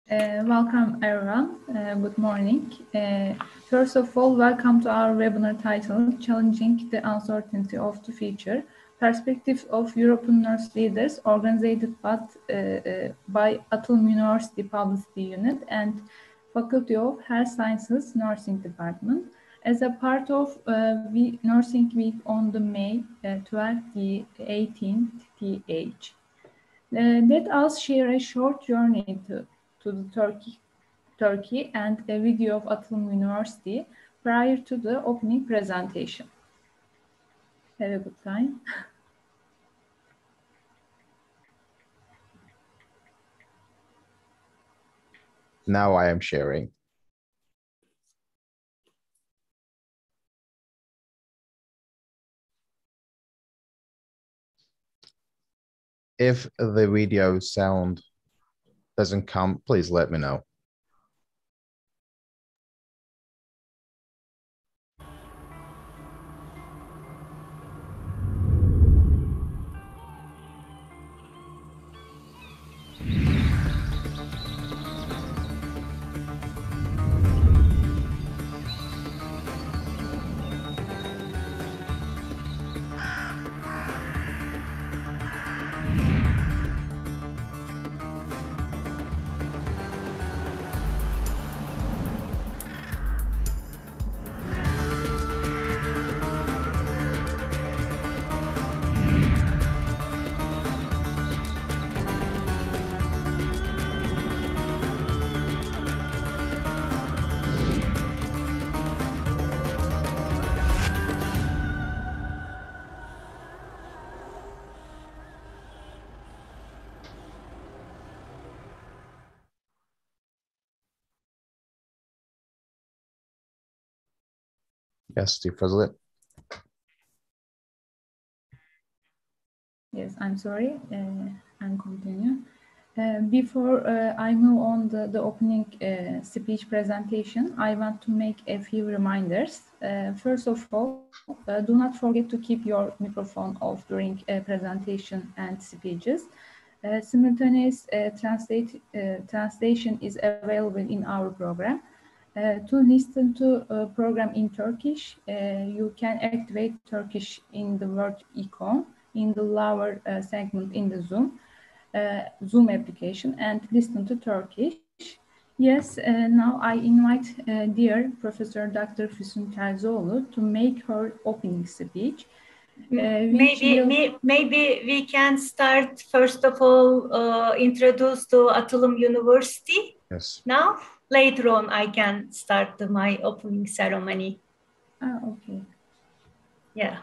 Welcome everyone. Good morning. First of all, welcome to our webinar titled Challenging the Uncertainty of the Future, Perspectives of European Nurse Leaders, organized by Atılım University Publicity Unit and Faculty of Health Sciences Nursing Department as a part of Nursing Week on the May 12th to 18th TH. Let us share a short journey to Turkey and a video of Atılım University prior to the opening presentation. Have a good time. Now I am sharing. If the video sound doesn't come, please let me know. Yes, Steve President. Yes, I'm sorry. I'm continue. Before I move on the opening speech presentation, I want to make a few reminders. First of all, do not forget to keep your microphone off during presentation and speeches. Simultaneous translation is available in our program. To listen to a program in Turkish, you can activate Turkish in the word icon in the lower segment in the Zoom application and listen to Turkish. Yes, now I invite dear Professor Dr. Füsun Terzoğlu to make her opening speech. Maybe we can start first of all introduce to Atılım University. Yes. Now, later on, I can start my opening ceremony. Okay. Yeah.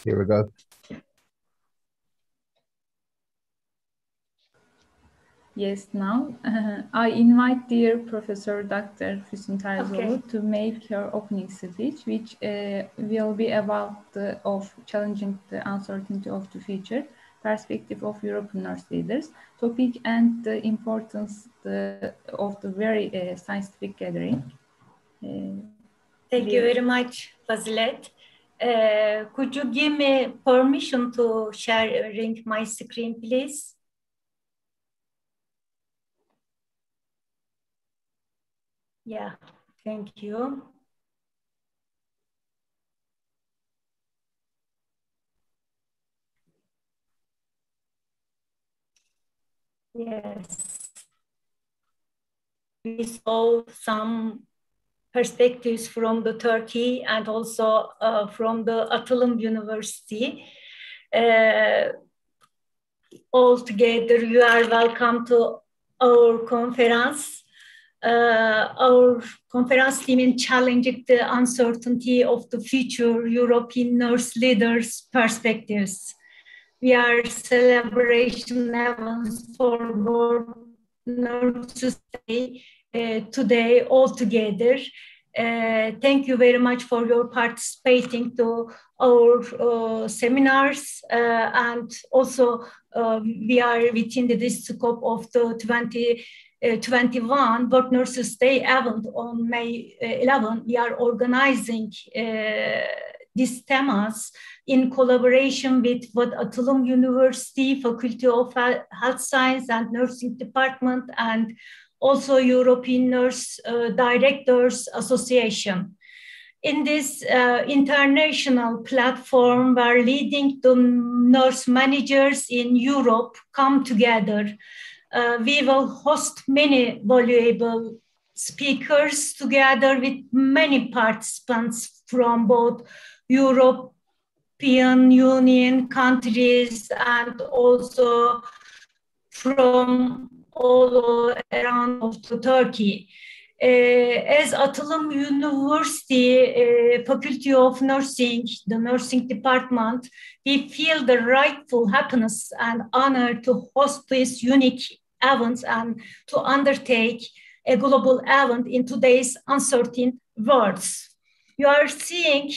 Here we go. Yes, now I invite dear Professor Dr. Füsun Terzoğlu to make her opening speech, which will be about of challenging the uncertainty of the future, perspective of European nurse leaders, topic and the importance of the very scientific gathering. Thank you very much, Fazilet. Could you give me permission to sharing my screen, please? Yeah, thank you. Yes. We saw some perspectives from the Turkey and also from the Atılım University. All together, you are welcome to our conference. Our conference team in challenging the uncertainty of the future European nurse leaders' perspectives. We are celebration events for world nurses day today all together. Thank you very much for your participating to our seminars and also we are within the scope of the 2021 World Nurses Day event on May 11. We are organizing these themes in collaboration with Atılım University, Faculty of Health Science and Nursing Department, and also European Nurse Directors Association. In this international platform where leading the nurse managers in Europe come together, we will host many valuable speakers together with many participants from both European Union countries and also from all around of Turkey. As Atılım University Faculty of Nursing, the nursing department, we feel the rightful happiness and honor to host this unique events and to undertake a global event in today's uncertain world. You are seeing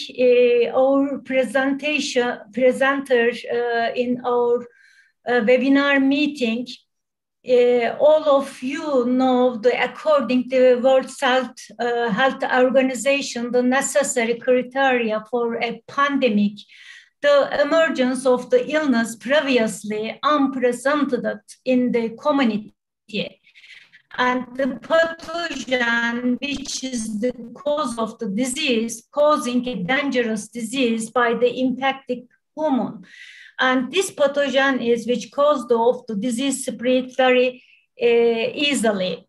our presenter in our webinar meeting. All of you know according to the World Health Organization, the necessary criteria for a pandemic, the emergence of the illness previously unprecedented in the community, and the pathogen which is the cause of the disease, causing a dangerous disease by the infected human. And this pathogen is which caused of the disease spread very easily.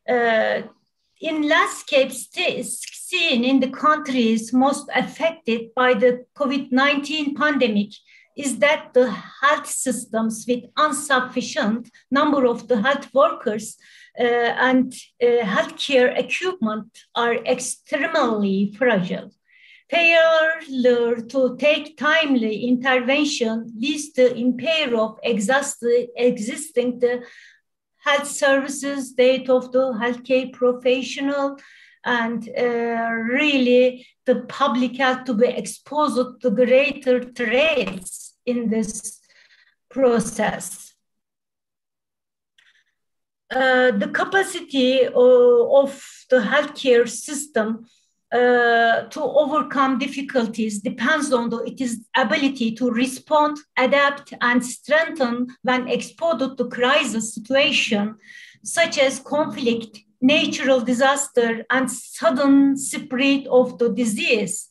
In landscape seen in the countries most affected by the COVID-19 pandemic is that the health systems with insufficient number of the health workers and healthcare equipment are extremely fragile. Failure to take timely intervention leads to impair of existing the health services, state of the healthcare professional, and really the public health to be exposed to greater threats in this process. The capacity of the healthcare system to overcome difficulties depends on its ability to respond, adapt, and strengthen when exposed to crisis situation, such as conflict, natural disaster, and sudden spread of the disease.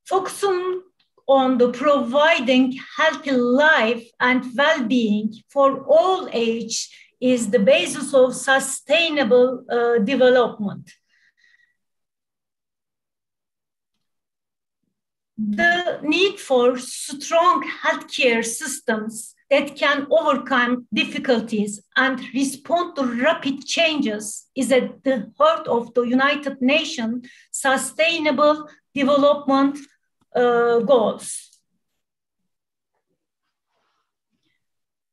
Focusing on the providing healthy life and well-being for all age is the basis of sustainable development. The need for strong healthcare systems that can overcome difficulties and respond to rapid changes is at the heart of the United Nations Sustainable Development Goals.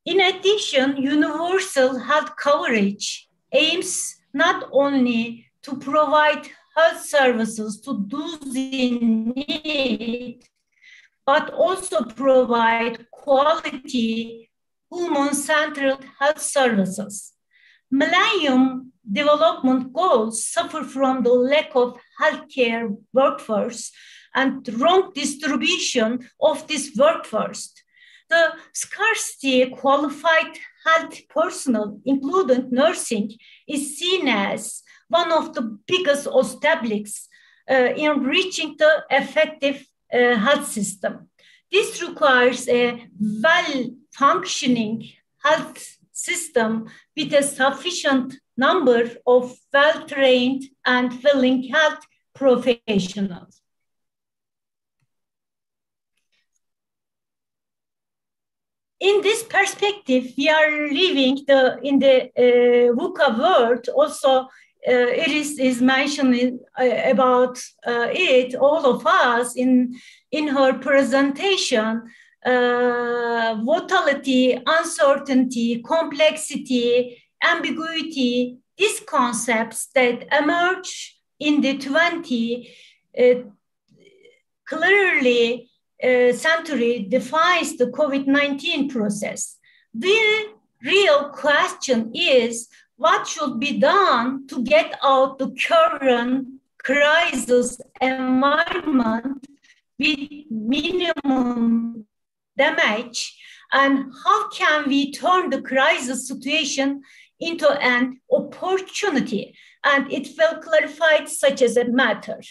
In addition, universal health coverage aims not only to provide health services to those in need, but also provide quality, human-centered health services. Millennium Development Goals suffer from the lack of healthcare workforce and wrong distribution of this workforce. The scarcity of qualified health personnel, including nursing, is seen as one of the biggest obstacles in reaching the effective health system. This requires a well-functioning health system with a sufficient number of well-trained and willing health professionals. In this perspective, we are living in the VUCA world. Also, Iris is mentioning about it, all of us in her presentation. Volatility, uncertainty, complexity, ambiguity, these concepts that emerge in the 20th clearly century defines the COVID-19 process. The real question is, what should be done to get out the current crisis environment with minimum damage, and how can we turn the crisis situation into an opportunity? And it will clarify such as a matter.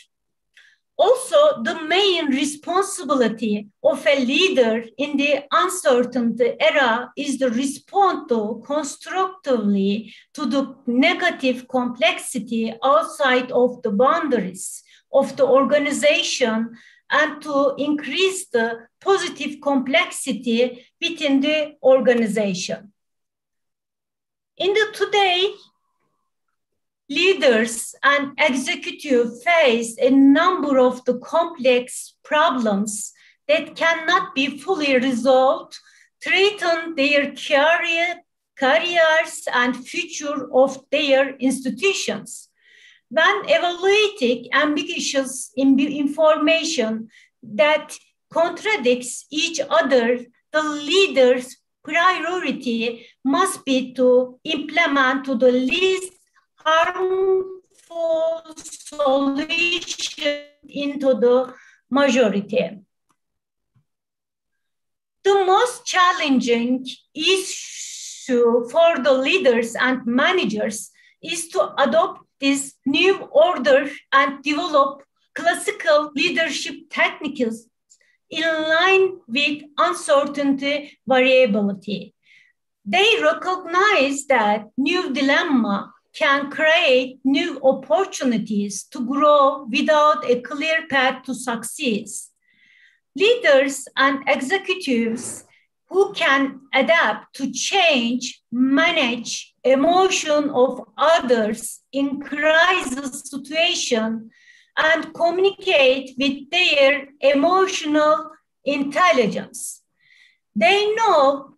Also, the main responsibility of a leader in the uncertainty era is to respond constructively to the negative complexity outside of the boundaries of the organization and to increase the positive complexity within the organization. In the today, leaders and executives face a number of the complex problems that cannot be fully resolved, threaten their careers and future of their institutions. When evaluating ambiguous information that contradicts each other, the leader's priority must be to implement to the least harmful solution into the majority. The most challenging issue for the leaders and managers is to adopt this new order and develop classical leadership techniques in line with uncertainty variability. They recognize that new dilemma can create new opportunities to grow without a clear path to success. Leaders and executives who can adapt to change, manage emotion of others in crisis situation, and communicate with their emotional intelligence. They know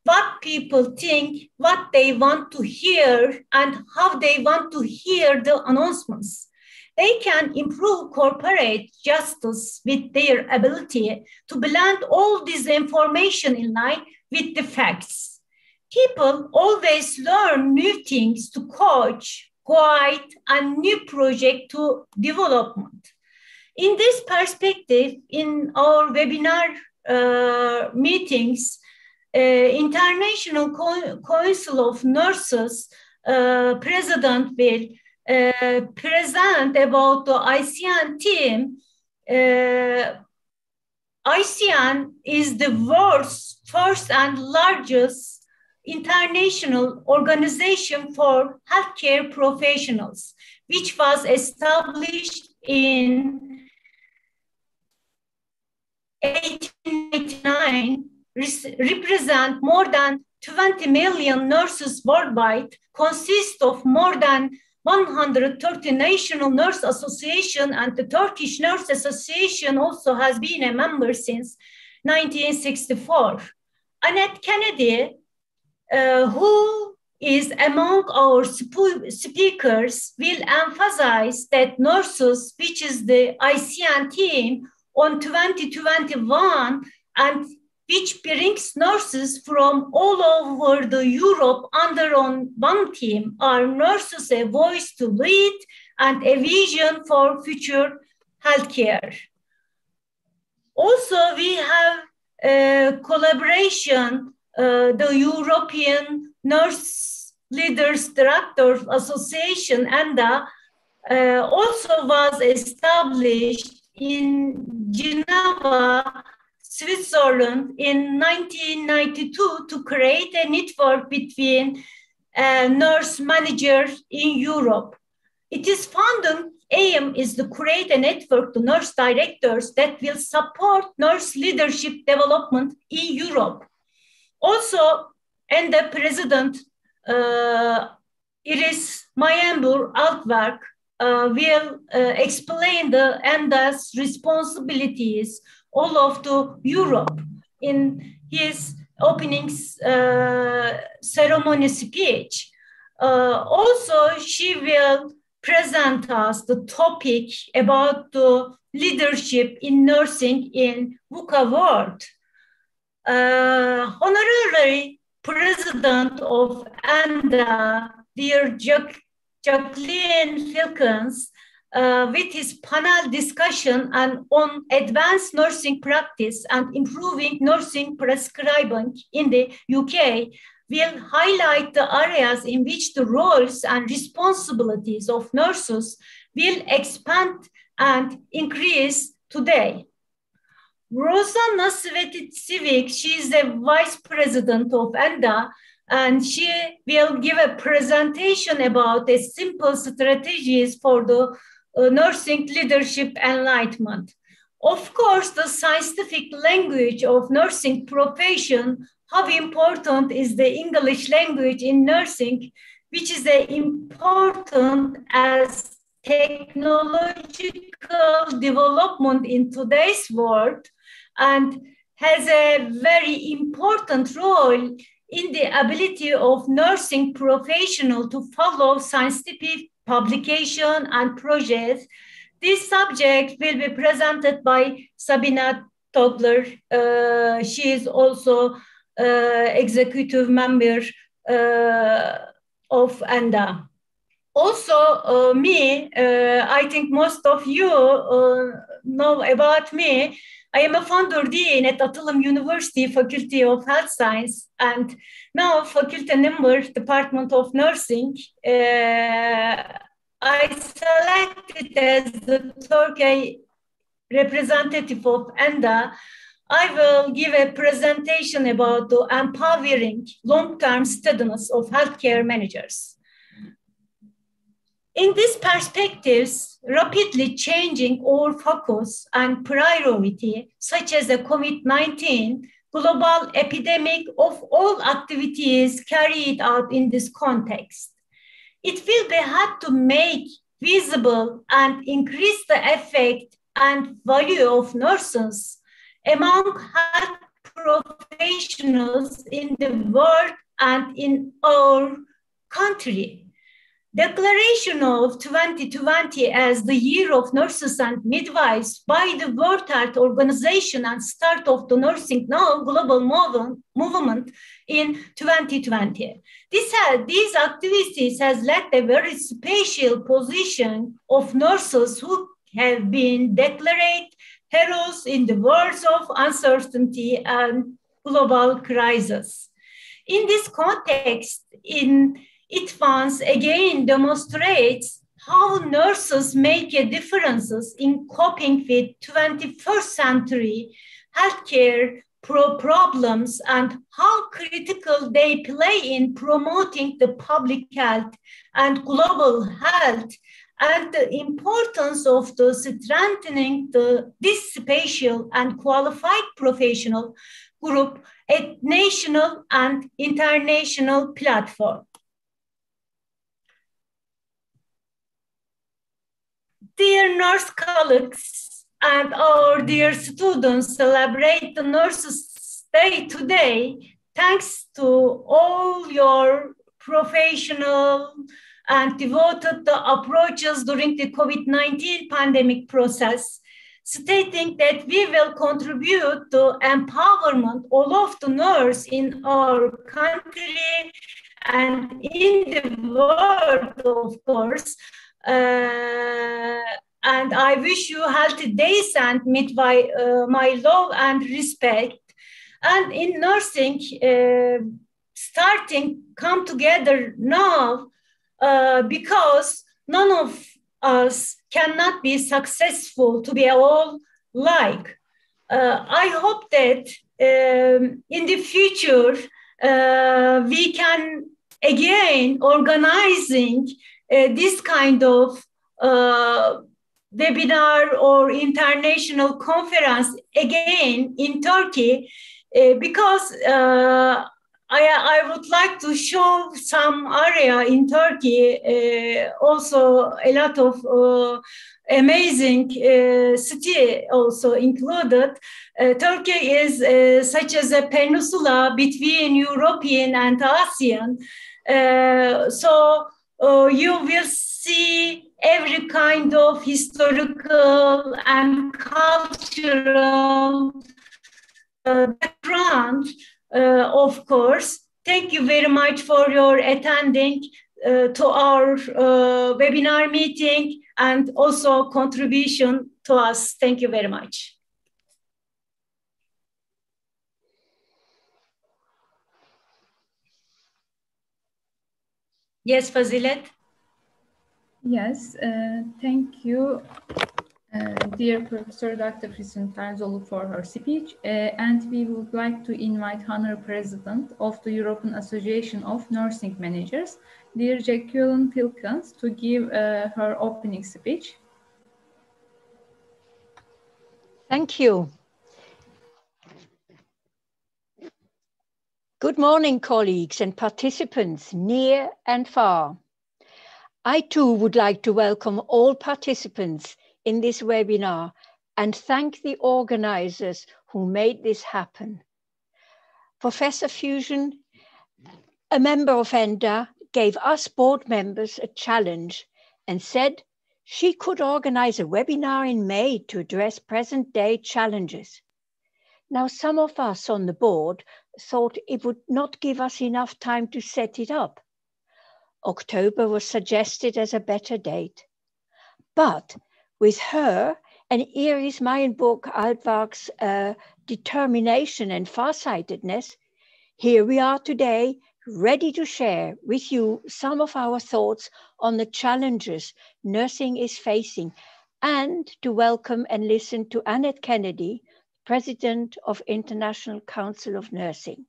what people think, what they want to hear, and how they want to hear the announcements. They can improve corporate justice with their ability to blend all this information in line with the facts. People always learn new things to coach, guide, and new project to development. In this perspective, in our webinar meetings, International Council of Nurses President will present about the ICN team. ICN is the world's first and largest international organization for healthcare professionals, which was established in 1889, represent more than 20 million nurses worldwide, consist of more than 130 national nurse association, and the Turkish Nurse Association also has been a member since 1964. Annette Kennedy who is among our speakers, will emphasize that nurses, which is the ICN team on 2021, and which brings nurses from all over the Europe under on one team, are nurses a voice to lead and a vision for future healthcare. Also, we have a collaboration, the European Nurse Leaders Directors Association, ENDA, also was established in Geneva, Switzerland in 1992 to create a network between nurse managers in Europe. It is founded aim is to create a network to nurse directors that will support nurse leadership development in Europe. Also, and the president, Iris Mayembur-Altwerk, will explain the ENDA's responsibilities all of the Europe in his opening ceremony speech. Also, she will present us the topic about the leadership in nursing in VUCA world. Honorary President of ENDA, dear Jacqueline Filkins, with his panel discussion on advanced nursing practice and improving nursing prescribing in the UK, will highlight the areas in which the roles and responsibilities of nurses will expand and increase today. Rosanna Svetic, she is the Vice President of ENDA, and she will give a presentation about the simple strategies for the nursing leadership enlightenment. Of course, the scientific language of nursing profession, how important is the English language in nursing, which is important as technological development in today's world and has a very important role in the ability of nursing professionals to follow scientific publication and projects. This subject will be presented by Sabina Togler. She is also executive member of ENDA. Also, me, I think most of you know about me. I am a founder dean at Atılım University Faculty of Health Science and now faculty member, Department of Nursing. I selected as the Turkey representative of ENDA. I will give a presentation about the empowering long-term steadiness of healthcare managers. In these perspectives, rapidly changing our focus and priority, such as the COVID-19 global epidemic of all activities carried out in this context, it will be hard to make visible and increase the effect and value of nurses among health professionals in the world and in our country. Declaration of 2020 as the year of nurses and midwives by the World Health Organization and start of the Nursing Now global movement in 2020. These activities has led a very special position of nurses who have been declared heroes in the world of uncertainty and global crisis. In this context, it once again demonstrates how nurses make a difference in coping with 21st century healthcare problems and how critical they play in promoting the public health and global health and the importance of the strengthening this special and qualified professional group at national and international platform. Dear nurse colleagues and our dear students, celebrate the Nurses' Day today thanks to all your professional and devoted approaches during the COVID-19 pandemic process, stating that we will contribute to empowerment all of the nurses in our country and in the world, of course. And I wish you healthy days and meet my love and respect. And in nursing, starting come together now because none of us cannot be successful to be all like. I hope that in the future we can again organizing this kind of webinar or international conference again in Turkey because I would like to show some area in Turkey, also a lot of amazing city also included. Turkey is such as a peninsula between European and ASEAN. So you will see every kind of historical and cultural background, of course. Thank you very much for your attending to our webinar meeting and also contribution to us. Thank you very much. Yes, Fazilet? Yes, thank you, dear Professor Dr. Füsun Terzioğlu for her speech. And we would like to invite Honorary President of the European Association of Nursing Managers, dear Jacqueline Tilkens, to give her opening speech. Thank you. Good morning, colleagues and participants near and far. I too would like to welcome all participants in this webinar and thank the organizers who made this happen. Professor Füsun, a member of ENDA, gave us board members a challenge and said she could organize a webinar in May to address present-day challenges. Now, some of us on the board thought it would not give us enough time to set it up. October was suggested as a better date. But with her and Iris Meienburg-Altwark's determination and farsightedness, here we are today, ready to share with you some of our thoughts on the challenges nursing is facing and to welcome and listen to Annette Kennedy, President of International Council of Nursing.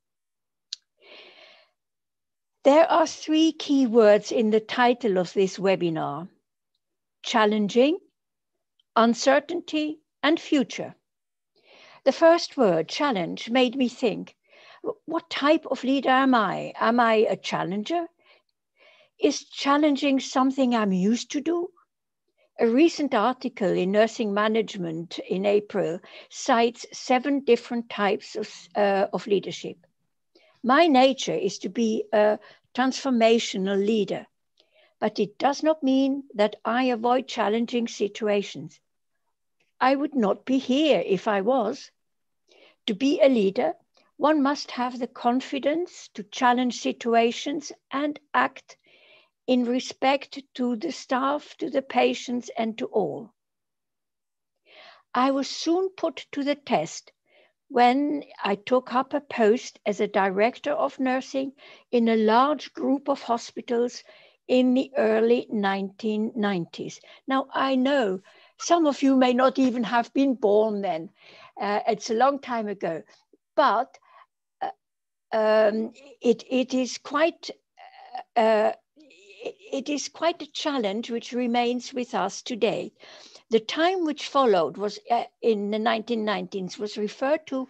There are three key words in the title of this webinar: challenging, uncertainty, and future. The first word, challenge, made me think, what type of leader am I? Am I a challenger? Is challenging something I'm used to do? A recent article in Nursing Management in April cites 7 different types of leadership. My nature is to be a transformational leader, but it does not mean that I avoid challenging situations. I would not be here if I was. To be a leader, one must have the confidence to challenge situations and act in respect to the staff, to the patients, and to all. I was soon put to the test when I took up a post as a director of nursing in a large group of hospitals in the early 1990s. Now, I know some of you may not even have been born then. It's a long time ago, but it is quite a challenge which remains with us today. The time which followed was in the 1990s was referred to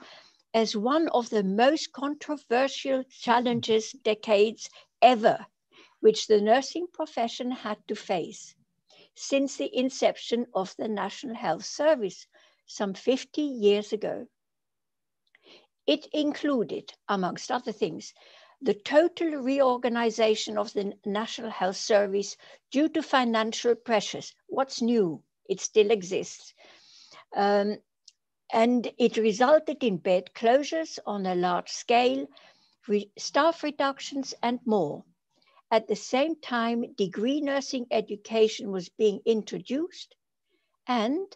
as one of the most controversial challenges decades ever, which the nursing profession had to face since the inception of the National Health Service some 50 years ago. It included, amongst other things, the total reorganization of the National Health Service due to financial pressures. What's new? It still exists. And it resulted in bed closures on a large scale, staff reductions and more. At the same time, degree nursing education was being introduced, and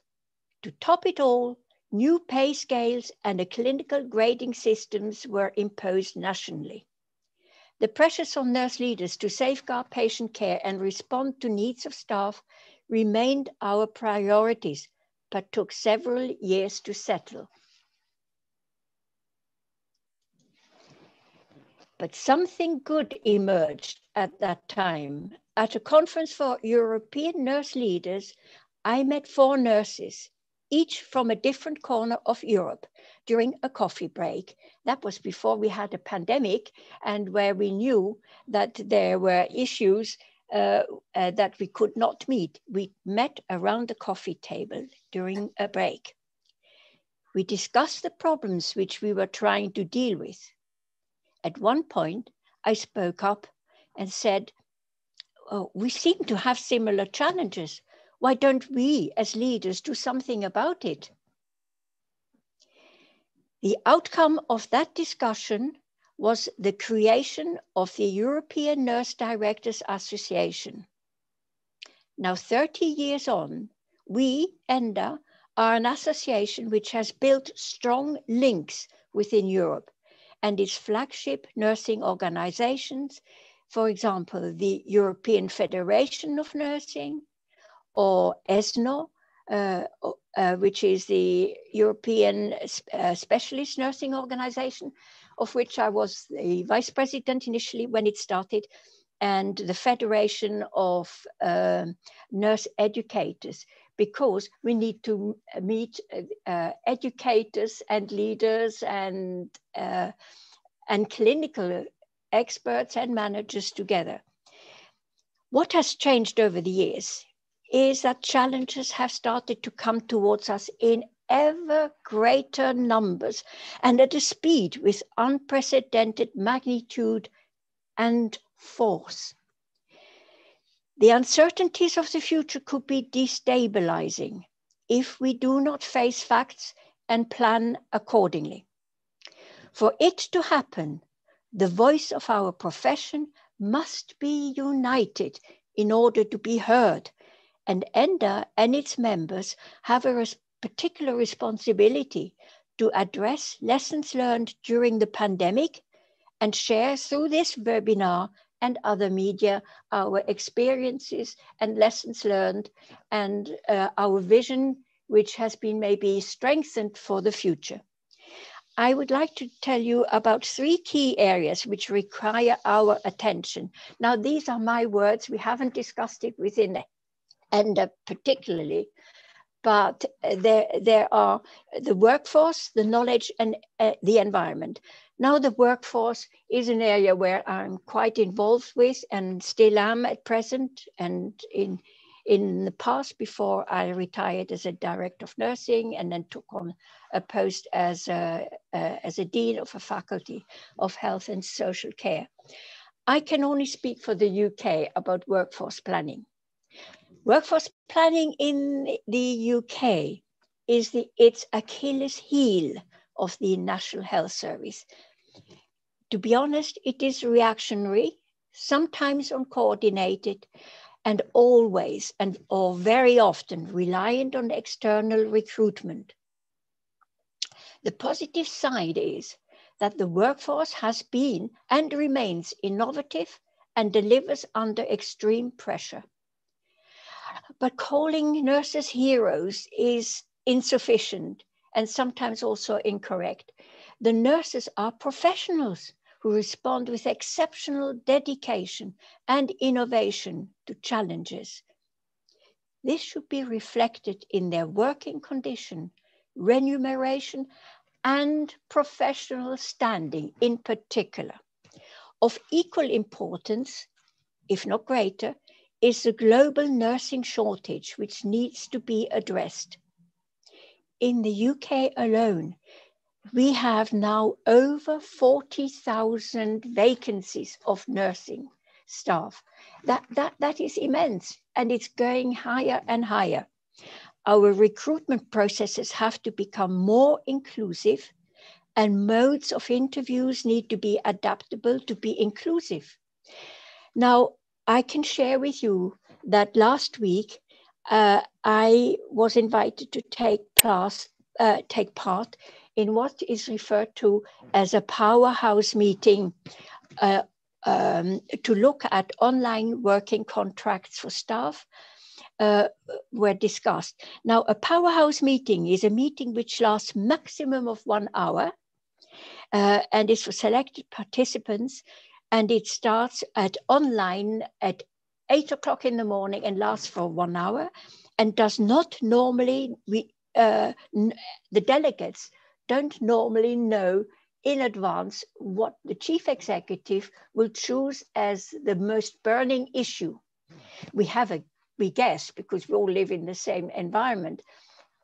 to top it all, new pay scales and a clinical grading systems were imposed nationally. The pressures on nurse leaders to safeguard patient care and respond to needs of staff remained our priorities, but took several years to settle. But something good emerged at that time. At a conference for European nurse leaders, I met 4 nurses, each from a different corner of Europe, during a coffee break. That was before we had a pandemic, and where we knew that there were issues that we could not meet. We met around the coffee table during a break. We discussed the problems which we were trying to deal with. At one point, I spoke up and said, "Oh, we seem to have similar challenges. Why don't we as leaders do something about it?" The outcome of that discussion was the creation of the European Nurse Directors Association. Now, 30 years on, we, ENDA, are an association which has built strong links within Europe, and its flagship nursing organizations, for example, the European Federation of Nursing, or ESNO, which is the European Specialist Nursing Organization, of which I was the vice president initially when it started, and the Federation of Nurse Educators, because we need to meet educators and leaders and clinical experts and managers together. What has changed over the years is that challenges have started to come towards us in ever greater numbers and at a speed with unprecedented magnitude and force. The uncertainties of the future could be destabilizing if we do not face facts and plan accordingly. For it to happen, the voice of our profession must be united in order to be heard, and ENDA and its members have a particular responsibility to address lessons learned during the pandemic and share through this webinar and other media our experiences and lessons learned and our vision, which has been maybe strengthened for the future. I would like to tell you about 3 key areas which require our attention. Now, these are my words. We haven't discussed it within ENDA particularly, but there are the workforce, the knowledge, and the environment. Now, the workforce is an area where I'm quite involved with and still am at present, and in the past, before I retired as a director of nursing and then took on a post as a dean of a faculty of health and social care. I can only speak for the UK about workforce planning. Workforce planning in the UK is its Achilles heel of the National Health Service. To be honest, it is reactionary, sometimes uncoordinated, and always or very often reliant on external recruitment. The positive side is that the workforce has been and remains innovative and delivers under extreme pressure. But calling nurses heroes is insufficient and sometimes also incorrect. The nurses are professionals who respond with exceptional dedication and innovation to challenges. This should be reflected in their working condition, remuneration, and professional standing in particular. Of equal importance, if not greater, is the global nursing shortage, which needs to be addressed. In the UK alone, we have now over 40,000 vacancies of nursing staff. That is immense, and it's going higher and higher. Our recruitment processes have to become more inclusive, and modes of interviews need to be adaptable to be inclusive. Now, I can share with you that last week, I was invited to take part in what is referred to as a powerhouse meeting to look at online working contracts for staff were discussed. Now, a powerhouse meeting is a meeting which lasts maximum of 1 hour and is for selected participants, and it starts online at 8 o'clock in the morning and lasts for 1 hour, and does not normally, the delegates don't normally know in advance what the chief executive will choose as the most burning issue. We guess, because we all live in the same environment,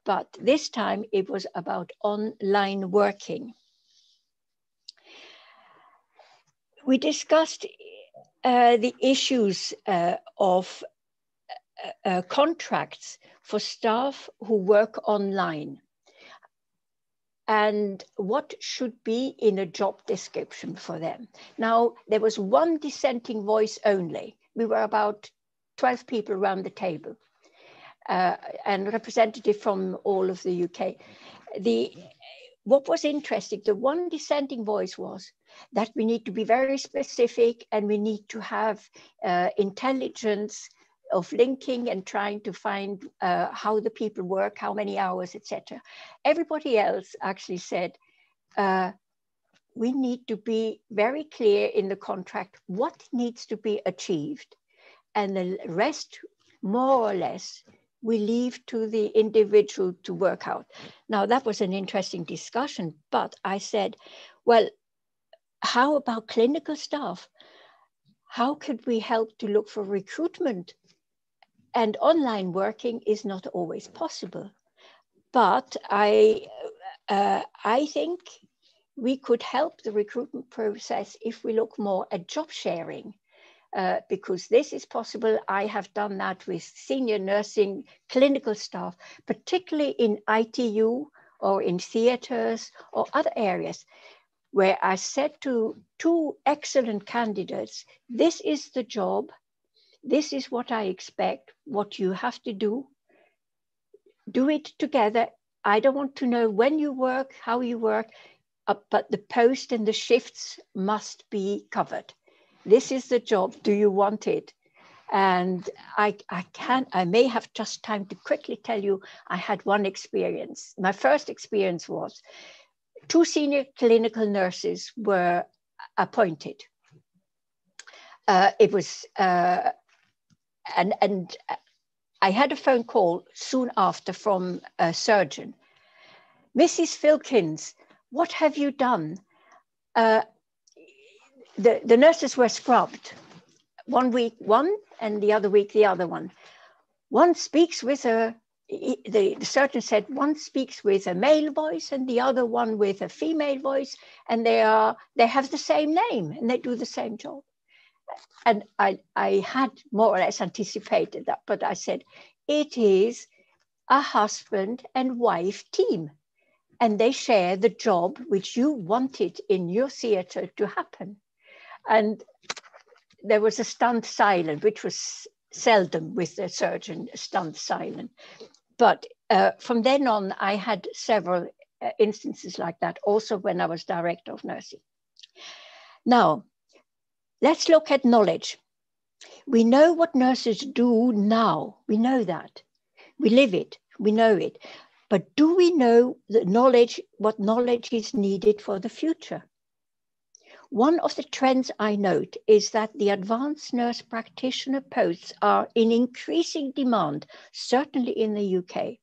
but this time it was about online working. We discussed the issues of contracts for staff who work online, and what should be in a job description for them. Now, there was one dissenting voice only. We were about 12 people around the table, and representative from all of the UK. What was interesting, the one dissenting voice was that we need to be very specific, and we need to have intelligence of linking and trying to find how the people work, how many hours, etc. Everybody else actually said, we need to be very clear in the contract what needs to be achieved, and the rest, more or less, we leave to the individual to work out. Now, that was an interesting discussion, but I said, well, how about clinical staff? How could we help to look for recruitment? And online working is not always possible. But I think we could help the recruitment process if we look more at job sharing. Because this is possible. I have done that with senior nursing clinical staff, particularly in ITU or in theaters or other areas, where I said to 2 excellent candidates, this is the job, this is what I expect, what you have to do it together. I don't want to know when you work, how you work, but the post and the shifts must be covered. This is the job, do you want it? And I may have just time to quickly tell you, I had one experience. My first experience was 2 senior clinical nurses were appointed. And I had a phone call soon after from a surgeon. Mrs. Filkins, what have you done? The nurses were scrubbed. 1 week one, and the other week the other one. One speaks with the surgeon said, one speaks with a male voice and the other one with a female voice, and they have the same name and they do the same job. And I had more or less anticipated that, but I said, it is a husband and wife team, and they share the job which you wanted in your theater to happen. And there was a stunned silence, which was seldom with the surgeon, stunned silent. But from then on, I had several instances like that, also when I was director of nursing. Now, let's look at knowledge. We know what nurses do now. We know that. We live it. We know it. But do we know the knowledge, what knowledge is needed for the future? One of the trends I note is that the advanced nurse practitioner posts are in increasing demand, certainly in the UK.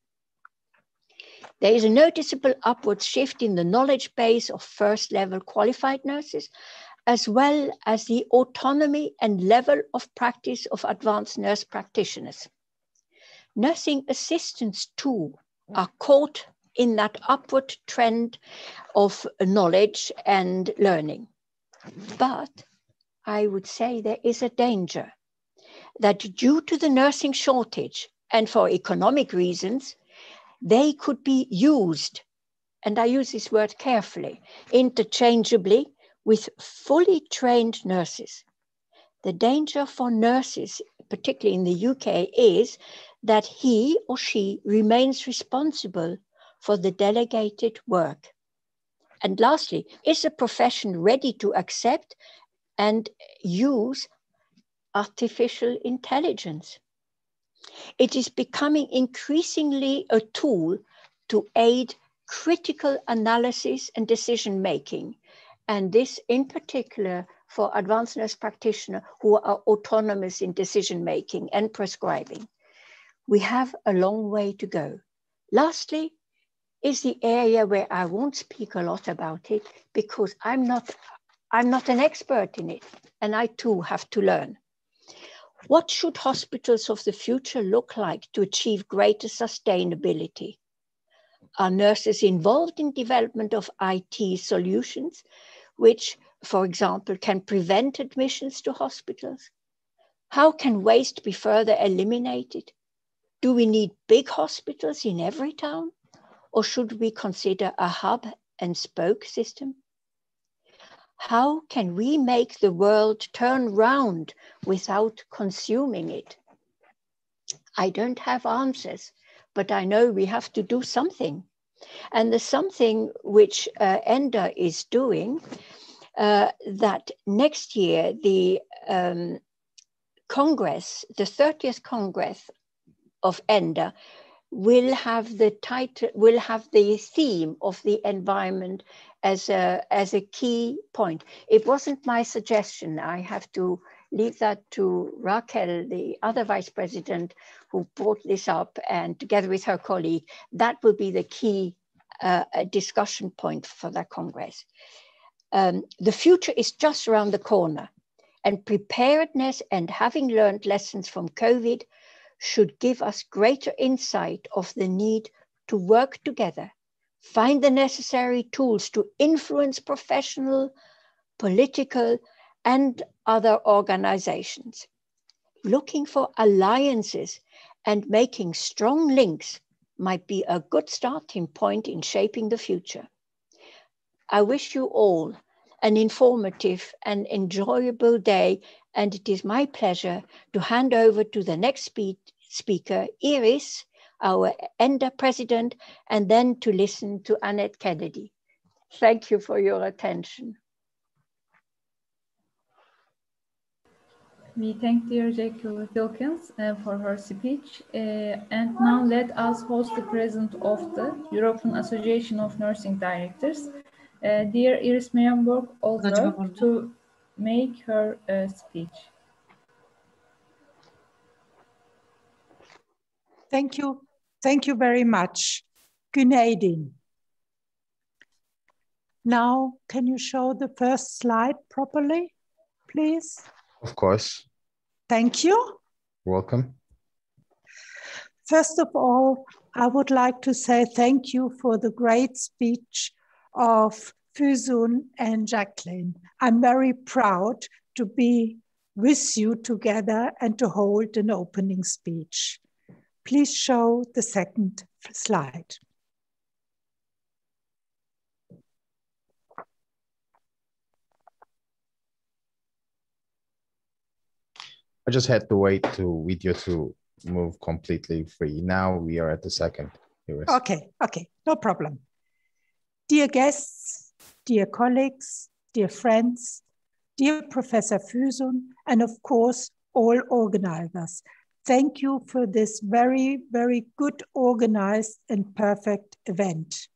There is a noticeable upward shift in the knowledge base of first-level qualified nurses, as well as the autonomy and level of practice of advanced nurse practitioners. Nursing assistants too are caught in that upward trend of knowledge and learning. But I would say there is a danger that due to the nursing shortage and for economic reasons, they could be used, and I use this word carefully, interchangeably with fully trained nurses. The danger for nurses, particularly in the UK, is that he or she remains responsible for the delegated work. And lastly, is the profession ready to accept and use artificial intelligence? It is becoming increasingly a tool to aid critical analysis and decision-making, and this in particular for advanced nurse practitioners who are autonomous in decision-making and prescribing. We have a long way to go. Lastly, is the area where I won't speak a lot about it because I'm not an expert in it, and I too have to learn. What should hospitals of the future look like to achieve greater sustainability? Are nurses involved in development of IT solutions, which, for example, can prevent admissions to hospitals? How can waste be further eliminated? Do we need big hospitals in every town? Or should we consider a hub and spoke system? How can we make the world turn round without consuming it? I don't have answers, but I know we have to do something. And the something which ENDA is doing, that next year, the Congress, the 30th Congress of ENDA, will have the title, will have the theme of the environment as a key point. It wasn't my suggestion. I have to leave that to Raquel, the other vice president, who brought this up, and together with her colleague, that will be the key discussion point for that Congress. The future is just around the corner, and preparedness and having learned lessons from COVID should give us greater insight of the need to work together, find the necessary tools to influence professional, political, and other organizations. Looking for alliances and making strong links might be a good starting point in shaping the future. I wish you all an informative and enjoyable day, and it is my pleasure to hand over to the next speaker, Iris, our ENDA president, and then to listen to Annette Kennedy. Thank you for your attention. We thank dear Jackie Wilkins for her speech. And now let us host the president of the European Association of Nursing Directors, dear Iris Meyenborg-Olsberg, to make her speech. Thank you. Thank you very much. Günaydin. Now, can you show the first slide properly, please? Of course. Thank you. Welcome. First of all, I would like to say thank you for the great speech of Füsun and Jacqueline. I'm very proud to be with you together and to hold an opening speech. Please show the second slide. I just had to wait to video to move completely free. Now we are at the second. Okay, no problem. Dear guests, dear colleagues, dear friends, dear Professor Füsun, and of course, all organizers, thank you for this very, very good organized and perfect event.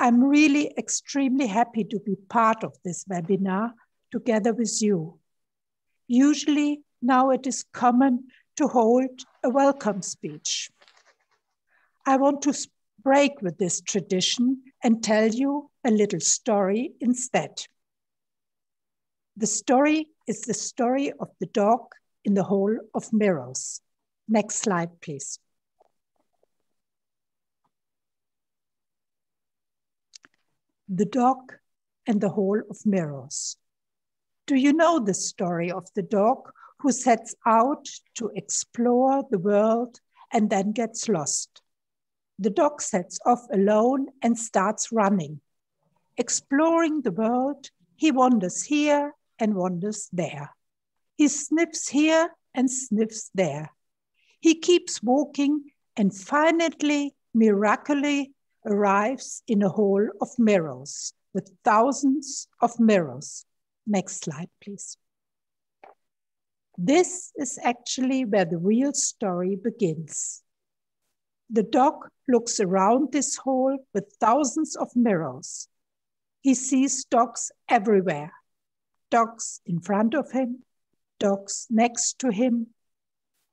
I'm really extremely happy to be part of this webinar together with you. Usually, now it is common to hold a welcome speech. I want to break with this tradition and tell you a little story instead. The story is the story of the dog in the hole of mirrors. Next slide, please. the dog and the hall of mirrors. Do you know the story of the dog who sets out to explore the world and then gets lost? The dog sets off alone and starts running. Exploring the world, he wanders here and wanders there. He sniffs here and sniffs there. He keeps walking and finally, miraculously, arrives in a hall of mirrors with thousands of mirrors. Next slide, please. This is actually where the real story begins. The dog looks around this hall with thousands of mirrors. He sees dogs everywhere. Dogs in front of him, dogs next to him,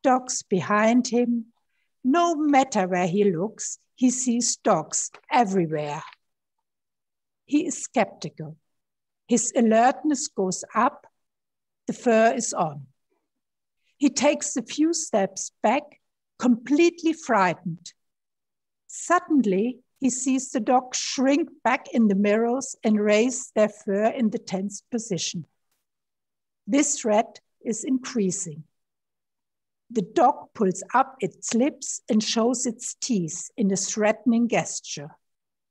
dogs behind him. No matter where he looks, he sees dogs everywhere. He is skeptical. His alertness goes up, the fur is on. He takes a few steps back, completely frightened. Suddenly, he sees the dogs shrink back in the mirrors and raise their fur in the tense position. This threat is increasing. The dog pulls up its lips and shows its teeth in a threatening gesture.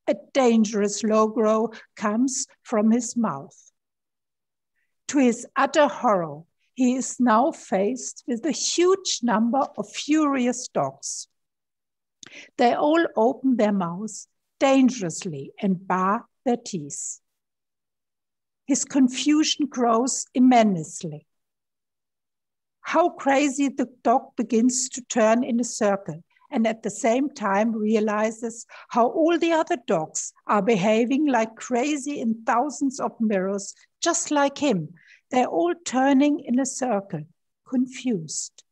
A dangerous logo comes from his mouth. To his utter horror, he is now faced with a huge number of furious dogs. They all open their mouths dangerously and bar their teeth. His confusion grows immensely. How crazy the dog begins to turn in a circle and at the same time realizes how all the other dogs are behaving like crazy in thousands of mirrors, just like him. They're all turning in a circle, confused.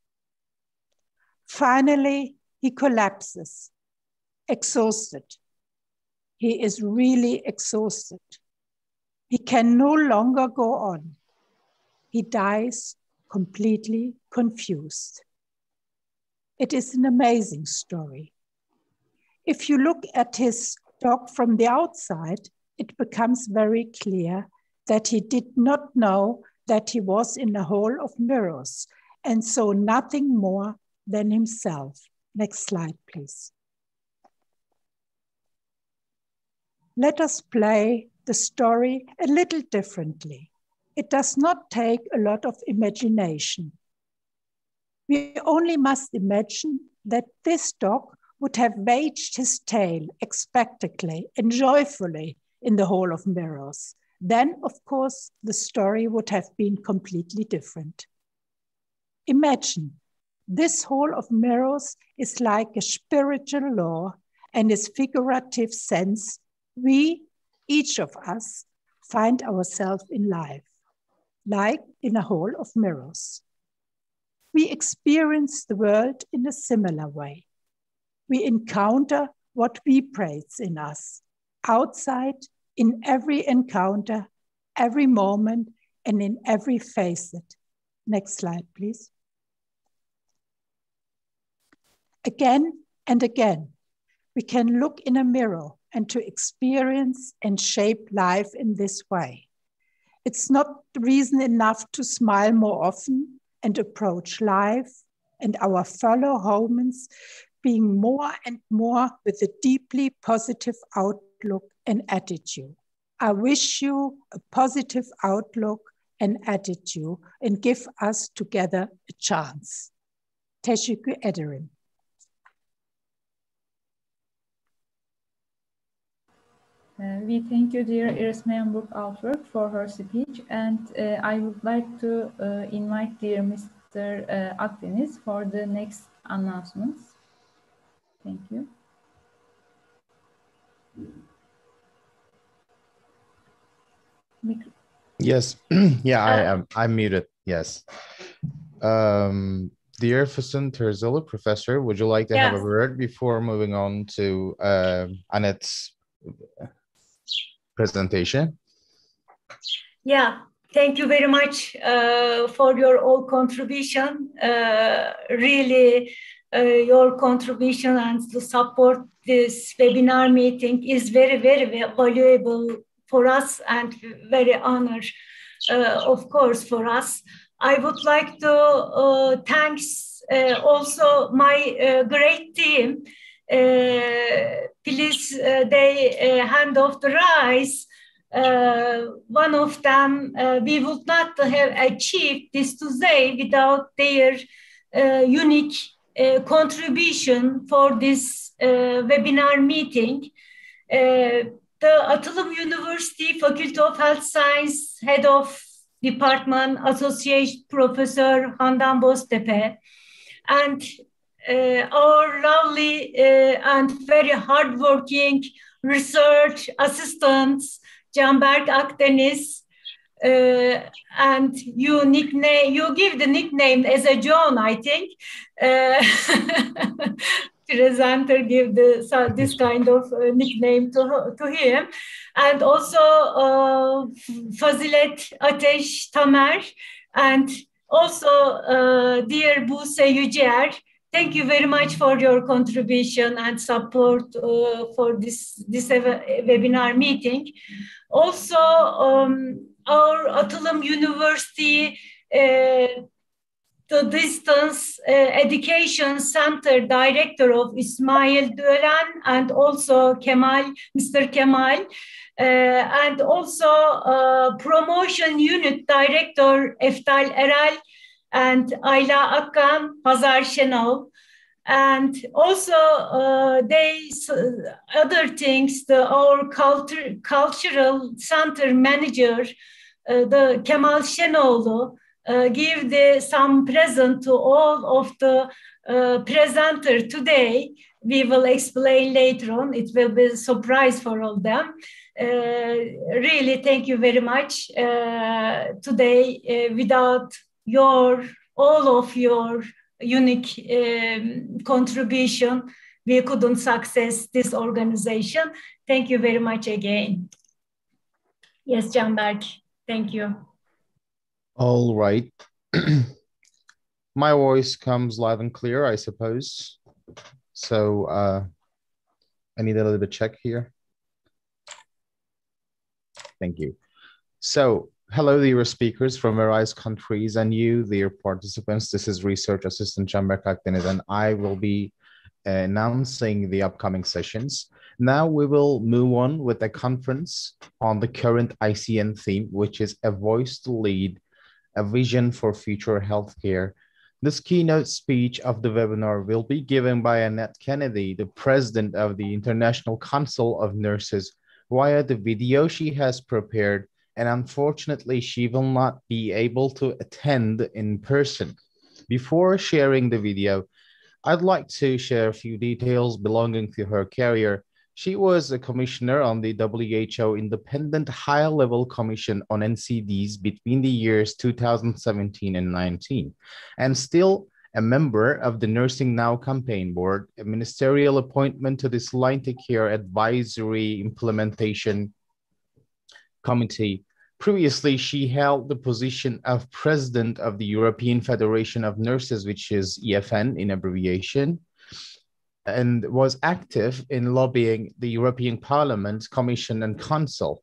Finally, he collapses, exhausted. He is really exhausted. He can no longer go on. He dies completely confused. It is an amazing story. If you look at his dog from the outside, it becomes very clear that he did not know that he was in a hall of mirrors and saw nothing more than himself. Next slide, please. Let us play the story a little differently. It does not take a lot of imagination. We only must imagine that this dog would have waged his tail expectantly and joyfully in the hall of mirrors. Then, of course, the story would have been completely different. Imagine, this hall of mirrors is like a spiritual law, and its figurative sense, we, each of us, find ourselves in life, like in a hall of mirrors. We experience the world in a similar way. We encounter what vibrates in us, outside, in every encounter, every moment, and in every facet. Next slide, please. Again and again, we can look in a mirror and to experience and shape life in this way. It's not reason enough to smile more often and approach life and our fellow humans being more and more with a deeply positive outlook and attitude. I wish you a positive outlook and attitude and give us together a chance. Teşekkür ederim. We thank you, dear Iris Meyenburg Altwerk, for her speech, and I would like to invite dear Mr. Akdeniz for the next announcements. Thank you. Yes, yeah, I'm muted, yes. Dear Füsun Terzioğlu, Professor, would you like to have a word before moving on to Annette's presentation? Yeah, thank you very much for your all contribution. Really, your contribution and to support this webinar meeting is very, very valuable for us and very honor, of course, for us. I would like to thanks also my great team. Please, they hand off the rice. One of them, we would not have achieved this today without their unique contribution for this webinar meeting. The Atılım University Faculty of Health Science Head of Department, Associate Professor Handan Boztepe, and our lovely and very hardworking research assistants, Canberk Akdeniz, and you give the nickname as a John, I think. Presenter give this kind of nickname to him, and also Fazilet Ateş Tamer, and also dear Buse Yücer. Thank you very much for your contribution and support for this webinar meeting. Also, our Atılım University the Distance Education Center Director of Ismail Dölen, and also Mr. Kemal, and also Promotion Unit Director Eftal Erel and Ayla Akkan, Hazar Şenol. And also other things, our cultural center manager, the Kemal Şenoğlu, give some present to all of the presenter today. We will explain later on. It will be a surprise for all them. Really, thank you very much. Today, without all of your unique contribution, we couldn't success this organization. Thank you very much again. Yes, Canberk, thank you. All right. My voice comes loud and clear, I suppose. So I need a little bit check here. Thank you. So hello, dear speakers from various countries, and you, dear participants. This is Research Assistant Canberk Akdeniz, and I will be announcing the upcoming sessions. Now we will move on with a conference on the current ICN theme, which is A Voice to Lead, a Vision for Future Healthcare. This keynote speech of the webinar will be given by Annette Kennedy, the President of the International Council of Nurses, via the video she has prepared, and unfortunately, she will not be able to attend in person. Before sharing the video, I'd like to share a few details belonging to her career. She was a commissioner on the WHO Independent High-Level Commission on NCDs between the years 2017 and 19, and still a member of the Nursing Now Campaign Board, a ministerial appointment to the Salinity Care Advisory Implementation Committee. Previously, she held the position of President of the European Federation of Nurses, which is EFN in abbreviation, and was active in lobbying the European Parliament, Commission, and Council.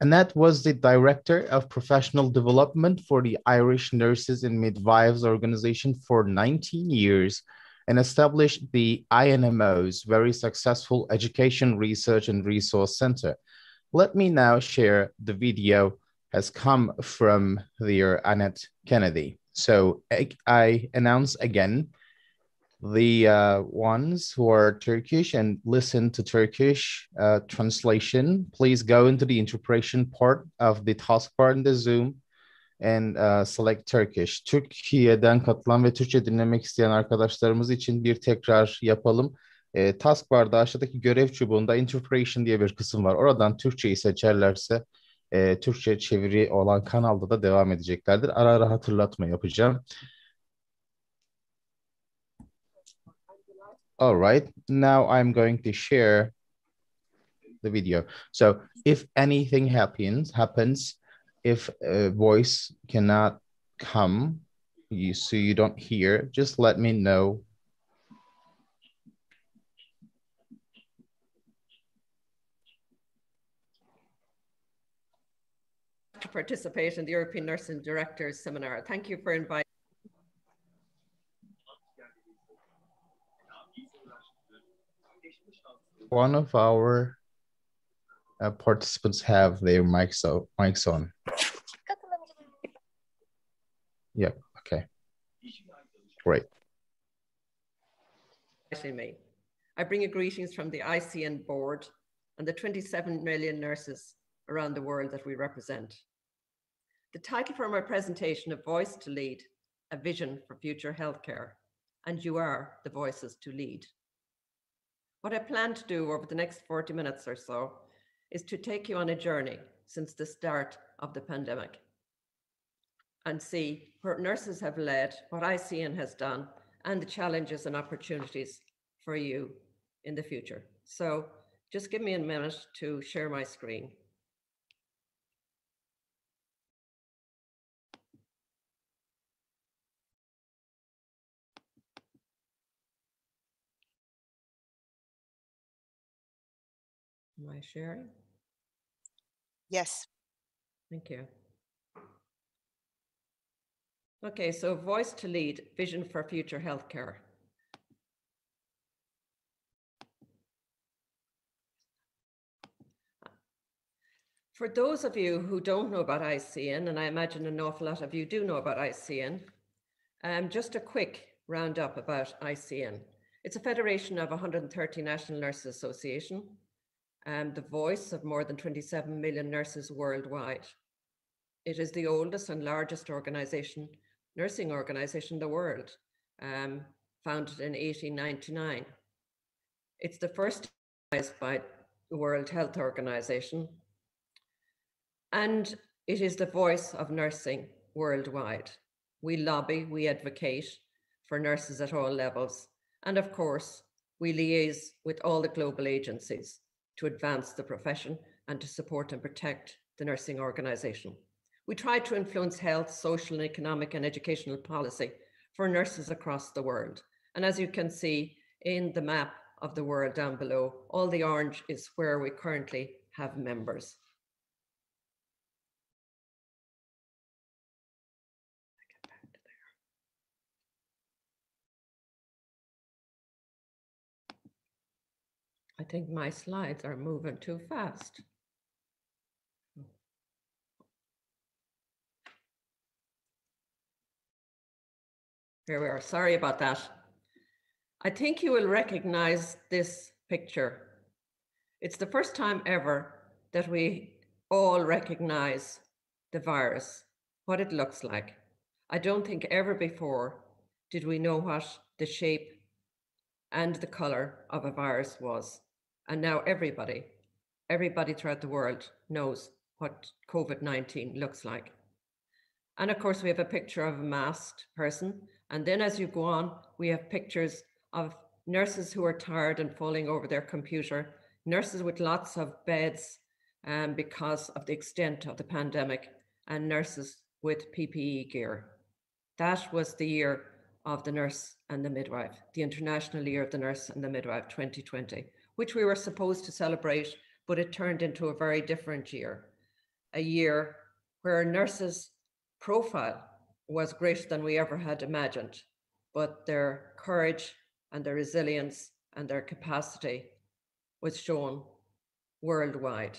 Annette was the Director of Professional Development for the Irish Nurses and Midwives Organization for 19 years and established the INMO's very successful Education, Research, and Resource Center. Let me now share the video has come from the Annette Kennedy. So I announce again, the ones who are Turkish and listen to Turkish translation, please go into the interpretation part of the taskbar in the Zoom and select Turkish. Türkiye'den katılan ve Türkçe dinlemek isteyen arkadaşlarımız için bir tekrar yapalım. Taskbar'da aşağıdaki görev çubuğunda interpretation diye bir kısım var. Oradan Türkçeyi seçerlerse Türkçe çeviri olan kanalda da devam edeceklerdir. Ara ara hatırlatma yapacağım. All right, now I'm going to share the video. So if anything happens, if a voice cannot come, so you don't hear, just let me know to participate in the European Nursing Directors Seminar. Thank you for inviting. One of our participants have their mics on. Yep, okay. Great. Me. I bring you greetings from the ICN board and the 27 million nurses around the world that we represent. The title for my presentation, A Voice to Lead, a Vision for Future Healthcare, and you are the voices to lead. What I plan to do over the next 40 minutes or so is to take you on a journey since the start of the pandemic and see where nurses have led, what ICN has done, and the challenges and opportunities for you in the future. So just give me a minute to share my screen. Am I sharing? Yes. Thank you. Okay, so Voice to Lead, Vision for Future Healthcare. For those of you who don't know about ICN, and I imagine an awful lot of you do know about ICN, just a quick roundup about ICN. It's a federation of 130 national nurses association, and the voice of more than 27 million nurses worldwide. It is the oldest and largest nursing organization in the world, founded in 1899. It's the first recognized by the World Health Organization, and it is the voice of nursing worldwide. We lobby, we advocate for nurses at all levels, and of course, we liaise with all the global agencies to advance the profession and to support and protect the nursing organization. We try to influence health, social, and economic and educational policy for nurses across the world. And as you can see in the map of the world down below, all the orange is where we currently have members. I think my slides are moving too fast. Here we are, sorry about that. I think you will recognize this picture. It's the first time ever that we all recognize the virus, what it looks like. I don't think ever before did we know what the shape and the color of a virus was. And now everybody throughout the world knows what COVID-19 looks like. And of course, we have a picture of a masked person. And then as you go on, we have pictures of nurses who are tired and falling over their computer, nurses with lots of beds because of the extent of the pandemic, and nurses with PPE gear. That was the year of the nurse and the midwife, the International Year of the Nurse and the Midwife 2020, which we were supposed to celebrate, but it turned into a very different year, a year where nurses' profile was greater than we ever had imagined, but their courage and their resilience and their capacity was shown worldwide.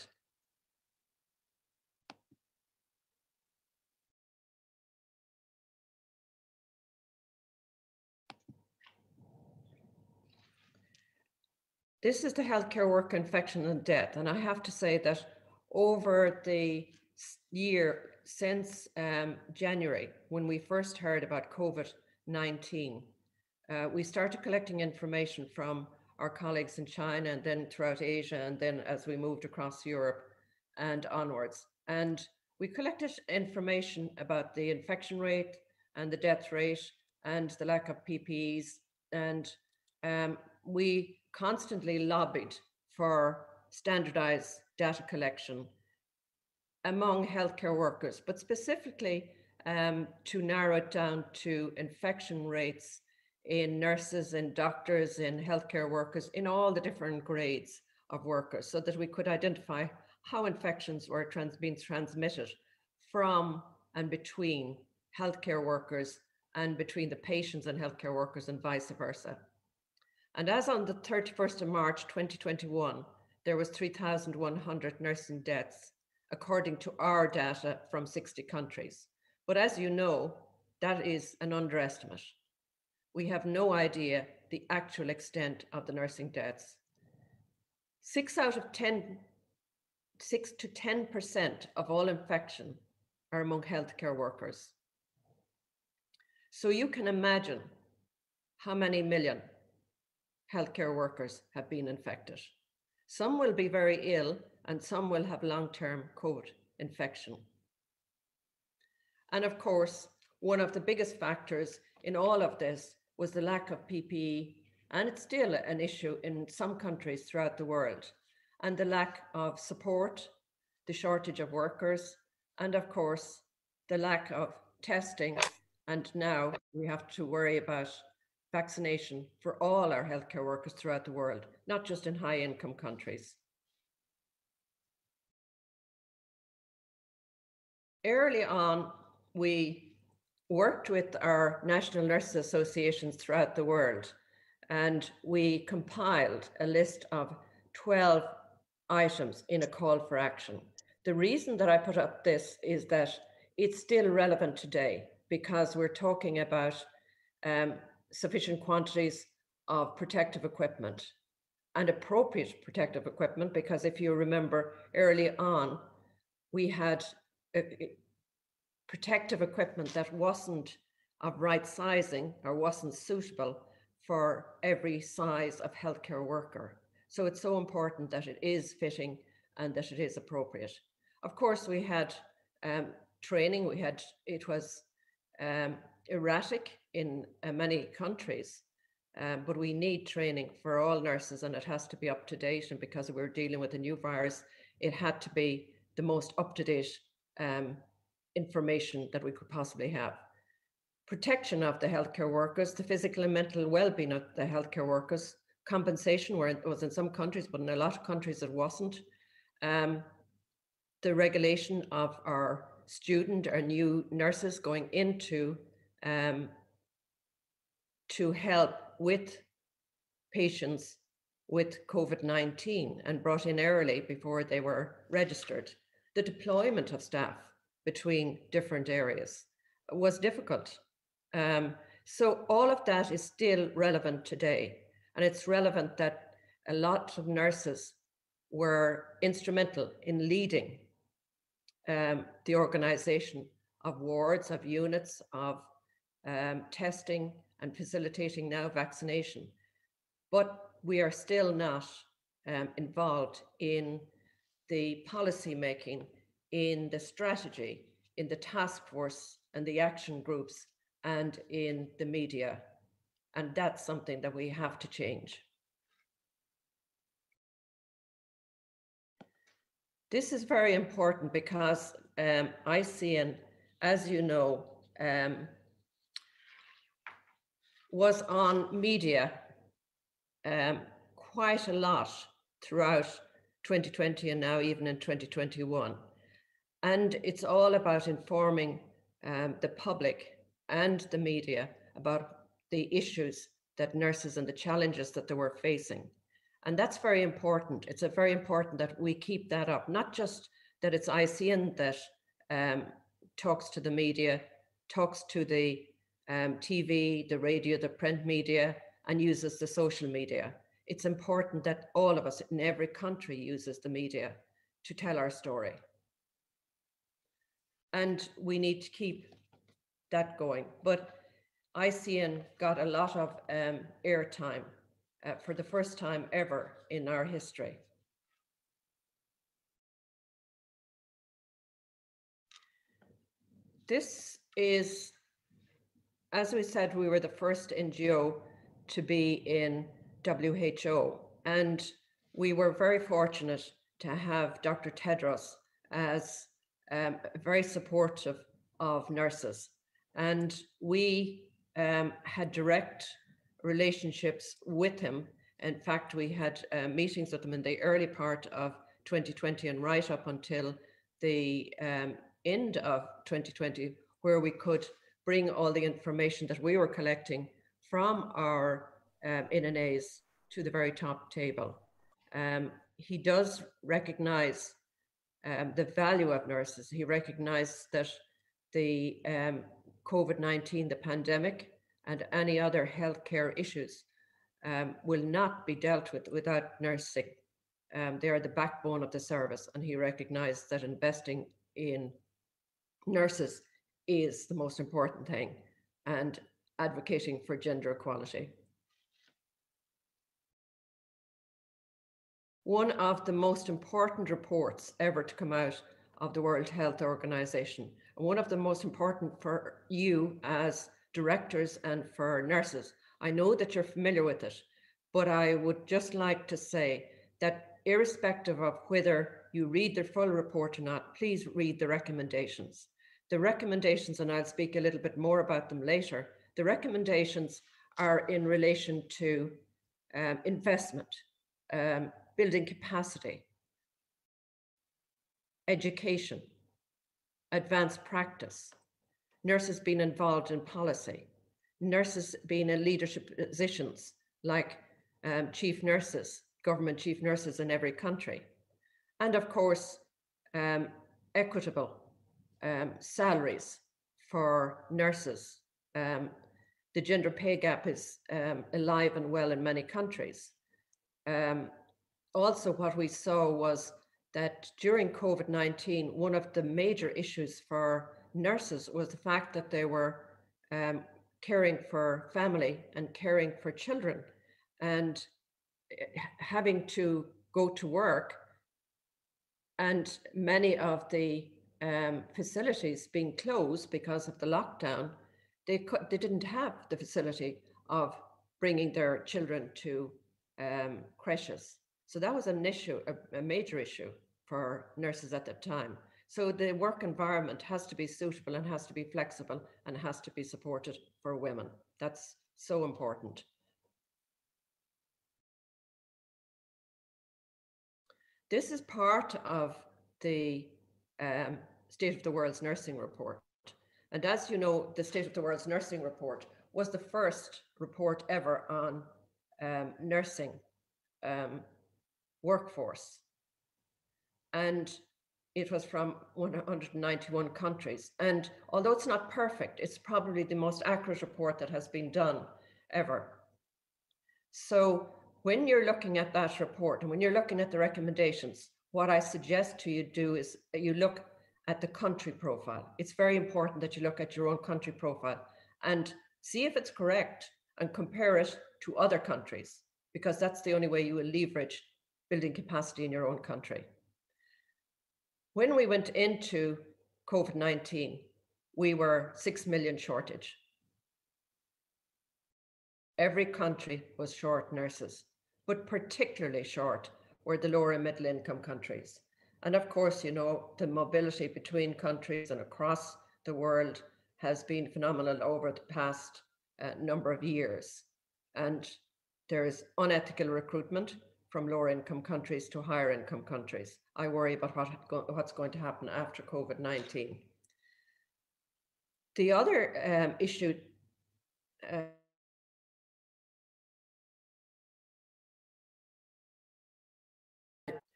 This is the healthcare worker infection and death. And I have to say that over the year since January, when we first heard about COVID-19, we started collecting information from our colleagues in China and then throughout Asia, and then as we moved across Europe and onwards. And we collected information about the infection rate and the death rate and the lack of PPEs. And we constantly lobbied for standardized data collection among healthcare workers, but specifically to narrow it down to infection rates in nurses, in doctors, in healthcare workers, in all the different grades of workers, so that we could identify how infections were being transmitted from and between healthcare workers and between the patients and healthcare workers and vice versa. And as on the 31st of March 2021, there was 3,100 nursing deaths, according to our data from 60 countries. But as you know, that is an underestimate. We have no idea the actual extent of the nursing deaths. 6 to 10% of all infection are among healthcare workers. So you can imagine how many million healthcare workers have been infected. Some will be very ill and some will have long-term COVID infection. And of course, one of the biggest factors in all of this was the lack of PPE, and it's still an issue in some countries throughout the world, and the lack of support, the shortage of workers, and of course, the lack of testing. And now we have to worry about vaccination for all our healthcare workers throughout the world, not just in high-income countries. Early on, we worked with our national nurses associations throughout the world, and we compiled a list of 12 items in a call for action. The reason that I put up this is that it's still relevant today because we're talking about sufficient quantities of protective equipment and appropriate protective equipment, because if you remember early on, we had protective equipment that wasn't of right sizing or wasn't suitable for every size of healthcare worker. So it's so important that it is fitting and that it is appropriate. Of course, we had training. It was erratic in many countries, but we need training for all nurses, and it has to be up to date. And because we're dealing with a new virus, it had to be the most up-to-date information that we could possibly have. Protection of the healthcare workers, the physical and mental well-being of the healthcare workers, compensation where it was in some countries, but in a lot of countries it wasn't. The regulation of our new nurses going into to help with patients with COVID-19 and brought in early before they were registered. The deployment of staff between different areas was difficult. So all of that is still relevant today. And it's relevant that a lot of nurses were instrumental in leading the organization of wards, of units, of testing and facilitating now vaccination. But we are still not involved in the policy making, in the strategy, in the task force and the action groups, and in the media. And that's something that we have to change. This is very important because ICN, as you know, was on media quite a lot throughout 2020 and now even in 2021. And it's all about informing the public and the media about the issues that nurses and the challenges that they were facing. And that's very important. It's very important that we keep that up, not just that it's ICN that talks to the media, talks to the TV, the radio, the print media, and uses the social media. It's important that all of us in every country uses the media to tell our story. And we need to keep that going. But ICN got a lot of airtime for the first time ever in our history. This is, as we said, we were the first NGO to be in WHO, and we were very fortunate to have Dr. Tedros as very supportive of nurses. And we had direct relationships with him. In fact, we had meetings with him in the early part of 2020 and right up until the end of 2020, where we could bring all the information that we were collecting from our NNAs to the very top table. He does recognize the value of nurses. He recognized that the COVID-19, the pandemic, and any other healthcare issues will not be dealt with without nursing. They are the backbone of the service, and he recognized that investing in nurses is the most important thing, and advocating for gender equality. One of the most important reports ever to come out of the World Health Organization, and one of the most important for you as directors and for nurses. I know that you're familiar with it, but I would just like to say that irrespective of whether you read the full report or not, please read the recommendations. The recommendations, and I'll speak a little bit more about them later, the recommendations are in relation to investment, building capacity, education, advanced practice, nurses being involved in policy, nurses being in leadership positions like chief nurses, government chief nurses in every country, and of course, equitable salaries for nurses. The gender pay gap is alive and well in many countries. Also, what we saw was that during COVID-19, one of the major issues for nurses was the fact that they were caring for family and caring for children, and having to go to work, and many of the facilities being closed because of the lockdown, they didn't have the facility of bringing their children to creches. So that was an issue, a major issue for nurses at that time. So the work environment has to be suitable and has to be flexible and has to be supported for women. That's so important. This is part of the State of the World's Nursing Report. And as you know, the State of the World's Nursing Report was the first report ever on nursing workforce. And it was from 191 countries. And although it's not perfect, it's probably the most accurate report that has been done ever. So when you're looking at that report and when you're looking at the recommendations, what I suggest to you do is you look at the country profile. It's very important that you look at your own country profile and see if it's correct and compare it to other countries, because that's the only way you will leverage building capacity in your own country. When we went into COVID-19, we were 6 million shortage. Every country was short nurses, but particularly short were the lower and middle income countries. And of course, you know, the mobility between countries and across the world has been phenomenal over the past number of years. And there is unethical recruitment from lower income countries to higher income countries. I worry about what's going to happen after COVID-19. The other issue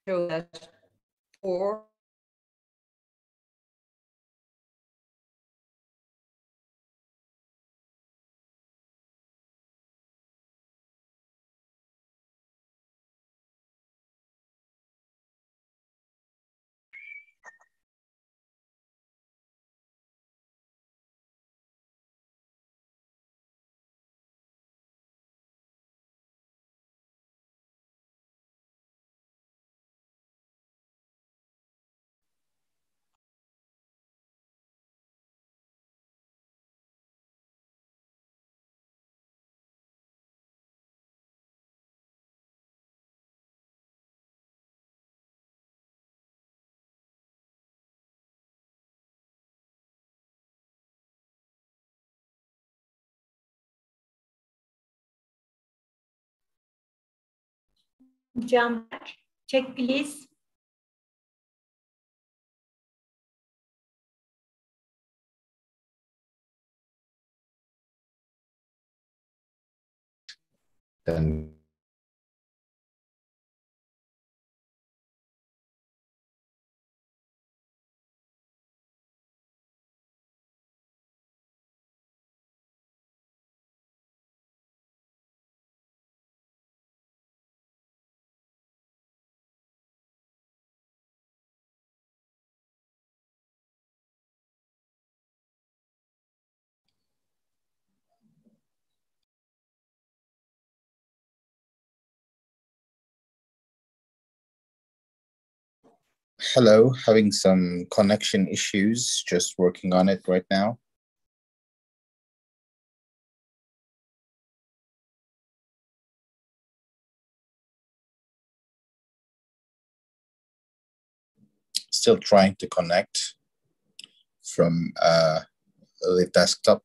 show that for Can check please. then hello, having some connection issues, just working on it right now. Still trying to connect from the desktop.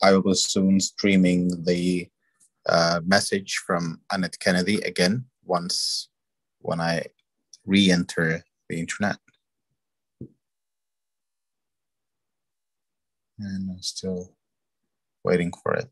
I will soon streaming the message from Annette Kennedy again when I re-enter the internet. And I'm still waiting for it.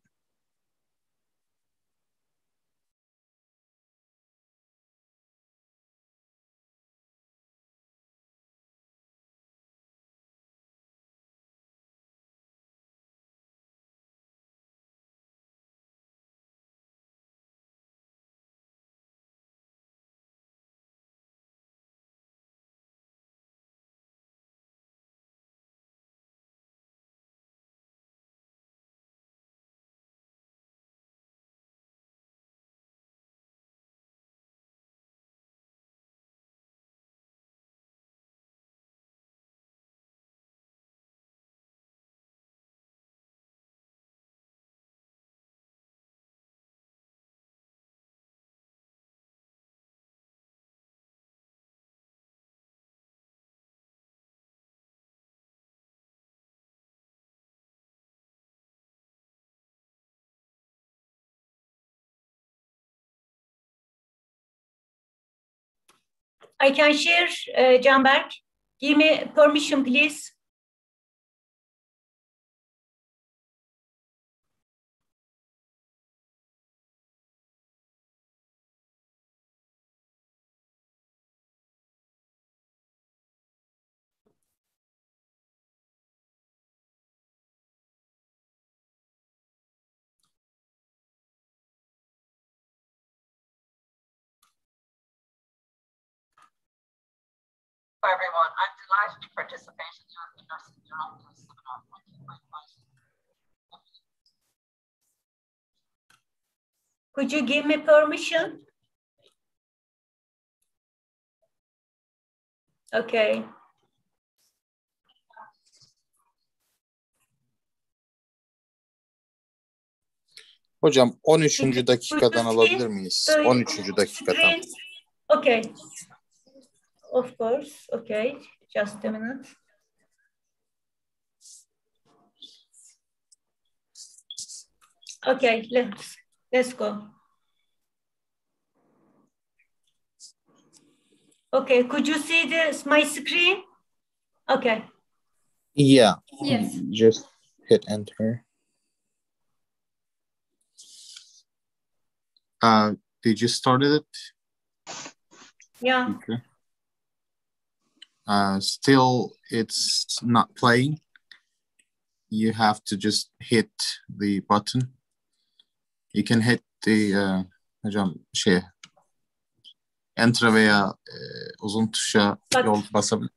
I can share, Canberk. Give me permission, please. Hi everyone, I'm delighted to participate in European Nursing Neurology seminar. Thank you for inviting me. Could you give me permission? Okay. Hocam 13. dakikadan alabilir miyiz? 13. dakikadan. Okay. Of course. Okay. Just a minute. Okay, let's go. Okay, could you see my screen? Okay. Yeah. Yes. Just hit enter. Did you started it? Yeah. Okay. Still, it's not playing. You have to just hit the button. You can hit the hocam enter veya uzun tuşa yol basabilir.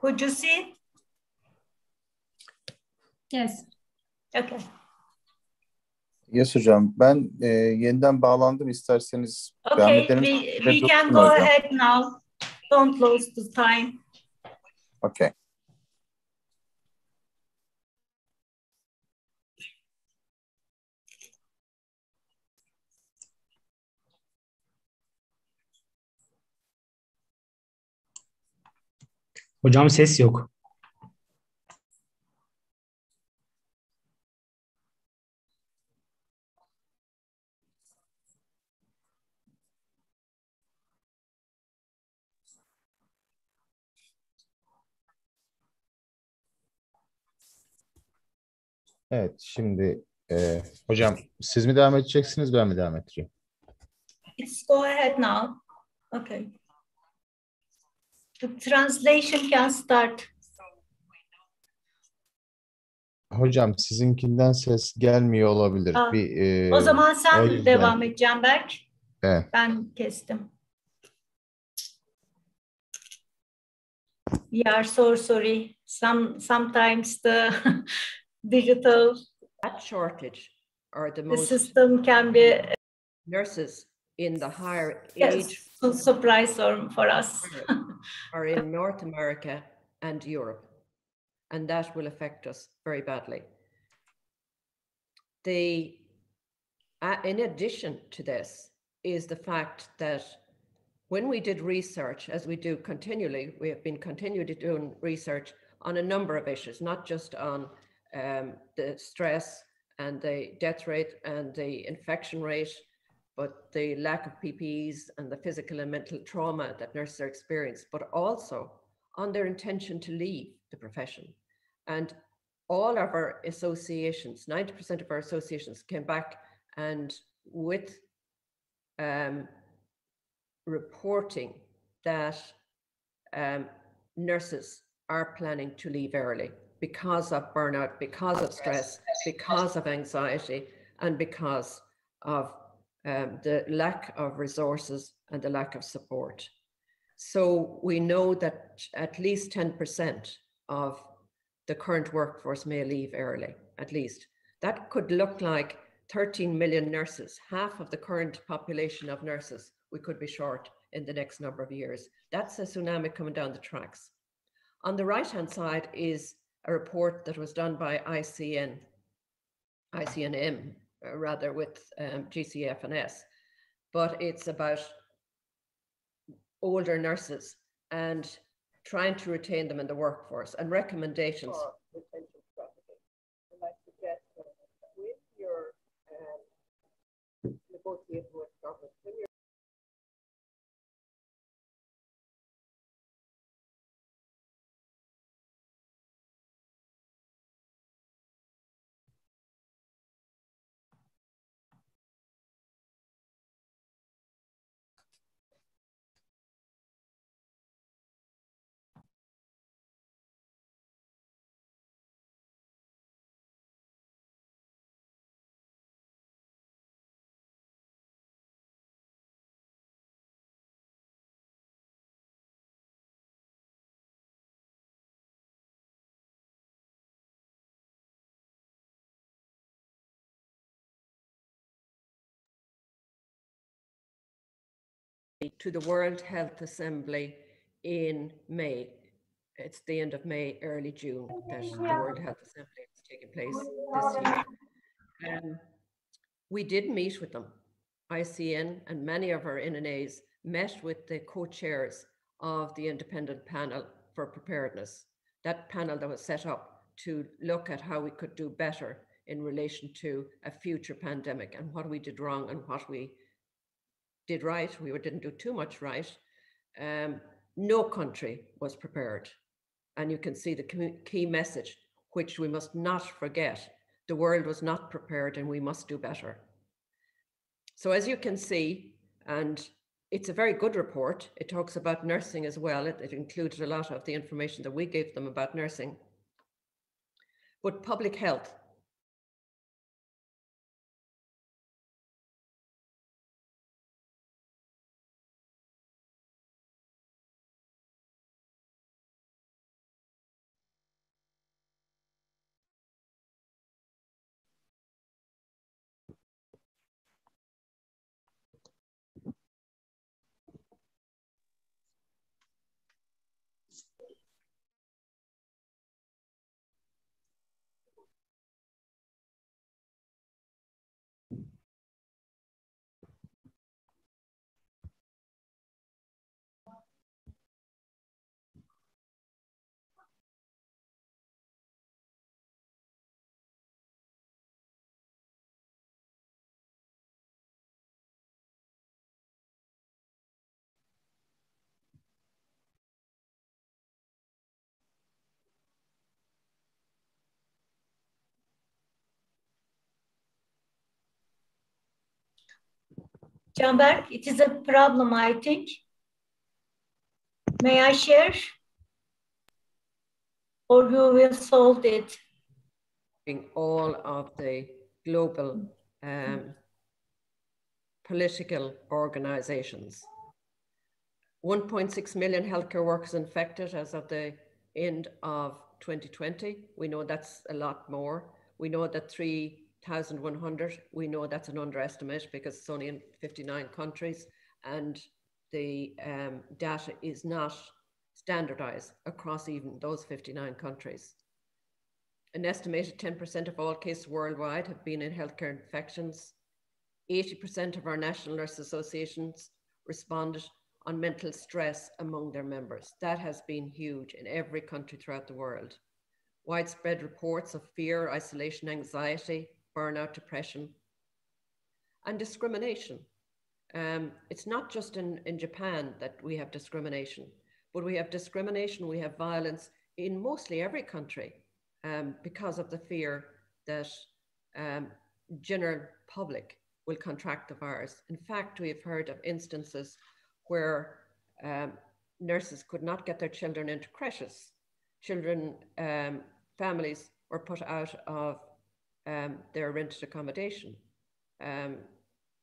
Could you see? Yes. Okay. Yes hocam. Ben yeniden bağlandım isterseniz. Okay, we can go ahead now. Don't lose the time. Okay. Hocam ses yok. Evet, şimdi hocam siz mi devam edeceksiniz, ben mi devam edeceğim? Let's go ahead now. Okay. The translation can start. Hocam sizinkinden ses gelmiyor olabilir. O zaman O sen yüzden. devam et Canberk. Evet. Ben kestim. We are so sorry. Sometimes the digital That shortage or the the most system can be nurses in the higher yes, age surprise for us. are in North America and Europe, and that will affect us very badly. In addition to this is the fact that when we did research, as we do continually, we have been continually doing research on a number of issues, not just on the stress and the death rate and the infection rate, but the lack of PPEs and the physical and mental trauma that nurses are experiencing, but also on their intention to leave the profession. And all of our associations, 90% of our associations came back and with reporting that nurses are planning to leave early because of burnout, because of stress, because of anxiety, and because of the lack of resources and the lack of support. So we know that at least 10% of the current workforce may leave early, at least. That could look like 13 million nurses, half of the current population of nurses we could be short in the next number of years. That's a tsunami coming down the tracks. On the right-hand side is a report that was done by ICNM, rather with GCF&S, but it's about older nurses and trying to retain them in the workforce and recommendations. Retention strategy. And I suggest that with your negotiating with government, when you're to the World Health Assembly in May. It's the end of May, early June, that the World Health Assembly is taking place this year. We did meet with them. ICN and many of our NNAs met with the co-chairs of the independent panel for preparedness. That panel that was set up to look at how we could do better in relation to a future pandemic and what we did wrong and what we did right. We didn't do too much right. No country was prepared. And you can see the key message, which we must not forget. The world was not prepared and we must do better. So as you can see, and it's a very good report. It talks about nursing as well. It included a lot of the information that we gave them about nursing. But public health, Canberk, it is a problem, I think. May I share? Or you will solve it? All of the global political organizations. 1.6 million healthcare workers infected as of the end of 2020. We know that's a lot more. We know that 3,100, we know that's an underestimate because it's only in 59 countries and the data is not standardized across even those 59 countries. An estimated 10% of all cases worldwide have been in healthcare infections. 80% of our national nurse associations responded on mental stress among their members. That has been huge in every country throughout the world. Widespread reports of fear, isolation, anxiety, burnout, depression, and discrimination. It's not just in Japan that we have discrimination, but we have discrimination, we have violence in mostly every country because of the fear that general public will contract the virus. In fact, we have heard of instances where nurses could not get their children into creches. Families were put out of their rented accommodation.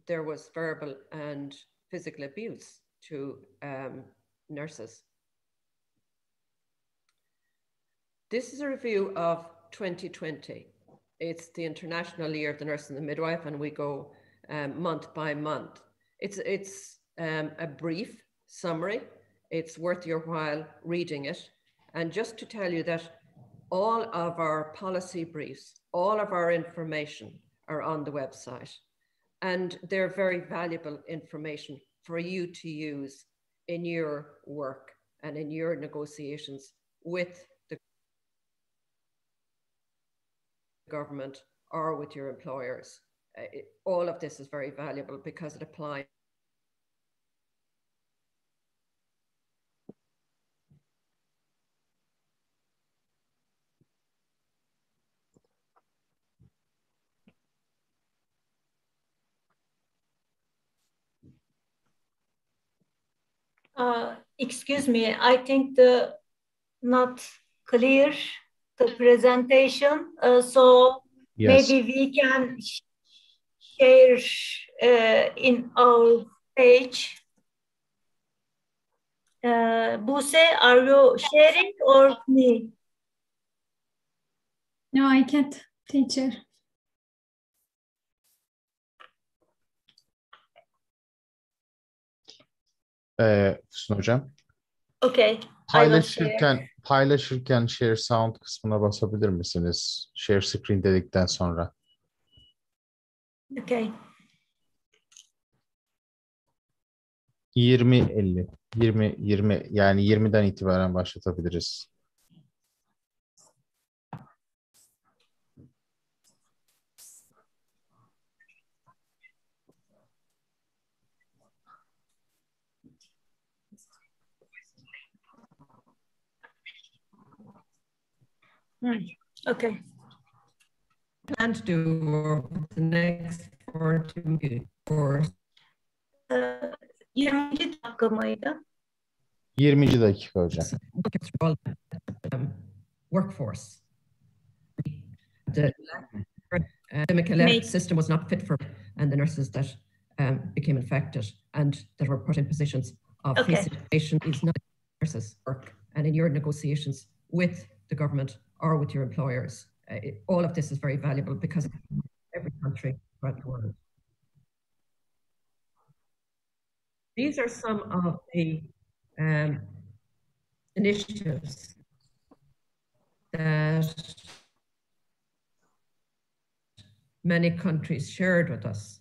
There was verbal and physical abuse to nurses. This is a review of 2020. It's the International Year of the Nurse and the Midwife, and we go month by month. It's a brief summary. It's worth your while reading it. And just to tell you that all of our policy briefs, all of our information are on the website. And they're very valuable information for you to use in your work and in your negotiations with the government or with your employers. All of this is very valuable because it applies. Excuse me, I think the not clear the presentation. So Yes. maybe we can share in our page. Buse, are you sharing or me? No, I can't, teacher. Füsun Hocam. Okay. Paylaşırken share sound kısmına basabilir misiniz? Share screen dedikten sonra. Okay. 20-50. 20 yani 20'den itibaren başlatabiliriz. Okay. Plan to do the next 42 course. 20 dakika mıydı? 20. dakika hocam. Workforce. The academic system was not fit for, and the nurses that became infected and that were put in positions of facing patient is not nurses work. And in your negotiations with the government or with your employers, all of this is very valuable because every country throughout the world. These are some of the initiatives that many countries shared with us.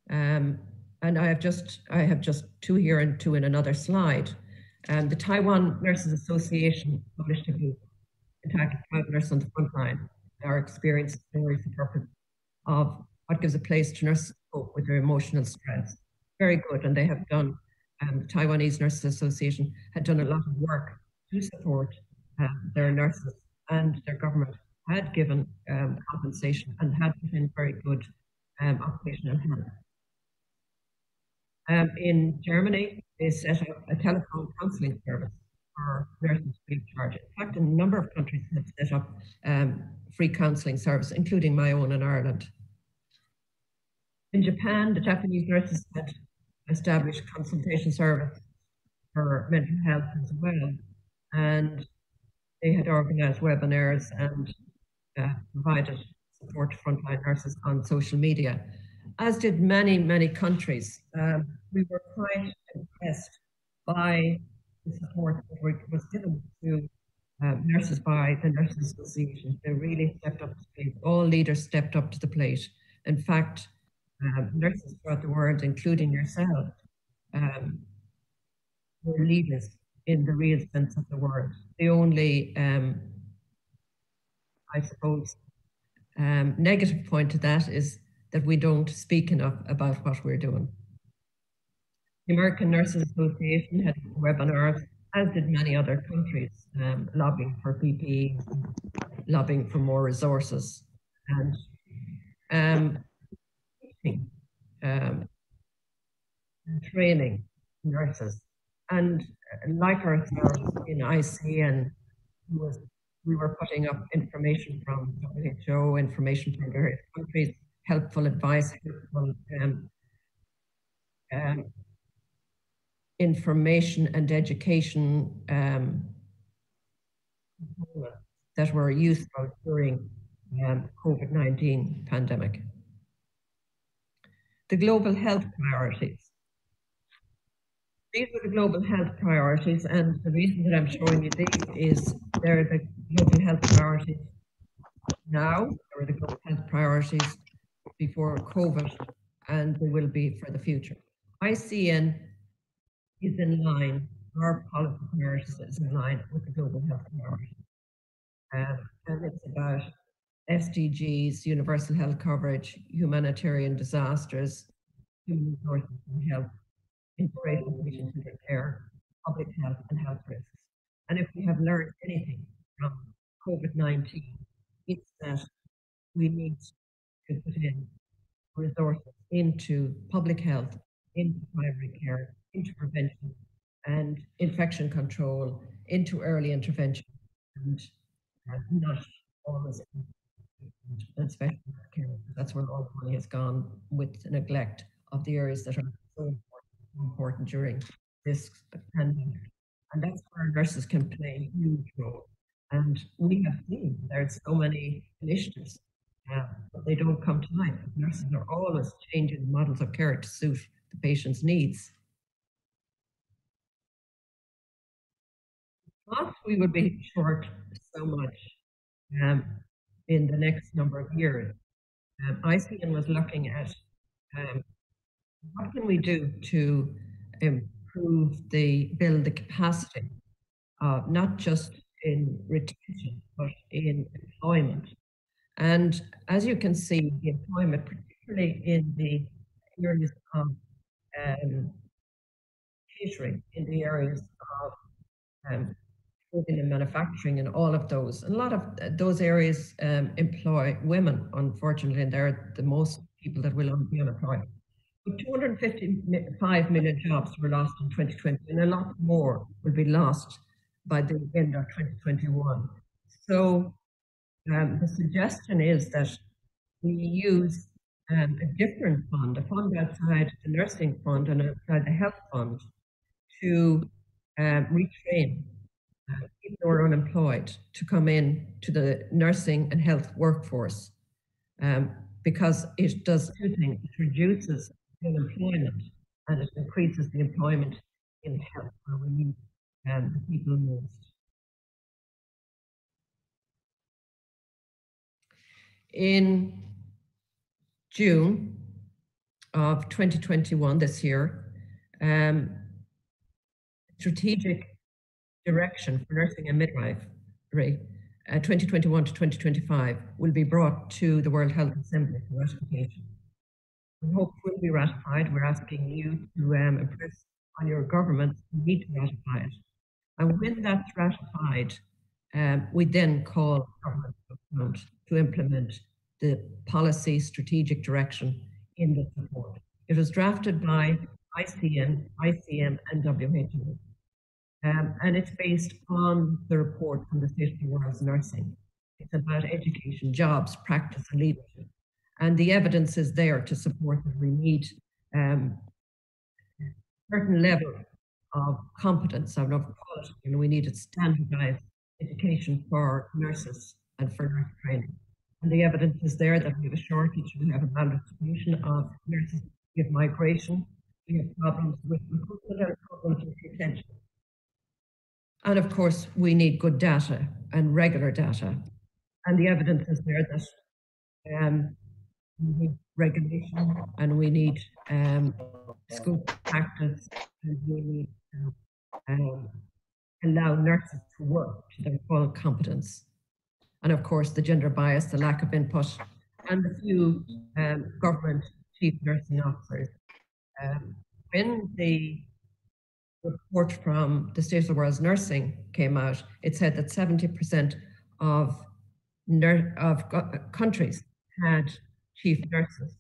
And I have just two here and two in another slide. The Taiwan Nurses Association published a book entitled "Private Nurse on the Frontline: Our Experience Stories and Purpose of What Gives a Place to Nurses Cope with Their Emotional Stress." Very good, and they have done, the Taiwanese Nurses Association had done a lot of work to support their nurses, and their government had given compensation and had put in very good occupational health. In Germany, they set up a telephone counseling service for nurses free of charge. In fact, a number of countries have set up free counseling service, including my own in Ireland. In Japan, the Japanese nurses had established consultation service for mental health as well, and they had organized webinars and provided support to frontline nurses on social media, as did many, many countries. We were quite impressed by the support that was given to nurses by the Nurses Association. They really stepped up to the plate. All leaders stepped up to the plate. In fact, nurses throughout the world, including yourself, were leaders in the real sense of the word. The only, I suppose, negative point to that is that we don't speak enough about what we're doing. The American Nurses Association had webinars, as did many other countries, lobbying for PPE, lobbying for more resources, and teaching, training nurses. And like ourselves in ICN, we were putting up information from WHO, information from various countries, helpful advice, helpful information and education that were useful during COVID-19 pandemic. The global health priorities. These are the global health priorities, and the reason that I'm showing you these is they're the global health priorities now, they were the global health priorities before COVID, and they will be for the future. ICN is in line, our policy priorities is in line with the global health priorities. And it's about SDGs, universal health coverage, humanitarian disasters, human resources and health, integration of patient-centered care, public health and health risks. And if we have learned anything from COVID-19, it's that we need to put in resources into public health, into primary care, into prevention and infection control, into early intervention, and not always and special care. That's where all the money has gone, with the neglect of the areas that are so important during this pandemic. And that's where nurses can play a huge role. And we have seen there's so many initiatives, but they don't come to life. Nurses are always changing models of care to suit the patient's needs. But we would be short so much in the next number of years. ICN was looking at what can we do to build the capacity, not just in retention, but in employment. And as you can see, the employment, particularly in the areas of catering, in the areas of clothing and manufacturing and all of those. And a lot of those areas employ women, unfortunately, and they're the most people that will be unemployed. But 255 million jobs were lost in 2020, and a lot more will be lost by the end of 2021. So the suggestion is that we use a different fund, a fund outside the nursing fund and outside the health fund, to retrain people who are unemployed to come in to the nursing and health workforce, because it does two things. It reduces unemployment and it increases the employment in health, where we need the people most. In June of 2021, this year, strategic direction for nursing and midwifery 2021 to 2025 will be brought to the World Health Assembly for ratification. We hope it will be ratified. We're asking you to impress on your government. You need to ratify it. And when that's ratified, we then call government to implement the policy strategic direction in the support. It was drafted by ICN, ICM, and WHO. And it's based on the report from the State of the World's Nursing. It's about education, jobs, practice, and leadership. And the evidence is there to support that we need a certain level of competence and of quality, and we need a standardized education for nurses and for nurse training. And the evidence is there that we have a shortage, we have a maldistribution of nurses, we have migration, we have problems with recruitment and problems with retention. And of course, we need good data and regular data. And the evidence is there that we need regulation, and we need school practice, and we need allow nurses to work to their full competence. And of course, the gender bias, the lack of input, and the few government chief nursing officers. When the report from the State of the World's Nursing came out, it said that 70% of countries had chief nurses.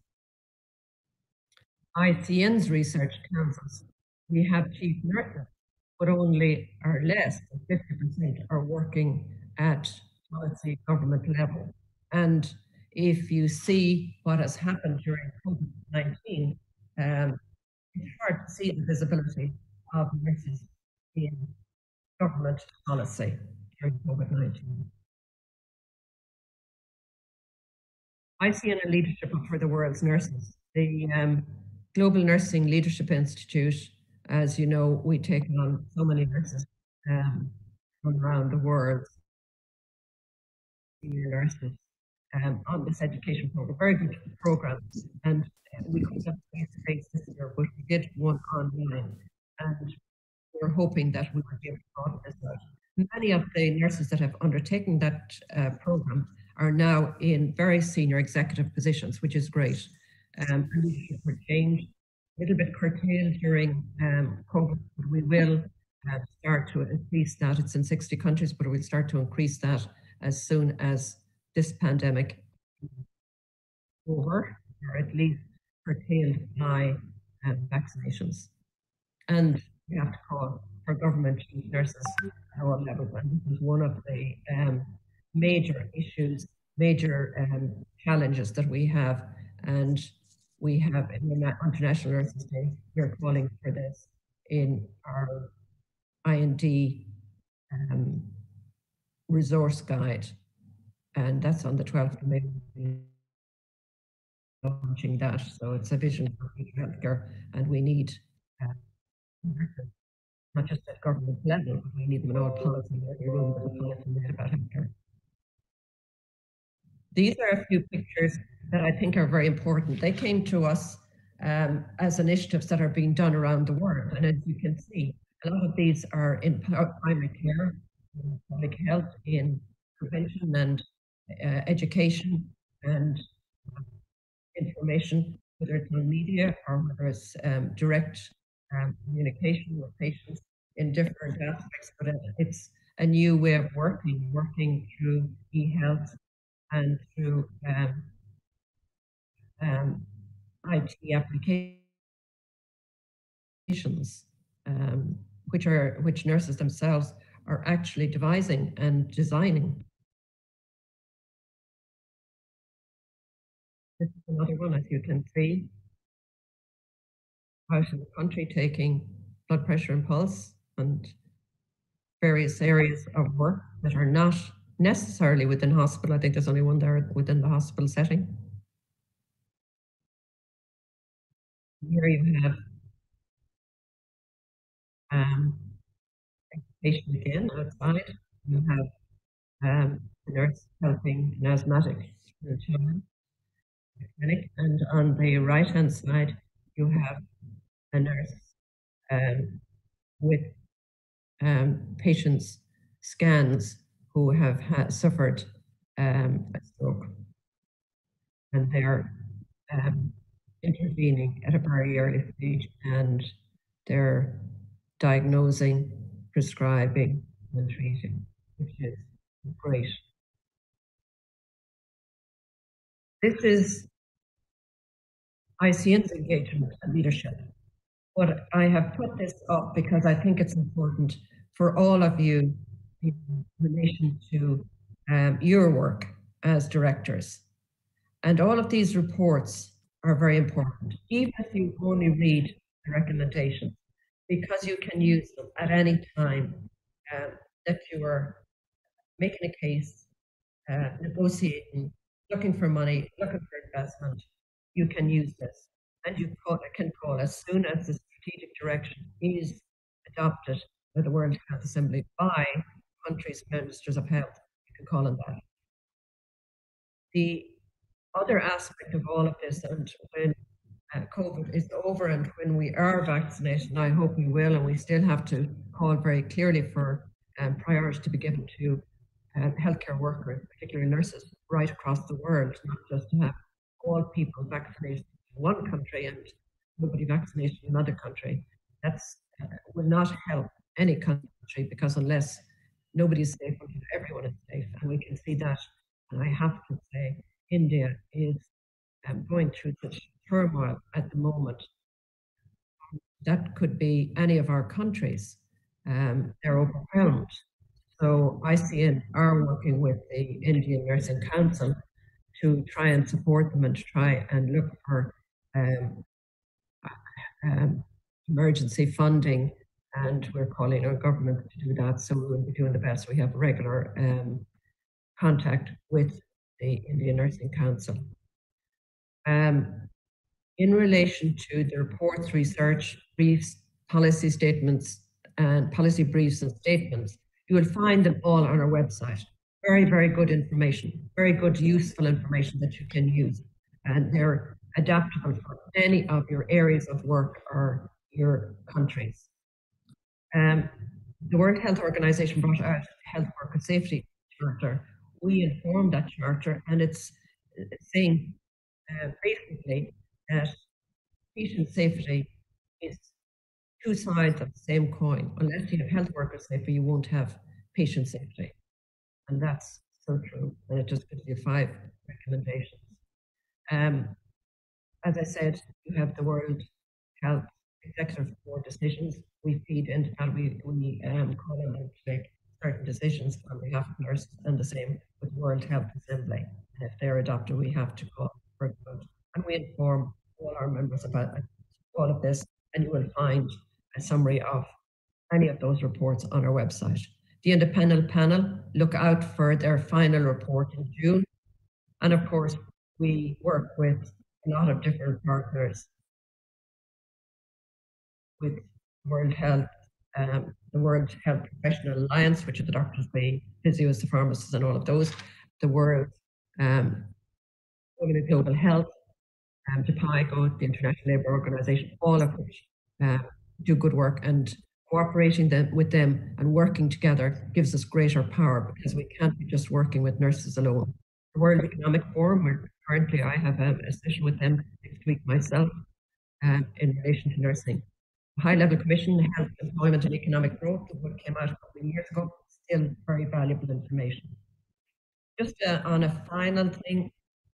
ICN's research tells us we have chief nurses, but only or less than 50% are working at policy government level. And if you see what has happened during COVID-19, it's hard to see the visibility of nurses in government policy during COVID-19. ICN and Leadership for the World's Nurses. The Global Nursing Leadership Institute, as you know, we take on so many nurses from around the world, senior nurses, on this education program, very good program. And we couldn't have face-to-face this year, but we did one online. And we're hoping that we will be able to broaden this out. Many of the nurses that have undertaken that program are now in very senior executive positions, which is great. And leadership will change, a little bit curtailed during COVID, but we will start to increase that. It's in 60 countries, but we'll start to increase that as soon as this pandemic is over, or at least curtailed by vaccinations. And we have to call for government chief nurses at all levels. And this is one of the major issues, major challenges that we have. And we have in the International Nurses Day, we're calling for this in our IND resource guide. And that's on the 12th of May, launching that. So it's a vision for future healthcare, and we need nurses, not just at government level, but we need them in all policy, every room with a policy made about healthcare. These are a few pictures that I think are very important. They came to us as initiatives that are being done around the world. And as you can see, a lot of these are in primary care, in public health, in prevention and education and information, whether it's on media or whether it's direct communication with patients in different aspects. But it's a new way of working through e-health and through IT applications, which nurses themselves are actually devising and designing. This is another one, as you can see, out in the country taking blood pressure and pulse and various areas of work that are not necessarily within hospital. I think there's only one there within the hospital setting. Here you have patient again outside. You have a nurse helping an asthmatic in a clinic, and on the right-hand side you have a nurse with patients' scans who have suffered a stroke, and they're intervening at a very early stage, and they're diagnosing, prescribing, and treating, which is great. This is ICN's engagement and leadership. But I have put this up because I think it's important for all of you in relation to your work as directors. And all of these reports are very important, even if you only read the recommendations, because you can use them at any time that you are making a case, negotiating, looking for money, looking for investment. You can use this, and you can call as soon as the strategic direction is adopted by the World Health Assembly by countries' ministers of health. You can call on that. The other aspect of all of this, and when COVID is over and when we are vaccinated, and I hope we will, and we still have to call very clearly for priority to be given to healthcare workers, particularly nurses, right across the world, not just to have all people vaccinated in one country and nobody vaccinated in another country. That's will not help any country, because unless nobody is safe, everyone is safe, and we can see that. And I have to say, India is going through such turmoil at the moment. That could be any of our countries. They're overwhelmed. So ICN are working with the Indian Nursing Council to try and support them and to try and look for emergency funding, and we're calling our government to do that. So we will be doing the best. We have regular contact with the Indian Nursing Council. In relation to the reports, research, briefs, policy statements, and policy briefs and statements, you will find them all on our website. Very, very good information, very good, useful information that you can use. And they're adaptable for any of your areas of work or your countries. The World Health Organization brought out Health Worker Safety Charter. We informed that charter, and it's saying basically that patient safety is two sides of the same coin. Unless you have health worker safety, you won't have patient safety. And that's so true. And it just gives you 5 recommendations. As I said, you have the World Health Executive Board decisions. We feed into that. We call on them to make certain decisions on behalf of nurses, and the same with the World Health Assembly. And if they're adopted, we have to call for a vote. And we inform all our members about all of this, and you will find a summary of any of those reports on our website. The independent panel, look out for their final report in June. And of course, we work with a lot of different partners, with World Health, the World Health Professional Alliance, which are the doctors, the physios, the pharmacists, and all of those, the World Global Health, the PIGO, the International Labour Organization, all of which do good work, and cooperating with them and working together gives us greater power, because we can't be just working with nurses alone. The World Economic Forum, where currently I have a session with them next week myself in relation to nursing. The High-Level Commission, Health, Employment and Economic Growth, what came out a couple of years ago, still very valuable information. Just on a final thing,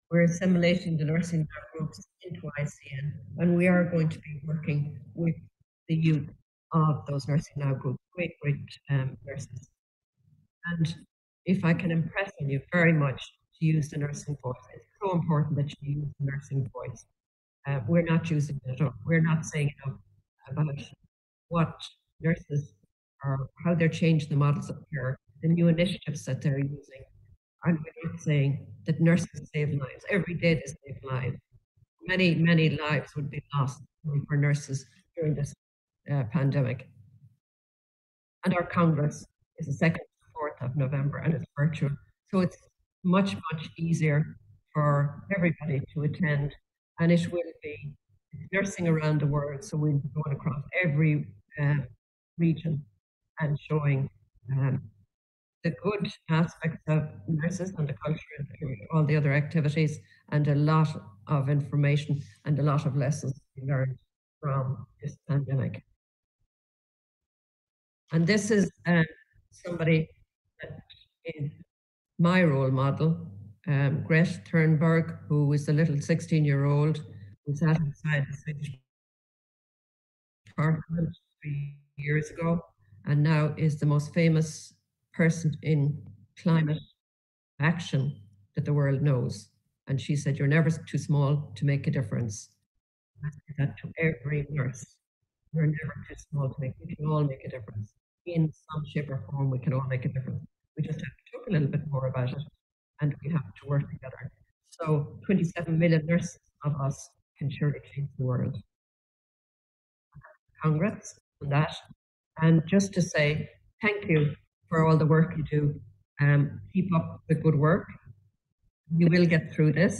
we're assimilating the nursing groups into ICN, and we are going to be working with the youth of those nursing now groups, great nurses. And if I can impress on you very much to use the nursing voice, it's so important that you use the nursing voice. We're not using it enough. We're not saying enough about what nurses are, how they're changing the models of care, the new initiatives that they're using. And we're not saying that nurses save lives. Every day they save lives. Many, many lives would be lost for nurses during this pandemic. And our Congress is the 2nd to 4th of November, and it's virtual. So it's much, much easier for everybody to attend. And it will be nursing around the world. So we'll be going across every region and showing the good aspects of nurses and the culture and all the other activities, and a lot of information and a lot of lessons we learned from this pandemic. And this is somebody that is my role model, Gret Thunberg, who is a little 16-year-old who sat inside the Swedish Parliament 3 years ago, and now is the most famous person in climate action that the world knows. And she said, "You're never too small to make a difference." I say that to every nurse. You're never too small to make. We can all make a difference. In some shape or form, we can all make a difference. We just have to talk a little bit more about it, and we have to work together. So 27 million nurses of us can surely change the world. Congrats on that. And just to say thank you for all the work you do. Keep up the good work. You will get through this.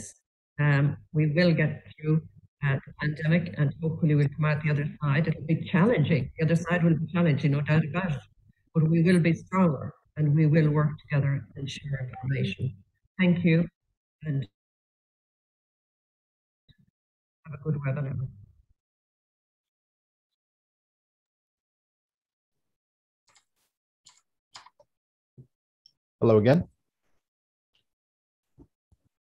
We will get through the pandemic, and hopefully we'll come out the other side. It'll be challenging. The other side will be challenging, no doubt about it. But we will be stronger, and we will work together and share information. Thank you, and have a good webinar. Hello again.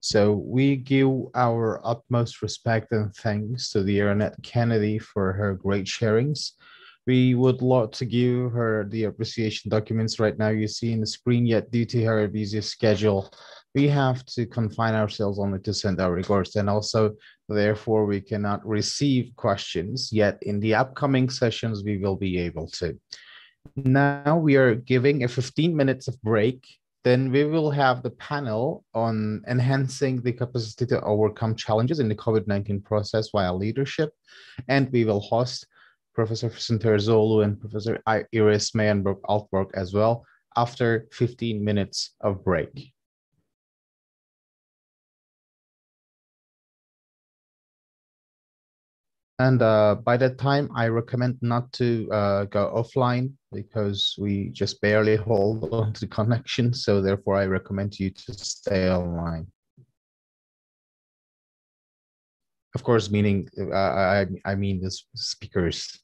So we give our utmost respect and thanks to the Annette Kennedy for her great sharings. We would love to give her the appreciation documents right now you see in the screen, yet due to her busy schedule, we have to confine ourselves only to send our regards, and also therefore we cannot receive questions, yet in the upcoming sessions we will be able to. Now we are giving a 15 minutes of break. Then we will have the panel on enhancing the capacity to overcome challenges in the COVID-19 process via leadership. And we will host Professor Sinterzolu and Professor Iris Meyenberg-Altberg as well after 15 minutes of break. And by that time, I recommend not to go offline because we just barely hold on to the connection. So therefore, I recommend you to stay online. Of course, meaning I mean the speakers.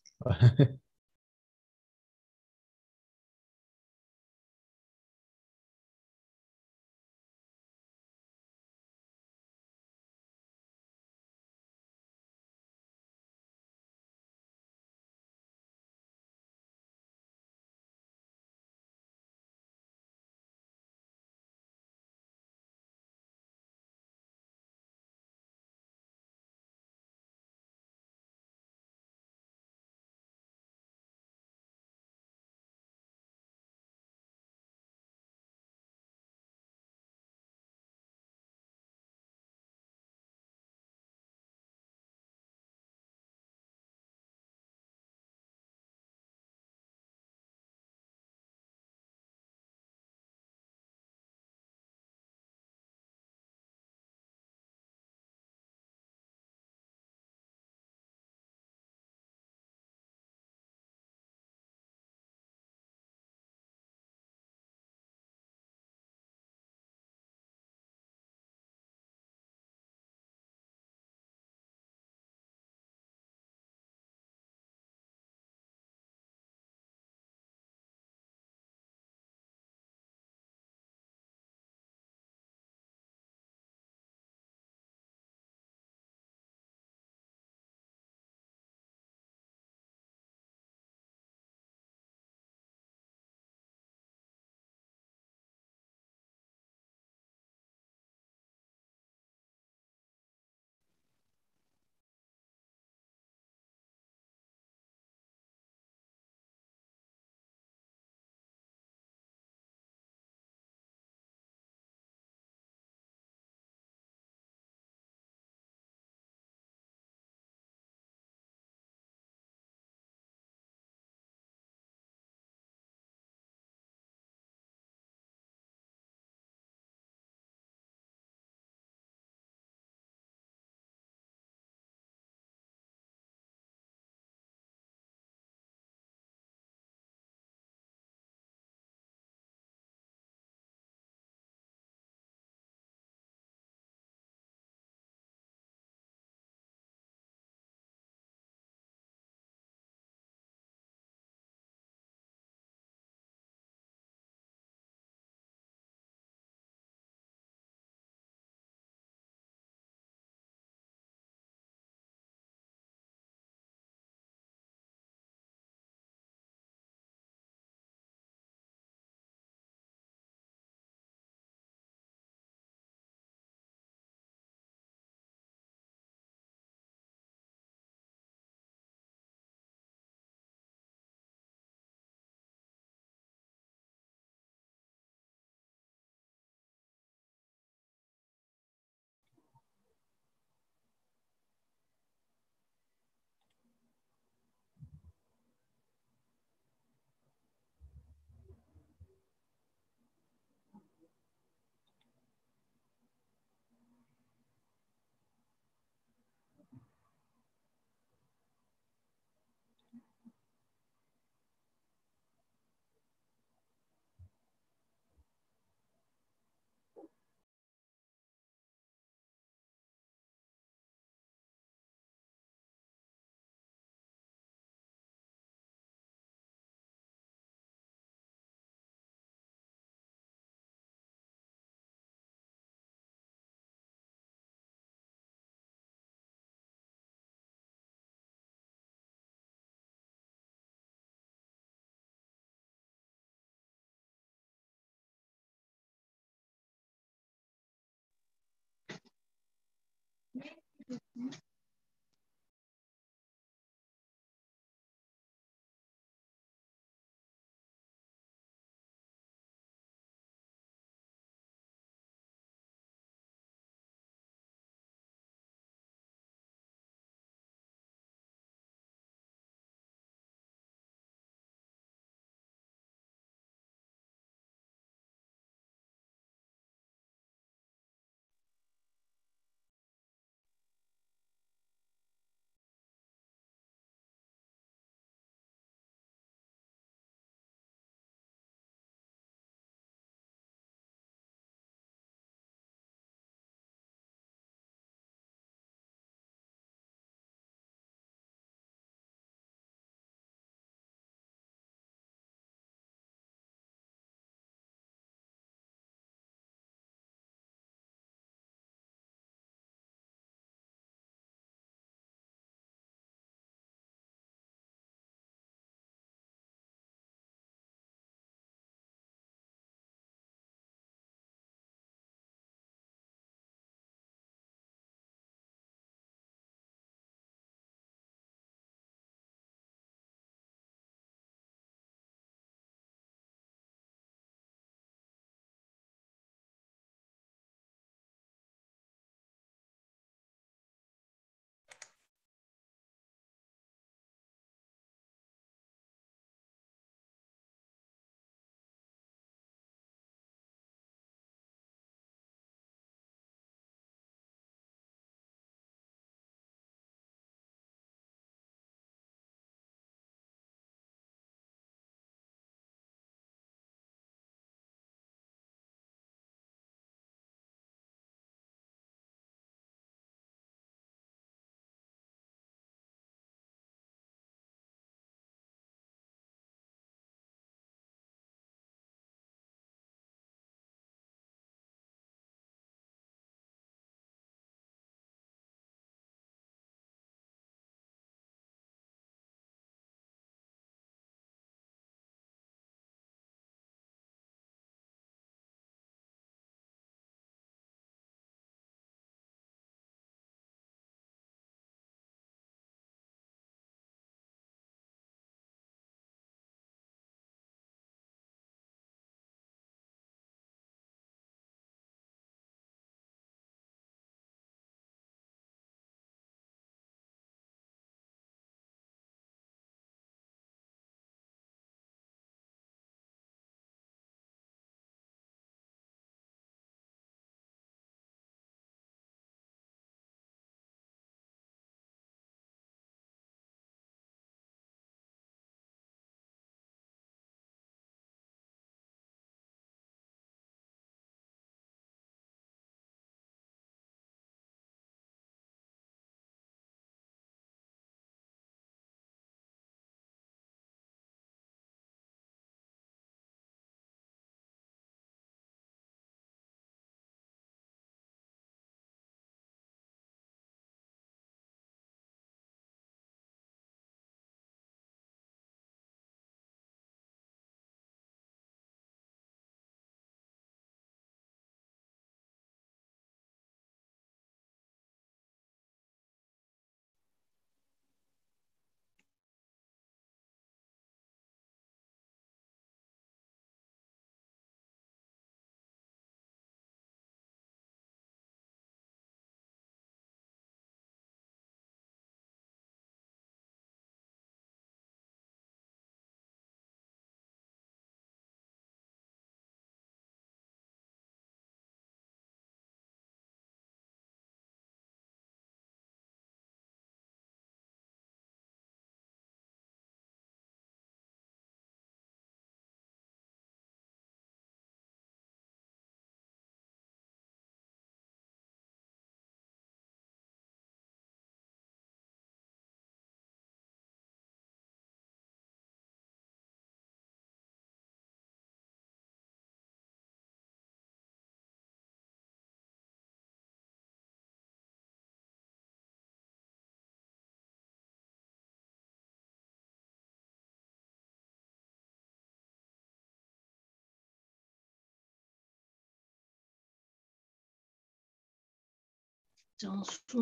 Cansu.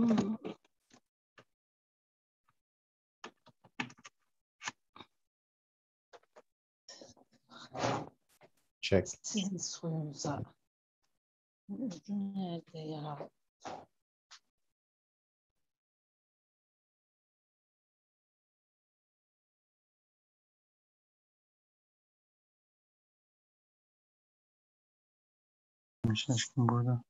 check. Sizin suyunuza nerede ya? Aşkım burada.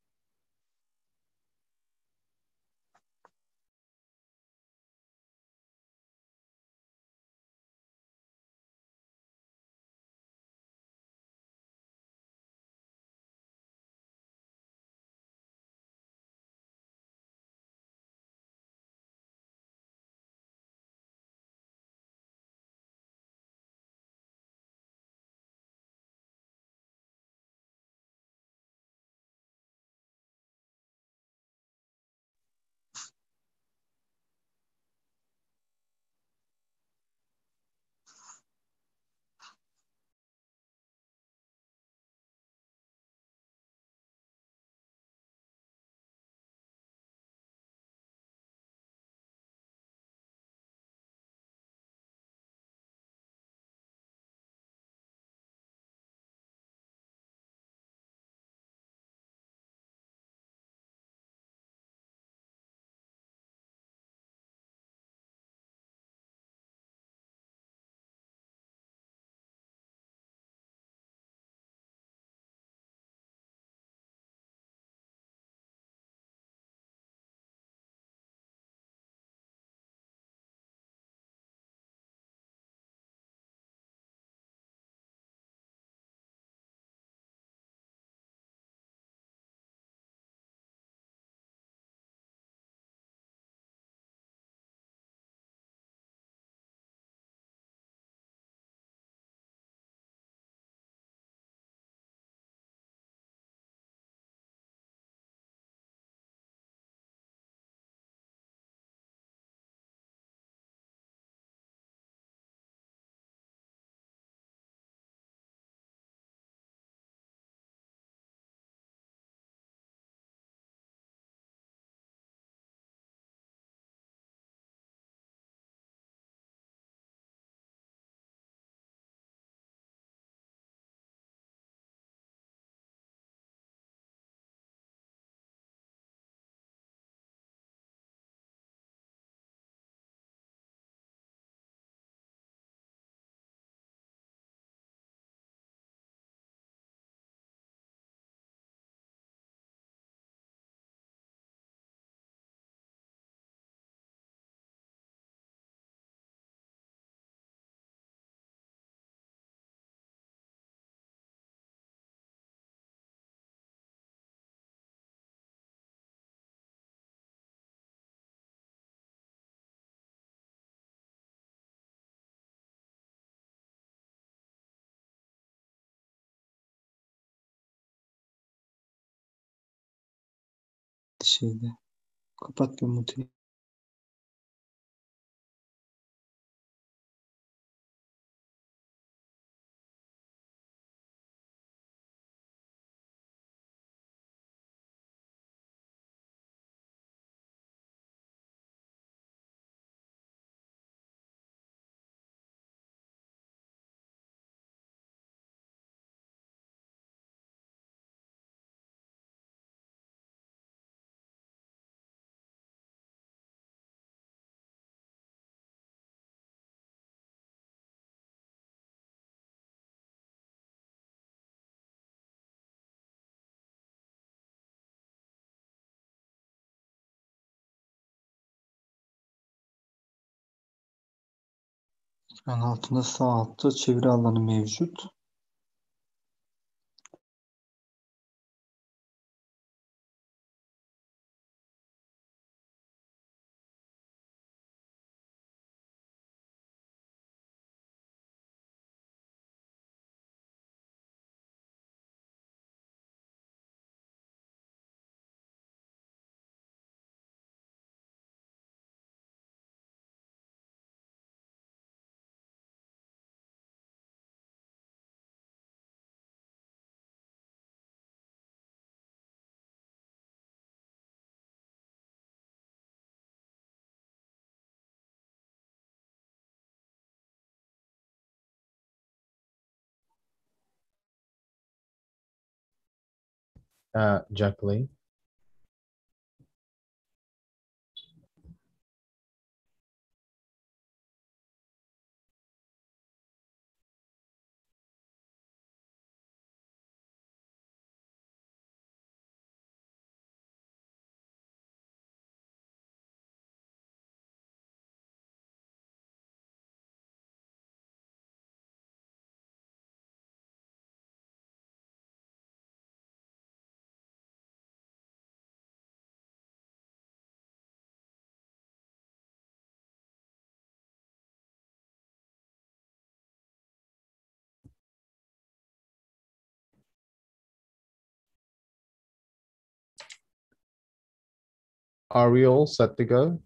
Şeyde. Kapat Umut'u. Ekran altında sağ altta çeviri alanı mevcut. Jacqueline. Are we all set to go?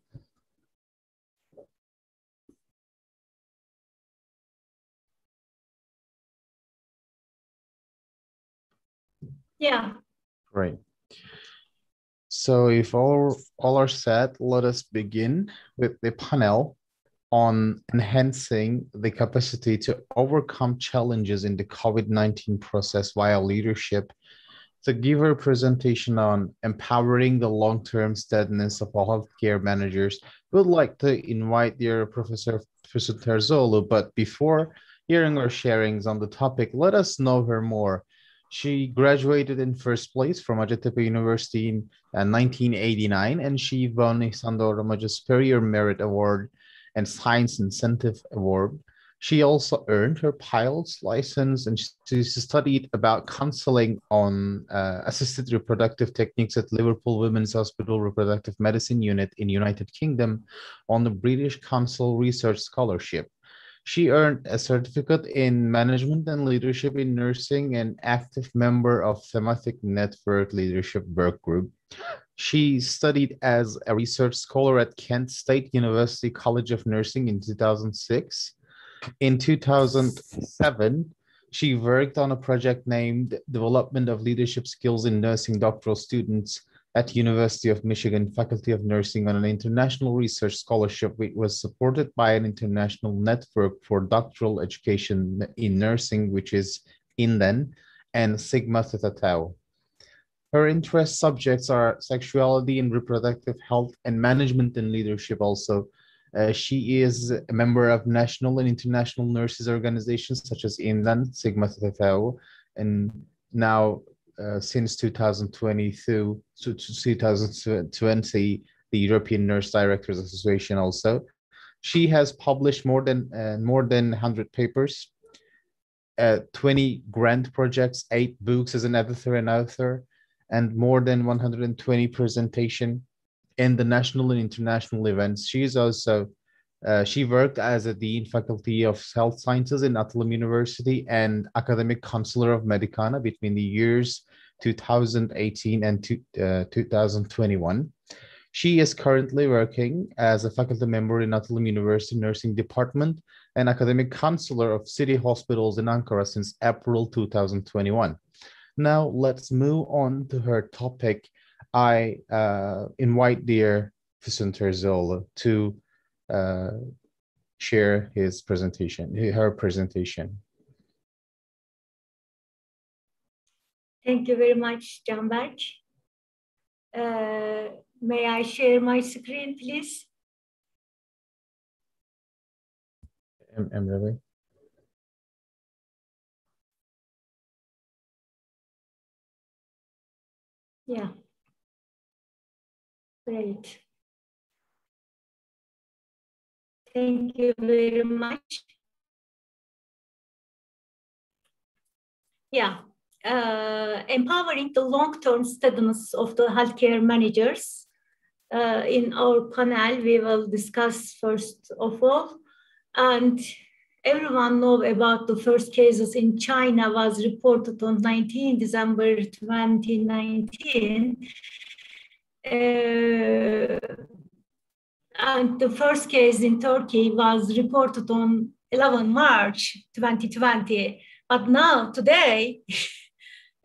Yeah. Great. So if all are set, let us begin with the panel on enhancing the capacity to overcome challenges in the COVID-19 process via leadership. To give a presentation on empowering the long-term steadiness of all healthcare managers, we would like to invite dear Professor Terzoglu, but before hearing her sharings on the topic, let us know her more. She graduated in first place from Hacettepe University in 1989, and she won the Sandor Ramacı Superior Merit Award and Science Incentive Award. She also earned her pilot's license, and she studied about counseling on assisted reproductive techniques at Liverpool Women's Hospital Reproductive Medicine Unit in United Kingdom on the British Council Research Scholarship. She earned a certificate in management and leadership in nursing and active member of thematic network leadership work group. She studied as a research scholar at Kent State University College of Nursing in 2006. In 2007, she worked on a project named Development of Leadership Skills in Nursing Doctoral Students at University of Michigan Faculty of Nursing on an international research scholarship, which was supported by an international network for doctoral education in nursing, which is INDEN and Sigma Theta Tau. Her interest subjects are sexuality and reproductive health and management and leadership also. She is a member of national and international nurses organizations such as INDEN, Sigma Theta Tau, and now since 2022 to 2020, the European Nurse Directors Association also. She has published more than 100 papers, 20 grant projects, 8 books as an editor and author, and more than 120 presentations in the national and international events. She is also she worked as a Dean Faculty of Health Sciences in Atılım University and Academic Counselor of Medicana between the years 2018 and 2021. She is currently working as a faculty member in Atılım University Nursing Department and Academic Counselor of City Hospitals in Ankara since April 2021. Now let's move on to her topic. I invite dear Füsun Terzoglu to share her presentation. Thank you very much, Canberk. May I share my screen, please? Emre Bey. Yeah. Great. Thank you very much. Yeah. Empowering the long-term steadiness of the healthcare managers. In our panel, we will discuss first of all, and everyone knows about the first cases in China was reported on 19 December 2019. And the first case in Turkey was reported on 11 March 2020. But now, today,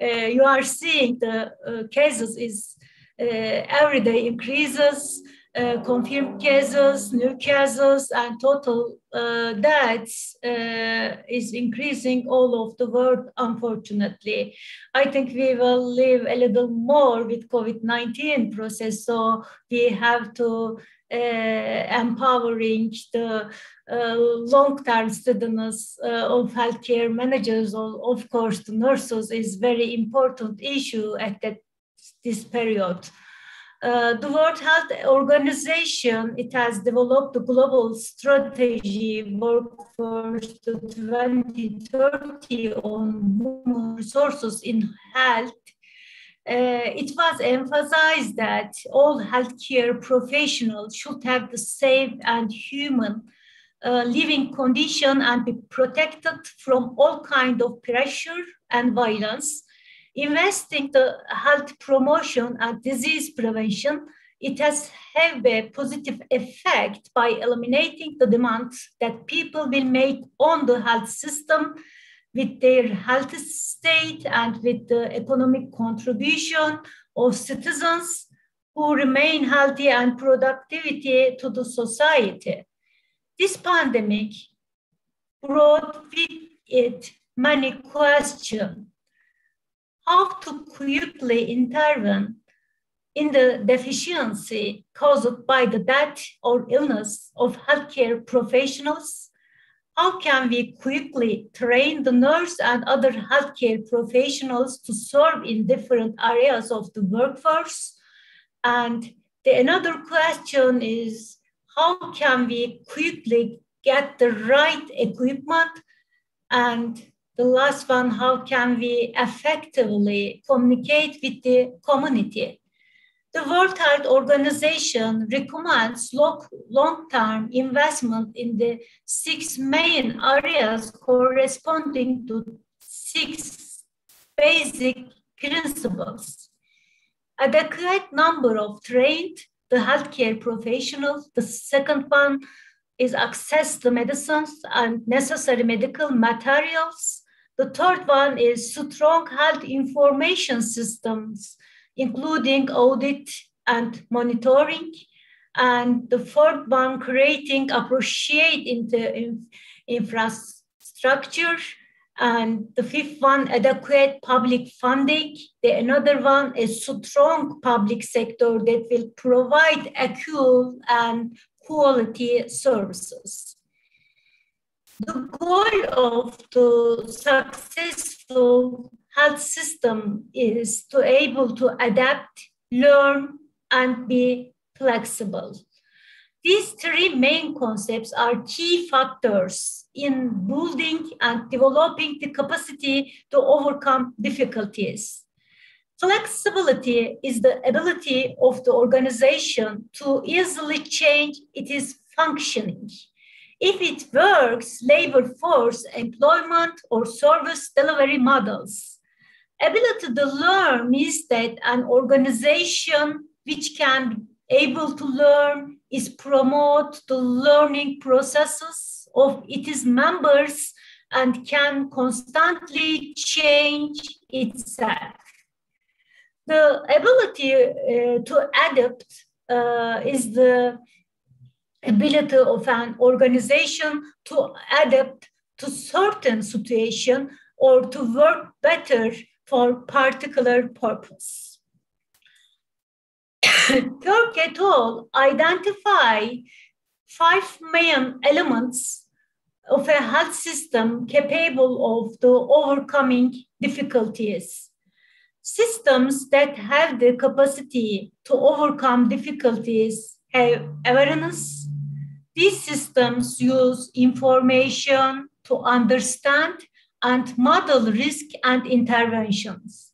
you are seeing the cases is every day increases, confirmed cases, new cases, and total deaths is increasing all over the world, unfortunately. I think we will live a little more with COVID-19 process, so we have to empowering the long-term steadiness of healthcare managers, of course, the nurses is very important issue at this period. The World Health Organization, it has developed a global strategy workforce to 2030 on human resources in health. It was emphasized that all healthcare professionals should have the safe and human living condition and be protected from all kinds of pressure and violence. Investing the health promotion and disease prevention, it has have a positive effect by eliminating the demands that people will make on the health system with their health state and with the economic contribution of citizens who remain healthy and productivity to the society. This pandemic brought with it many questions. How to quickly intervene in the deficiency caused by the death or illness of healthcare professionals? How can we quickly train the nurse and other healthcare professionals to serve in different areas of the workforce? And another question is, how can we quickly get the right equipment? And the last one, how can we effectively communicate with the community? The World Health Organization recommends long-term investment in the 6 main areas corresponding to 6 basic principles. Adequate number of trained the healthcare professionals. The second one is access to medicines and necessary medical materials. The third one is strong health information systems, including audit and monitoring. And the fourth one, creating appropriate infrastructure. And the fifth one, adequate public funding. Another one is strong public sector that will provide accurate and quality services. The goal of the successful health system is to able to adapt, learn, and be flexible. These 3 main concepts are key factors in building and developing the capacity to overcome difficulties. Flexibility is the ability of the organization to easily change its functioning. If it works, labor force, employment, or service delivery models. Ability to learn means that an organization which can be able to learn is promote the learning processes of its members and can constantly change itself. The ability to adapt is the ability of an organization to adapt to certain situation or to work better for particular purpose. Kirk et al. Identify 5 main elements of a health system capable of the overcoming difficulties. Systems that have the capacity to overcome difficulties have awareness. These systems use information to understand and model risk and interventions.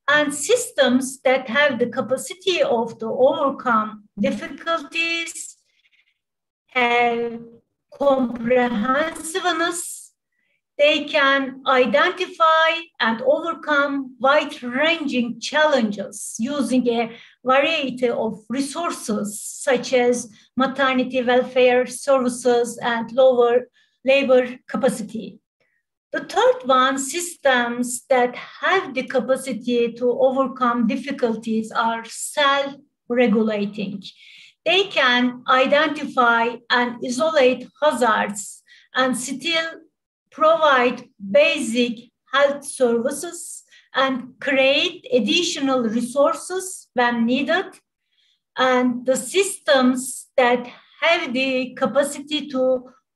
And systems that have the capacity of to overcome difficulties have comprehensiveness. They can identify and overcome wide-ranging challenges using a variety of resources such as maternity welfare services and lower labor capacity. The third one, systems that have the capacity to overcome difficulties are self-regulating. they can identify and isolate hazards and still provide basic health services and create additional resources when needed. And the systems that have the capacity to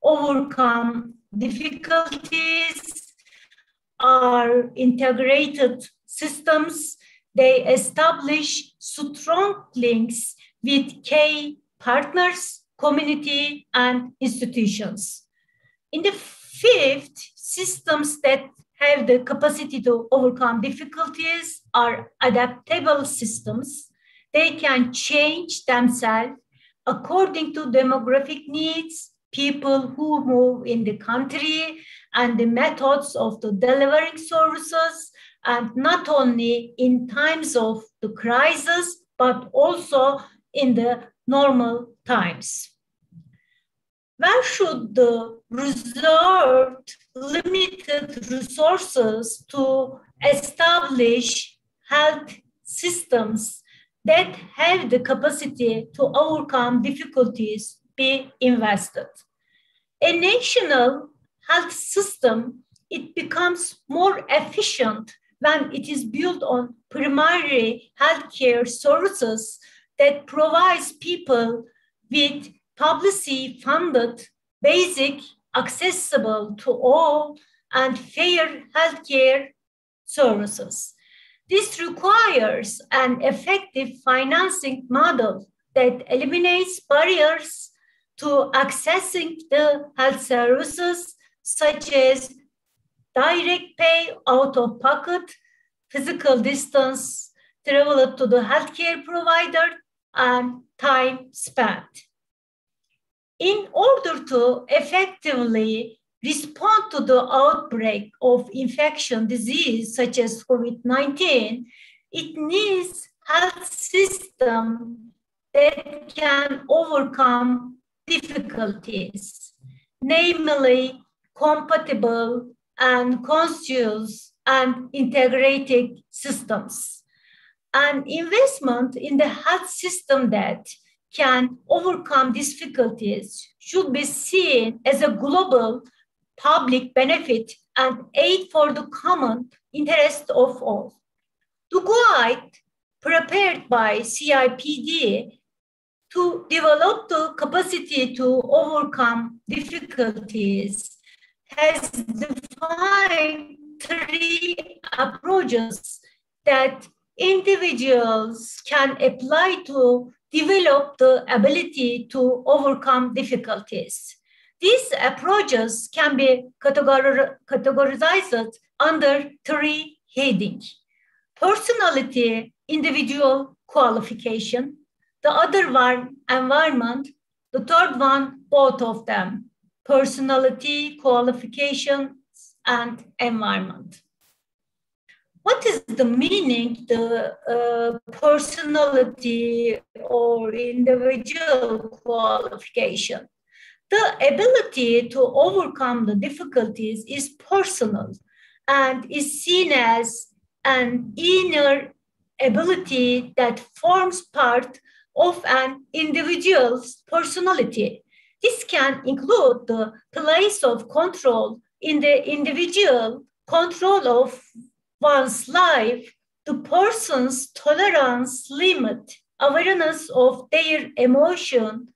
overcome difficulties are integrated systems. They establish strong links with key partners, community, and institutions. In the fifth, systems that have the capacity to overcome difficulties are adaptable systems. They can change themselves according to demographic needs, people who move in the country, and the methods of the delivering services, and not only in times of the crisis, but also in the normal times. Where should the reserved limited resources to establish health systems that have the capacity to overcome difficulties be invested? A national health system, it becomes more efficient when it is built on primary healthcare services that provides people with policy-funded, basic, accessible to all, and fair healthcare services. This requires an effective financing model that eliminates barriers to accessing the health services, such as direct pay out of pocket, physical distance traveled to the healthcare provider, and time spent. In order to effectively respond to the outbreak of infection disease such as COVID-19, it needs health system that can overcome difficulties, namely compatible and conscious and integrated systems. An investment in the health system that can overcome difficulties should be seen as a global public benefit and aid for the common interest of all. The guide prepared by CIPD to develop the capacity to overcome difficulties has defined 3 approaches that individuals can apply to develop the ability to overcome difficulties. These approaches can be categorized under 3 headings: personality, individual qualification, the other one, environment, the third one, both of them, personality, qualifications, and environment. What is the meaning, the personality or individual qualification? The ability to overcome the difficulties is personal and is seen as an inner ability that forms part of an individual's personality. This can include the place of control in the individual, control of one's life, the person's tolerance limit, awareness of their emotion,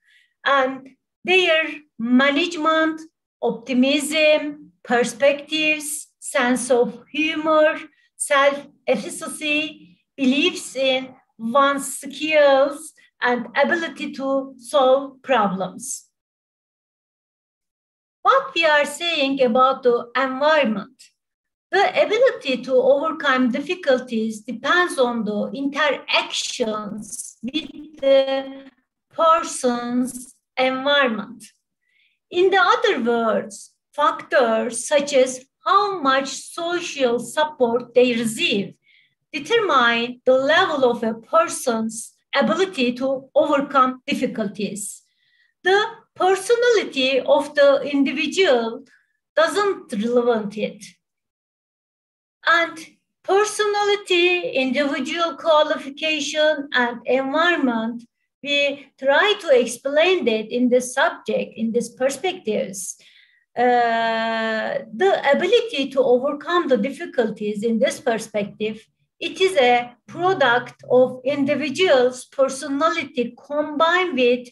and their management, optimism, perspectives, sense of humor, self-efficacy, beliefs in one's skills, and ability to solve problems. What we are saying about the environment, the ability to overcome difficulties depends on the interactions with the person's environment. In the other words, factors such as how much social support they receive determine the level of a person's ability to overcome difficulties. The personality of the individual doesn't relevant it. And personality, individual qualification, and environment we try to explain that in this subject, in these perspectives, the ability to overcome the difficulties in this perspective, it is a product of individuals' personality combined with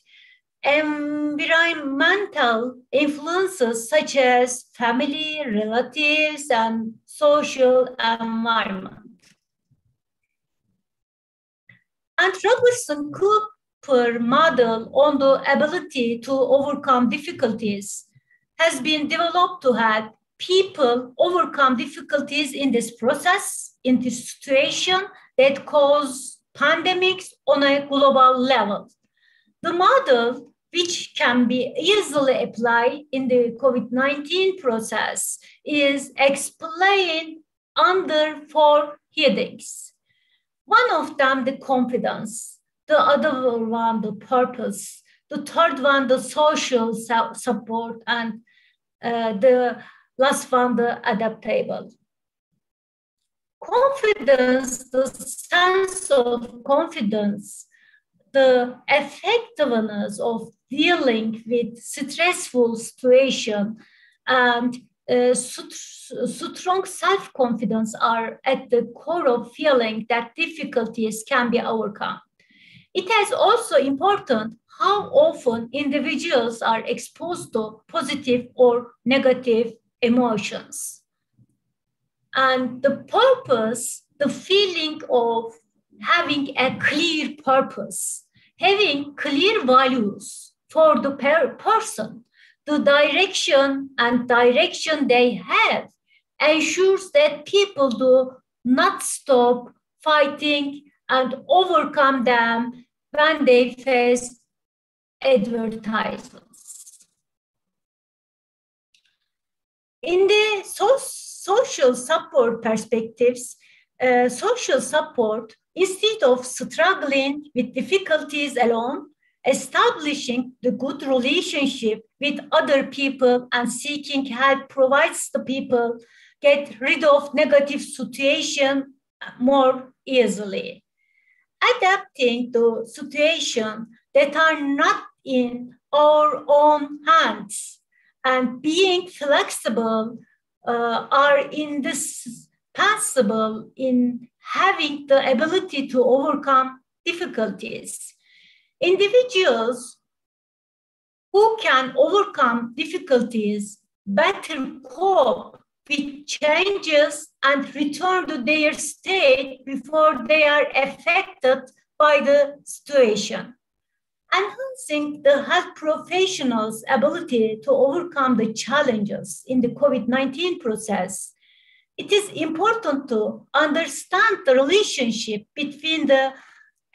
environmental influences such as family, relatives, and social environment. And Robertson-Cooper model on the ability to overcome difficulties has been developed to help people overcome difficulties in this process, in this situation that cause pandemics on a global level. The model, which can be easily applied in the COVID-19 process, is explained under 4 headings. One of them, the confidence, the other one, the purpose, the third one, the social support, and the last one, the adaptable. Confidence, the sense of confidence, the effectiveness of dealing with stressful situation, and strong self-confidence are at the core of feeling that difficulties can be overcome. It is also important how often individuals are exposed to positive or negative emotions. And the purpose, the feeling of having a clear purpose, having clear values for the person, the direction they have ensures that people do not stop fighting and overcome them when they face advertisements. In the social support perspectives, social support, instead of struggling with difficulties alone, establishing the good relationship with other people and seeking help provides the people get rid of negative situation more easily. Adapting to situations that are not in our own hands and being flexible are indispensable in having the ability to overcome difficulties. Individuals who can overcome difficulties better cope with changes and return to their state before they are affected by the situation. Enhancing the health professionals' ability to overcome the challenges in the COVID-19 process, it is important to understand the relationship between the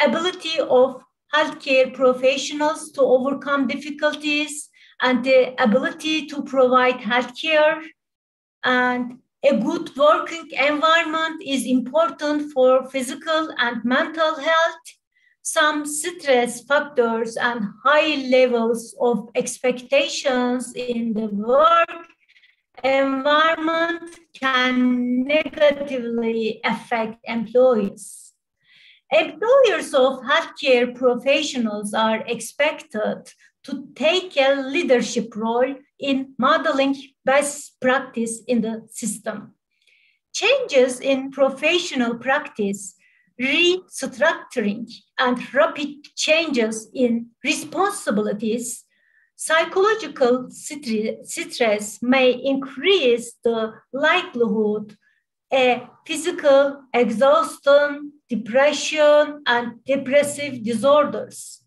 ability of healthcare professionals to overcome difficulties and the ability to provide healthcare. And a good working environment is important for physical and mental health. Some stress factors and high levels of expectations in the work environment can negatively affect employees. Employers of healthcare professionals are expected to take a leadership role in modeling best practice in the system. Changes in professional practice, restructuring, and rapid changes in responsibilities, psychological stress may increase the likelihood of physical exhaustion, depression, and depressive disorders.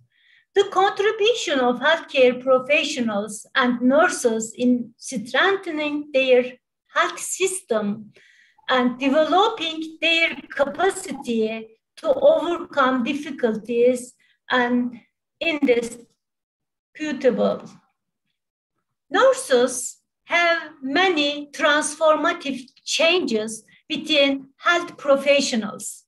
The contribution of healthcare professionals and nurses in strengthening their health system and developing their capacity to overcome difficulties and indisputable. Nurses have many transformative changes within health professionals.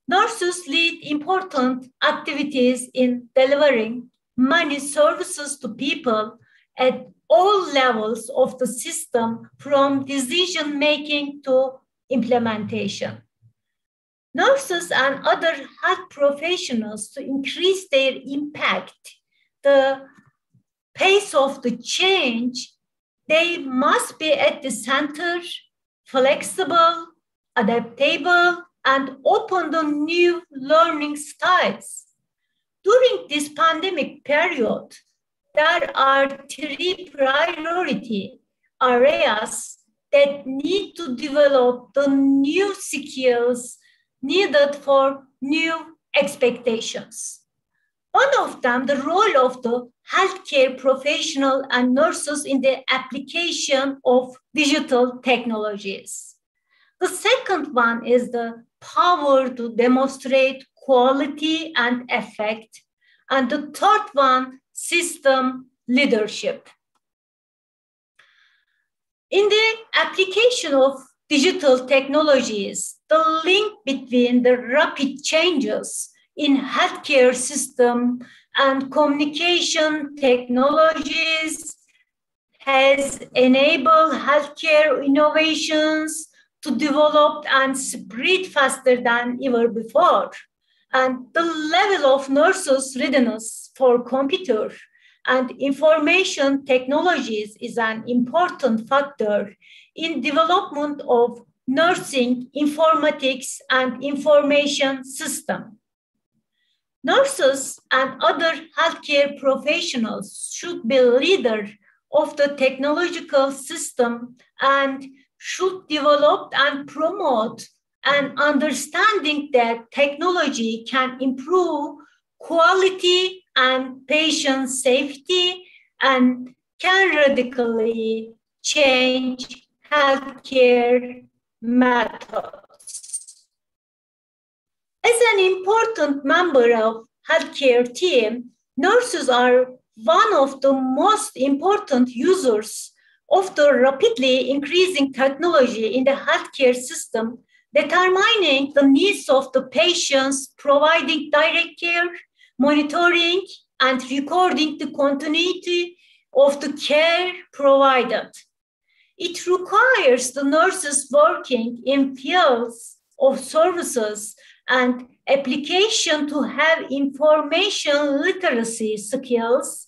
Nurses lead important activities in delivering many services to people at all levels of the system, from decision-making to implementation. nurses and other health professionals to increase their impact, the pace of the change, they must be at the center, flexible, adaptable, and open to new learning styles. During this pandemic period, there are 3 priority areas that need to develop the new skills needed for new expectations. One of them, the role of the healthcare professional and nurses in the application of digital technologies. The second one is the power to demonstrate quality and effect. And the third one, system leadership. In the application of digital technologies, the link between the rapid changes in healthcare system and communication technologies has enabled healthcare innovations to develop and spread faster than ever before. And the level of nurses' readiness for computer and information technologies is an important factor in development of nursing, informatics, and information system. Nurses and other healthcare professionals should be leaders of the technological system and should develop and promote an understanding that technology can improve quality and patient safety and can radically change healthcare methods. As an important member of healthcare team, nurses are one of the most important users of the rapidly increasing technology in the healthcare system, determining the needs of the patients, providing direct care, monitoring, and recording the continuity of the care provided. It requires the nurses working in fields of services and application to have information literacy skills,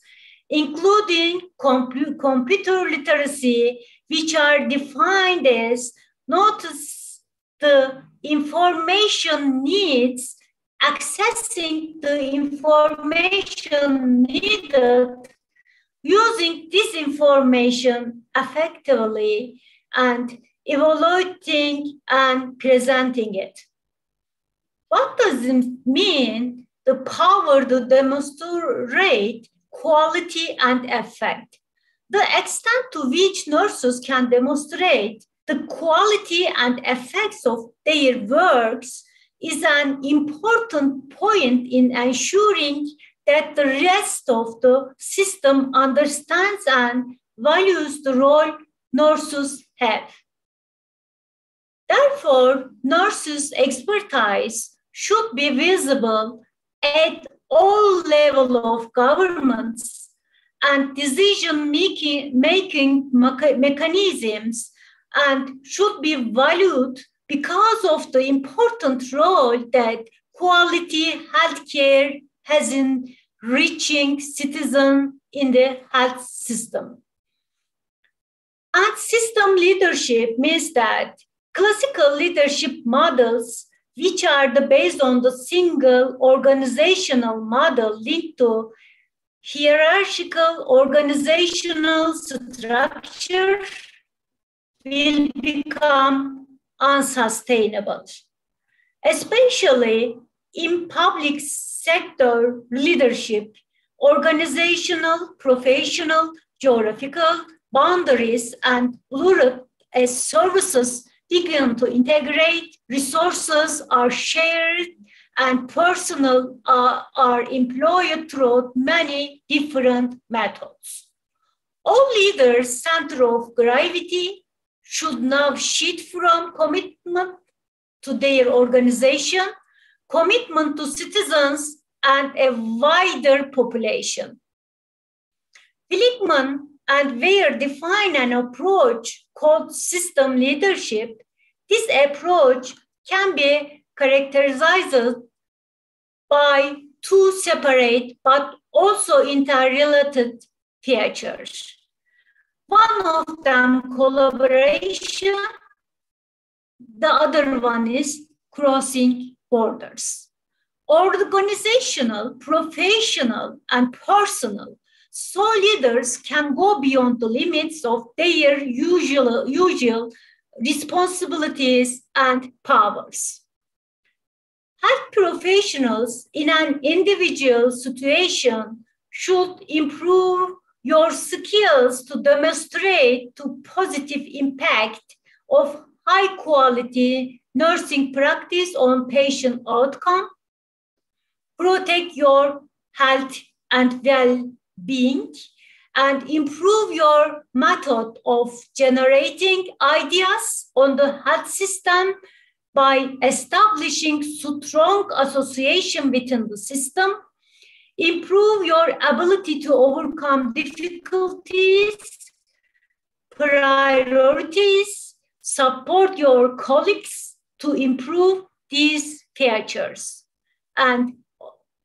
including computer literacy, which are defined as notice the information needs, accessing the information needed, using this information effectively, and evaluating and presenting it. What does it mean? The power to demonstrate quality and effect. The extent to which nurses can demonstrate the quality and effects of their works is an important point in ensuring that the rest of the system understands and values the role nurses have. Therefore, nurses' expertise should be visible at all levels of governments and decision-making mechanisms, and should be valued because of the important role that quality healthcare has in reaching citizens in the health system. And system leadership means that classical leadership models, which are based on the single organizational model linked to hierarchical organizational structure, will become unsustainable, especially in public sector leadership. Organizational, professional, geographical boundaries and blurred as services begin to integrate, resources are shared, and personnel are employed through many different methods. All leaders' center of gravity should now shift from commitment to their organization, commitment to citizens, and a wider population. Seligman and Weir define an approach called system leadership. This approach can be characterized by two separate but also interrelated features. One of them collaboration, the other one is crossing borders. Organizational, professional, and personal, so leaders can go beyond the limits of their usual responsibilities and powers. Health professionals in an individual situation should improve your skills to demonstrate the positive impact of high quality nursing practice on patient outcome, protect your health and well-being, and improve your method of generating ideas on the health system by establishing strong association within the system, improve your ability to overcome difficulties, priorities, support your colleagues to improve these features. And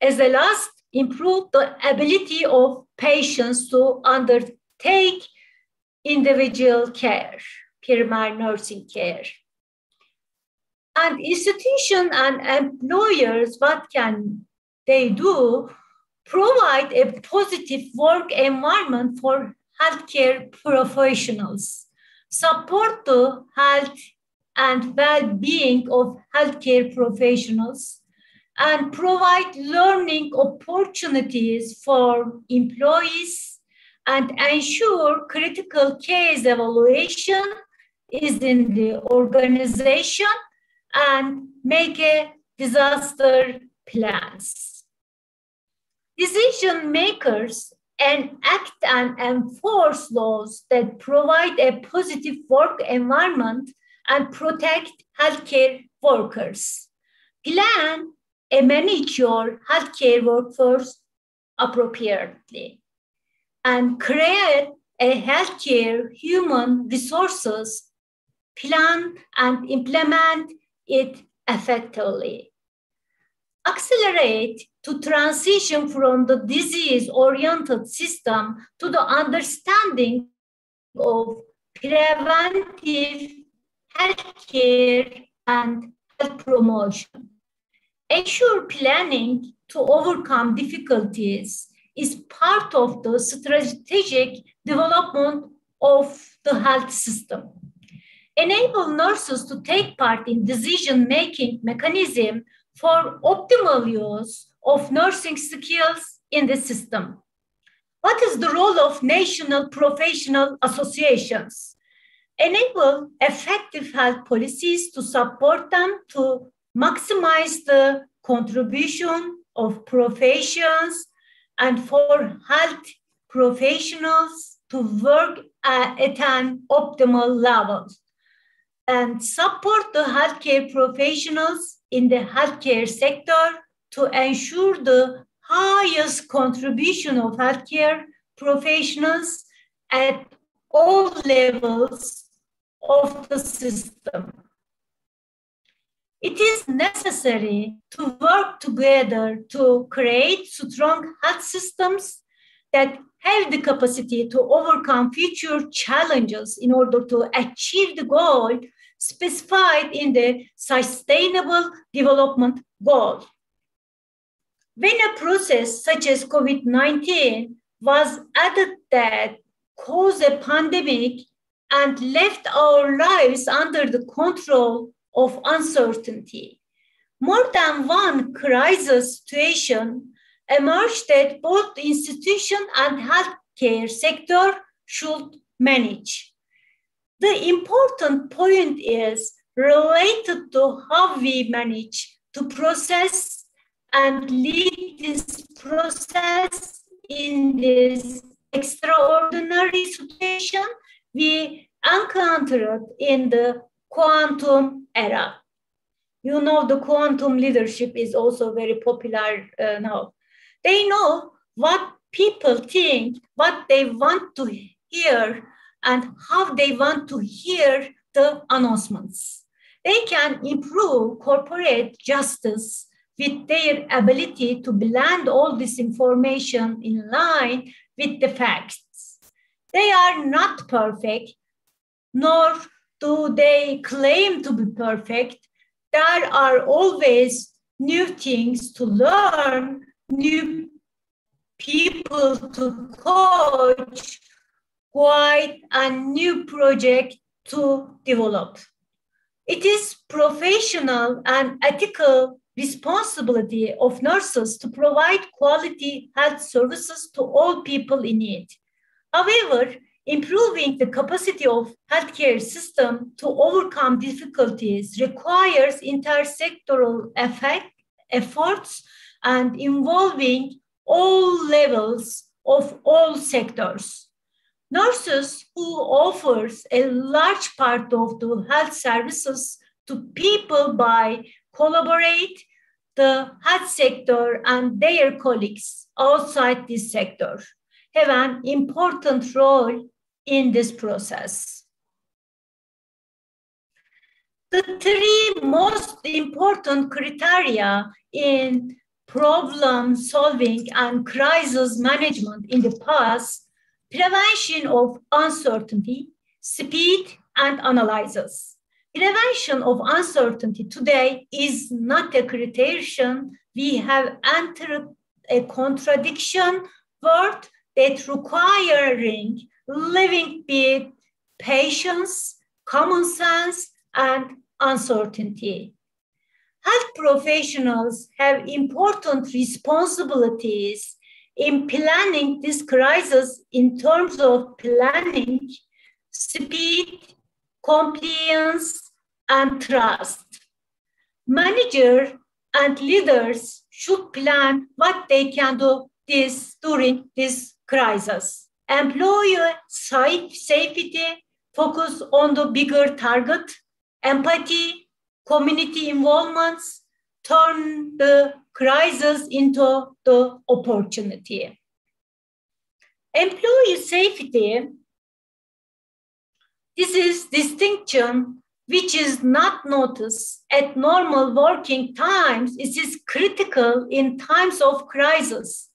as a last, improve the ability of patients to undertake individual care, primary nursing care. And institutions and employers, what can they do? Provide a positive work environment for healthcare professionals, support the health and well-being of healthcare professionals, and provide learning opportunities for employees and ensure critical case evaluation is in the organization and make a disaster plans. Decision makers enact and enforce laws that provide a positive work environment and protect healthcare workers. Plan and manage your healthcare workforce appropriately and create a healthcare human resources plan and implement it effectively. Accelerate to transition from the disease-oriented system to the understanding of preventive healthcare and health promotion. Ensure planning to overcome difficulties is part of the strategic development of the health system. Enable nurses to take part in decision-making mechanism for optimal use of nursing skills in the system. What is the role of national professional associations? Enable effective health policies to support them to maximize the contribution of professions and for health professionals to work at an optimal level. And support the healthcare professionals in the healthcare sector to ensure the highest contribution of healthcare professionals at all levels of the system. It is necessary to work together to create strong health systems that have the capacity to overcome future challenges in order to achieve the goal specified in the Sustainable Development Goal. When a process such as COVID-19 was added that caused a pandemic and left our lives under the control of uncertainty, more than one crisis situation emerged that both the institution and healthcare sector should manage. The important point is related to how we manage to process and lead this process in this extraordinary situation we encountered in the quantum era. You know, the quantum leadership is also very popular now. They know what people think, what they want to hear, and how they want to hear the announcements. They can improve corporate justice with their ability to blend all this information in line with the facts. They are not perfect, nor do they claim to be perfect. There are always new things to learn, new people to coach, guide, and new project to develop. It is professional and ethical responsibility of nurses to provide quality health services to all people in need. However, improving the capacity of healthcare system to overcome difficulties requires intersectoral efforts and involving all levels of all sectors. Nurses who offers a large part of the health services to people by collaborate the health sector and their colleagues outside this sector have an important role in this process. The three most important criteria in problem solving and crisis management in the past: prevention of uncertainty, speed, and analysis. Prevention of uncertainty today is not a criterion. We have entered a contradiction world that requiring living with patience, common sense, and uncertainty. Health professionals have important responsibilities in planning this crisis in terms of planning, speed, compliance, and trust. Managers and leaders should plan what they can do during this crisis. Employee safety, focus on the bigger target, empathy, community involvements, turn the crisis into the opportunity. Employee safety, this is distinction which is not noticed at normal working times. It is critical in times of crisis.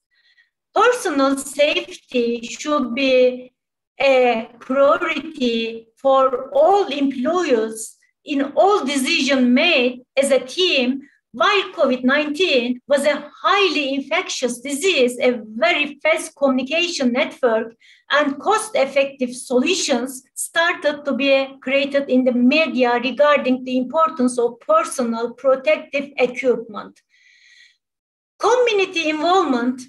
Personal safety should be a priority for all employees in all decisions made as a team. While COVID-19 was a highly infectious disease, a very fast communication network and cost-effective solutions started to be created in the media regarding the importance of personal protective equipment. Community involvement,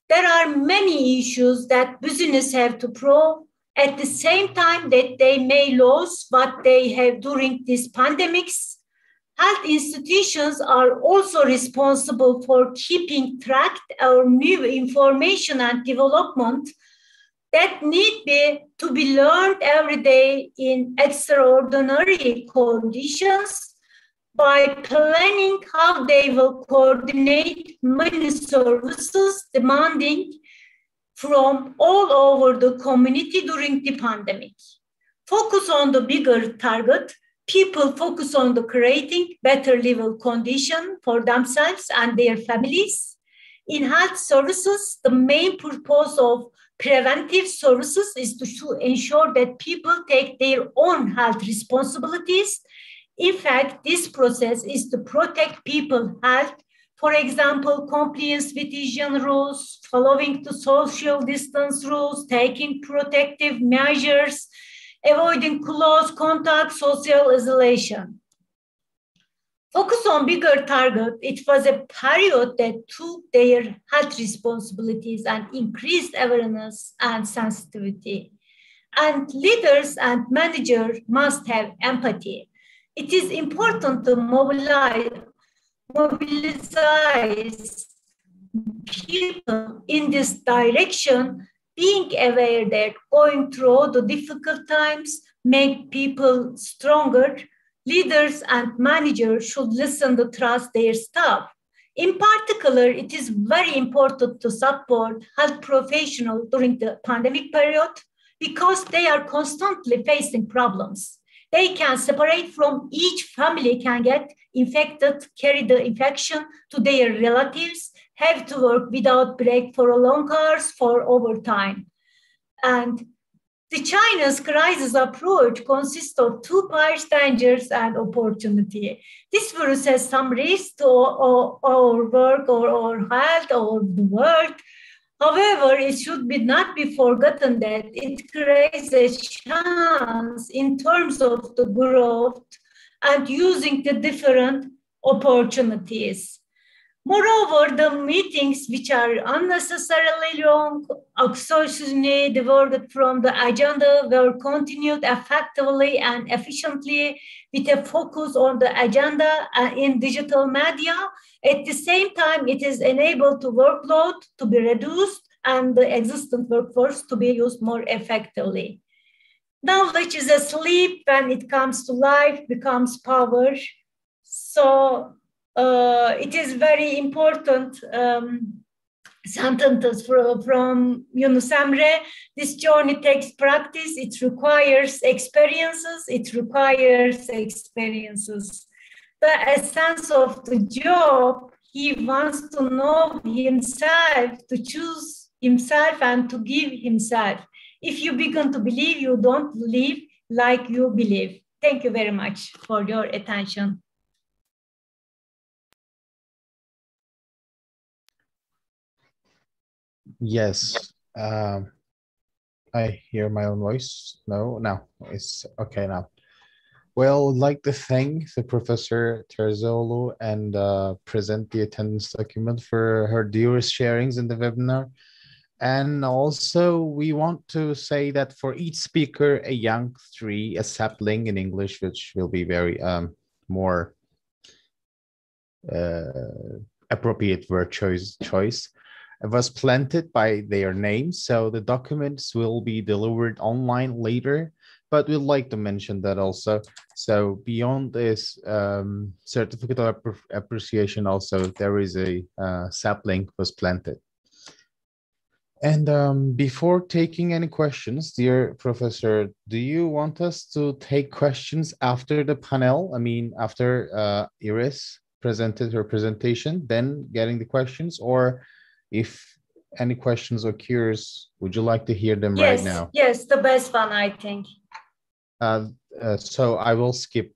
there are many issues that business have to prove at the same time that they may lose what they have during these pandemics. Health institutions are also responsible for keeping track of new information and development that need to be learned every day in extraordinary conditions by planning how they will coordinate many services demanding from all over the community during the pandemic. Focus on the bigger target. People focus on the creating better living condition for themselves and their families. In health services, the main purpose of preventive services is to ensure that people take their own health responsibilities. In fact, this process is to protect people's health. For example, compliance with hygiene rules, following the social distance rules, taking protective measures, avoiding close contact, social isolation. Focus on bigger target. It was a period that took their health responsibilities and increased awareness and sensitivity. And leaders and managers must have empathy. It is important to mobilize people in this direction, being aware that going through the difficult times make people stronger. Leaders and managers should listen to trust their staff. In particular, it is very important to support health professionals during the pandemic period because they are constantly facing problems. They can separate from each family, can get infected, carry the infection to their relatives, have to work without break for long hours for overtime. And the China's crisis approach consists of two parts, dangers and opportunity. This virus has some risk to our work or our health or the world. However, it should not be forgotten that it creates a chance in terms of the growth and using the different opportunities. Moreover, the meetings which are unnecessarily long, occasionally diverted from the agenda, were continued effectively and efficiently with a focus on the agenda in digital media. At the same time, it is enabled the workload to be reduced and the existing workforce to be used more effectively. Knowledge is asleep when it comes to life, becomes power. So it is very important sentences from Yunus Emre. This journey takes practice. It requires experiences. It requires experiences. The essence of the job, he wants to know himself, to choose himself and to give himself. If you begin to believe, you don't live like you believe. Thank you very much for your attention. Yes, I hear my own voice. No, it's okay now. Well, I'd like to thank the Professor Terzoglu and present the attendance document for her dearest sharings in the webinar. And also we want to say that for each speaker, a young tree, a sapling in English, which will be very more appropriate word choice, was planted by their names. So the documents will be delivered online later, but we'd like to mention that also. So beyond this certificate of appreciation, also there is a sapling was planted. And before taking any questions, dear Professor, do you want us to take questions after the panel? I mean, after Iris presented her presentation, then getting the questions, or if any questions occurs, would you like to hear them right now? Yes, the best one, I think. So I will skip,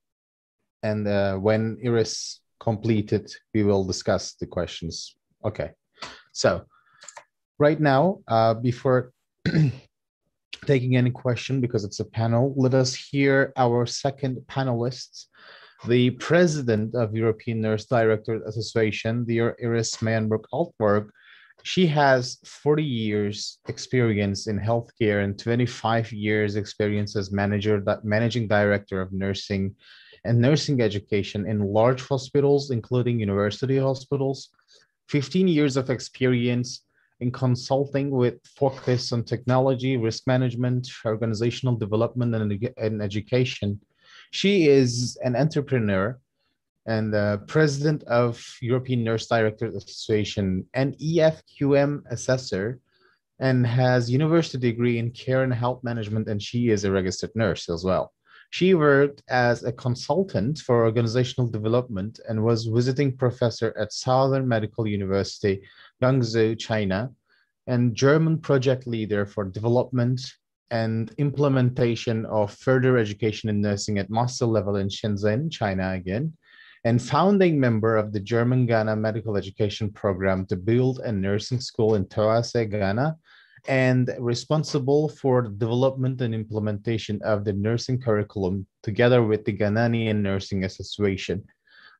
and when Iris completed, we will discuss the questions. Okay, so right now, before taking any question, because it's a panel, let us hear our second panelist, the president of European Nurse Directors Association, dear Iris Meyenberg-Altberg. She has 40 years experience in healthcare and 25 years experience as managing director of nursing and nursing education in large hospitals, including university hospitals, 15 years of experience in consulting with focus on technology, risk management, organizational development, and education. She is an entrepreneur and president of European Nurse Directors Association, an EFQM assessor, and has university degree in care and health management, and she is a registered nurse as well. She worked as a consultant for organizational development and was visiting professor at Southern Medical University, Guangzhou, China, and German project leader for development and implementation of further education in nursing at master level in Shenzhen, China again, and founding member of the German-Ghana Medical Education Program to build a nursing school in Toase, Ghana, and responsible for the development and implementation of the nursing curriculum together with the Ghanaian Nursing Association.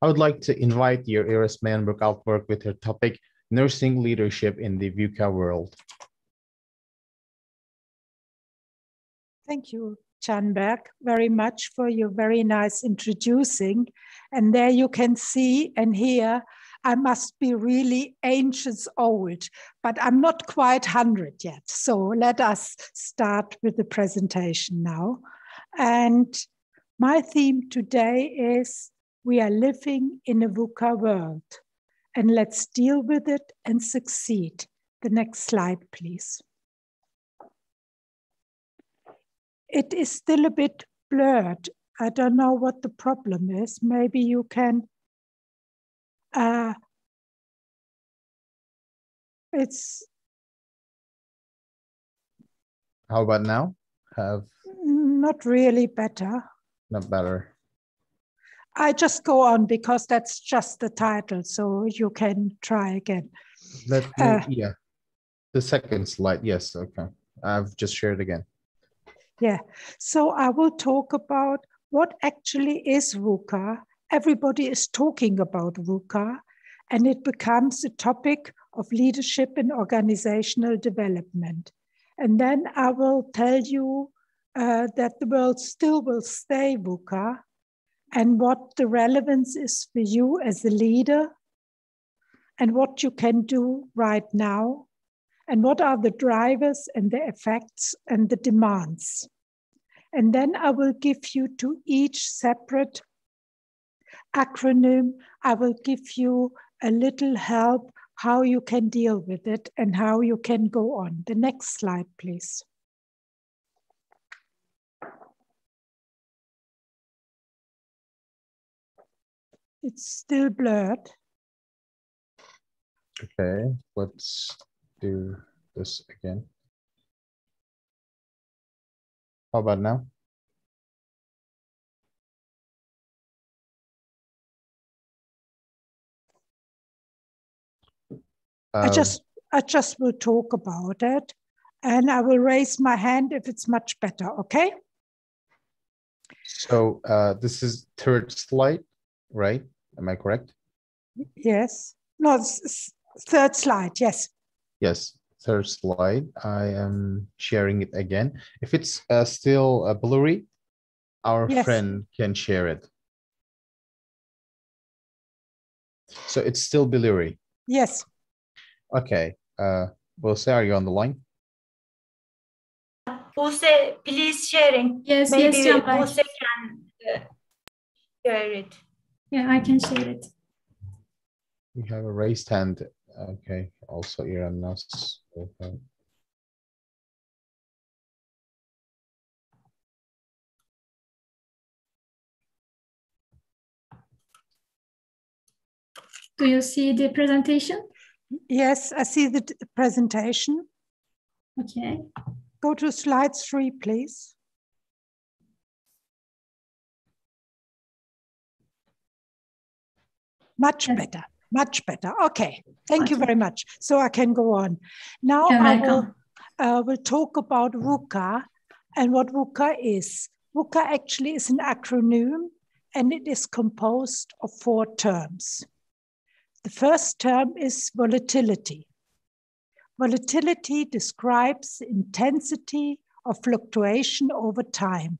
I would like to invite your Iris Meyenberg-Altberg with her topic, Nursing Leadership in the VUCA World. Thank you, Canberg, very much for your very nice introducing. And there you can see and hear, I must be really ancient old, but I'm not quite 100 yet. So let us start with the presentation now. And my theme today is, we are living in a VUCA world, and let's deal with it and succeed. The next slide, please. It is still a bit blurred I don't know what the problem is. Maybe you can, it's. How about now? Not really better. Not better. I just go on because that's just the title, so you can try again. Let me, yeah. The second slide, yes, okay. I've just shared again. Yeah, so I will talk about what actually is VUCA. Everybody is talking about VUCA, and it becomes a topic of leadership and organizational development. And then I will tell you that the world still will stay VUCA, and what the relevance is for you as a leader, and what you can do right now, and what are the drivers and the effects and the demands. And then I will give you to each separate acronym, I will give you a little help how you can deal with it and how you can go on. The next slide, please. It's still blurred. Okay, let's do this again. How about now? I just will talk about it, and I will raise my hand if it's much better, okay? So this is third slide, right? Am I correct? Yes. No, third slide, yes. Yes, third slide. I am sharing it again. If it's still blurry, our friend can share it. So it's still blurry. Yes. Okay. Bose, are you on the line? Bose, please sharing. Yes, maybe yes, Bose can share it. Yeah, I can share it. We have a raised hand. Okay. Also, Iranas. Okay. Do you see the presentation? Yes, I see the presentation. Okay. Go to slide 3, please. Much better, much better. Okay, thank you very much. So I can go on. Now I will talk about VUCA and what VUCA is. VUCA actually is an acronym, and it is composed of 4 terms. The first term is volatility. Volatility describes the intensity of fluctuation over time.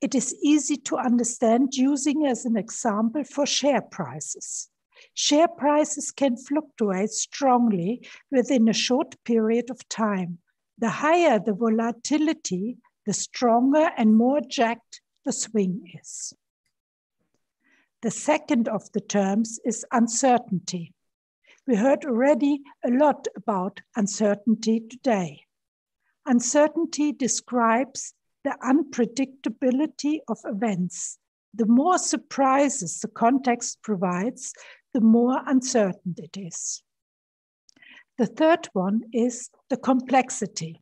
It is easy to understand using as an example for share prices. Share prices can fluctuate strongly within a short period of time. The higher the volatility, the stronger and more jagged the swing is. The second of the terms is uncertainty. We heard already a lot about uncertainty today. Uncertainty describes the unpredictability of events. The more surprises the context provides, the more uncertain it is. The third one is the complexity.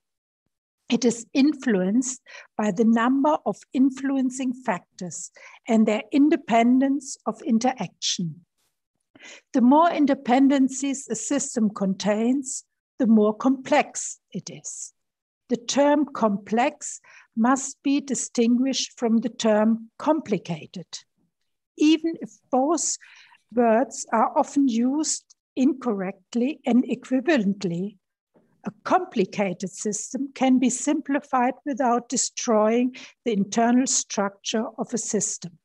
It is influenced by the number of influencing factors and their independence of interaction. The more independencies a system contains, the more complex it is. The term complex must be distinguished from the term complicated. Even if both words are often used incorrectly and equivalently, a complicated system can be simplified without destroying the internal structure of a system.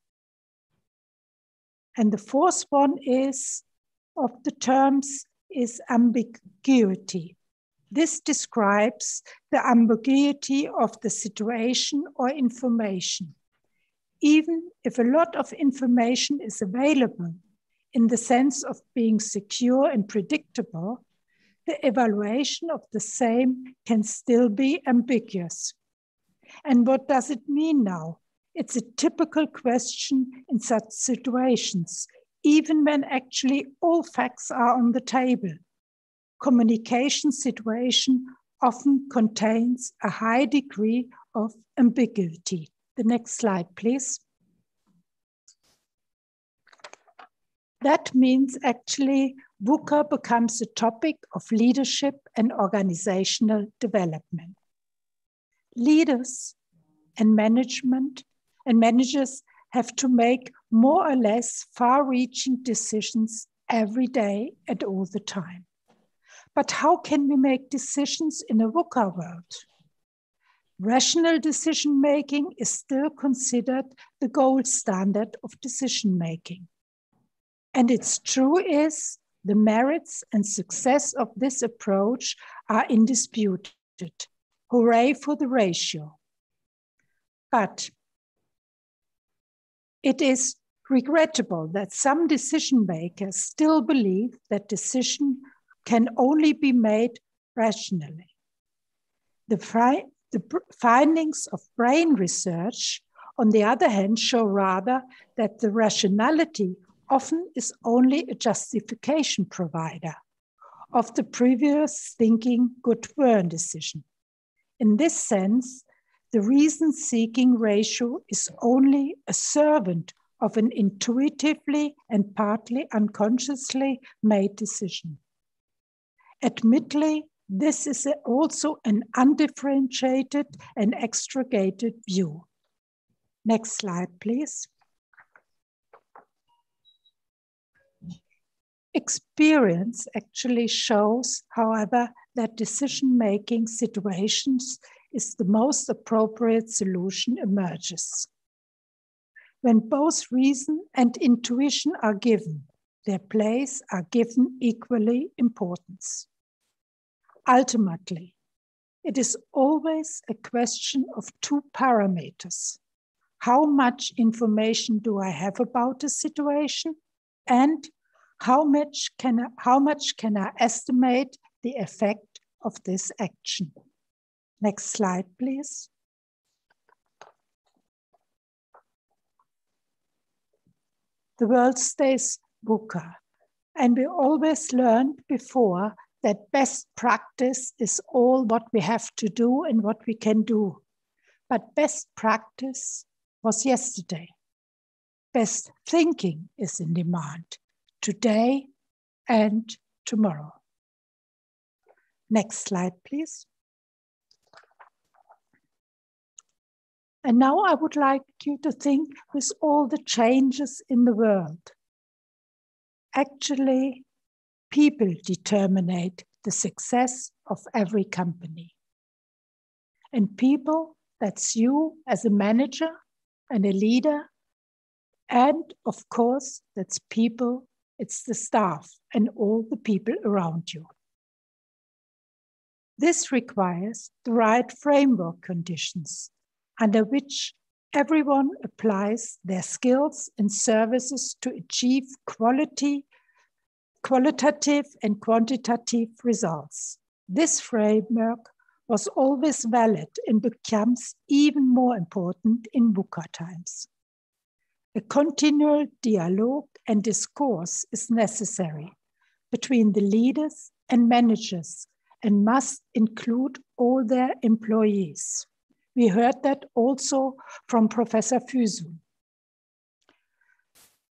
And the fourth one of the terms is ambiguity. This describes the ambiguity of the situation or information. Even if a lot of information is available in the sense of being secure and predictable, the evaluation of the same can still be ambiguous. And what does it mean now? It's a typical question in such situations, even when actually all facts are on the table. Communication situation often contains a high degree of ambiguity. The next slide, please. That means actually VUCA becomes a topic of leadership and organizational development. Leaders and managers have to make more or less far-reaching decisions every day and all the time. But how can we make decisions in a VUCA world? Rational decision-making is still considered the gold standard of decision-making. And its true is the merits and success of this approach are indisputed. Hooray for the ratio. But it is regrettable that some decision makers still believe that decision can only be made rationally. The findings of brain research, on the other hand, show rather that the rationality often is only a justification provider of the previous thinking good-word decision. In this sense, the reason-seeking ratio is only a servant of an intuitively and partly unconsciously made decision. Admittedly, this is also an undifferentiated and extricated view. Next slide, please. Experience actually shows, however, that decision-making situations is the most appropriate solution emerges. When both reason and intuition are given, their place are given equally importance. Ultimately, it is always a question of two parameters. How much information do I have about a situation, and how much can I estimate the effect of this action? Next slide, please. The world stays VUCA, and we always learned before that best practice is all what we have to do and what we can do. But best practice was yesterday. Best thinking is in demand today and tomorrow. Next slide, please. And now I would like you to think with all the changes in the world. Actually, people determine the success of every company. And people, that's you as a manager and a leader. And of course, that's people, it's the staff and all the people around you. This requires the right framework conditions under which everyone applies their skills and services to achieve qualitative and quantitative results. This framework was always valid and becomes even more important in VUCA times. A continual dialogue and discourse is necessary between the leaders and managers and must include all their employees. We heard that also from Professor Füsun.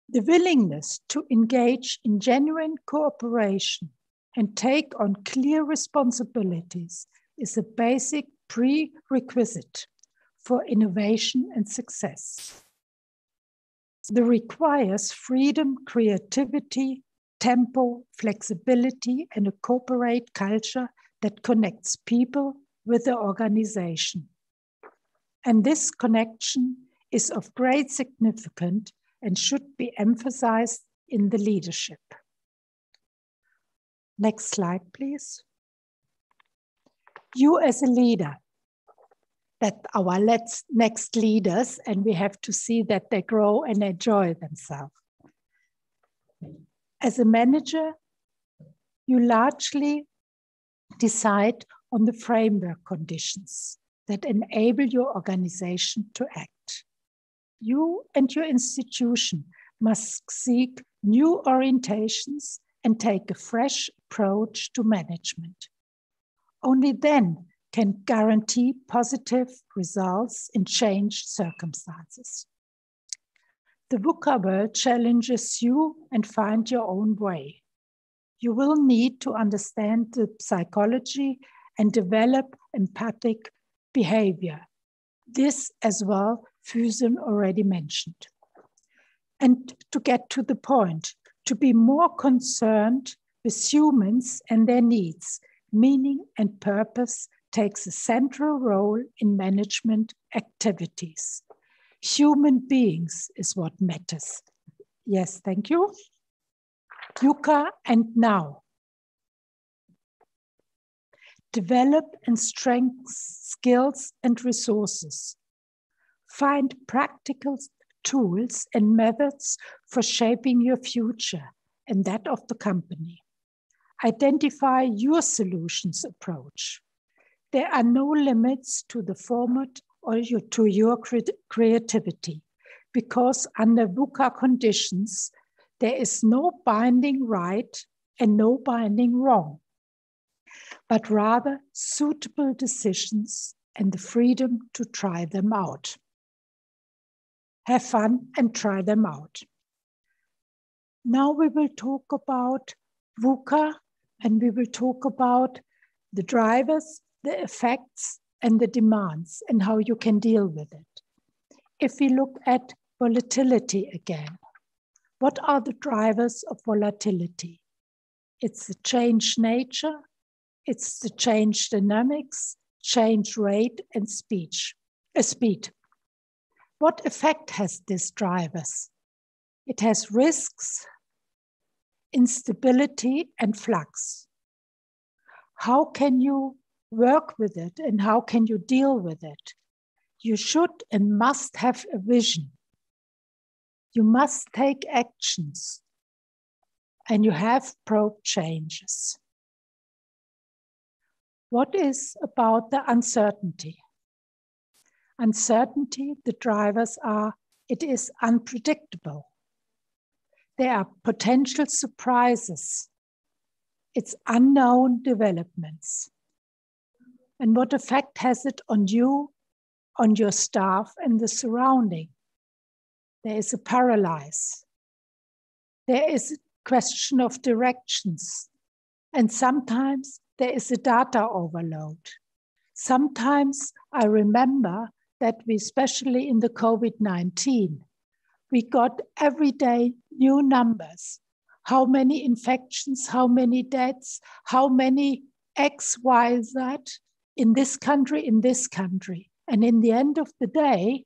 The willingness to engage in genuine cooperation and take on clear responsibilities is a basic prerequisite for innovation and success. It requires freedom, creativity, tempo, flexibility, and a corporate culture that connects people with the organization. And this connection is of great significance and should be emphasized in the leadership. Next slide, please. You as a leader, that our next leaders, and we have to see that they grow and enjoy themselves. As a manager, you largely decide on the framework conditions that enable your organization to act. you and your institution must seek new orientations and take a fresh approach to management. Only then can guarantee positive results in changed circumstances. The VUCA world challenges you and find your own way. You will need to understand the psychology and develop empathic behavior. This as well, Füsun already mentioned. And to get to the point, to be more concerned with humans and their needs, meaning and purpose takes a central role in management activities. Human beings is what matters. Yes, thank you. VUCA and now. Develop and strengthen skills and resources. Find practical tools and methods for shaping your future and that of the company. Identify your solutions approach. There are no limits to the format or to your creativity, because under VUCA conditions, there is no binding right and no binding wrong, but rather suitable decisions and the freedom to try them out. Have fun and try them out. Now we will talk about VUCA, and we will talk about the drivers, the effects, and the demands, and how you can deal with it. If we look at volatility again, what are the drivers of volatility? It's the change nature, it's the change dynamics, change rate, and speed. What effect has these drivers? It has risks, instability, and flux. How can you work with it and how can you deal with it? You should and must have a vision. You must take actions and you have probe changes. What is about the uncertainty? Uncertainty, the drivers are, it is unpredictable. There are potential surprises. It's unknown developments. And what effect has it on you, on your staff, and the surrounding? There is a paralysis. There is a question of directions. And sometimes there is a data overload. Sometimes I remember that we, especially in the COVID-19, we got every day new numbers. How many infections, how many deaths, how many X, Y, Z in this country, in this country. And in the end of the day,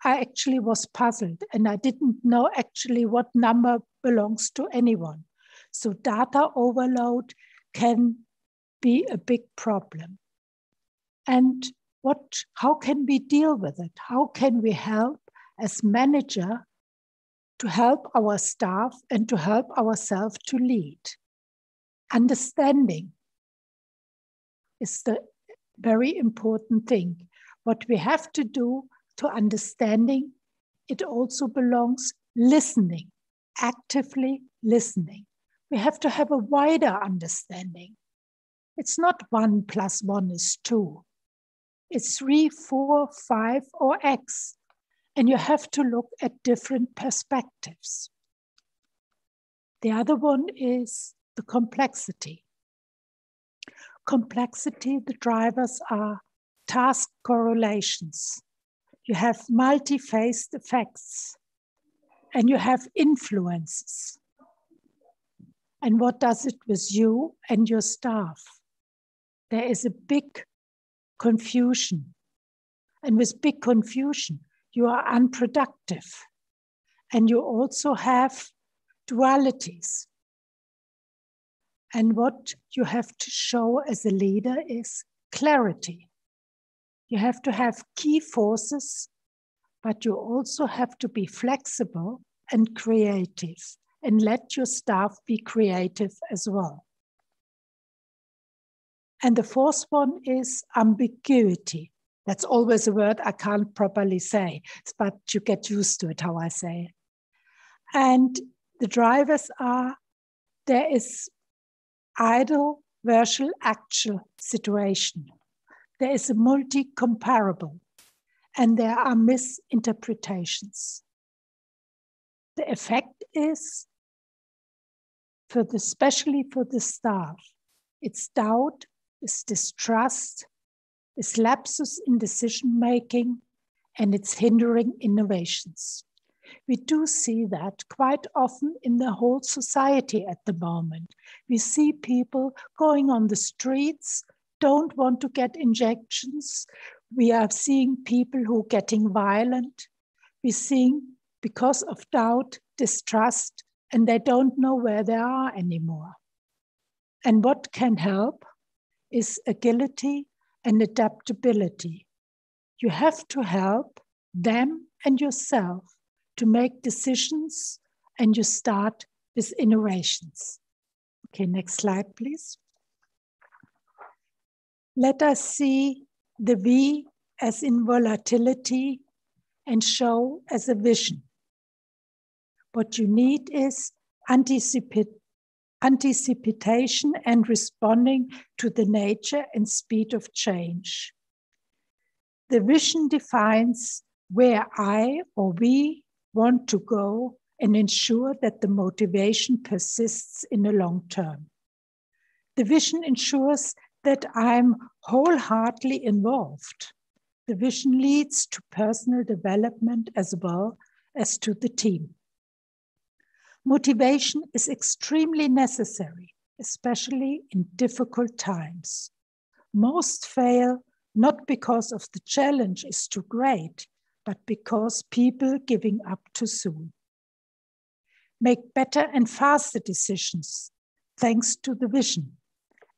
I actually was puzzled and I didn't know actually what number belongs to anyone. So data overload can be a big problem. And how can we deal with it? How can we help as manager to help our staff and to help ourselves to lead? Understanding is the very important thing. What we have to do to understanding, it also belongs listening, actively listening. We have to have a wider understanding. It's not 1 + 1 is 2. It's 3, 4, 5, or X. And you have to look at different perspectives. The other one is the complexity. Complexity, the drivers are task correlations. You have multi-phased effects and you have influences. And what does it with you and your staff? There is a big confusion. And with big confusion, you are unproductive. And you also have dualities. And what you have to show as a leader is clarity. You have to have key forces, but you also have to be flexible and creative and let your staff be creative as well. And the fourth one is ambiguity. That's always a word I can't properly say, but you get used to it, how I say it. And the drivers are, there is idle, virtual, actual situation. There is a multi-comparable, and there are misinterpretations. The effect is, especially for the staff, it's doubt, it's distrust, it's lapses in decision-making, and it's hindering innovations. We do see that quite often in the whole society at the moment. We see people going on the streets, don't want to get injections. We are seeing people who are getting violent. We're seeing, because of doubt, distrust, and they don't know where they are anymore. And what can help is agility and adaptability. You have to help them and yourself to make decisions, and you start with innovations. Okay, next slide, please. Let us see the V as in volatility and show as a vision. What you need is anticipation and responding to the nature and speed of change. The vision defines where I or we want to go and ensure that the motivation persists in the long term. The vision ensures that I'm wholeheartedly involved. The vision leads to personal development as well as to the team. Motivation is extremely necessary, especially in difficult times. Most fail not because of the challenge is too great, but because people giving up too soon. Make better and faster decisions thanks to the vision.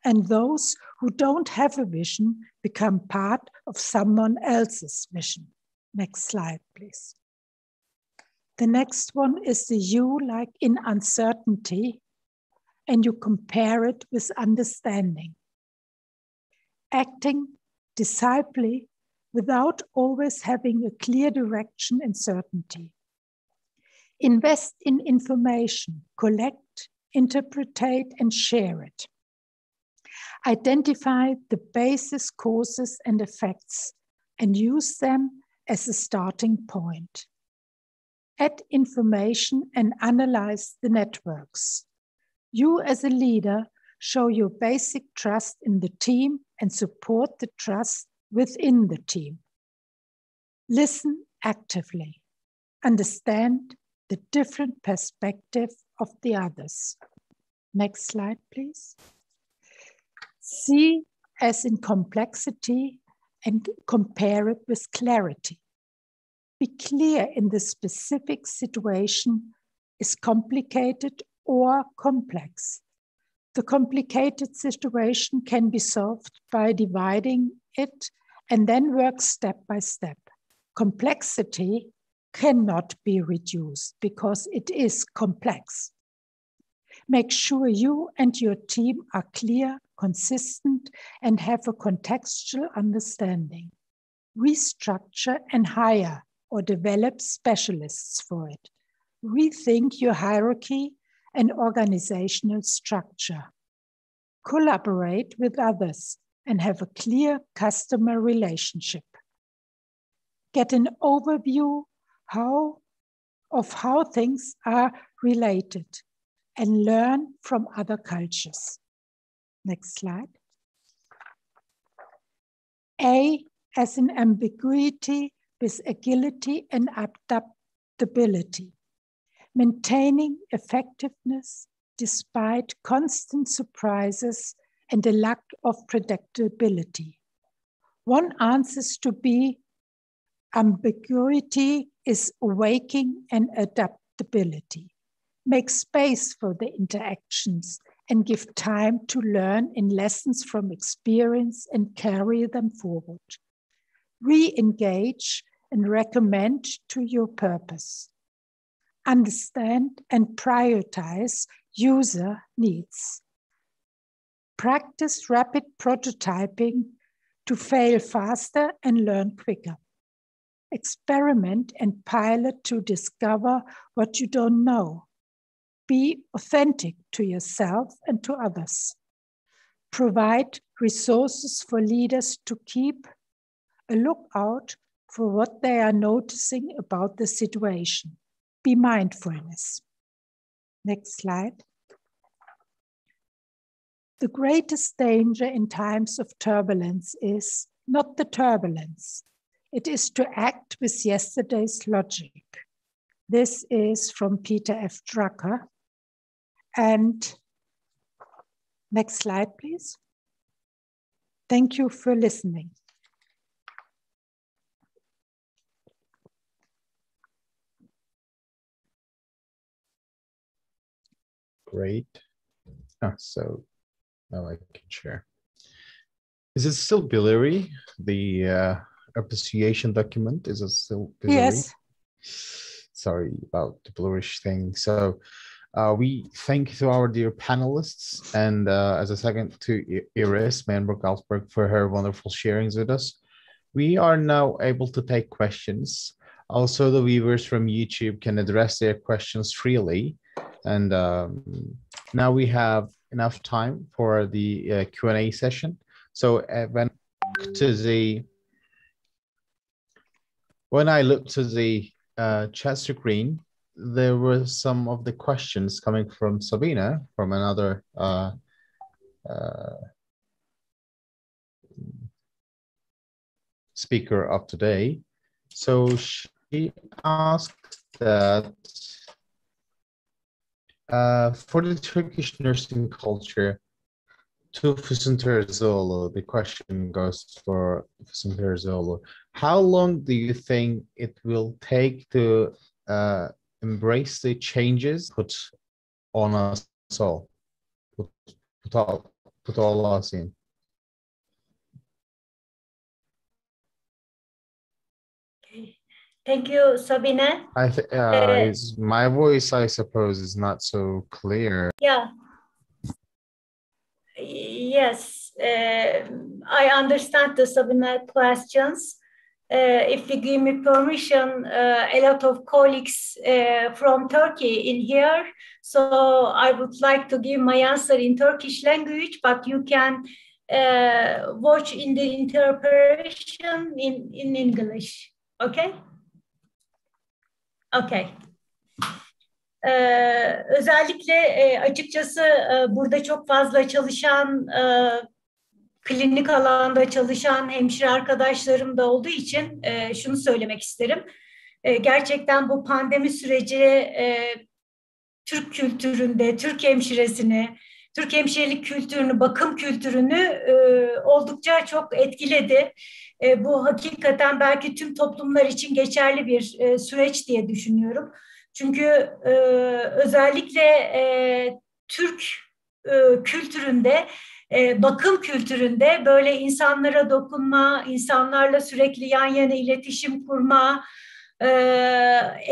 And those who don't have a vision become part of someone else's vision. Next slide, please. The next one is the U, like in uncertainty, and you compare it with understanding. Acting decisively without always having a clear direction and certainty. Invest in information, collect, interpret, and share it. Identify the basis, causes, and effects, and use them as a starting point. Add information and analyze the networks. You as a leader show your basic trust in the team and support the trust within the team. Listen actively. Understand the different perspective of the others. Next slide, please. See as in complexity and compare it with clarity. Be clear in the specific situation is complicated or complex. The complicated situation can be solved by dividing it and then work step by step. Complexity cannot be reduced because it is complex. Make sure you and your team are clear, consistent, and have a contextual understanding. Restructure and hire or develop specialists for it. Rethink your hierarchy and organizational structure. Collaborate with others and have a clear customer relationship. Get an overview of how things are related and learn from other cultures. Next slide. A as in ambiguity with agility and adaptability. Maintaining effectiveness despite constant surprises and a lack of predictability. One answer to be ambiguity is awakening and adaptability. Make space for the interactions and give time to learn in lessons from experience and carry them forward. Re-engage and recommend to your purpose. Understand and prioritize user needs. Practice rapid prototyping to fail faster and learn quicker. Experiment and pilot to discover what you don't know. Be authentic to yourself and to others. Provide resources for leaders to keep a lookout for what they are noticing about the situation. Be mindfulness. Next slide. The greatest danger in times of turbulence is not the turbulence. It is to act with yesterday's logic. This is from Peter F. Drucker. And next slide, please. Thank you for listening. Great. So now I can share. Is it still biliary? The appreciation document, is it still biliary? Yes. Sorry about the bluish thing. So we thank to our dear panelists, and as a second to Iris Manberg-Alsberg for her wonderful sharings with us. We are now able to take questions. Also, the viewers from YouTube can address their questions freely. And now we have enough time for the Q&A session. So when I looked to the chat screen, there were some of the questions coming from Sabina, from another speaker of today. So she asked that for the Turkish nursing culture, to Füsun Terzioğlu, the question goes for Füsun Terzioğlu. How long do you think it will take to embrace the changes put on us all, put all us in? Thank you, Sabine. My voice, I suppose, is not so clear. Yeah. Yes, I understand the Sabine questions. If you give me permission, a lot of colleagues from Turkey in here, so I would like to give my answer in Turkish language, but you can watch in the interpretation in English. Okay? Okay. Özellikle açıkçası burada çok fazla çalışan, klinik alanda çalışan hemşire arkadaşlarım da olduğu için şunu söylemek isterim. Gerçekten bu pandemi süreci Türk kültüründe, Türk hemşiresini, Türk hemşirelik kültürünü, bakım kültürünü oldukça çok etkiledi. Bu hakikaten belki tüm toplumlar için geçerli bir süreç diye düşünüyorum. Çünkü özellikle Türk kültüründe, bakım kültüründe böyle insanlara dokunma, insanlarla sürekli yan yana iletişim kurma,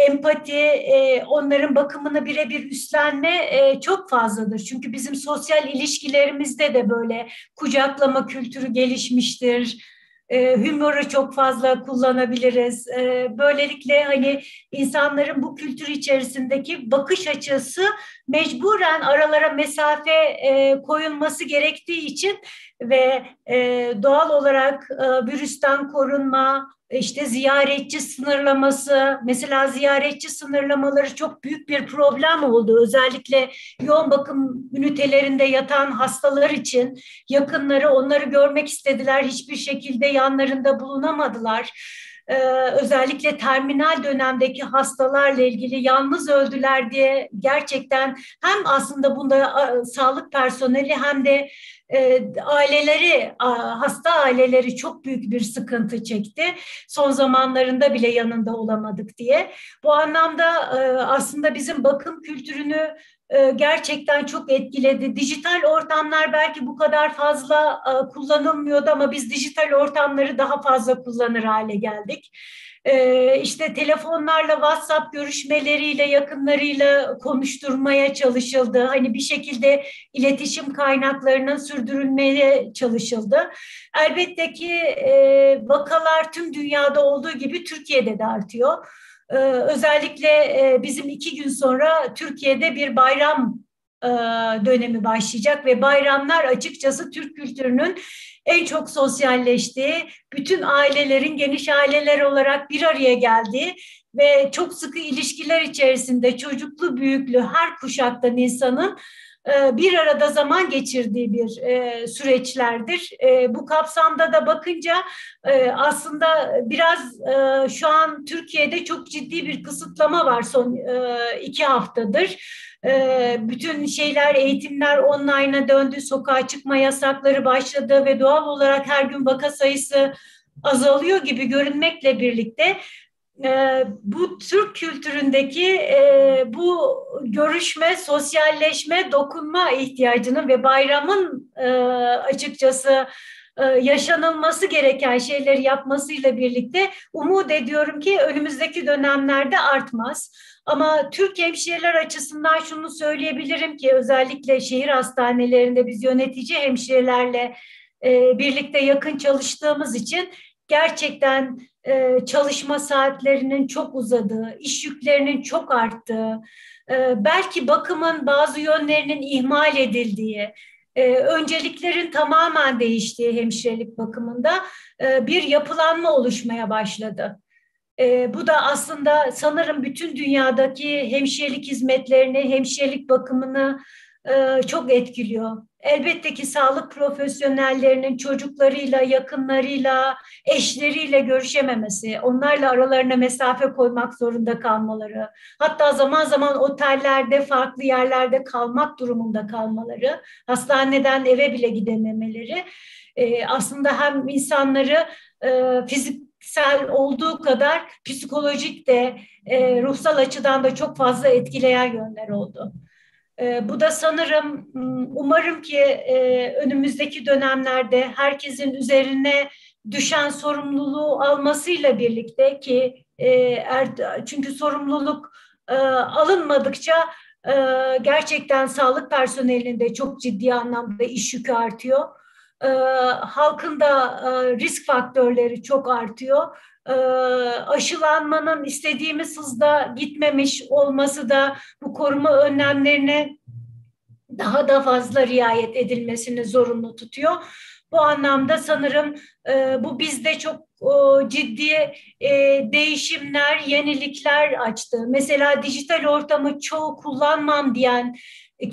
empati, onların bakımını birebir üstlenme çok fazladır. Çünkü bizim sosyal ilişkilerimizde de böyle kucaklama kültürü gelişmiştir. Humoru çok fazla kullanabiliriz. Böylelikle hani insanların bu kültür içerisindeki bakış açısı mecburen aralara mesafe koyulması gerektiği için ve doğal olarak virüsten korunma, işte ziyaretçi sınırlaması, mesela ziyaretçi sınırlamaları çok büyük bir problem oldu. Özellikle yoğun bakım ünitelerinde yatan hastalar için yakınları onları görmek istediler. Hiçbir şekilde yanlarında bulunamadılar. Özellikle terminal dönemdeki hastalarla ilgili yalnız öldüler diye gerçekten hem aslında bunda sağlık personeli hem de aileleri, hasta aileleri çok büyük bir sıkıntı çekti. Son zamanlarında bile yanında olamadık diye. Bu anlamda aslında bizim bakım kültürünü gerçekten çok etkiledi. Dijital ortamlar belki bu kadar fazla kullanılmıyordu ama biz dijital ortamları daha fazla kullanır hale geldik. İşte telefonlarla, WhatsApp görüşmeleriyle, yakınlarıyla konuşturmaya çalışıldı. Hani bir şekilde iletişim kaynaklarının sürdürülmeye çalışıldı. Elbette ki vakalar tüm dünyada olduğu gibi Türkiye'de de artıyor. Özellikle bizim 2 gün sonra Türkiye'de bir bayram dönemi başlayacak ve bayramlar açıkçası Türk kültürünün en çok sosyalleştiği, bütün ailelerin geniş aileler olarak bir araya geldiği ve çok sıkı ilişkiler içerisinde çocuklu büyüklü her kuşaktan insanın bir arada zaman geçirdiği bir süreçlerdir. Bu kapsamda da bakınca aslında biraz şu an Türkiye'de çok ciddi bir kısıtlama var son 2 haftadır. Bütün şeyler, eğitimler online'a döndü, sokağa çıkma yasakları başladı ve doğal olarak her gün vaka sayısı azalıyor gibi görünmekle birlikte bu Türk kültüründeki bu görüşme, sosyalleşme, dokunma ihtiyacının ve bayramın açıkçası yaşanılması gereken şeyleri yapmasıyla birlikte umut ediyorum ki önümüzdeki dönemlerde artmaz. Ama Türk hemşireler açısından şunu söyleyebilirim ki özellikle şehir hastanelerinde biz yönetici hemşirelerle birlikte yakın çalıştığımız için gerçekten çalışma saatlerinin çok uzadığı, iş yüklerinin çok arttığı, belki bakımın bazı yönlerinin ihmal edildiği, önceliklerin tamamen değiştiği hemşirelik bakımında bir yapılanma oluşmaya başladı. Bu da aslında sanırım bütün dünyadaki hemşirelik hizmetlerini, hemşirelik bakımını çok etkiliyor. Elbette ki sağlık profesyonellerinin çocuklarıyla, yakınlarıyla, eşleriyle görüşememesi, onlarla aralarına mesafe koymak zorunda kalmaları, hatta zaman zaman otellerde, farklı yerlerde kalmak durumunda kalmaları, hastaneden eve bile gidememeleri, aslında hem insanları fiziksel olduğu kadar psikolojik de, ruhsal açıdan da çok fazla etkileyen yönler oldu. Bu da sanırım, umarım ki önümüzdeki dönemlerde herkesin üzerine düşen sorumluluğu almasıyla birlikte ki çünkü sorumluluk alınmadıkça gerçekten sağlık personelinin de çok ciddi anlamda iş yükü artıyor. Halkın da risk faktörleri çok artıyor. Aşılanmanın istediğimiz hızda gitmemiş olması da bu koruma önlemlerine daha da fazla riayet edilmesini zorunlu tutuyor. Bu anlamda sanırım bu bizde çok ciddi değişimler, yenilikler açtı. Mesela dijital ortamı çoğu kullanmam diyen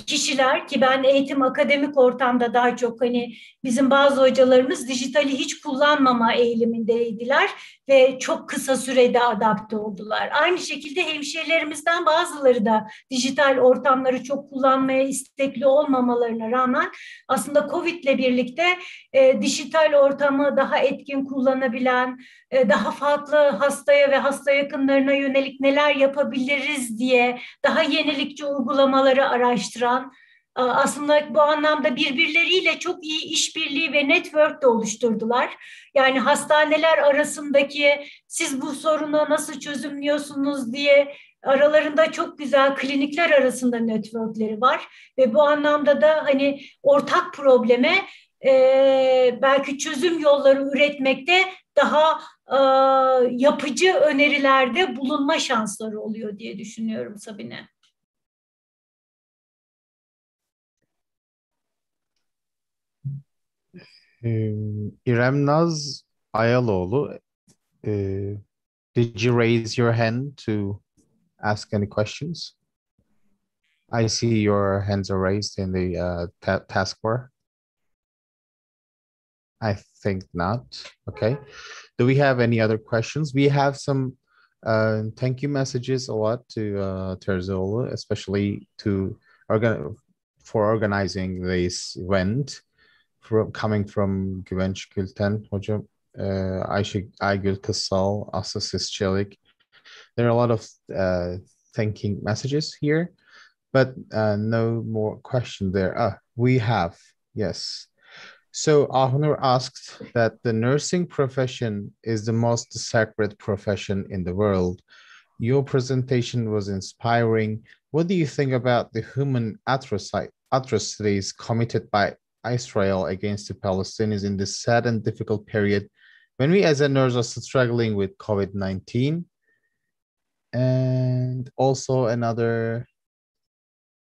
kişiler, ki ben eğitim akademik ortamda daha çok, hani bizim bazı hocalarımız dijitali hiç kullanmama eğilimindeydiler ve çok kısa sürede adapte oldular. Aynı şekilde hemşirelerimizden bazıları da dijital ortamları çok kullanmaya istekli olmamalarına rağmen aslında Covid'le birlikte dijital ortamı daha etkin kullanabilen, daha farklı hastaya ve hasta yakınlarına yönelik neler yapabiliriz diye daha yenilikçi uygulamaları araştıran, aslında bu anlamda birbirleriyle çok iyi işbirliği ve network de oluşturdular. Yani hastaneler arasındaki siz bu sorunu nasıl çözümlüyorsunuz diye aralarında çok güzel klinikler arasında networkleri var ve bu anlamda da hani ortak probleme belki çözüm yolları üretmekte daha yapıcı önerilerde bulunma şansları oluyor diye düşünüyorum Sabine. İrem Naz Ayaloğlu, did you raise your hand to ask any questions? I see your hands are raised in the taskbar. I think not. Okay. Do we have any other questions? We have some thank you messages a lot to Terzoğlu, especially for organizing this event. Coming from Güvenç Gülten Hocam, Aygül Kısal, Aslı Çelik. There are a lot of thanking messages here, but no more question there. We have, yes. So Ahnur asked that the nursing profession is the most sacred profession in the world. Your presentation was inspiring. What do you think about the human atrocities committed by Israel against the Palestinians in this sad and difficult period when we as a nurse are struggling with COVID-19? And also another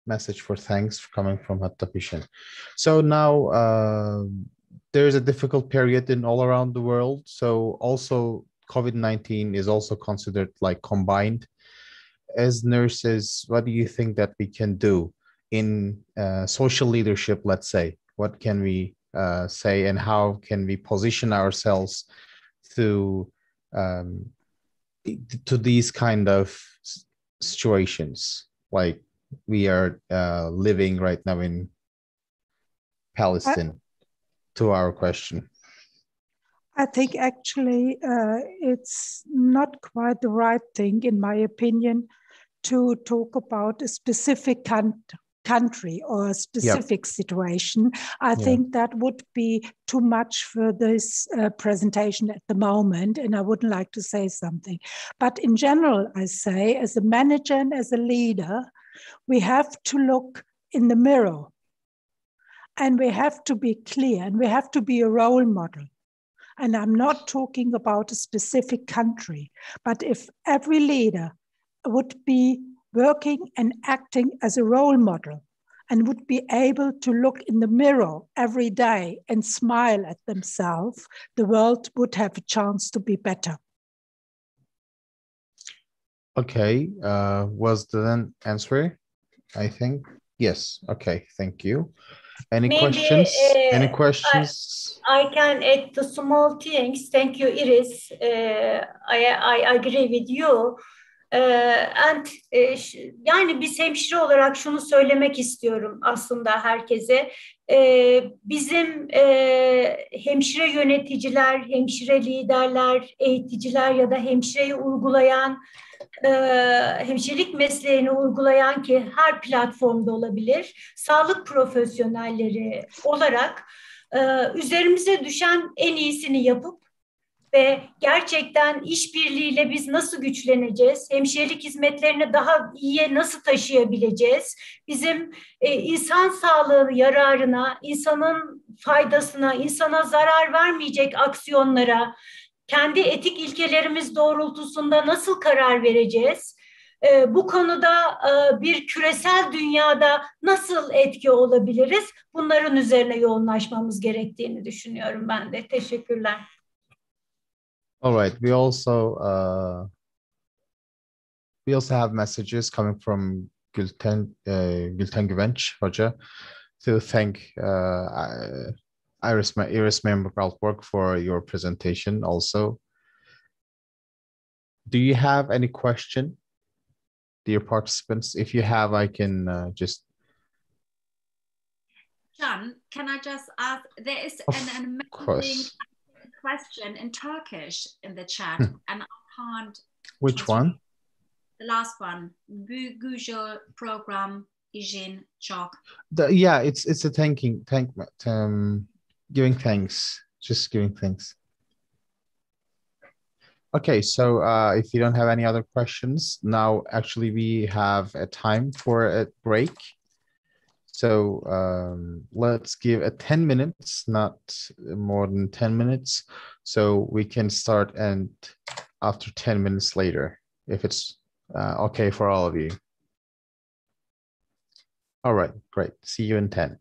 message for thanks coming from Hattapishin. So now there is a difficult period in all around the world. So also COVID-19 is also considered like combined. As nurses, what do you think that we can do in social leadership, let's say? What can we say and how can we position ourselves to these kind of situations like we are living right now in Palestine, to our question? I think actually it's not quite the right thing, in my opinion, to talk about a specific country or a specific situation. I think that would be too much for this presentation at the moment, and I wouldn't like to say something. But in general, I say, as a manager and as a leader, we have to look in the mirror, and we have to be clear, and we have to be a role model. And I'm not talking about a specific country, but if every leader would be working and acting as a role model and would be able to look in the mirror every day and smile at themselves, the world would have a chance to be better. Okay, was the answer, I think? Yes, okay, thank you. Any questions? Any questions? I can add the small things. Thank you, Iris. I agree with you. Yani biz hemşire olarak şunu söylemek istiyorum aslında herkese. Bizim hemşire yöneticiler, hemşire liderler, eğiticiler ya da hemşireyi uygulayan, hemşirelik mesleğini uygulayan, ki her platformda olabilir, sağlık profesyonelleri olarak üzerimize düşen en iyisini yapıp ve gerçekten işbirliğiyle biz nasıl güçleneceğiz, hemşirelik hizmetlerini daha iyiye nasıl taşıyabileceğiz, bizim insan sağlığı yararına, insanın faydasına, insana zarar vermeyecek aksiyonlara, kendi etik ilkelerimiz doğrultusunda nasıl karar vereceğiz? Bu konuda bir küresel dünyada nasıl etki olabiliriz? Bunların üzerine yoğunlaşmamız gerektiğini düşünüyorum ben de. Teşekkürler. All right. We also have messages coming from Gülten Güvenç Hoca to thank Iris Member for your presentation also. Do you have any question, dear participants? If you have, I can just... Can I just ask, there is an amazing question in Turkish in the chat, and I can't... Which one? The last one. Güzel program için çok. Yeah, it's a giving thanks, just giving thanks. Okay, so if you don't have any other questions, now actually we have a time for a break. So let's give a 10 minutes, not more than 10 minutes. So we can start and after 10 minutes later, if it's okay for all of you. All right, great. See you in 10.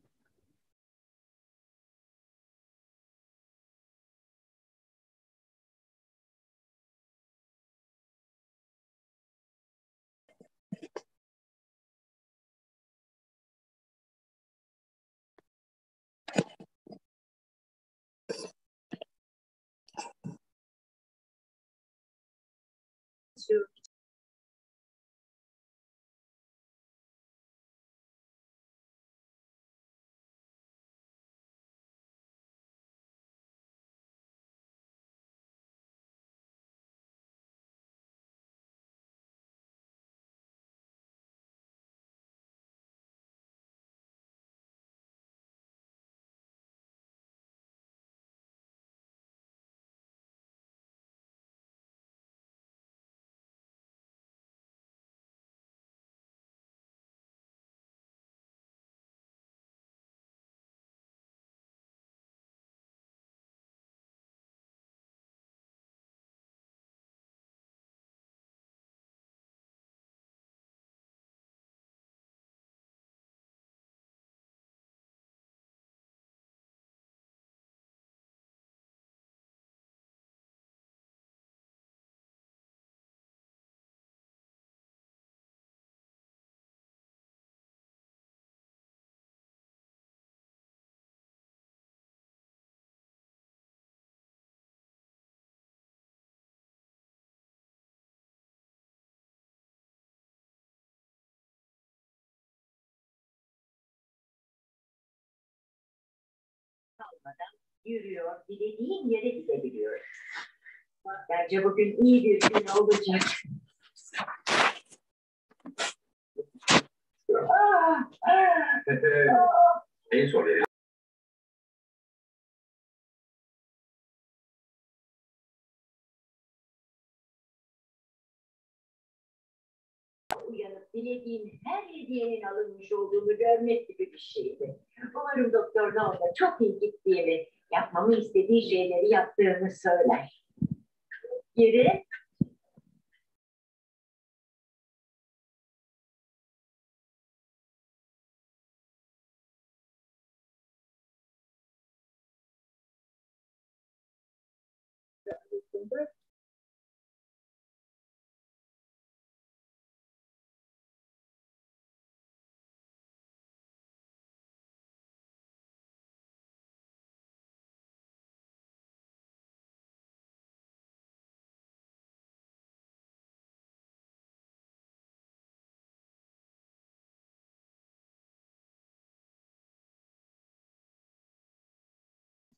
yürüyor, dilediğin yere gidebiliyor. Bence bugün iyi bir gün olacak. En son uyanıp dilediğin her hediyenin alınmış olduğunu görmek gibi bir şeydi. Umarım doktor da orada çok iyi gittiğimi, yapmamı istediği şeyleri yaptığımı söyler. Geri.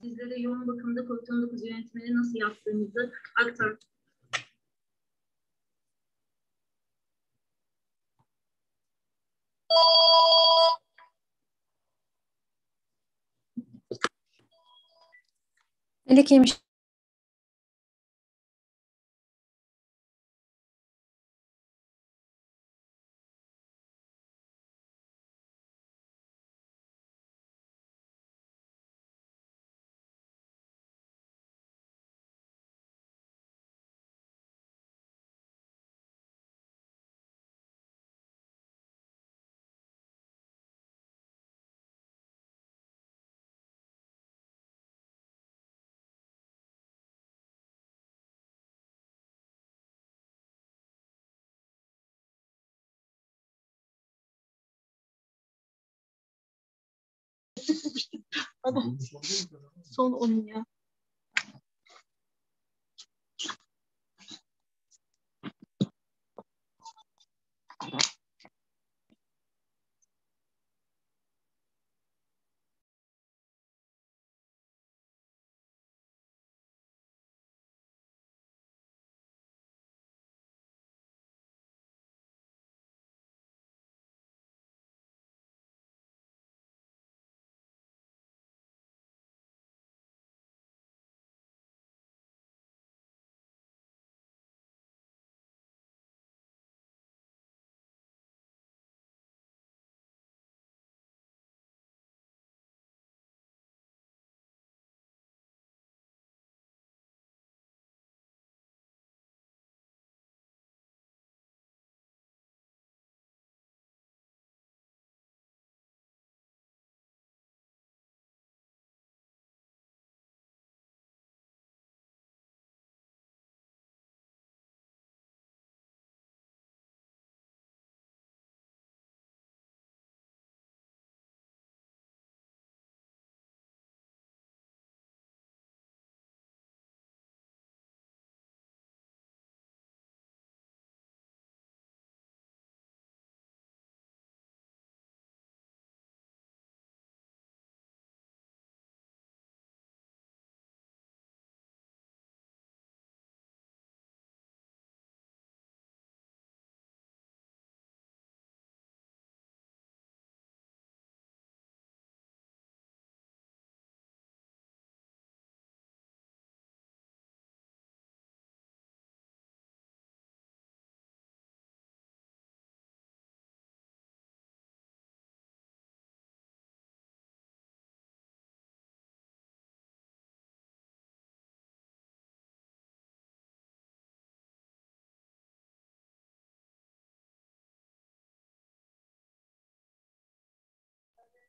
Sizlere yoğun bakımda COVID-19 yönetimini nasıl yaptığımızı aktar. Melike'ymiş. Hadi. Son 10 ya.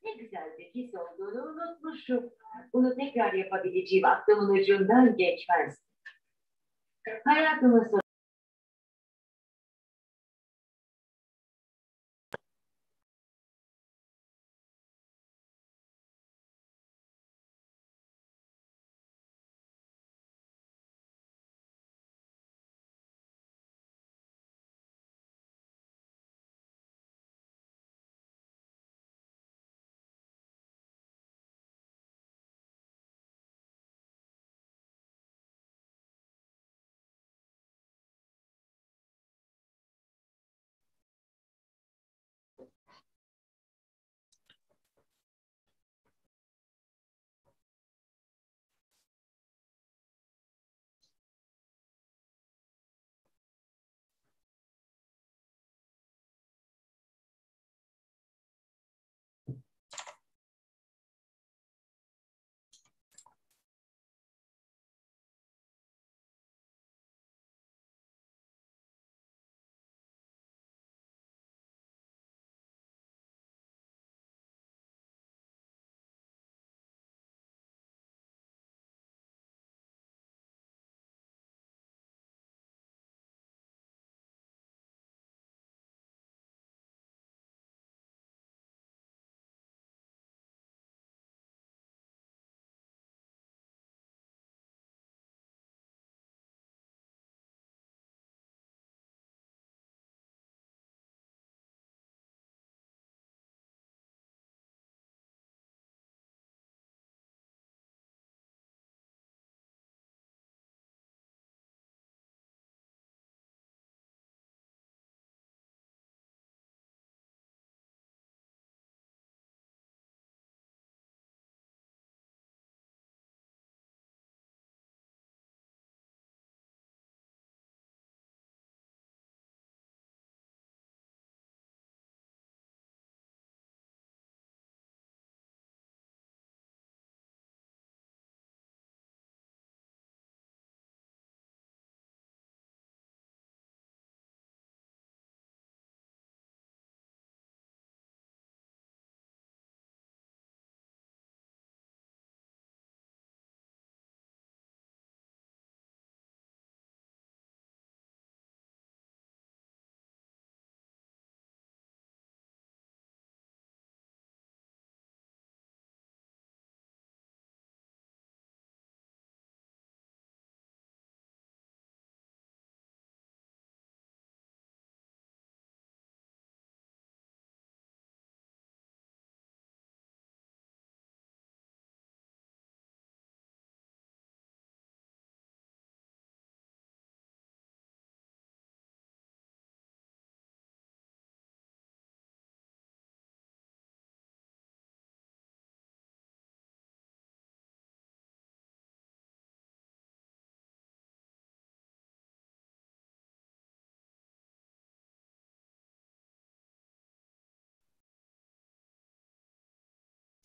Ne güzel bir his olduğunu unutmuşum. Bunu tekrar yapabileceğim aklımın ucundan geçmez. Hayatımın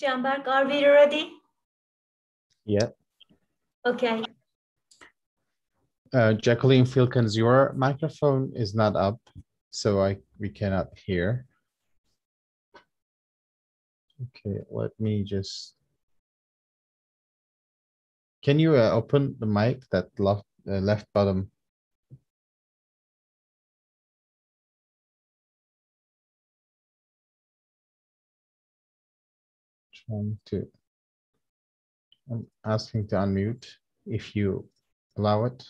Canberk, are we ready? Yeah. Okay. Jacqueline Filkins, your microphone is not up, so we cannot hear. Okay, let me just. Can you open the mic, that left bottom? I'm asking to unmute if you allow it.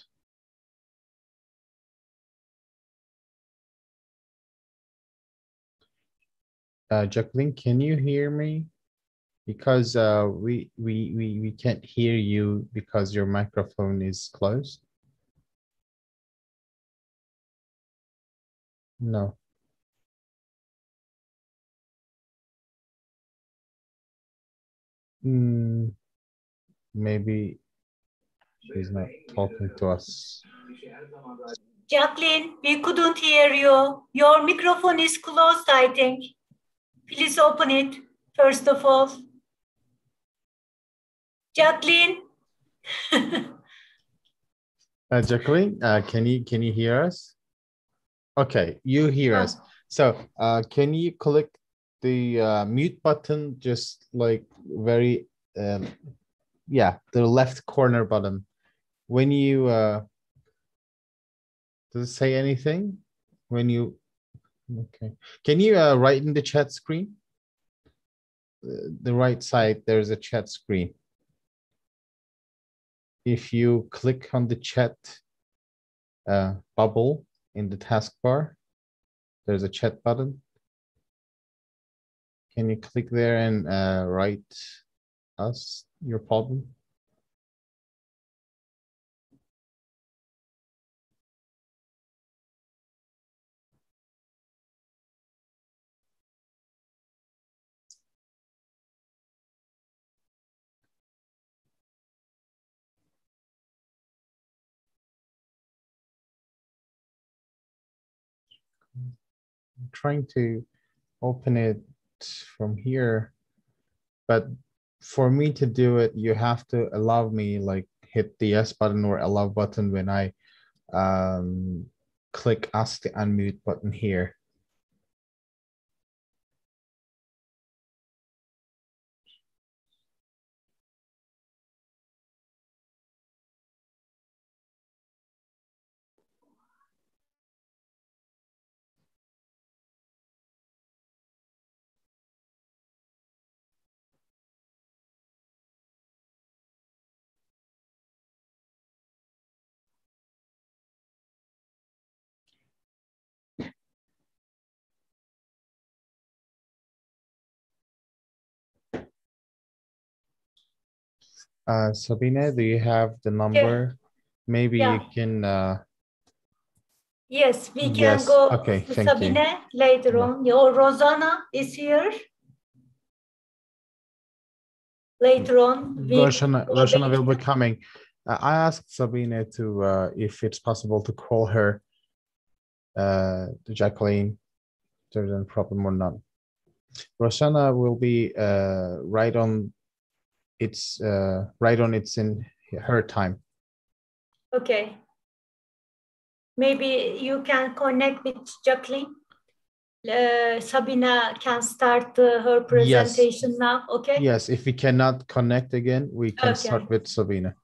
Jacqueline, can you hear me? Because we can't hear you because your microphone is closed. No. Maybe she's not talking to us. Jacqueline, we couldn't hear you. Your microphone is closed, I think. Please open it, first of all. Jacqueline? Jacqueline, can you hear us? Okay, you hear us. So can you click the mute button, just like very, yeah, the left corner button. When you, does it say anything? When you, okay. Can you write in the chat screen? The right side, there's a chat screen. If you click on the chat bubble in the taskbar, there's a chat button. Can you click there and write us your problem? I'm trying to open it from here, but for me to do it, you have to allow me, like hit the yes button or allow button when I click ask the unmute button here. Sabine, do you have the number? Maybe you can. Yes, we can yes. go Okay, to thank Sabine you. later on. Your Rosanna is here. Later on, Roshana will be coming. I asked Sabine to if it's possible to call her to Jacqueline. If there's any problem or not. Roshana will be right on its in her time. Okay. Maybe you can connect with Jacqueline. Sabina can start her presentation now, okay? Yes, if we cannot connect again, we can start with Sabina.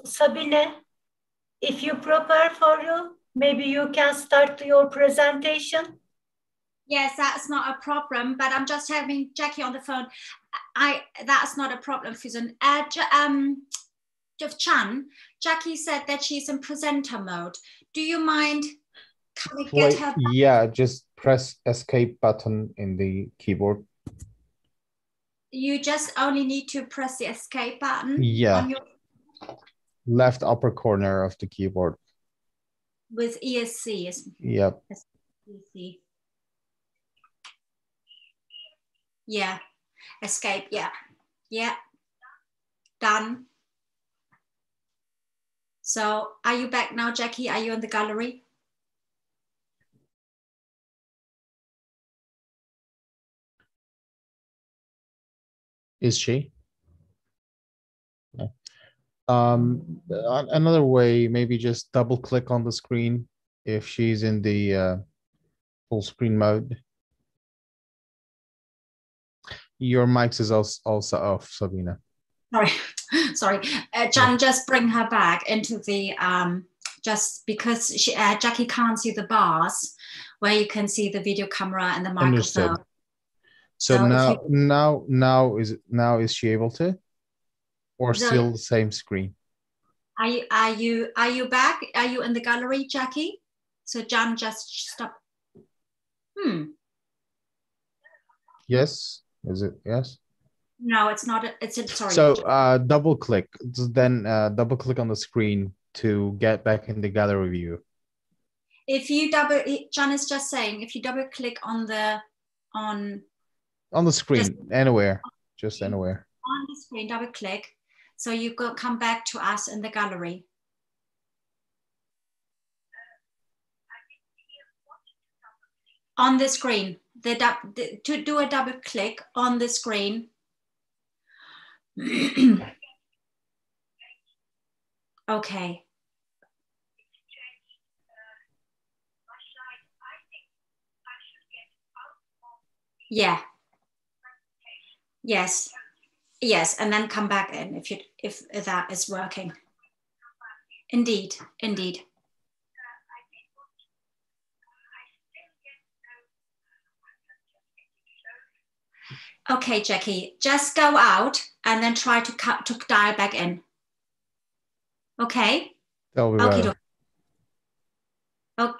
Sabine, if you prepare for you, maybe you can start your presentation. Yes, that's not a problem, but I'm just having Jackie on the phone. That's not a problem, Fusen. Chan, Jackie said that she's in presenter mode. Do you mind? Can we get her back? Yeah, just press escape button in the keyboard. You just only need to press the escape button. Yeah. On your Left upper corner of the keyboard. with ESC. Yep. ESC. Yeah. Escape. Yeah. Yeah. Done. So are you back now, Jackie? Are you in the gallery? Is she? Yeah. Another way, maybe just double click on the screen if she's in the full screen mode. Your mic is also off, Sabina. Sorry, sorry. Jan, just bring her back into the, just because Jackie can't see the bars where you can see the video camera and the microphone. Understood. So now is she able to, or still the same screen? Are you back? Are you in the gallery, Jackie? So Jan, just stop. Yes. Is it yes? No, it's not. Sorry. So double click. Then double click on the screen to get back in the gallery view. If you Jan is just saying, if you double click on the screen, anywhere, just anywhere. On the screen, double click. So you come back to us in the gallery. On the screen, to do a double click on the screen. Okay. Yeah. Yes. Yes, and then come back in if that is working. Indeed, indeed. Okay, Jackie, just go out and then try to dial back in. Okay? That'll be better. Oh.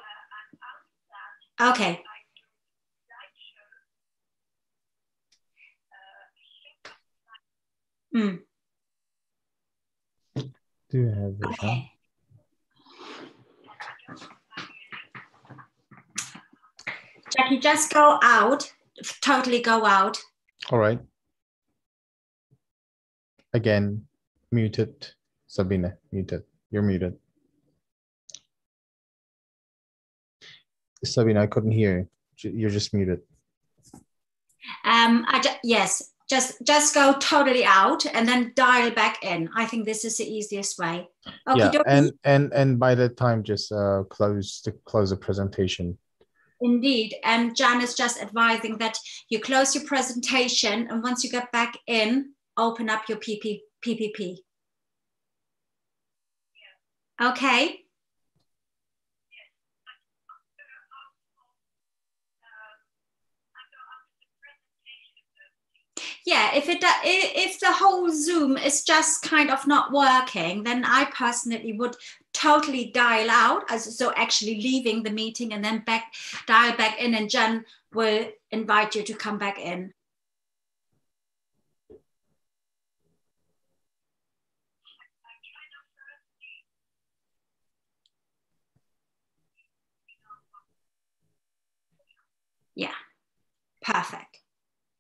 Okay. Do you have this? Okay. Jackie, just go out, totally go out. All right. Again, muted. Sabine, muted. You're muted. Sabine, I couldn't hear you. You're just muted. Yes, just go totally out and then dial back in. I think this is the easiest way. Okay, yeah, and by that time, just close the presentation. Indeed, and Jan is just advising that you close your presentation, and once you get back in, open up your PPP. Okay. Yeah, if the whole Zoom is just kind of not working, then I personally would totally dial out, so actually leaving the meeting and then dial back in, and Jen will invite you to come back in. Yeah, perfect.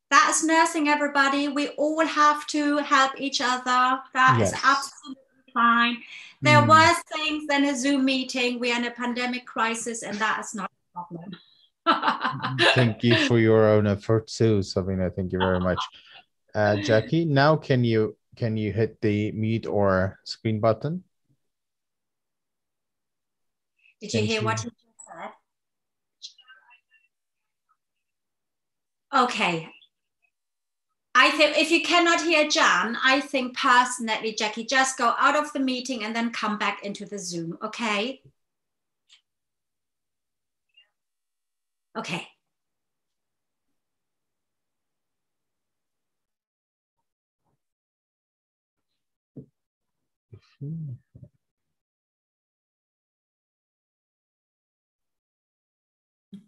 That's nursing, everybody. We all have to help each other. That is absolutely fine. There were things in a Zoom meeting. We are in a pandemic crisis, and that is not a problem. Thank you for your own effort too, Sabina. Thank you very much. Jackie, now can you hit the mute or screen button? Did you hear what he just said? Okay. I think if you cannot hear Jan, I think personally, Jackie, just go out of the meeting and then come back into the Zoom, okay? Okay.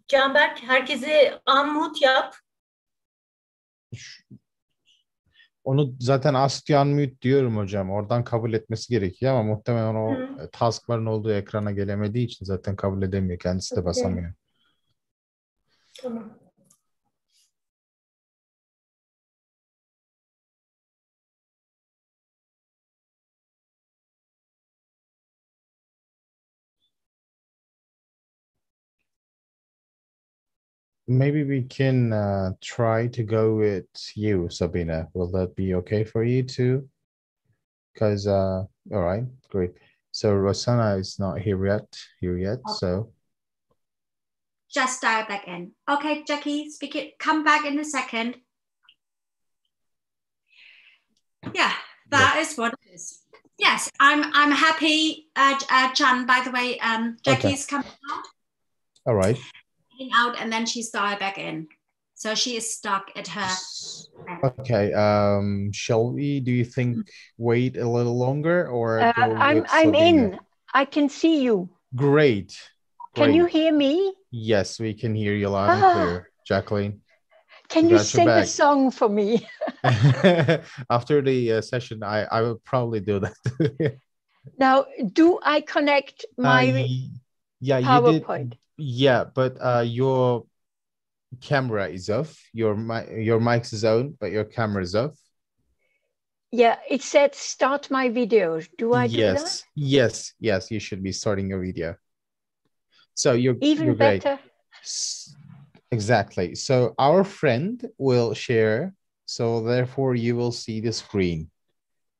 Canberk, herkese unmute yap. Onu zaten ask to unmute diyorum hocam. Oradan kabul etmesi gerekiyor ama muhtemelen o taskbar'ın olduğu ekrana gelemediği için zaten kabul edemiyor. Kendisi de basamıyor. Tamam. Maybe we can try to go with you, Sabina. Will that be okay for you too? Because, all right, great. So Rosanna is not here yet, Okay. so. Just dial back in. Okay, Jackie, speak it. Come back in a second. Yeah, that is what it is. Yes, I'm happy. Jan, by the way, Jackie's coming out. All right. Out and then she's dialed back in. So she is stuck at her. Okay. Shall we, do you think, wait a little longer or go with I'm Sabina? in. I can see you. Great. Can you hear me? Yes, we can hear you loud and clear, Jacqueline. Can you sing a song for me? After the session, I will probably do that. Now, do I connect my PowerPoint? Yeah, but your camera is off. Your mic is on, but your camera is off. Yeah, it said start my video. Do I do that? Yes, you should be starting your video. So you're better. Great. Exactly. So our friend will share. So therefore you will see the screen.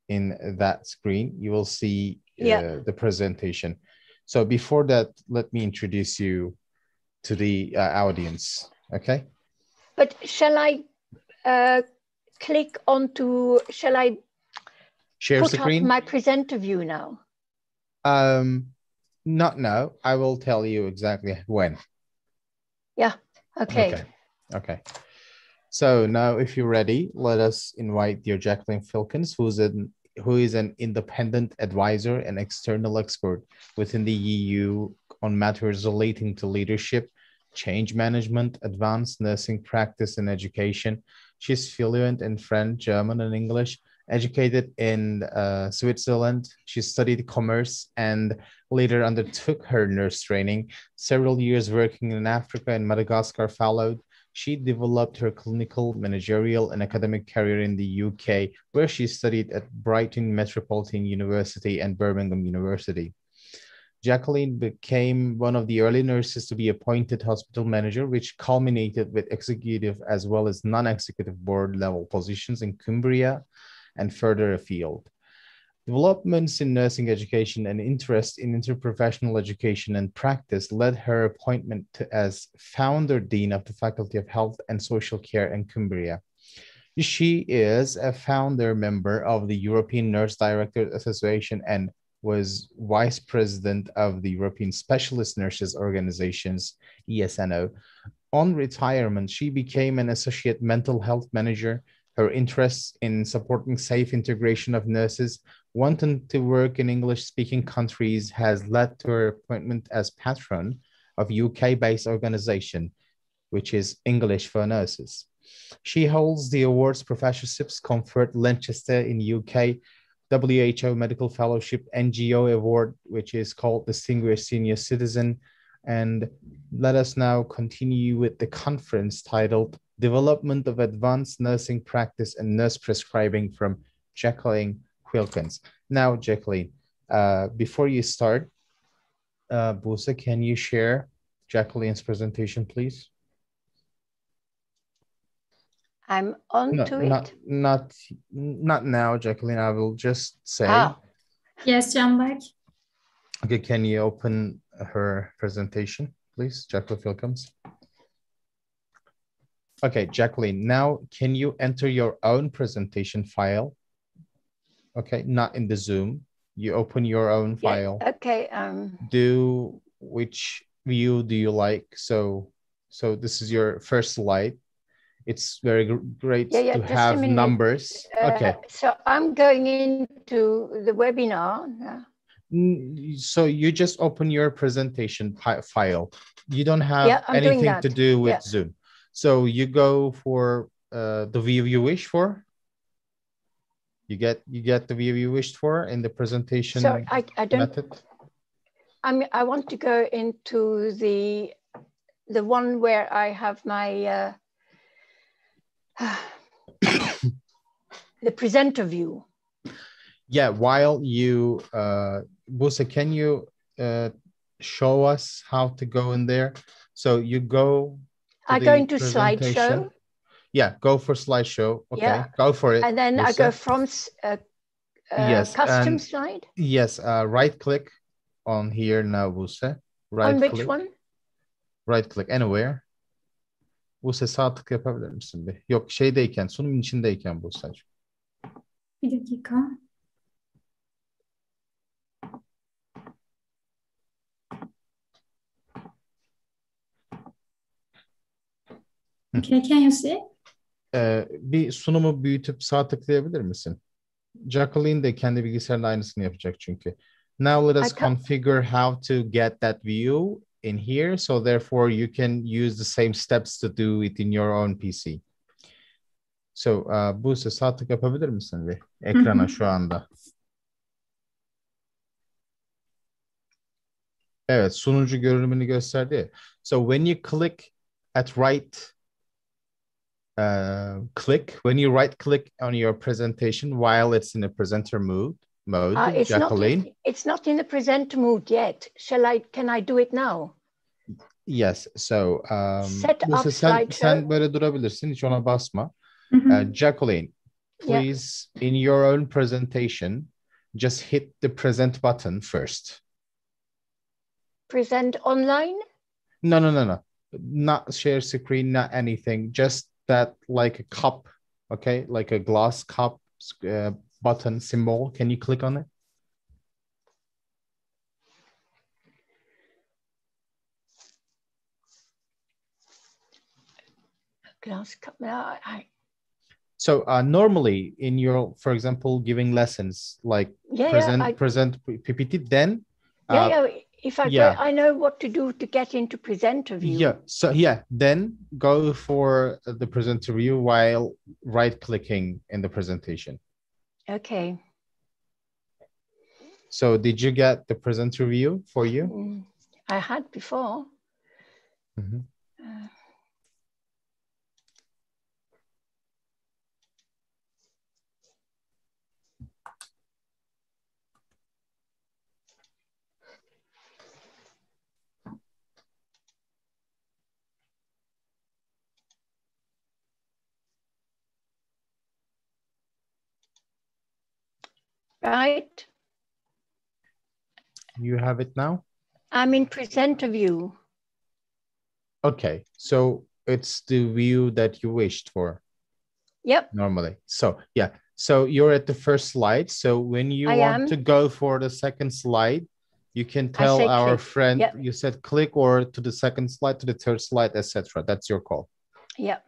In that screen, you will see the presentation. So before that, let me introduce you to the audience, okay? But shall I click onto, shall I share put screen? Up my presenter view now? Not now. I will tell you exactly when. Yeah, okay. Okay. So now if you're ready, let us invite dear Jacqueline Filkins, who is an independent advisor and external expert within the EU on matters relating to leadership, change management, advanced nursing practice and education. She's fluent in French, German, and English, educated in Switzerland. She studied commerce and later undertook her nurse training, several years working in Africa and Madagascar followed. She developed her clinical, managerial, and academic career in the UK, where she studied at Brighton Metropolitan University and Birmingham University. Jacqueline became one of the early nurses to be appointed hospital manager, which culminated with executive as well as non-executive board level positions in Cumbria and further afield. Developments in nursing education and interest in interprofessional education and practice led her appointment as founder dean of the Faculty of Health and Social Care in Cumbria. She is a founder member of the European Nurse Directors Association and was vice president of the European Specialist Nurses Organizations, ESNO. On retirement, she became an associate mental health manager. Her interests in supporting safe integration of nurses, wanting to work in English-speaking countries has led to her appointment as patron of UK-based organization, which is English for Nurses. She holds the awards professorships conferred Lancaster in UK, WHO Medical Fellowship, NGO Award, which is called Distinguished Senior Citizen. And let us now continue with the conference titled Development of Advanced Nursing Practice and Nurse Prescribing from Jacqueline Wilkins. Now, Jacqueline, before you start, Busa, can you share Jacqueline's presentation, please? I'm on to it. Not now, Jacqueline. I will just say. Yes, Canberk. Okay, can you open her presentation, please? Jacqueline Wilkins. Okay, Jacqueline, now can you enter your own presentation file? Okay, not in the Zoom. You open your own file. Yeah, okay. Which view do you like? So this is your first slide. It's very great to have numbers. Okay. So I'm going into the webinar. So you just open your presentation file. You don't have anything to do with Zoom. So you go for the view you wish for. You get the view you wished for in the presentation I don't, method. I want to go into the one where I have my the presenter view. Yeah, while you Buse, can you show us how to go in there? So you go to I go into slideshow. Yeah, go for slideshow. Okay, go for it. And then Buse. I go from custom slide. Yes, right click on here now, Buse. Right on click. Which one? Right click anywhere. Buse sağ tık yapabilir misin bir? Yok şeydeyken, sunumun içindeyken Buse. Bir dakika. Okay, can you see? Bir sunumu büyütüp sağ tıklayabilir misin? Jacqueline de kendi bilgisayarında aynısını yapacak çünkü. Now let us configure how to get that view in here. So therefore you can use the same steps to do it in your own PC. So Buse sağ tık yapabilir misin bir ekrana şu anda? Evet, sunucu görünümünü gösterdi. So when you click at right when you right click on your presentation while it's in a presenter mode, Jacqueline. It's not in the presenter mode yet. Can I do it now? Yes. So set up slideshow. Sen böyle durabilirsin. Hiç ona basma. Jacqueline, please, in your own presentation, just hit the present button first. Present online? No. Not share screen, not anything. Just that like a cup, okay? Like a glass cup button symbol. Can you click on it? Glass cup. So normally in your, for example, giving lessons like present PPT, then if I go, I know what to do to get into presenter view. Yeah. So then go for the presenter view while right clicking in the presentation. Okay. So did you get the presenter view for you? I had before. Right. You have it now? I'm in presenter view. Okay, so it's the view that you wished for. Yep. Normally. So yeah, so you're at the first slide. So when you want to go for the second slide, you can tell our friend, you said click or to the second slide, to the third slide, etc. That's your call. Yep.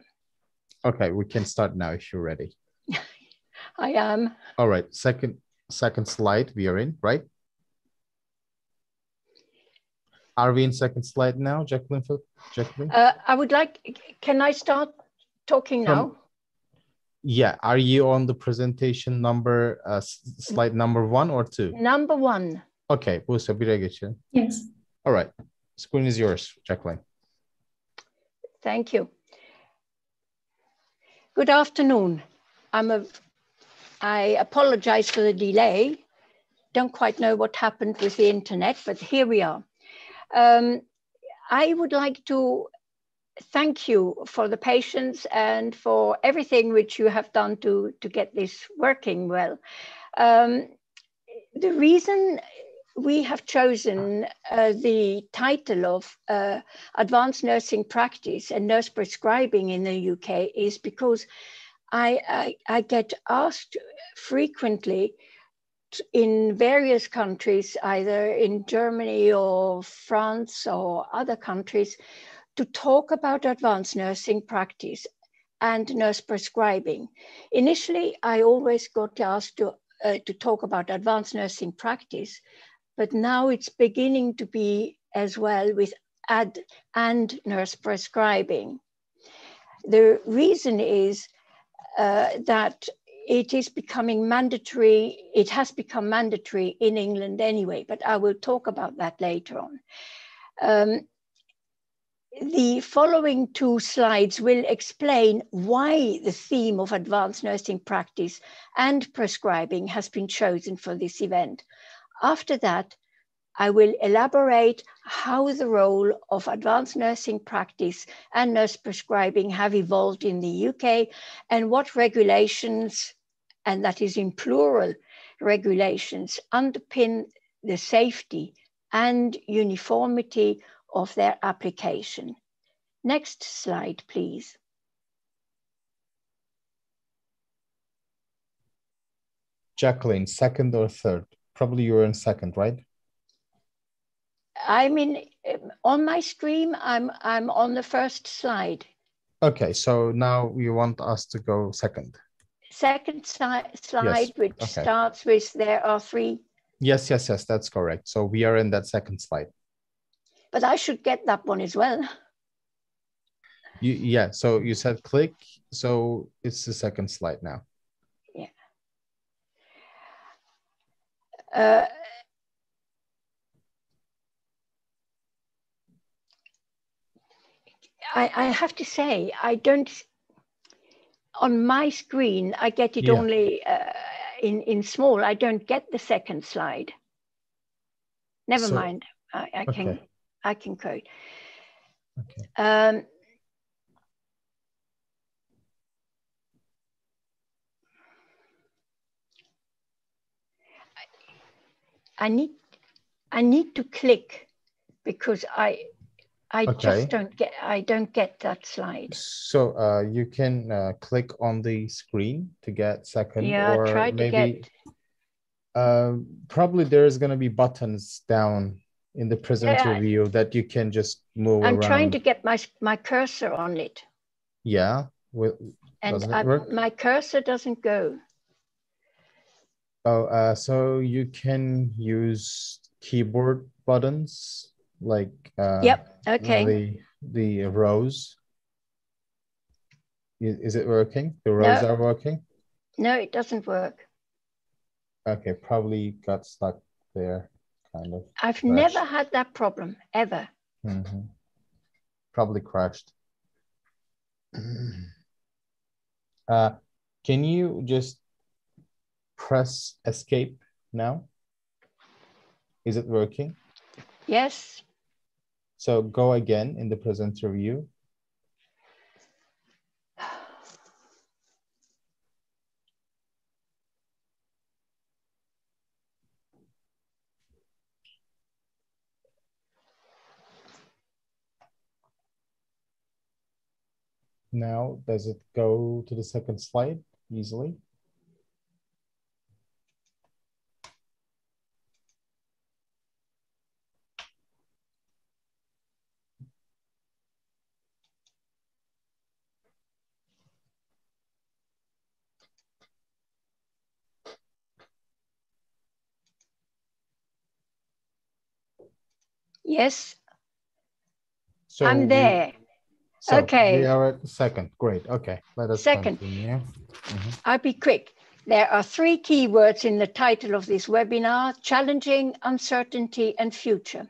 Okay, we can start now if you're ready. I am. All right, second slide we are in, right? Are we in second slide now, Jacqueline? I would like, can I start talking now? Yeah, are you on the presentation number, slide number 1 or 2? Number 1. Okay, Buse, 1'e geçelim. Yes. All right, screen is yours, Jacqueline. Thank you. Good afternoon. I apologize for the delay. Don't quite know what happened with the internet, but here we are. I would like to thank you for the patience and for everything which you have done to get this working well. The reason we have chosen the title of Advanced Nursing Practice and Nurse Prescribing in the UK is because I get asked frequently in various countries, either in Germany or France or other countries, to talk about advanced nursing practice and nurse prescribing. Initially, I always got asked to talk about advanced nursing practice, but now it's beginning to be as well with and nurse prescribing. The reason is that it is becoming mandatory. It has become mandatory in England anyway, but I will talk about that later on. The following 2 slides will explain why the theme of advanced nursing practice and prescribing has been chosen for this event. After that, I will elaborate how the role of advanced nursing practice and nurse prescribing have evolved in the UK and what regulations, and that is in plural regulations, underpin the safety and uniformity of their application. Next slide, please. Jacqueline, second or third? Probably you were in second, right? I mean, on my stream, I'm on the first slide. Okay, so now you want us to go second. Second slide, Yes. which starts with there are 3. Yes, that's correct. So we are in that second slide. But I should get that one as well. Yeah, so you said click, so it's the second slide now. Yeah. I have to say, I don't, on my screen, I get it only in small. I don't get the second slide. Never mind. I can code. Okay. I need to click because I just don't get that slide. So you can click on the screen to get second, or try to maybe probably there's going to be buttons down in the presenter view that you can just move around. I'm trying to get my cursor on it. Yeah, and my cursor doesn't go. Oh, so you can use keyboard buttons like the rows. Is it working? The rows are working? No, it doesn't work. Okay, probably got stuck there, kind of. I've never had that problem, ever. Mm-hmm. Probably crashed. Can you just press escape now? Is it working? Yes. So go again in the presenter view. Now, does it go to the second slide easily? Yes. So I'm there. Okay. We are at second. Great. Okay. Let us continue. I'll be quick. There are 3 keywords in the title of this webinar: challenging, uncertainty, and future.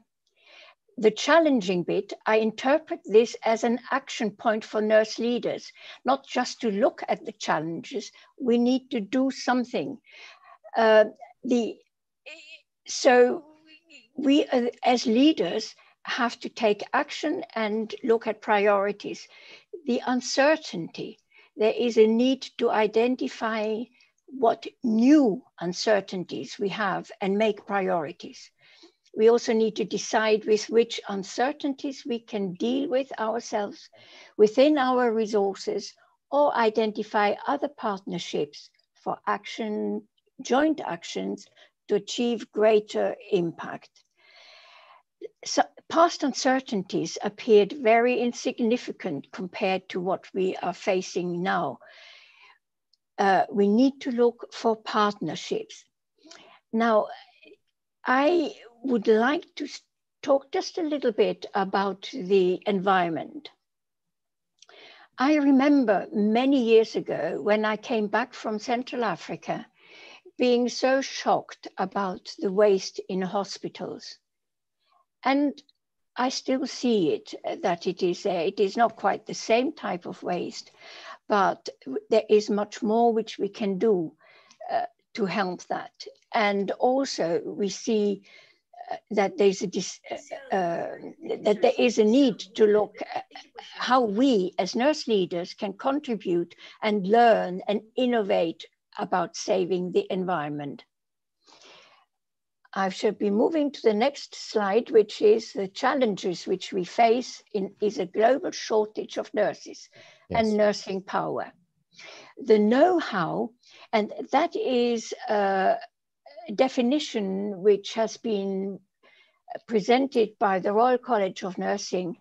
The challenging bit, I interpret this as an action point for nurse leaders, not just to look at the challenges. We need to do something. So we as leaders have to take action and look at priorities. The uncertainty, there is a need to identify what new uncertainties we have and make priorities. We also need to decide with which uncertainties we can deal with ourselves within our resources, or identify other partnerships for action, joint actions to achieve greater impact. So past uncertainties appeared very insignificant compared to what we are facing now. We need to look for partnerships. Now, I would like to talk just a little bit about the environment. I remember many years ago when I came back from Central Africa, being so shocked about the waste in hospitals. And I still see it, that it is there. It is not quite the same type of waste, but there is much more which we can do to help that. And also we see that there's that there is a need to look at how we as nurse leaders can contribute and learn and innovate about saving the environment. I shall be moving to the next slide, which is the challenges which we face is a global shortage of nurses and nursing power. The know-how, and that is a definition which has been presented by the Royal College of Nursing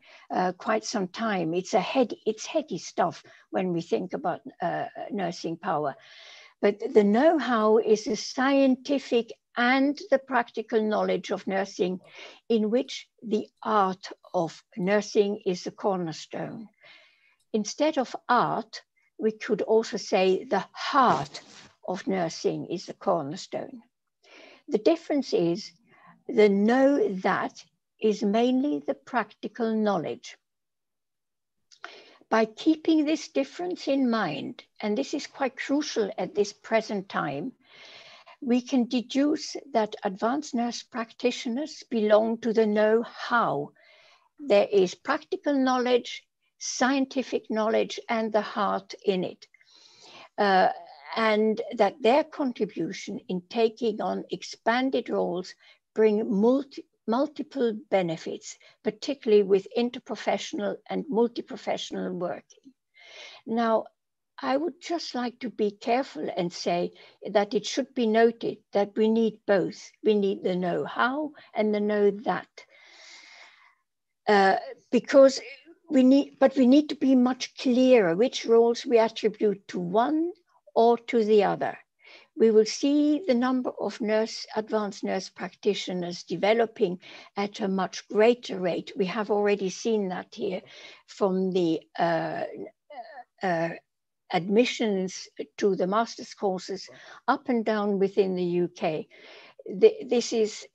quite some time. It's heady stuff when we think about nursing power. But the know-how is the scientific and the practical knowledge of nursing, in which the art of nursing is the cornerstone. Instead of art, we could also say the heart of nursing is the cornerstone. The difference is the know that is mainly the practical knowledge. By keeping this difference in mind, and this is quite crucial at this present time, we can deduce that advanced nurse practitioners belong to the know-how. There is practical knowledge, scientific knowledge, and the heart in it. And that their contribution in taking on expanded roles bring multiple benefits, particularly with interprofessional and multi-professional working. Now, I would just like to be careful and say that it should be noted that we need both. We need the know-how and the know that. Because we need to be much clearer which roles we attribute to one or to the other. We will see the number of advanced nurse practitioners developing at a much greater rate. We have already seen that here from the admissions to the master's courses up and down within the UK. This is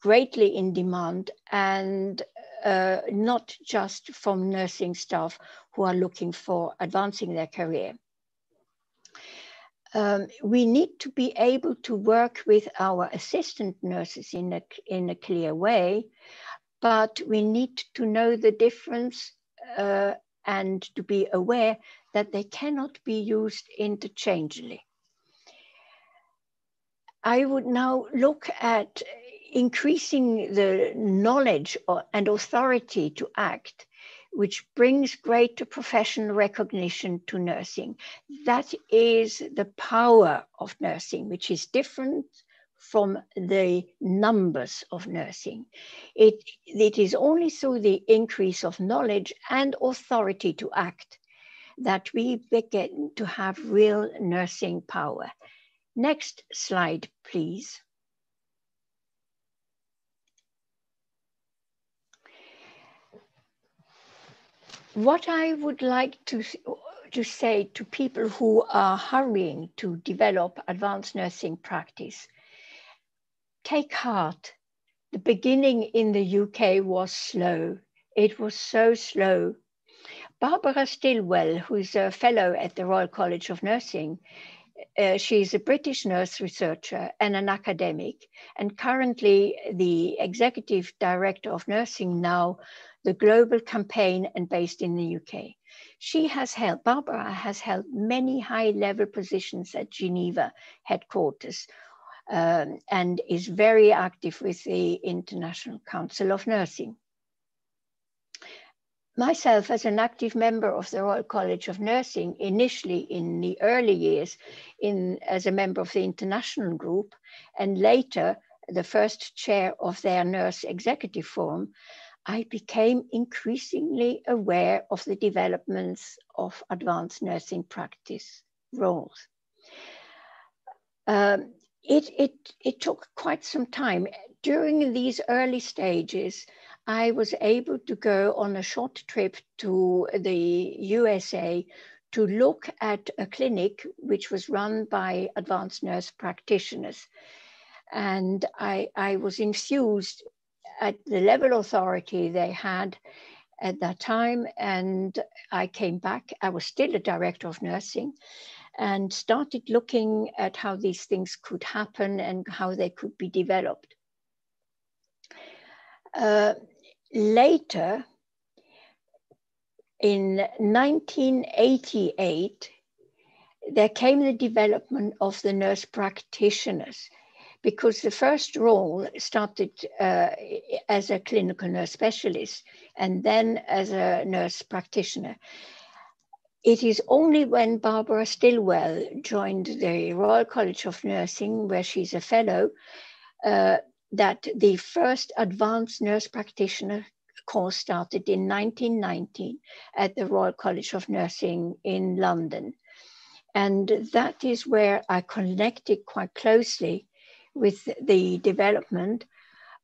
greatly in demand, and not just from nursing staff who are looking for advancing their career. We need to be able to work with our assistant nurses in a clear way, but we need to know the difference and to be aware that they cannot be used interchangeably. I would now look at increasing the knowledge and authority to act, which brings greater professional recognition to nursing. That is the power of nursing, which is different from the numbers of nursing. It is only through the increase of knowledge and authority to act that we begin to have real nursing power. Next slide, please. What I would like to say to people who are hurrying to develop advanced nursing practice, take heart. The beginning in the UK was slow. It was so slow. Barbara Stilwell, who is a fellow at the Royal College of Nursing, she's a British nurse researcher and an academic, and currently the executive director of Nursing Now, the global campaign, and based in the UK. Barbara has held many high-level positions at Geneva headquarters, and is very active with the International Council of Nursing. Myself, as an active member of the Royal College of Nursing, initially in the early years as a member of the international group, and later the first chair of their nurse executive forum, I became increasingly aware of the developments of advanced nursing practice roles. It took quite some time. During these early stages, I was able to go on a short trip to the USA to look at a clinic which was run by advanced nurse practitioners. And I was infused at the level of authority they had at that time. And I came back, I was still a director of nursing, and started looking at how these things could happen and how they could be developed. Later, in 1988, there came the development of the nurse practitioners, because the first role started as a clinical nurse specialist and then as a nurse practitioner. It is only when Barbara Stilwell joined the Royal College of Nursing, where she's a fellow, that the first advanced nurse practitioner course started in 1919 at the Royal College of Nursing in London. And that is where I connected quite closely with the development,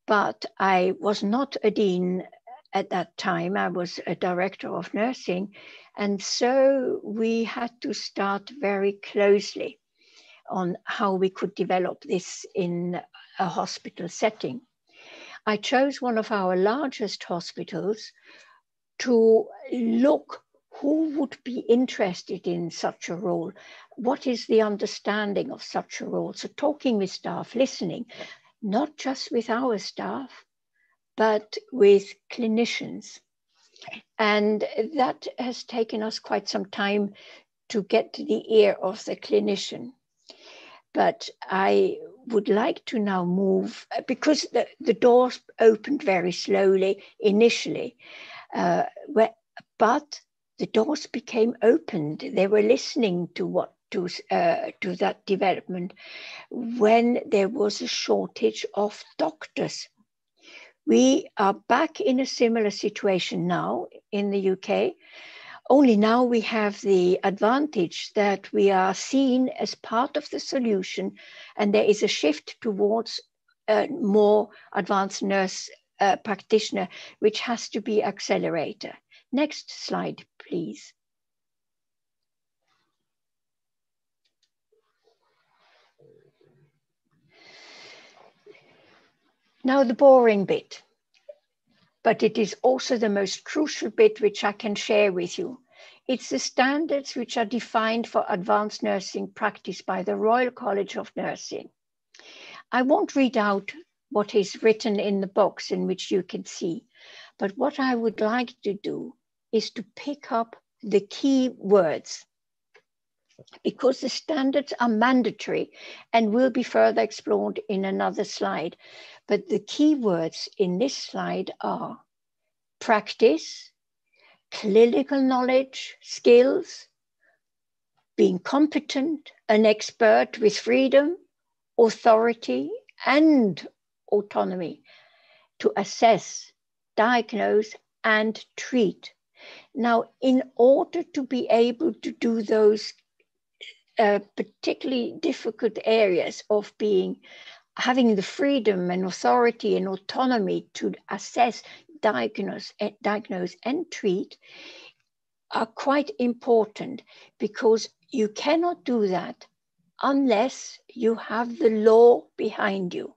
but I was not a dean at that time. I was a director of nursing. And so we had to start very closely on how we could develop this in a hospital setting. I chose one of our largest hospitals to look who would be interested in such a role. What is the understanding of such a role? So talking with staff, listening, not just with our staff, but with clinicians. And that has taken us quite some time to get to the ear of the clinician. But I would like to now move, because the doors opened very slowly initially, but the doors became opened. They were listening to that development when there was a shortage of doctors. We are back in a similar situation now in the UK. Only now we have the advantage that we are seen as part of the solution, and there is a shift towards more advanced nurse practitioner, which has to be accelerated. Next slide, please. Now the boring bit, but it is also the most crucial bit which I can share with you. It's the standards which are defined for advanced nursing practice by the Royal College of Nursing. I won't read out what is written in the box in which you can see, but what I would like to do is to pick up the key words, because the standards are mandatory and will be further explored in another slide. But the key words in this slide are practice, clinical knowledge, skills, being competent, an expert with freedom, authority, and autonomy to assess, diagnose, and treat. Now, in order to be able to do those particularly difficult areas of having the freedom and authority and autonomy to assess, diagnose and treat are quite important, because you cannot do that unless you have the law behind you.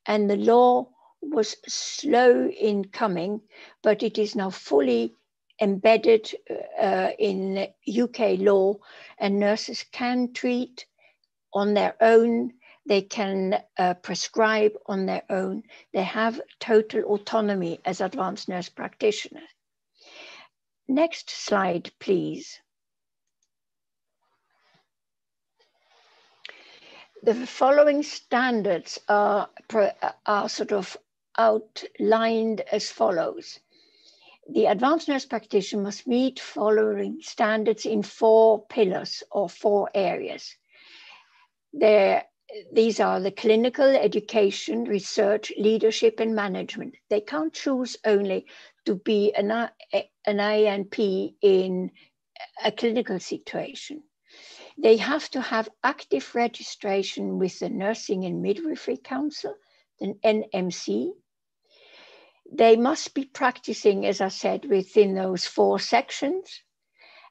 And the law was slow in coming, but it is now fully embedded in UK law, and nurses can treat on their own. They can prescribe on their own. They have total autonomy as advanced nurse practitioners. Next slide, please. the following standards are sort of outlined as follows. The advanced nurse practitioner must meet following standards in 4 pillars or 4 areas. These are the clinical, education, research, leadership, and management. They can't choose only to be an INP in a clinical situation. They have to have active registration with the Nursing and Midwifery Council, the NMC. They must be practicing, as I said, within those 4 sections.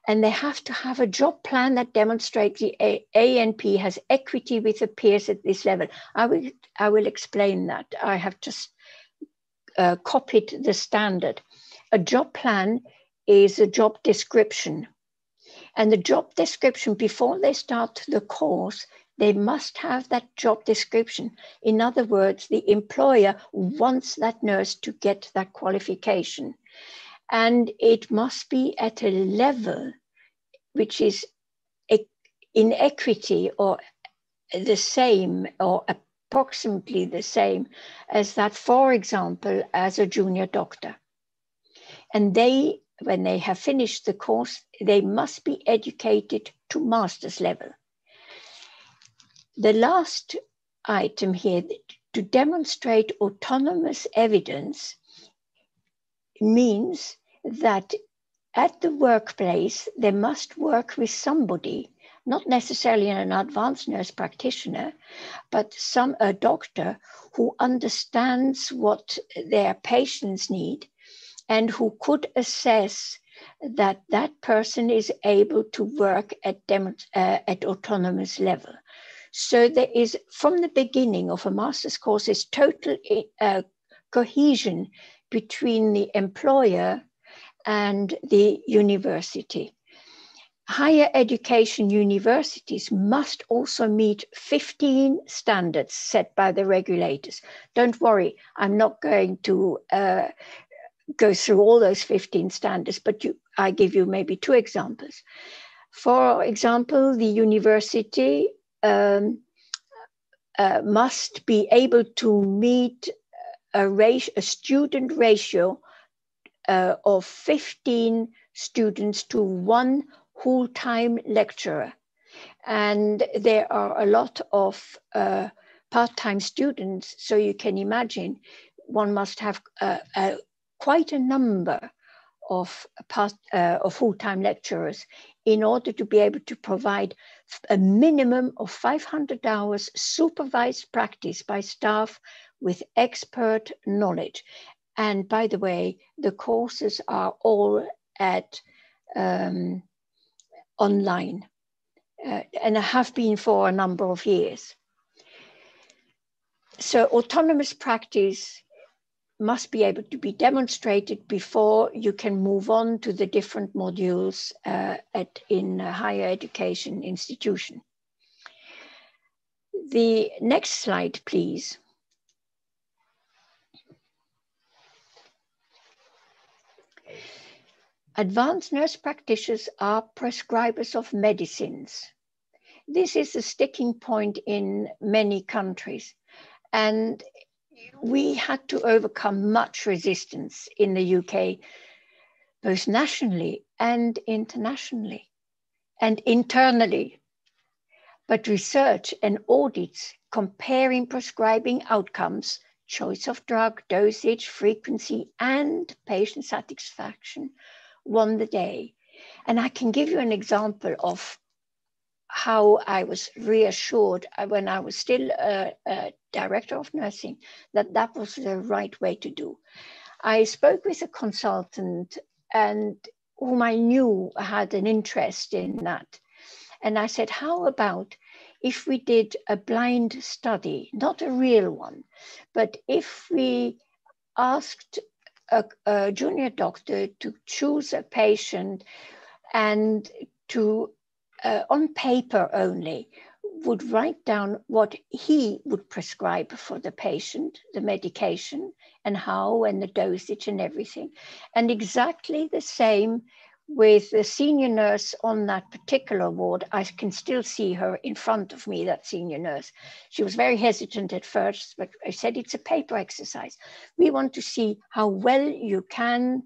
And they have to have a job plan that demonstrates the ANP has equity with the peers at this level. I will explain that. I have just copied the standard. A job plan is a job description. And the job description, before they start the course, they must have that job description. In other words, the employer wants that nurse to get that qualification. And it must be at a level which is in equity or the same or approximately the same as that, for example, as a junior doctor. And when they have finished the course, they must be educated to master's level. The last item here, to demonstrate autonomous evidence, means that at the workplace, they must work with somebody, not necessarily an advanced nurse practitioner, but a doctor who understands what their patients need and who could assess that that person is able to work at autonomous level. So there is, from the beginning of a master's course, is total cohesion between the employer and the university. Higher education universities must also meet 15 standards set by the regulators. Don't worry, I'm not going to go through all those 15 standards, but I give you maybe 2 examples. For example, the university must be able to meet a student ratio of 15 students to 1 full-time lecturer. And there are a lot of part-time students, so you can imagine one must have quite a number of full-time lecturers in order to be able to provide a minimum of 500 hours supervised practice by staff with expert knowledge. And by the way, the courses are all at online and have been for a number of years. So autonomous practice must be able to be demonstrated before you can move on to the different modules in a higher education institution. The next slide, please. Advanced nurse practitioners are prescribers of medicines. This is a sticking point in many countries, and we had to overcome much resistance in the UK, both nationally and internationally and internally. But research and audits comparing prescribing outcomes, choice of drug, dosage, frequency, and patient satisfaction won the day. And I can give you an example of how I was reassured when I was still a director of nursing that that was the right way to do. I spoke with a consultant and whom I knew had an interest in that. And I said, how about if we did a blind study, not a real one, but if we asked a junior doctor to choose a patient and to, on paper only, would write down what he would prescribe for the patient, the medication, and how, and the dosage and everything. And exactly the same with the senior nurse on that particular ward. I can still see her in front of me, that senior nurse. She was very hesitant at first, but I said, it's a paper exercise. We want to see how well you can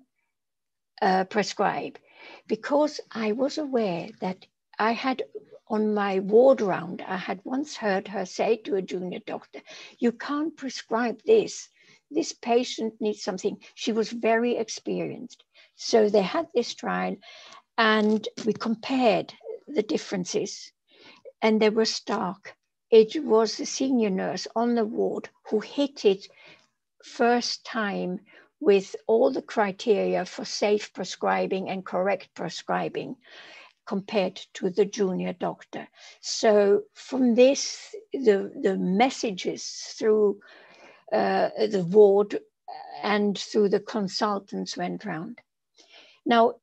prescribe, because I was aware that I had on my ward round, I had once heard her say to a junior doctor, you can't prescribe this. This patient needs something. She was very experienced. So they had this trial and we compared the differences and they were stark. It was the senior nurse on the ward who hit it first time with all the criteria for safe prescribing and correct prescribing compared to the junior doctor. So from this, the messages through the ward and through the consultants went round. Now,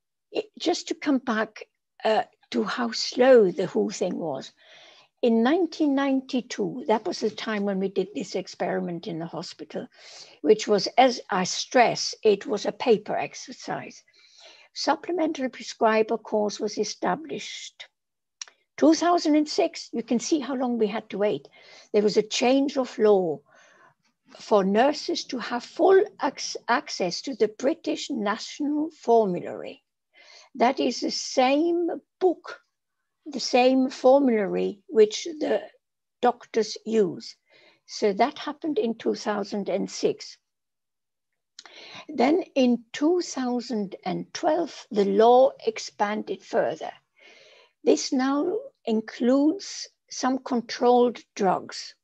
just to come back to how slow the WHO thing was, in 1992, that was the time when we did this experiment in the hospital, which was, as I stress, it was a paper exercise. Supplementary prescriber course was established. 2006, you can see how long we had to wait. There was a change of law for nurses to have full access to the British National Formulary. That is the same book, the same formulary which the doctors use. So that happened in 2006. Then in 2012, the law expanded further. This now includes some controlled drugs,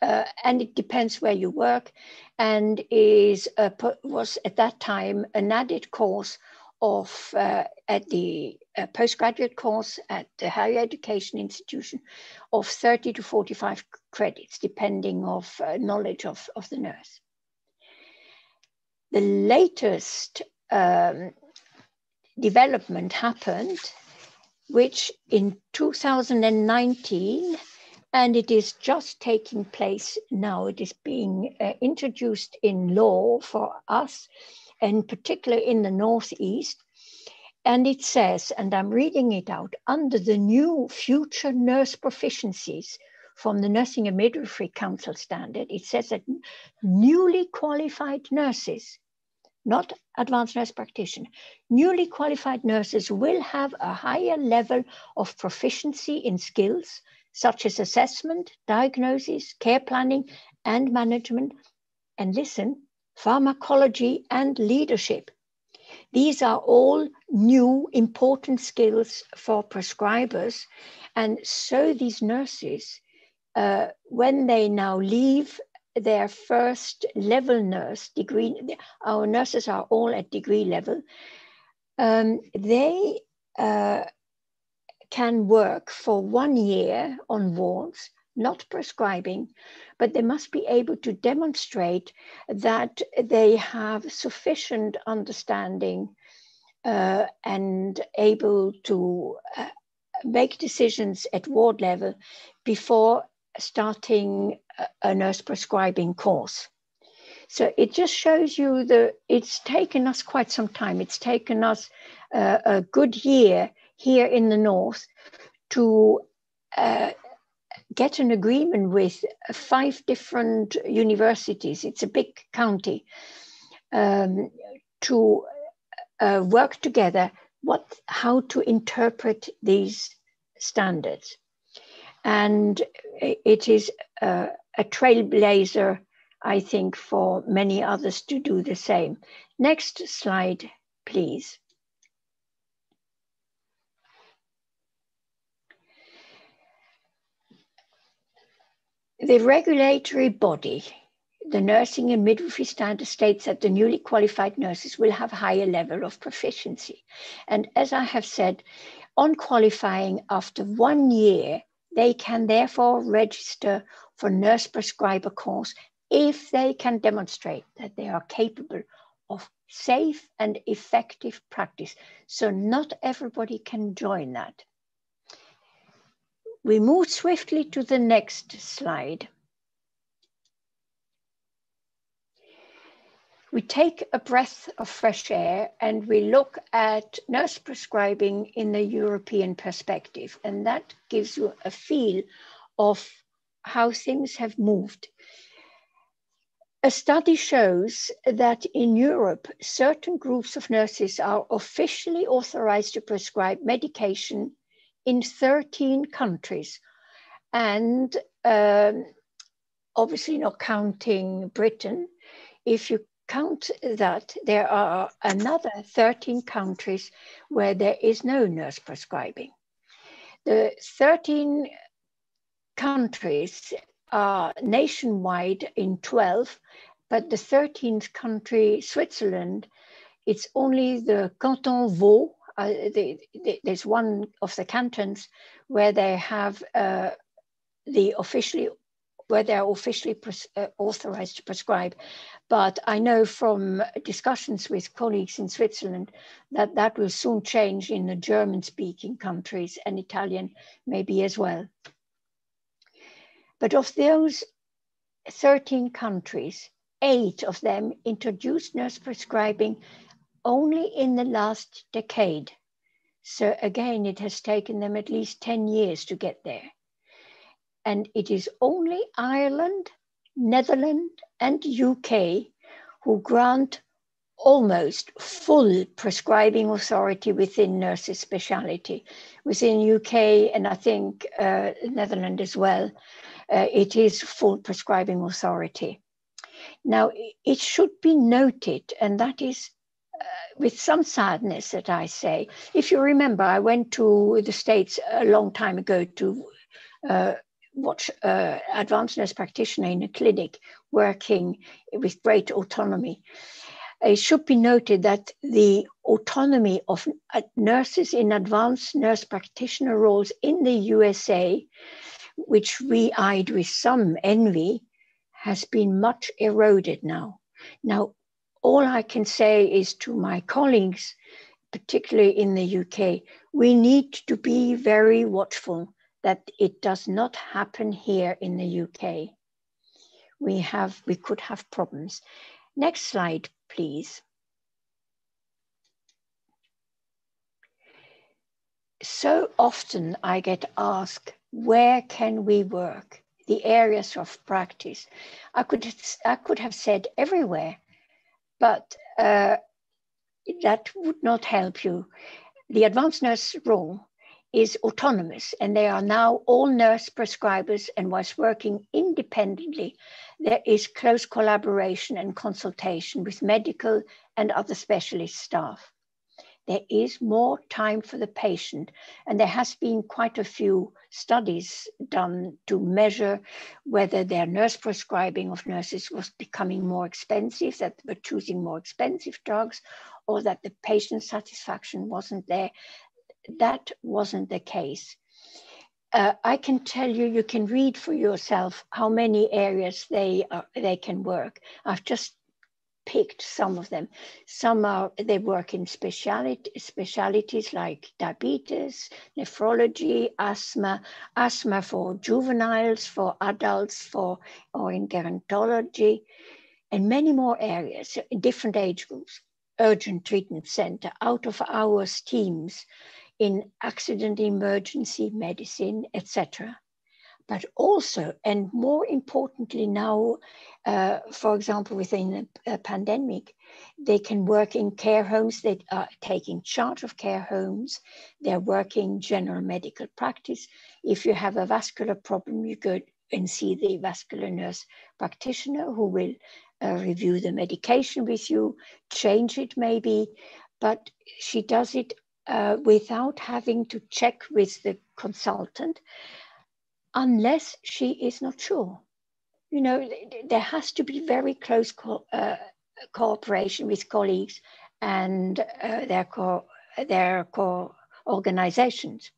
and it depends where you work, and was at that time an added course of at the postgraduate course at the higher education institution of 30 to 45 credits, depending of knowledge of the nurse. The latest development happened, which in 2019, and it is just taking place now. It is being introduced in law for us, in particular in the Northeast. And it says, and I'm reading it out, under the new future nurse proficiencies from the Nursing and Midwifery Council standard, it says that newly qualified nurses, not advanced nurse practitioner, newly qualified nurses will have a higher level of proficiency in skills such as assessment, diagnosis, care planning, and management, and listen, pharmacology and leadership. These are all new important skills for prescribers. And so these nurses, when they now leave their first level nurse degree, our nurses are all at degree level, they can work for 1 year on wards, not prescribing, but they must be able to demonstrate that they have sufficient understanding and able to make decisions at ward level before starting a nurse prescribing course. So it just shows you it's taken us quite some time. It's taken us a good year here in the North to get an agreement with 5 different universities. It's a big county, to work together how to interpret these standards. And it is a trailblazer, I think, for many others to do the same. Next slide, please. The regulatory body, the Nursing and Midwifery Standard, states that the newly qualified nurses will have higher level of proficiency. And as I have said, on qualifying after 1 year, they can therefore register for nurse prescriber course if they can demonstrate that they are capable of safe and effective practice. So not everybody can join that. We move swiftly to the next slide. We take a breath of fresh air and we look at nurse prescribing in the European perspective, and that gives you a feel of how things have moved. A study shows that in Europe, certain groups of nurses are officially authorized to prescribe medication in 13 countries, and obviously not counting Britain. If you count that, there are another 13 countries where there is no nurse prescribing. The 13 countries are nationwide in 12, but the 13th country, Switzerland, it's only the Canton Vaud, there's one of the cantons where they have where they're officially authorized to prescribe. But I know from discussions with colleagues in Switzerland that that will soon change in the German-speaking countries, and Italian maybe as well. But of those 13 countries, 8 of them introduced nurse prescribing only in the last decade. So again, it has taken them at least 10 years to get there. And it is only Ireland, Netherlands, and UK who grant almost full prescribing authority within nurses' specialty. Within UK, and I think Netherlands as well, it is full prescribing authority. Now, it should be noted, and that is with some sadness that I say, if you remember, I went to the States a long time ago to watch advanced nurse practitioner in a clinic working with great autonomy. It should be noted that the autonomy of nurses in advanced nurse practitioner roles in the USA, which we eyed with some envy, has been much eroded now. Now, all I can say is to my colleagues, particularly in the UK, we need to be very watchful that it does not happen here in the UK. We could have problems. Next slide, please. So often I get asked, where can we work? The areas of practice. I could have said everywhere, but that would not help you. The advanced nurse role is autonomous, and they are now all nurse prescribers, and whilst working independently, there is close collaboration and consultation with medical and other specialist staff. There is more time for the patient, and there has been quite a few studies done to measure whether their nurse prescribing of nurses was becoming more expensive, that they were choosing more expensive drugs, or that the patient satisfaction wasn't there. That wasn't the case. I can tell you, you can read for yourself how many areas they can work. I've just picked some of them. They work in specialities like diabetes, nephrology, asthma for juveniles, for adults, or in gerontology, and many more areas in different age groups. Urgent treatment center, out of hours teams, in accident emergency medicine, etc. But also, and more importantly now, for example, within a pandemic, they can work in care homes. They are taking charge of care homes. They're working general medical practice. If you have a vascular problem, you go and see the vascular nurse practitioner who will review the medication with you, change it maybe, but she does it without having to check with the consultant unless she is not sure. You know, there has to be very close cooperation with colleagues and their organizations.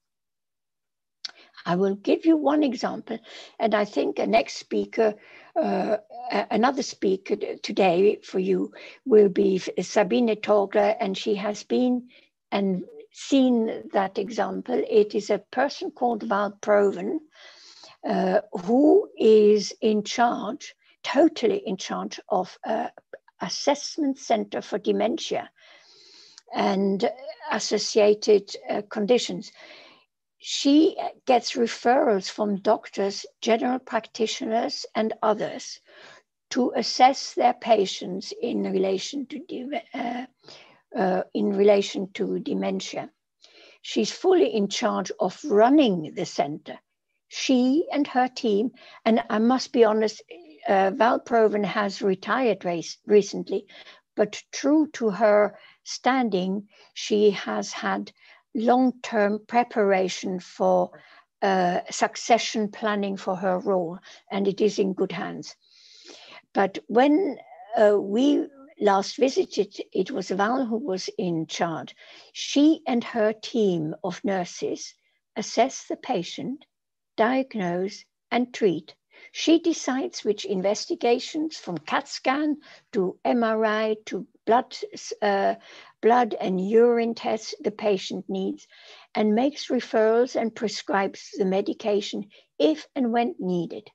I will give you one example, and I think the next speaker, another speaker today for you will be Sabine Togler, and she has been and seen that example. It is a person called Val Proven, who is in charge, totally in charge of Assessment Center for Dementia and associated conditions. She gets referrals from doctors, general practitioners, and others to assess their patients in relation to dementia. She's fully in charge of running the center. She and her team, and I must be honest, Val Proven has retired recently, but true to her standing, she has had long-term preparation for succession planning for her role, and it is in good hands. But when we last visited, it was Val who was in charge. She and her team of nurses assess the patient, diagnose, and treat. She decides which investigations, from CAT scan to MRI to blood and urine tests, the patient needs, and makes referrals and prescribes the medication if and when needed.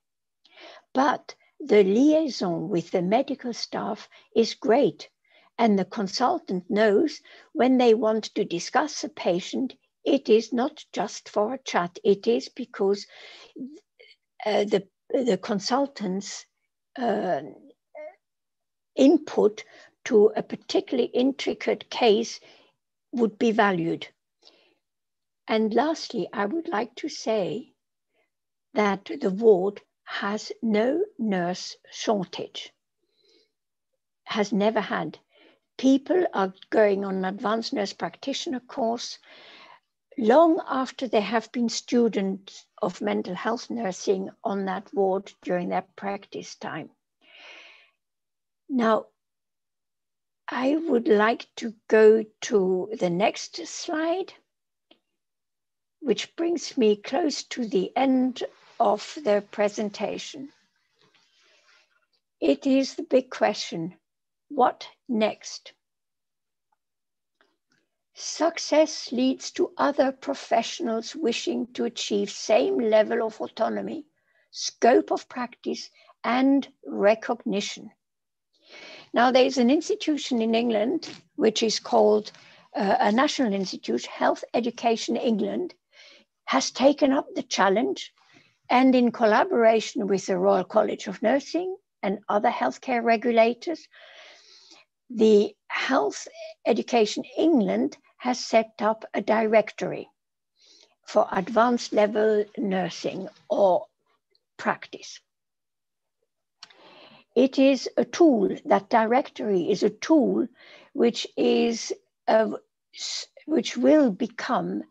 But the liaison with the medical staff is great, and the consultant knows when they want to discuss a patient, it is not just for a chat, it is because the consultant's input to a particularly intricate case would be valued. And lastly, I would like to say that the ward has no nurse shortage, has never had. People are going on an advanced nurse practitioner course long after they have been students of mental health nursing on that ward during their practice time. Now, I would like to go to the next slide, which brings me close to the end of the presentation. It is the big question, what next? Success leads to other professionals wishing to achieve same level of autonomy, scope of practice, and recognition. Now, there's an institution in England, which is called a national institute, Health Education England, has taken up the challenge, and in collaboration with the Royal College of Nursing and other healthcare regulators, the Health Education England has set up a directory for advanced level nursing or practice. It is a tool, that directory is a tool which will become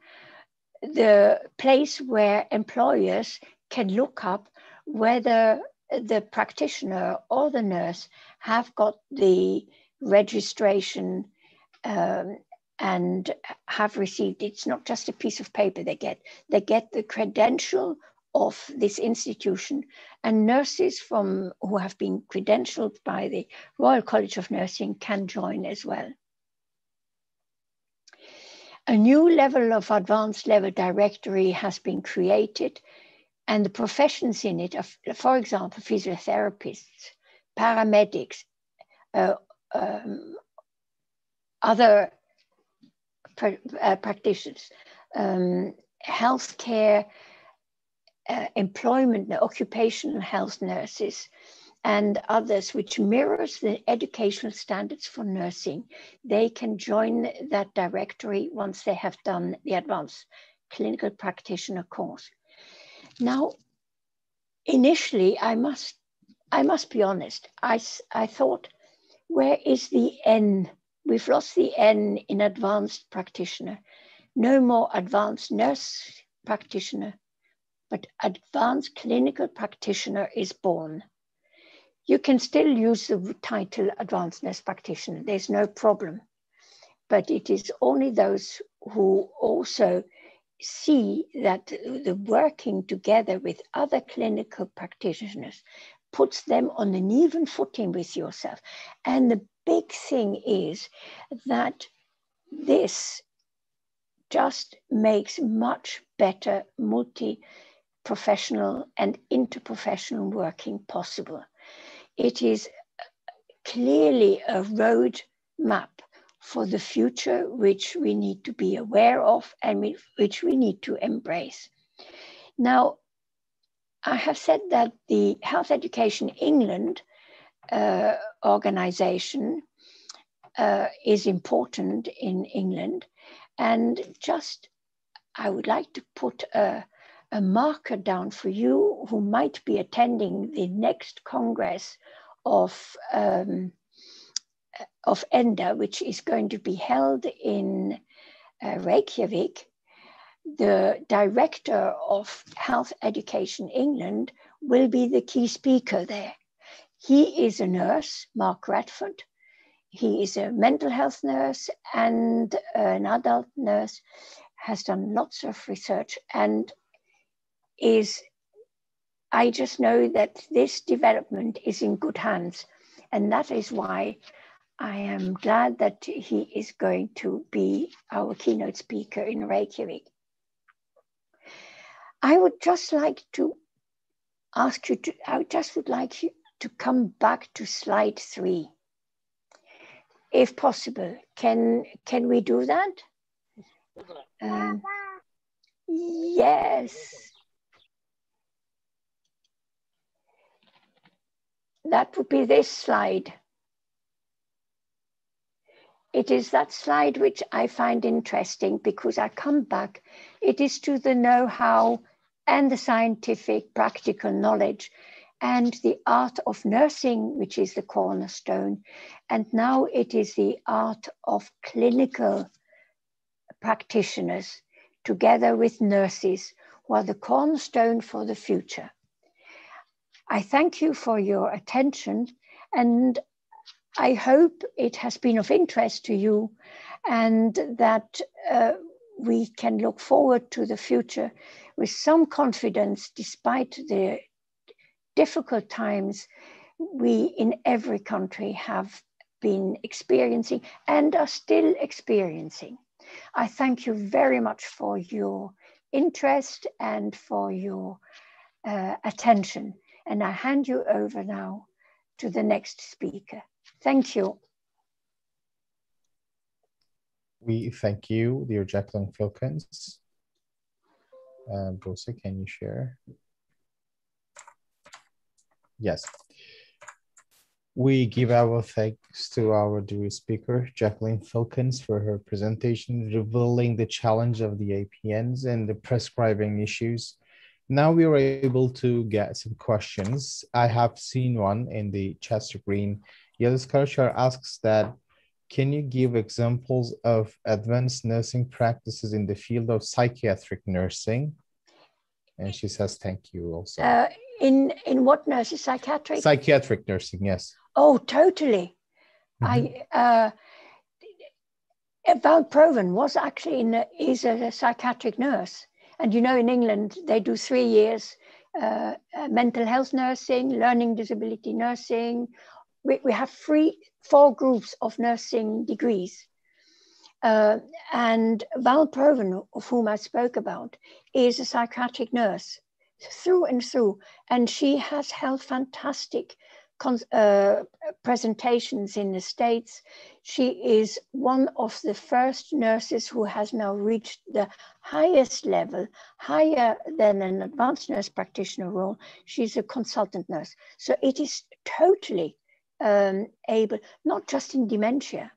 the place where employers can look up whether the practitioner or the nurse have got the registration and have received. It's not just a piece of paper they get the credential of this institution, and nurses who have been credentialed by the Royal College of Nursing can join as well. A new level of advanced level directory has been created, and the professions in it are, for example, physiotherapists, paramedics, other practitioners, healthcare, employment, occupational health nurses, and others, which mirrors the educational standards for nursing. They can join that directory once they have done the advanced clinical practitioner course. Now, initially, I must be honest, I thought, where is the N? We've lost the N in advanced practitioner. No more advanced nurse practitioner, but advanced clinical practitioner is born. You can still use the title advanced nurse practitioner, there's no problem. But it is only those who also see that the working together with other clinical practitioners puts them on an even footing with yourself. And the big thing is that this just makes much better multi-professional and interprofessional working possible. It is clearly a road map for the future, which we need to be aware of and which we need to embrace. Now, I have said that the Health Education England organization is important in England, and just I would like to put a marker down for you who might be attending the next Congress of ENDA, which is going to be held in Reykjavik. The director of Health Education England will be the key speaker there. He is a nurse, Mark Radford. He is a mental health nurse and an adult nurse, has done lots of research, and I just know that this development is in good hands. And that is why I am glad that he is going to be our keynote speaker in Reykjavik. I would just like to ask you to come back to slide 3. If possible, can we do that? Yes. That would be this slide. It is that slide which I find interesting because I come back. It is to the know-how and the scientific practical knowledge and the art of nursing, which is the cornerstone. And now it is the art of clinical practitioners together with nurses who are the cornerstone for the future. I thank you for your attention, and I hope it has been of interest to you and that we can look forward to the future with some confidence despite the difficult times we in every country have been experiencing and are still experiencing. I thank you very much for your interest and for your attention. And I hand you over now to the next speaker. Thank you. We thank you, dear Jacqueline Filkins. Bruce, can you share? Yes. We give our thanks to our dear speaker, Jacqueline Filkins, for her presentation, revealing the challenge of the APNs and the prescribing issues. Now we are able to get some questions. I have seen one in the chat screen. Yeliz Karashar asks that, can you give examples of advanced nursing practices in the field of psychiatric nursing? And she says, thank you also. In what nursing? Psychiatric? Psychiatric nursing, yes. Oh, totally. Mm-hmm. Val Proven was actually is a psychiatric nurse. And you know, in England, they do 3 years mental health nursing, learning disability nursing. We have 4 groups of nursing degrees. And Val Proven, of whom I spoke about, is a psychiatric nurse through and through. And she has held fantastic presentations in the States. She is one of the first nurses who has now reached the highest level, higher than an advanced nurse practitioner role. She's a consultant nurse. So it is totally able, not just in dementia,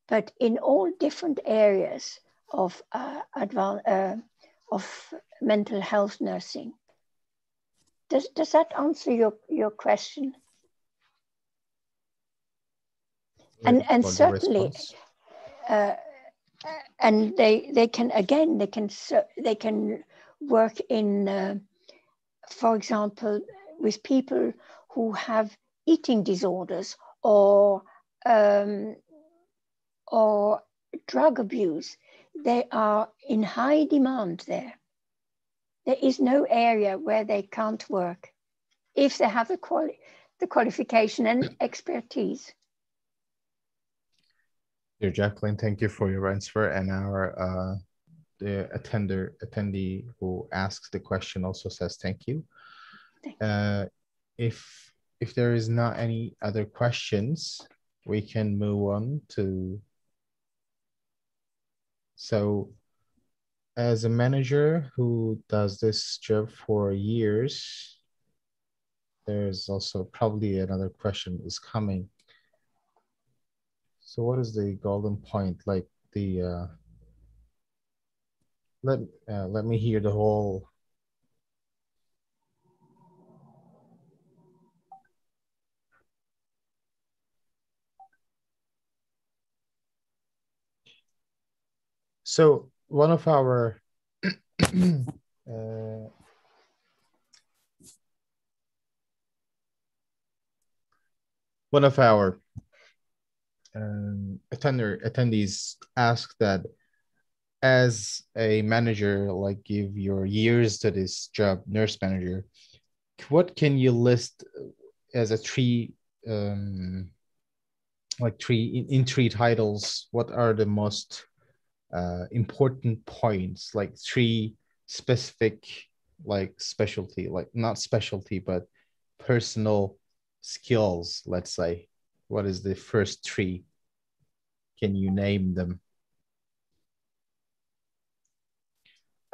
but in all different areas of mental health nursing. Does that answer your question? And certainly, and they can work in, for example, with people who have eating disorders or drug abuse. They are in high demand there. There is no area where they can't work if they have the qualification and expertise. Dear Jacqueline, thank you for your answer. And our the attendee who asks the question also says thank you. If if there is not any other questions, we can move on to. So as a manager who does this job for years, there's also probably another question is coming. So what is the golden point? Like the, let me hear the whole. So one of our attendees asked that as a manager, like give your years to this job, nurse manager, what can you list as a three in three titles? What are the most important points, like three specific, like specialty, like not specialty, but personal skills, let's say? What is the first three? Can you name them?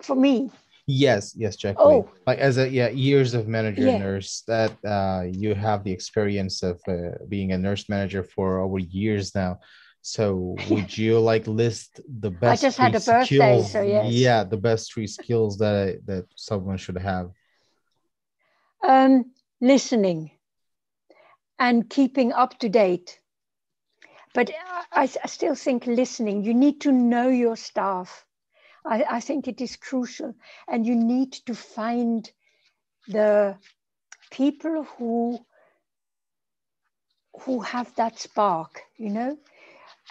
For me? Yes, Jacqueline. Oh. Like as a years of manager nurse, that you have the experience of being a nurse manager for over years now. So would you like list the best? I just had a birthday, so yes. Yeah, the best three skills that someone should have. Listening and keeping up to date. But I still think listening, you need to know your staff. I think it is crucial, and you need to find the people who have that spark, you know,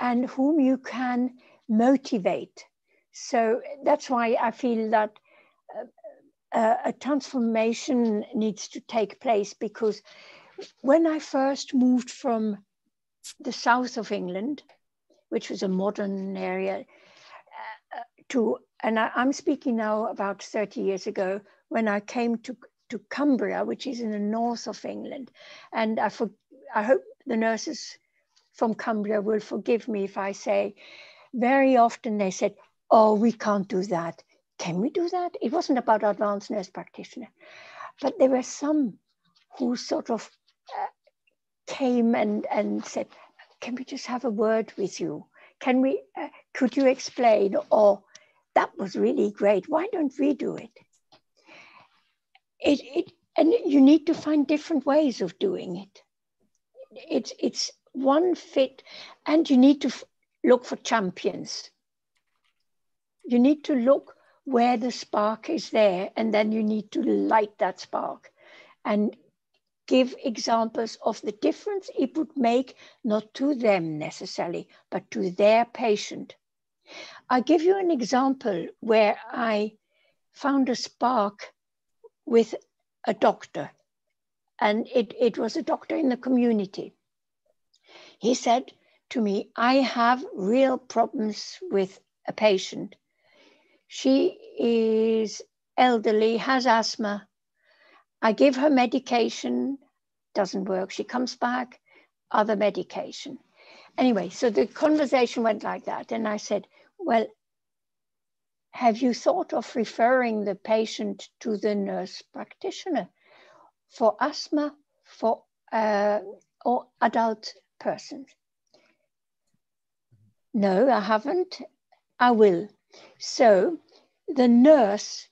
and whom you can motivate. So that's why I feel that a transformation needs to take place, because when I first moved from the south of England, which was a modern area, and I'm speaking now about 30 years ago, when I came to Cumbria, which is in the north of England. And I hope the nurses from Cumbria will forgive me if I say, very often they said, oh, we can't do that. Can we do that? It wasn't about advanced nurse practitioner, but there were some who sort of came and said, can we just have a word with you? Can we, could you explain? Or that was really great. Why don't we do it? And you need to find different ways of doing it. It's one fit, and you need to look for champions. You need to look where the spark is there, and then you need to light that spark and give examples of the difference it would make, not to them necessarily, but to their patient. I'll give you an example where I found a spark with a doctor, and it was a doctor in the community. He said to me, I have real problems with a patient. She is elderly, has asthma. I give her medication, doesn't work. She comes back, other medication. Anyway, so the conversation went like that. And I said, well, have you thought of referring the patient to the nurse practitioner for asthma or adult persons? No, I haven't. I will. So the nurse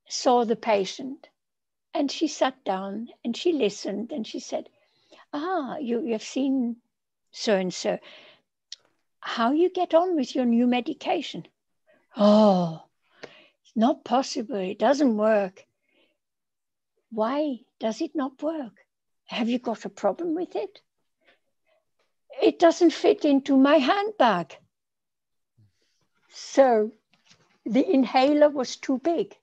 saw the patient, and she sat down and she listened, and she said, you have seen so-and-so. How you get on with your new medication? Oh, it's not possible. It doesn't work. Why does it not work? Have you got a problem with it? It doesn't fit into my handbag. So the inhaler was too big.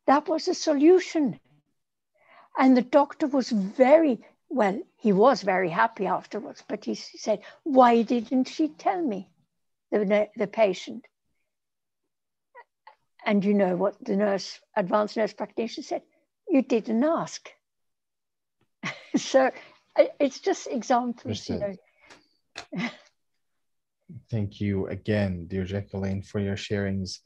That was a solution. And the doctor was he was very happy afterwards, but he said, why didn't she tell me, the patient? And you know what the advanced nurse practitioner said? You didn't ask. So it's just examples, you know. Thank you again, dear Jacqueline, for your sharings.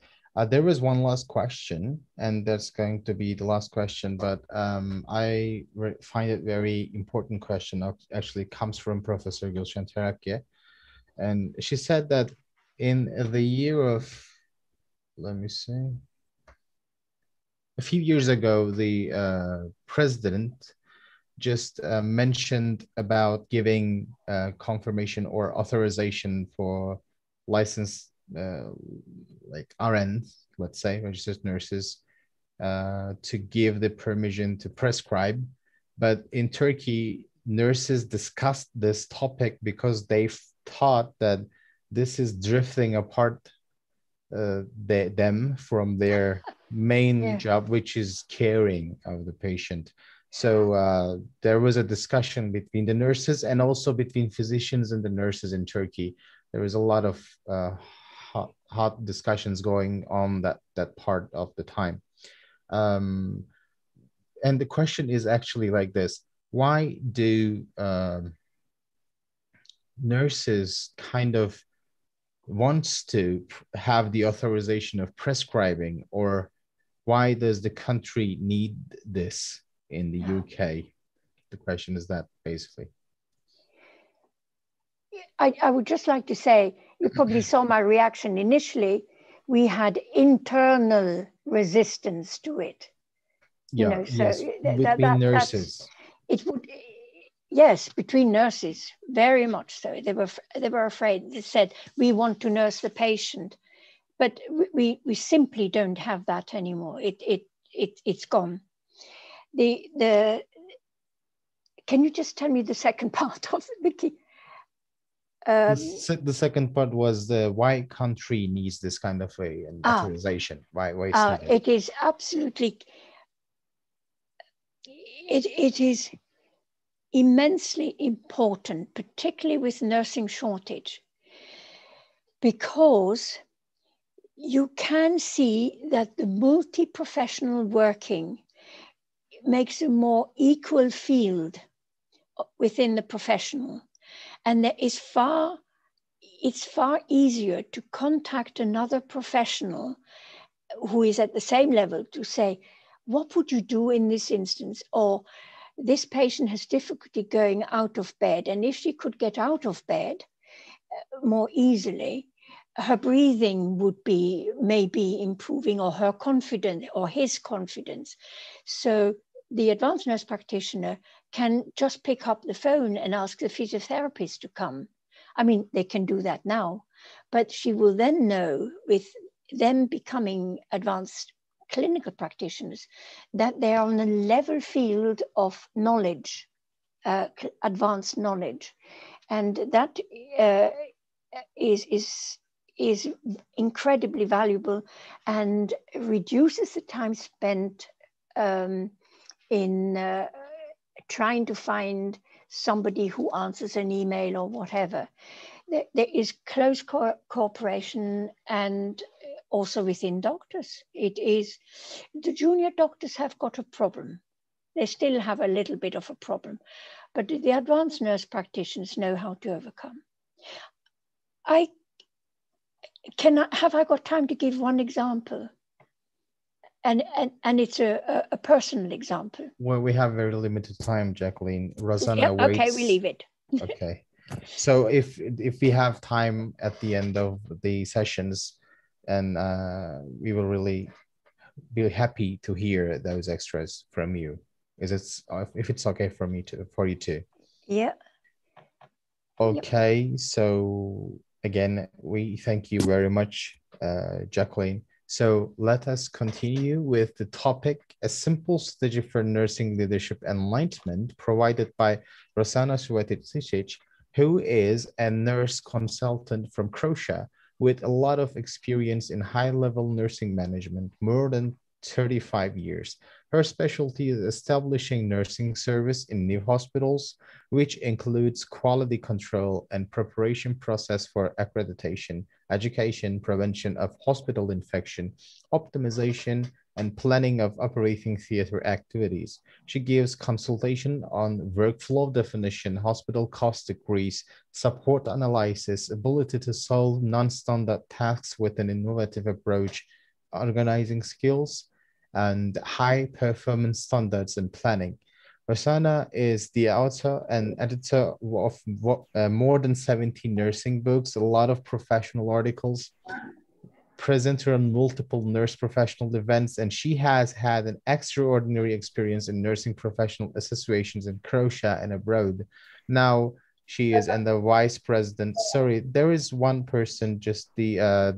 There was one last question, and that's going to be the last question, but I find it very important question. Actually comes from Professor Gülşen Terakki. And she said that in the year of, let me see, a few years ago, the president just mentioned about giving confirmation or authorization for licensed like RNs, let's say, registered nurses, to give the permission to prescribe. But in Turkey, nurses discussed this topic because they thought that this is drifting apart them from their main job, which is caring of the patient. So there was a discussion between the nurses and also between physicians and the nurses in Turkey. There was a lot of hot discussions going on that part of the time. And the question is actually like this: why do nurses kind of wants to have the authorization of prescribing, or why does the country need this in the UK? The question is that, basically. I would just like to say, you probably saw my reaction initially. We had internal resistance to it. Yeah, you know, so yes, between nurses. It would, yes, between nurses, very much so. They were afraid. They said, we want to nurse the patient, but we simply don't have that anymore. It's gone. Can you just tell me the second part of it, Vicky? The second part was why country needs this kind of an authorization. Why it's needed. It is absolutely. It is immensely important, particularly with nursing shortage, because you can see that the multi-professional working makes a more equal field within the professional. And it's far easier to contact another professional who is at the same level to say, what would you do in this instance? Or this patient has difficulty going out of bed, and if she could get out of bed more easily, her breathing would be maybe improving, or her confidence or his confidence. So the advanced nurse practitioner can just pick up the phone and ask the physiotherapist to come. I mean, they can do that now, but she will then know, with them becoming advanced clinical practitioners, that they are on a level field of knowledge, advanced knowledge. And that is incredibly valuable and reduces the time spent in trying to find somebody who answers an email or whatever. There is close cooperation, and also within doctors. It is, the junior doctors have got a problem. They still have a little bit of a problem, but the advanced nurse practitioners know how to overcome. Have I got time to give one example? And it's a personal example. Well, we have very limited time, Jacqueline. Rosanna waits. Okay, we leave it. Okay. So if we have time at the end of the sessions, and we will really be happy to hear those extras from you. If it's okay for you too? Yeah. Okay. Yep. So again, we thank you very much, Jacqueline. So let us continue with the topic, a simple strategy for nursing leadership enlightenment, provided by Rosanna Suetic, who is a nurse consultant from Croatia with a lot of experience in high-level nursing management, more than 35 years. Her specialty is establishing nursing service in new hospitals, which includes quality control and preparation process for accreditation, education, prevention of hospital infection, optimization, and planning of operating theater activities. She gives consultation on workflow definition, hospital cost decrease, support analysis, ability to solve non-standard tasks with an innovative approach, organizing skills, and high performance standards and planning. Rosanna is the author and editor of more than 70 nursing books, a lot of professional articles, presenter on multiple nurse professional events, and she has had an extraordinary experience in nursing professional associations in Croatia and abroad. Now she is and the vice president. Sorry, there is one person, just hello,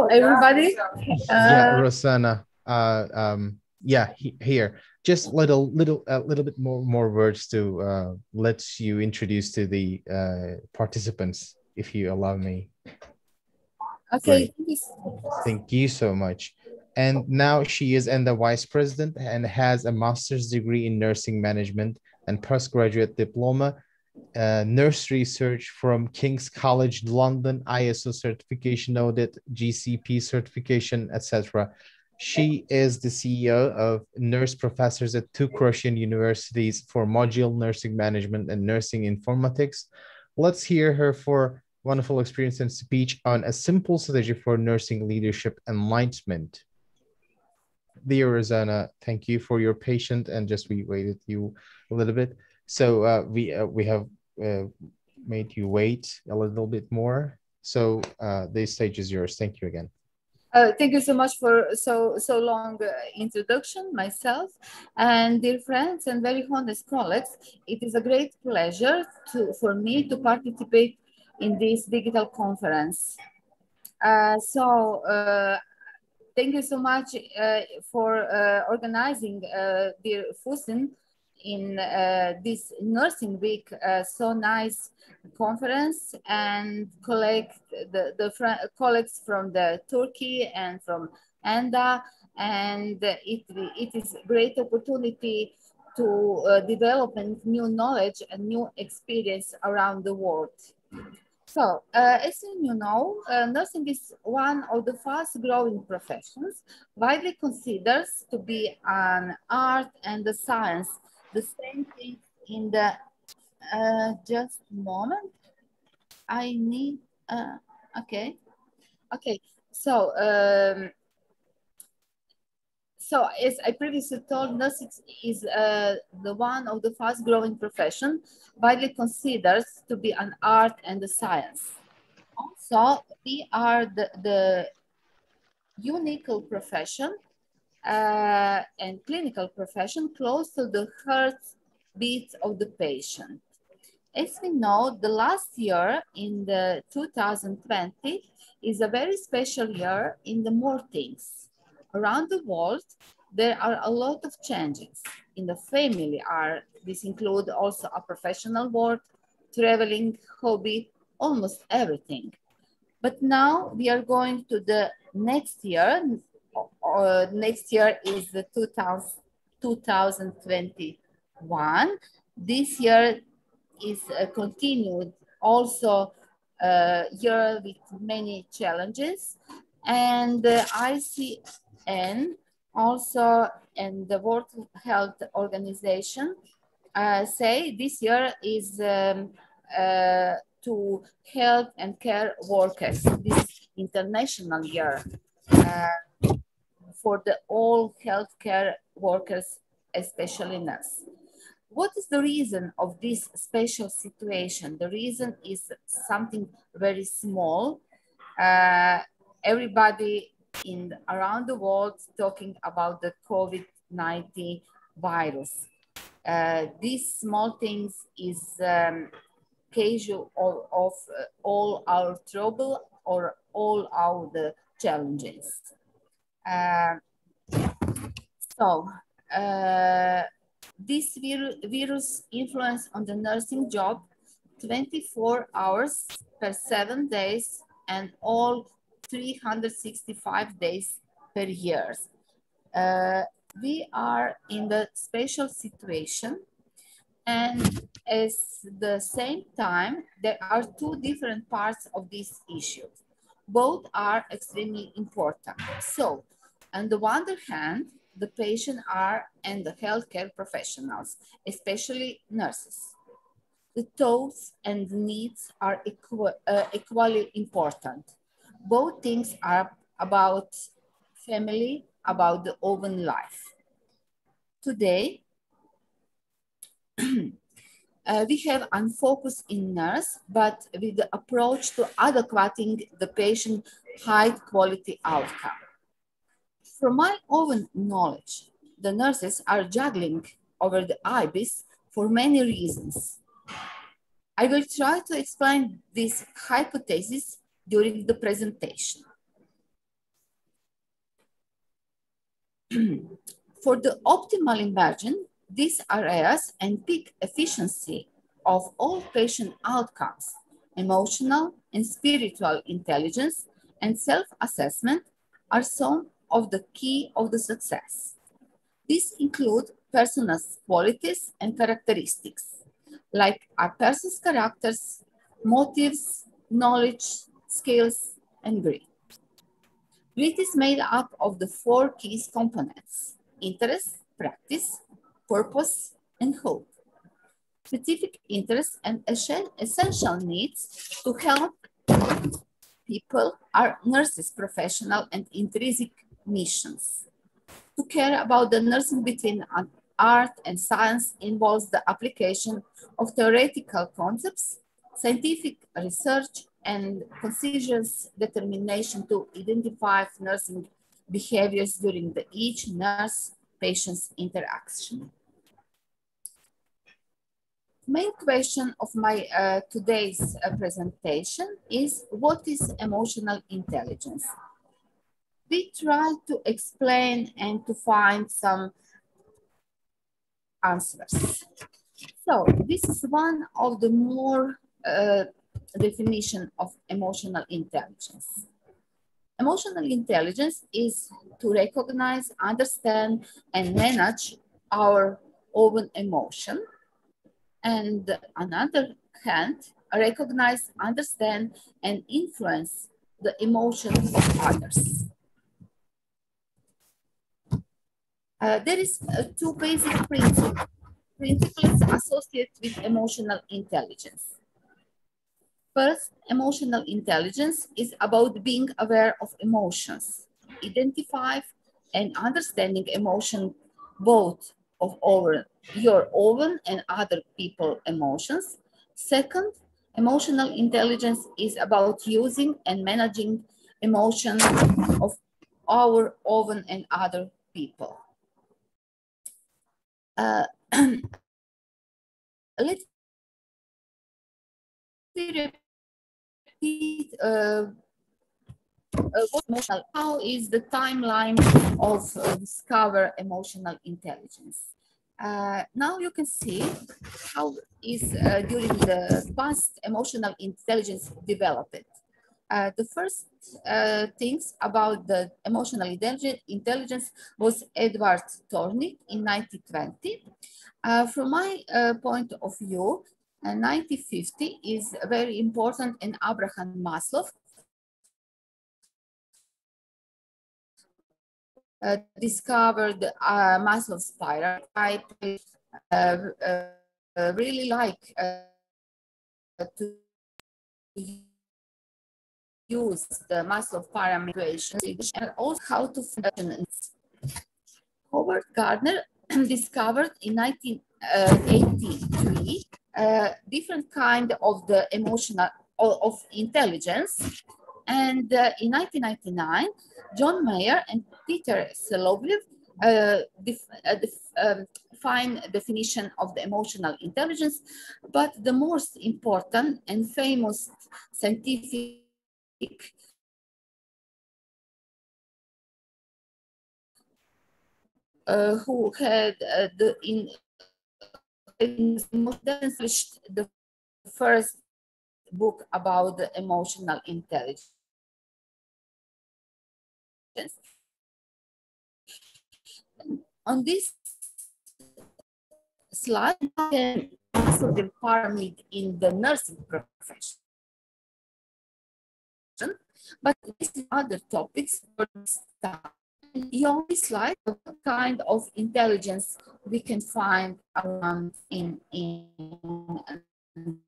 everybody. Yeah, Rosanna. Yeah, here. Just a little bit more words to let you introduce to the participants, if you allow me. Okay. Great. Thank you so much. And now she is the vice president and has a master's degree in nursing management and postgraduate diploma, nurse research from King's College London, ISO certification audit, GCP certification, etc. She is the CEO of nurse professors at 2 Croatian universities for module nursing management and nursing informatics. Let's hear her for wonderful experience and speech on a simple strategy for nursing leadership enlightenment. Dear Rosanna, thank you for your patience, and just we waited you a little bit. So we have made you wait a little bit more. So the stage is yours. Thank you again. Thank you so much for so long introduction, myself, and dear friends and very honest colleagues. It is a great pleasure for me to participate in this digital conference. Thank you so much for organizing dear Fusin in this nursing week, so nice conference, and collect the colleagues from the Turkey and from ANDA, and it is a great opportunity to develop new knowledge and new experience around the world. So, as you know, nursing is one of the fast-growing professions, widely considered to be an art and a science. The same thing in the, just a moment, I need, okay. So, as I previously told, nursing is the one of the fast-growing profession, widely considered to be an art and a science. Also, we are the unique profession and clinical profession close to the heartbeat of the patient. As we know, the last year in the 2020 is a very special year in the more things. Around the world, there are a lot of changes in the family. This includes also a professional world, traveling, hobby, almost everything. But now we are going to the next year. Next year is the 2021. This year is continued also year with many challenges, and the ICN also and the World Health Organization say this year is to health and care workers, this international year for all healthcare workers, especially nurses. What is the reason of this special situation? The reason is something very small. Everybody around the world talking about the COVID-19 virus. These small things is casual of all our trouble or all our challenges. This virus influence on the nursing job 24 hours per 7 days and all 365 days per year. We are in the special situation, and at the same time, there are two different parts of this issue. Both are extremely important. So, on the one hand, the patient and the healthcare professionals, especially nurses. The thoughts and needs are equally important. Both things are about family, about the own life. Today, we have unfocused in nurse, but with the approach to adequating the patient high quality outcome. From my own knowledge, the nurses are juggling over the IBIS for many reasons. I will try to explain this hypothesis during the presentation. For the optimal imagine, these areas and peak efficiency of all patient outcomes, emotional and spiritual intelligence and self-assessment are some of the key of the success. These include person's qualities and characteristics, like a person's characters, motives, knowledge, skills, and grit. Grit is made up of the 4 key components: interest, practice, purpose, and hope. Specific interests and essential needs to help people are nurses' professional and intrinsic missions. To care about the nursing between art and science involves the application of theoretical concepts, scientific research, and conscientious determination to identify nursing behaviors during each nurse-patient's interaction. Main question of my today's presentation is, what is emotional intelligence? We try to explain and to find some answers. So this is one of the more definition of emotional intelligence. Emotional intelligence is to recognize, understand, and manage our own emotion. And on the other hand, recognize, understand, and influence the emotions of others. There is 2 basic principles associated with emotional intelligence. First, emotional intelligence is about being aware of emotions, identify and understanding emotion, both of your own and other people's emotions. Second, emotional intelligence is about using and managing emotions of our own and other people. Let's repeat how is the timeline of discover emotional intelligence. Now you can see how is during the past emotional intelligence developed. The first things about the emotional intelligence was Edward Thornick in 1920. From my point of view, 1950 is very important, and Abraham Maslow discovered Maslow's pyramid. I really like to use the Maslow pyramid equation and also how to function. Howard Gardner discovered in 1983 different kind of the emotional of intelligence, and in 1999 John Mayer and Peter Soloviev define definition of the emotional intelligence, but the most important and famous scientific who had the first book about the emotional intelligence. On this slide, you can also the pyramid in the nursing profession. but this is other topics for this time. On this slide, what kind of intelligence we can find around in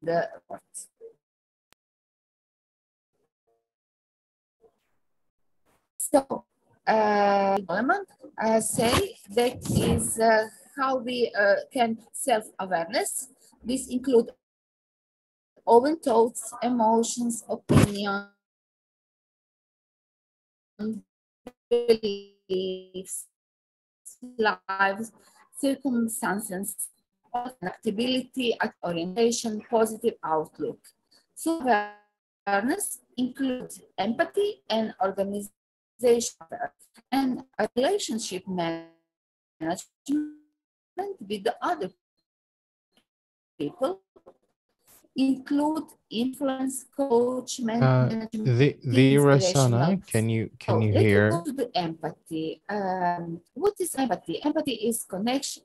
the world. So, element say that is how we can self-awareness. This includes own thoughts, emotions, opinions, beliefs, lives, circumstances, adaptability, orientation, positive outlook. So awareness includes empathy and organization and a relationship management with the other people, include influence, coach, management, the Rasana, can you hear? Let's go to the empathy. What is empathy? Empathy is connection.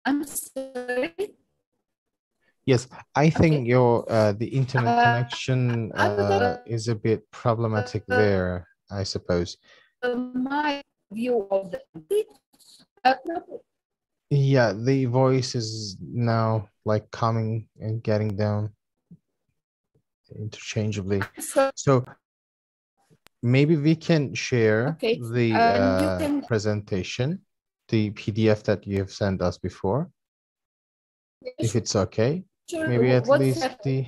I'm sorry. Yes, I think your the internet connection is a bit problematic there, I suppose. My view of the yeah, the voice is now like coming and getting down interchangeably. So maybe we can share the presentation, the PDF that you have sent us before, if it's okay. Sure. Maybe at least the.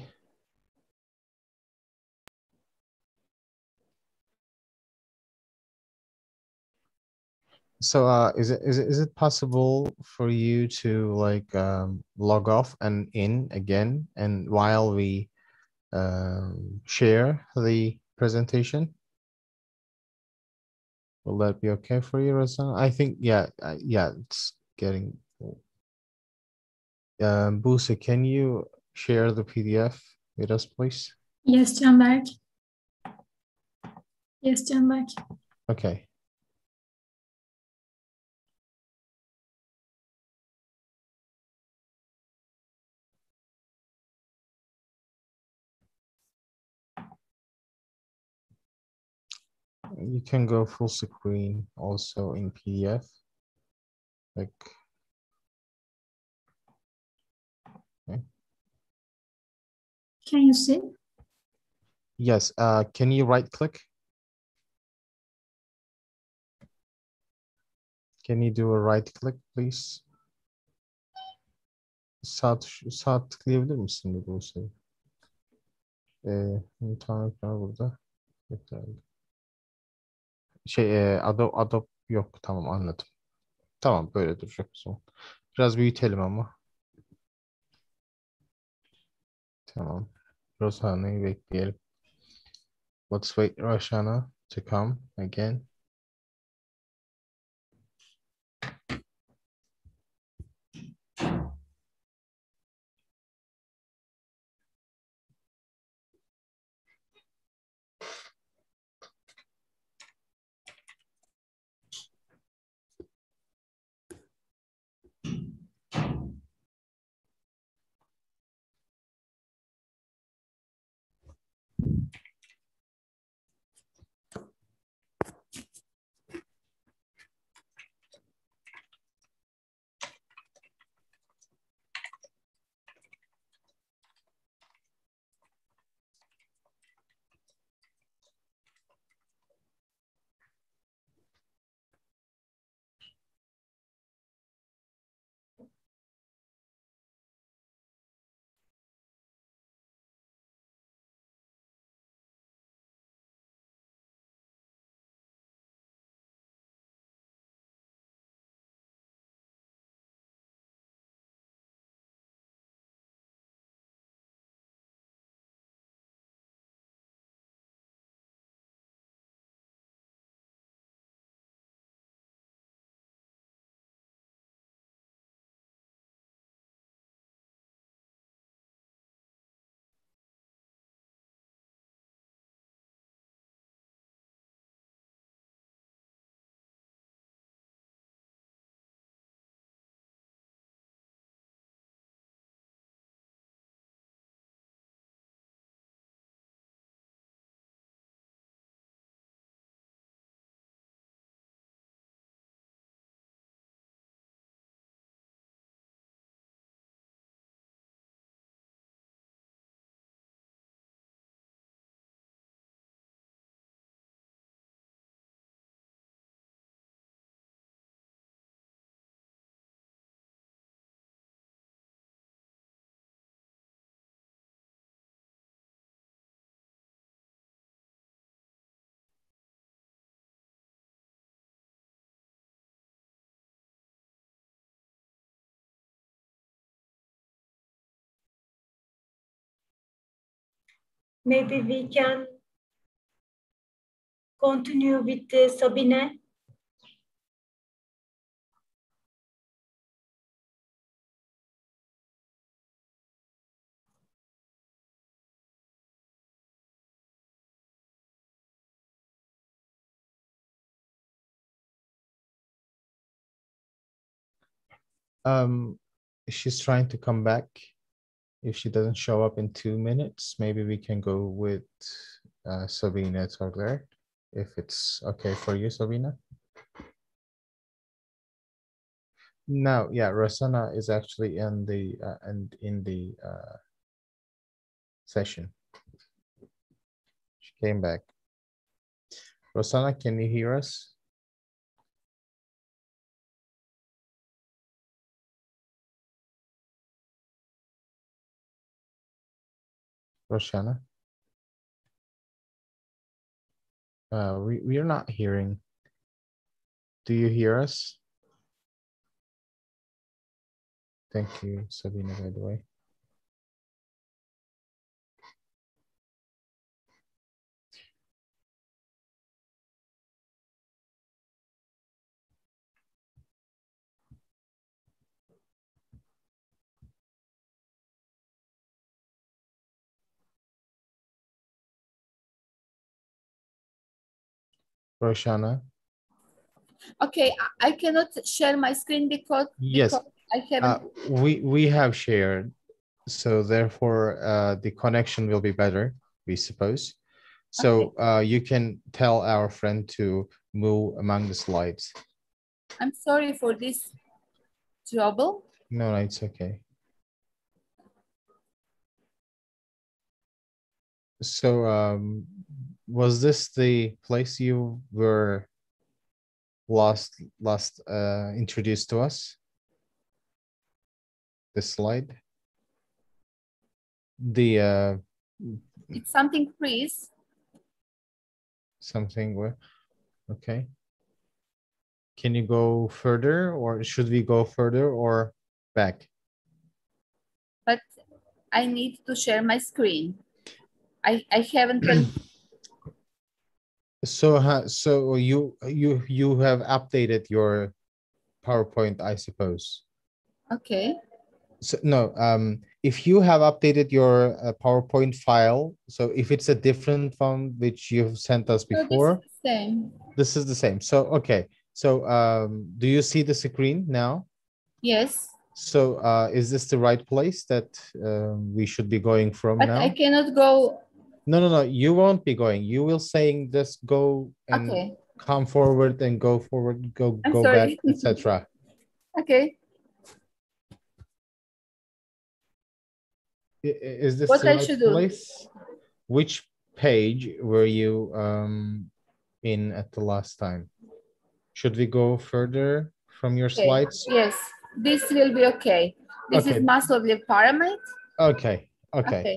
So is it possible for you to like log off and in again, and while we share the presentation? Will that be okay for you, Razan? I think yeah, it's getting. Buse, can you share the PDF with us, please? Yes, Canberk. Yes, Canberk. Okay. You can go full screen also in PDF. Like, okay. Can you see? Yes. Can you right click? Can you do a right click, please? Sağ tıklayabilir misin bu şeyi? Tam ekranı burada. Yeterli. Adobe yok. Tamam, anladım. Tamam, böyle duracak o zaman. Biraz büyütelim ama. Tamam. Rosana'yı bekleyelim. Let's wait Roshana to come again. Maybe we can continue with Sabine. She's trying to come back. If she doesn't show up in 2 minutes, maybe we can go with Sabine Togler, if it's okay for you, Sabine. No, yeah, Rosanna is actually in the session. She came back. Rosanna, can you hear us? Rosanna? We are not hearing. Do you hear us? Thank you, Sabine, by the way. Roshana? Okay, I cannot share my screen because I haven't. We have shared, so therefore the connection will be better, we suppose. So you can tell our friend to move among the slides. I'm sorry for this trouble. No, it's okay. So was this the place you were last introduced to us? This slide? The it's something freeze. Something where? Okay. Can you go further, or should we go further or back? But I need to share my screen. I haven't. So you have updated your PowerPoint, I suppose. Okay. So no, if you have updated your PowerPoint file, so if it's a different one which you've sent us before, so this is the same. This is the same. So okay. So do you see the screen now? Yes. So is this the right place that we should be going from but now? I cannot go. No. You won't be going. You will saying just go and come forward and go forward, go back, etc. Okay. Is this what the I right should place? Do? Which page were you in at the last time? Should we go further from your slides? Yes, this will be okay. This is Maslow's pyramid. Okay.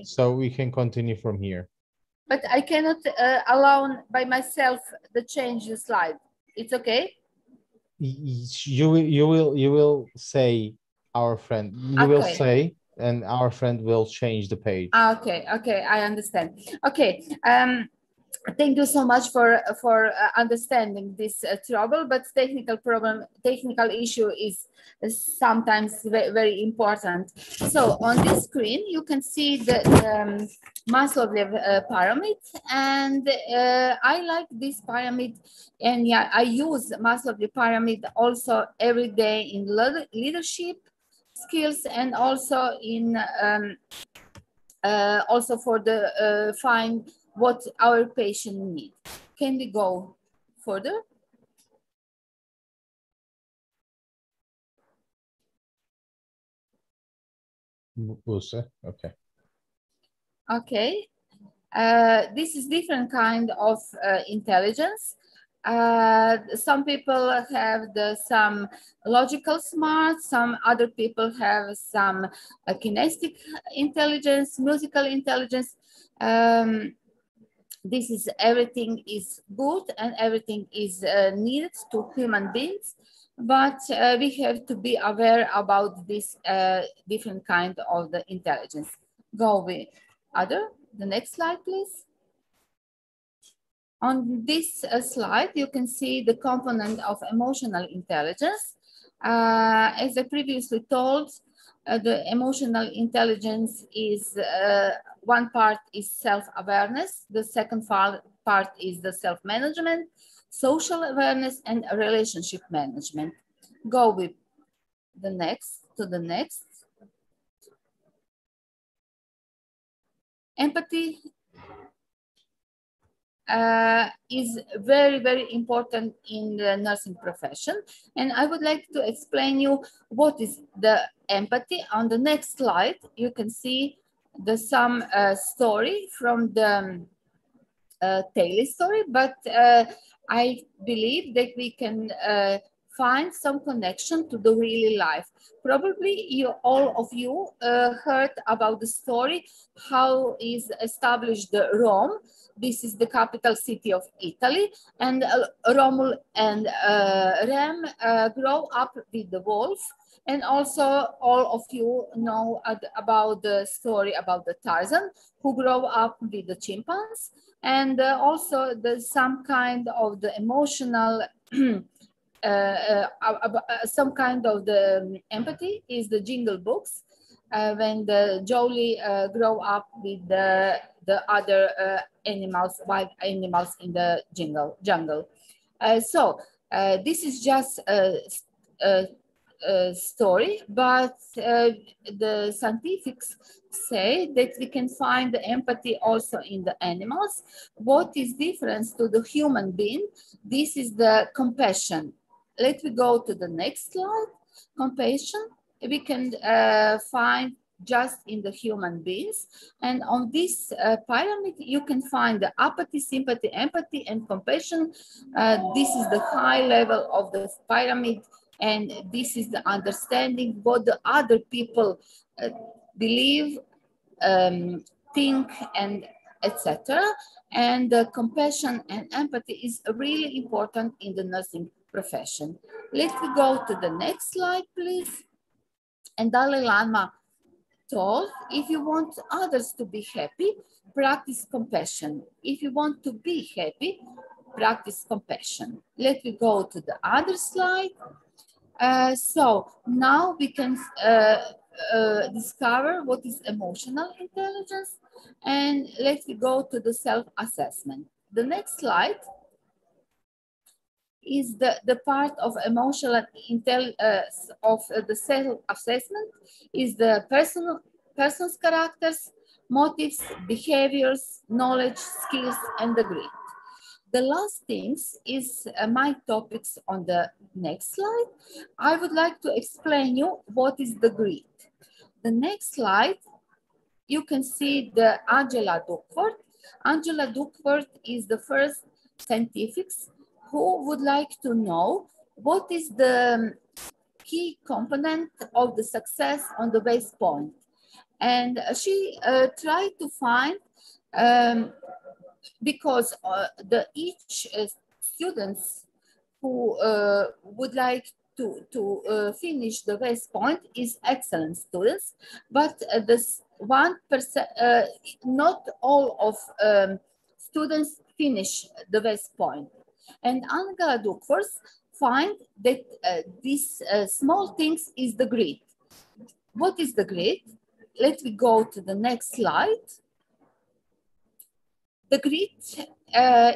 So we can continue from here. But I cannot allow by myself the change the slide. It's okay. You will say our friend. You will say, and our friend will change the page. Okay, I understand. Okay, thank you so much for understanding this trouble, but technical issue is sometimes very important. So on this screen, you can see the Maslow's pyramid, and I like this pyramid, and yeah, I use Maslow's pyramid also every day in leadership skills, and also in also for the find what our patient needs. Can we go further? Okay. Okay. This is different kind of intelligence. Some people have some logical smart, some other people have some kinesthetic intelligence, musical intelligence. This is everything is good and everything is needed to human beings, but we have to be aware about this different kind of the intelligence. Go with. The next slide, please. On this slide, you can see the component of emotional intelligence. As I previously told, the emotional intelligence is one part is self-awareness, the second part is the self-management, social awareness, and relationship management. Go with the next, to the next. Empathy is very, very important in the nursing profession. And I would like to explain you what is the empathy. On the next slide, you can see some story from the Taylor story, but I believe that we can find some connection to the real life. Probably all of you heard about the story, how is established the Rome. This is the capital city of Italy, and Romul and Rem grow up with the wolf. And also all of you know about the story about the Tarzan, who grow up with the chimpanzee. And also there's some kind of the emotional, some kind of the empathy is the Jingle Books, when the Jolie grow up with the other animals, wild animals in the jungle. So this is just a story, but the scientifics say that we can find the empathy also in the animals. What is difference to the human being? This is the compassion. Let me go to the next slide. Compassion, we can find just in the human beings. And on this pyramid, you can find the apathy, sympathy, empathy, and compassion. This is the high level of the pyramid. And this is the understanding what the other people believe, think, and etc. And the compassion and empathy is really important in the nursing profession. Let's go to the next slide, please. And Dalai Lama told, if you want others to be happy, practice compassion. If you want to be happy, practice compassion. Let me go to the other slide. So now we can discover what is emotional intelligence, and let's go to the self-assessment. The next slide is the part of emotional intelligence of the self-assessment is the person's characters, motives, behaviors, knowledge, skills, and the grit. The last things is my topics on the next slide. I would like to explain you what is the grit. The next slide, you can see the Angela Duckworth. Angela Duckworth is the first scientific who would like to know what is the key component of the success on the base point. And she tried to find because each students who would like to finish the West Point is excellent students, but this 1%, not all of students finish the West Point. And Angela Duckworth find that these small things is the grit. What is the grit? Let me go to the next slide. The grit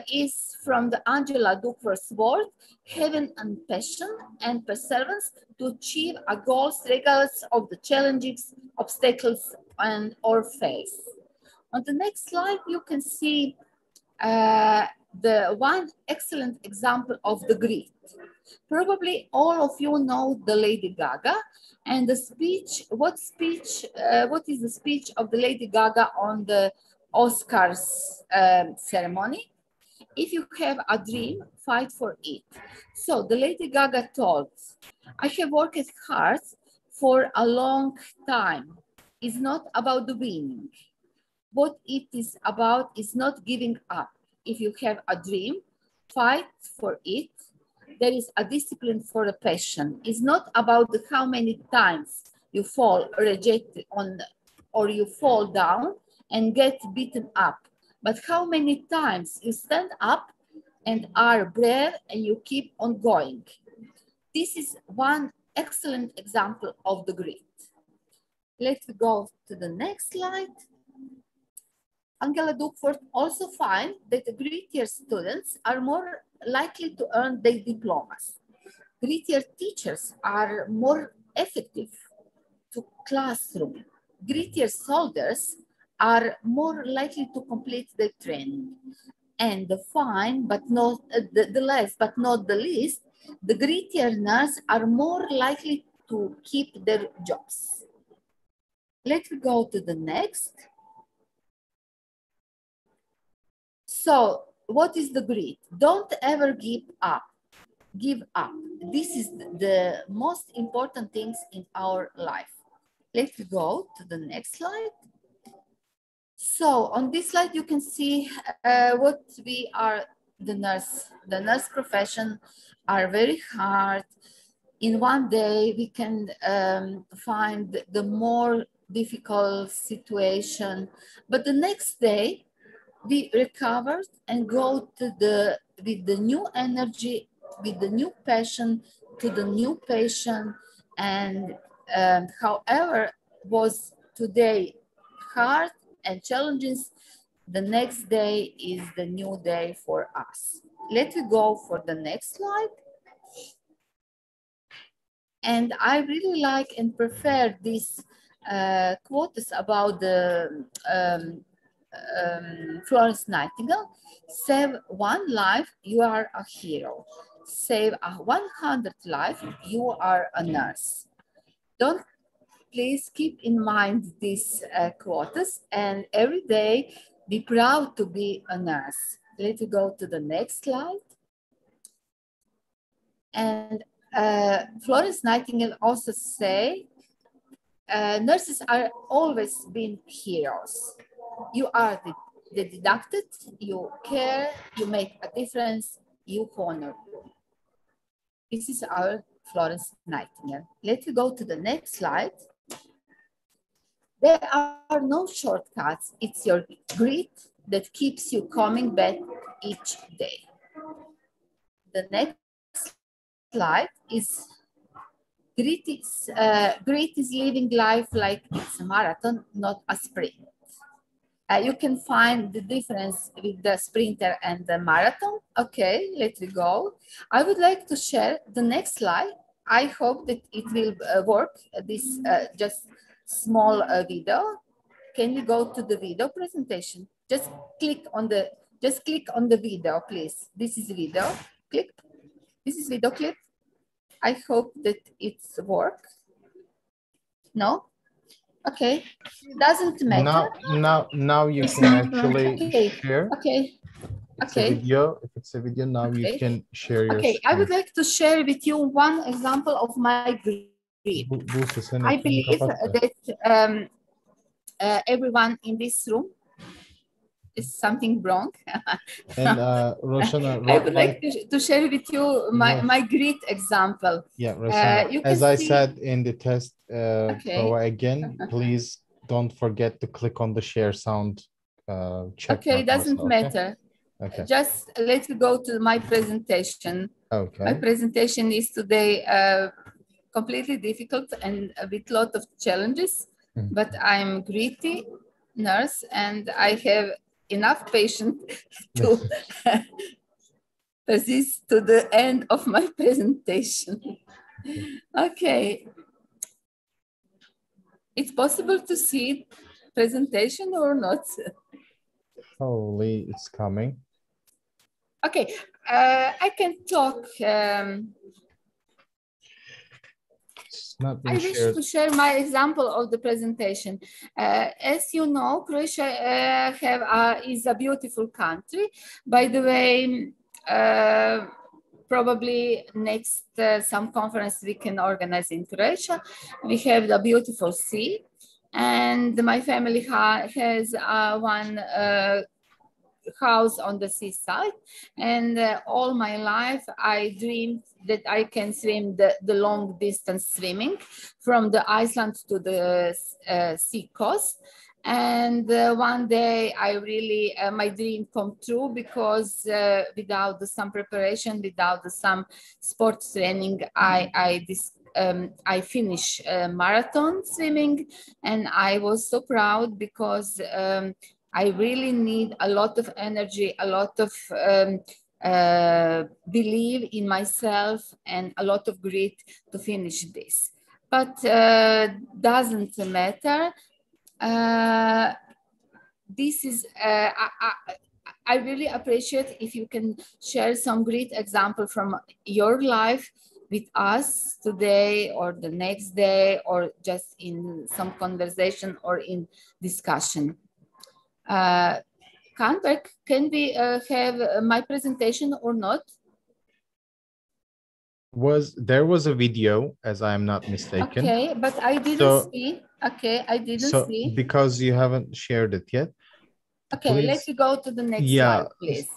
is from the Angela Duckworth's word, having a passion and perseverance to achieve a goal regardless of the challenges, obstacles, or fails. On the next slide, you can see the one excellent example of the grit. Probably all of you know the Lady Gaga and the speech. What is the speech of the Lady Gaga on the Oscars ceremony? If you have a dream, fight for it. So the Lady Gaga told, I have worked hard for a long time. It's not about the winning. What it is about is not giving up. If you have a dream, fight for it. There is a discipline for a passion. It's not about how many times you fall rejected or you fall down and get beaten up, but how many times you stand up and are brave and you keep on going. This is one excellent example of the grit. Let's go to the next slide. Angela Duckworth also finds that grittier students are more likely to earn their diplomas. Grittier teachers are more effective to classroom. Grittier soldiers are more likely to complete their training. And the last but not the least, the grittier nurses are more likely to keep their jobs. Let's go to the next. So what is the grit? Don't ever give up. Give up. This is the most important things in our life. Let's go to the next slide. So on this slide, you can see what we are, the nurse profession are very hard. In one day, we can find the more difficult situation, but the next day, we recovered and go to with the new energy, with the new passion to the new patient. And however was today hard and challenges, the next day is the new day for us. Let's go for the next slide. And I really like and prefer these quotes about the Florence Nightingale. Save one life, you are a hero. Save 100 life, you are a nurse. Don't please keep in mind these quotes, and every day be proud to be a nurse. Let's go to the next slide. And Florence Nightingale also say, nurses are always been heroes. You are the deducted, you care, you make a difference, you honor. This is our Florence Nightingale. Let's go to the next slide. There are no shortcuts. It's your grit that keeps you coming back each day. The next slide is grit is living life like it's a marathon, not a sprint. You can find the difference with the sprinter and the marathon. Okay, let's go. I would like to share the next slide. I hope that it will work, this just small video. Can you go to the video presentation? Just click on the video, please. This is video clip. This is video clip. I hope that it's work. No? Okay, doesn't matter. Now you can actually share. Okay. If it's a video, now you can share your screen. I would like to share with you one example of my grit. I believe that everyone in this room is something wrong. And Roshana, I would like to share with you my grit example. Yeah, Roshana, as I said in the test, again, please don't forget to click on the share sound check. Okay, it doesn't matter. Okay. Just let's go to my presentation. Okay. My presentation is today completely difficult and with a lot of challenges, but I'm gritty nurse and I have enough patience to persist to the end of my presentation. Okay. It's possible to see presentation or not? Hopefully it's coming. Okay, I can talk. I wish to share my example of the presentation. As you know, Croatia is a beautiful country. By the way, probably next some conference we can organize in Croatia. We have the beautiful sea, and my family has one house on the seaside, and all my life I dreamed that I can swim the long distance swimming from the Iceland to the sea coast. And one day I really, my dream come true, because without some preparation, without some sports training, I finished marathon swimming, and I was so proud, because I really need a lot of energy, a lot of believe in myself, and a lot of grit to finish this. But doesn't matter. This is, I really appreciate if you can share some great example from your life with us today, or the next day, or just in some conversation or in discussion. Canberk, can we have my presentation or not? There was a video, as I am not mistaken. Okay, but I didn't see. Okay, I didn't see. Because you haven't shared it yet. Okay, please. let's go to the next slide, please.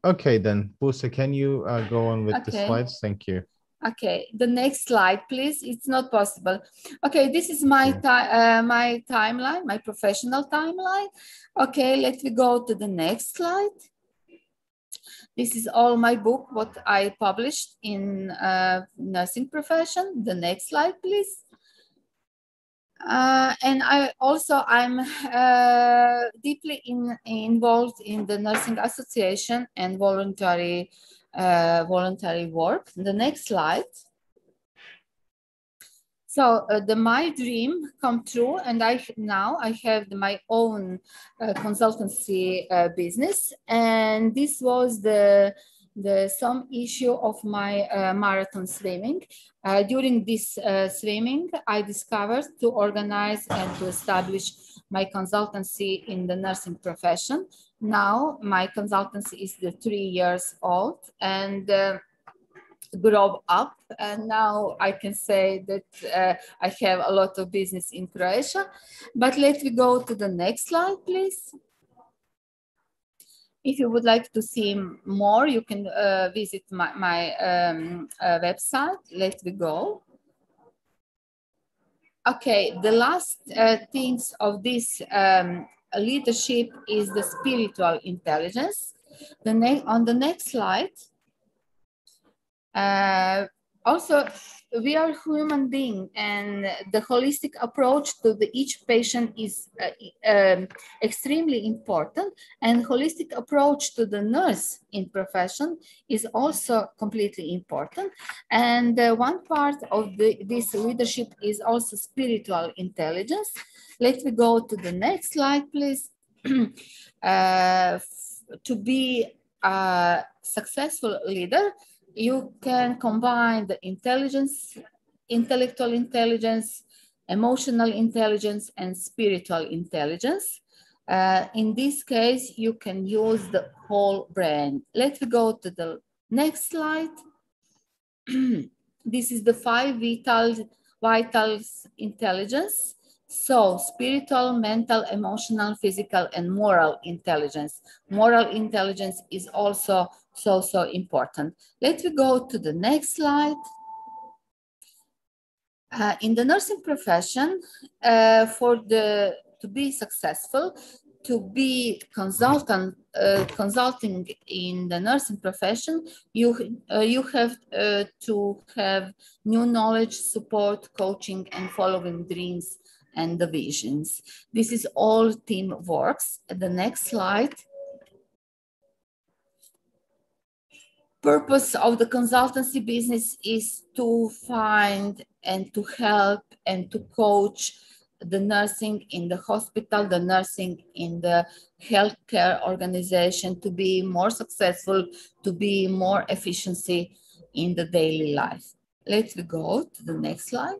Okay, then, Busa, can you go on with the Okay. slides? Thank you. Okay, the next slide, please. It's not possible. Okay, this is my my timeline, my professional timeline. Okay, let's go to the next slide. This is all my book, what I published in nursing profession. The next slide, please. And I'm deeply involved in the nursing association and voluntary work. The next slide. So my dream come true, and now I have my own consultancy business, and this was some issue of my marathon swimming. During this swimming, I discovered to organize and to establish my consultancy in the nursing profession. Now my consultancy is 3 years old, and grow up, and now I can say that I have a lot of business in Croatia. But let me go to the next slide, please. If you would like to see more, you can visit my website. Let me go. Okay, the last things of this leadership is the spiritual intelligence. On the next slide. Also, we are human beings, and the holistic approach to each patient is extremely important, and holistic approach to the nurse in profession is also completely important. And one part of this leadership is also spiritual intelligence. Let me go to the next slide, please. To be a successful leader, you can combine the intellectual intelligence, emotional intelligence, and spiritual intelligence. In this case, you can use the whole brain. Let's go to the next slide. This is the 5 vitals intelligence. So spiritual, mental, emotional, physical, and moral intelligence. Moral intelligence is also so important. Let's go to the next slide. In the nursing profession, to be successful, to be consulting in the nursing profession, you have to have new knowledge, support, coaching, and following dreams and the visions. This is all team works. The next slide. Purpose of the consultancy business is to find and to help and to coach the nursing in the hospital, the nursing in the healthcare organization to be more successful, to be more efficiency in the daily life. Let's go to the next slide.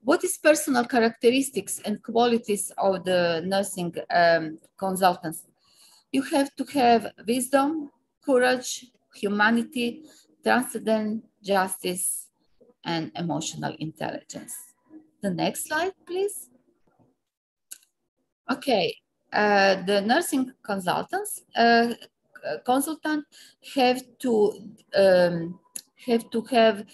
What is personal characteristics and qualities of the nursing consultants? You have to have wisdom, courage, humanity, transcendent justice, and emotional intelligence. The next slide, please. Okay, the nursing consultant have to have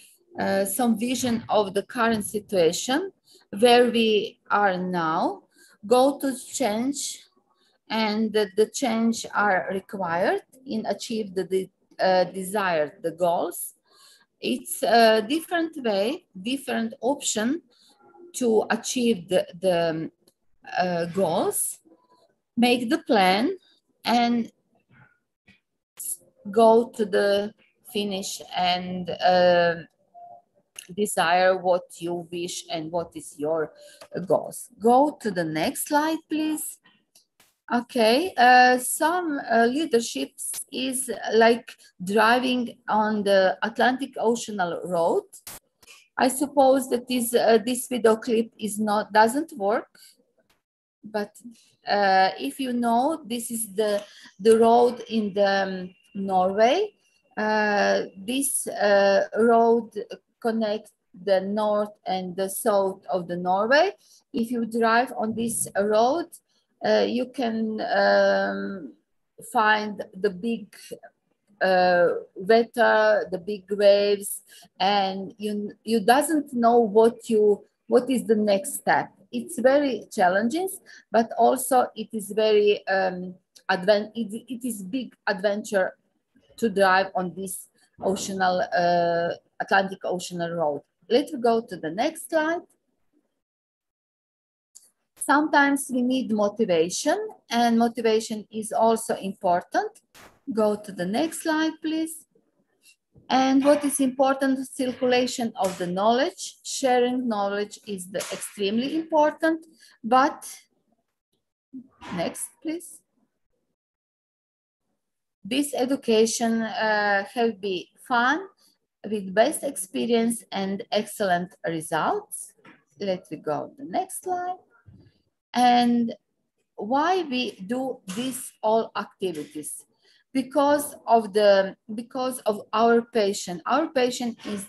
some vision of the current situation, where we are now, go to change, and the change are required in achieve the desired the goals. It's a different way, different option to achieve the goals, make the plan, and go to the finish and desire what you wish and what is your goals. Go to the next slide, please. Okay, some leaderships is like driving on the Atlantic Ocean road. I suppose that this video clip doesn't work, but if you know, this is the road in the Norway. This road connects the north and the south of the Norway. If you drive on this road, you can find the big weather, the big waves, and you doesn't know what is the next step. It's very challenging, but also it is very it is big adventure to drive on this Atlantic Ocean road. Let's go to the next slide. Sometimes we need motivation, and motivation is also important. Go to the next slide, please. And what is important, circulation of the knowledge. Sharing knowledge is extremely important, but next, please. This education have been fun, with best experience and excellent results. Let me go to the next slide. And why we do these all activities? Because of our patient. Our patient is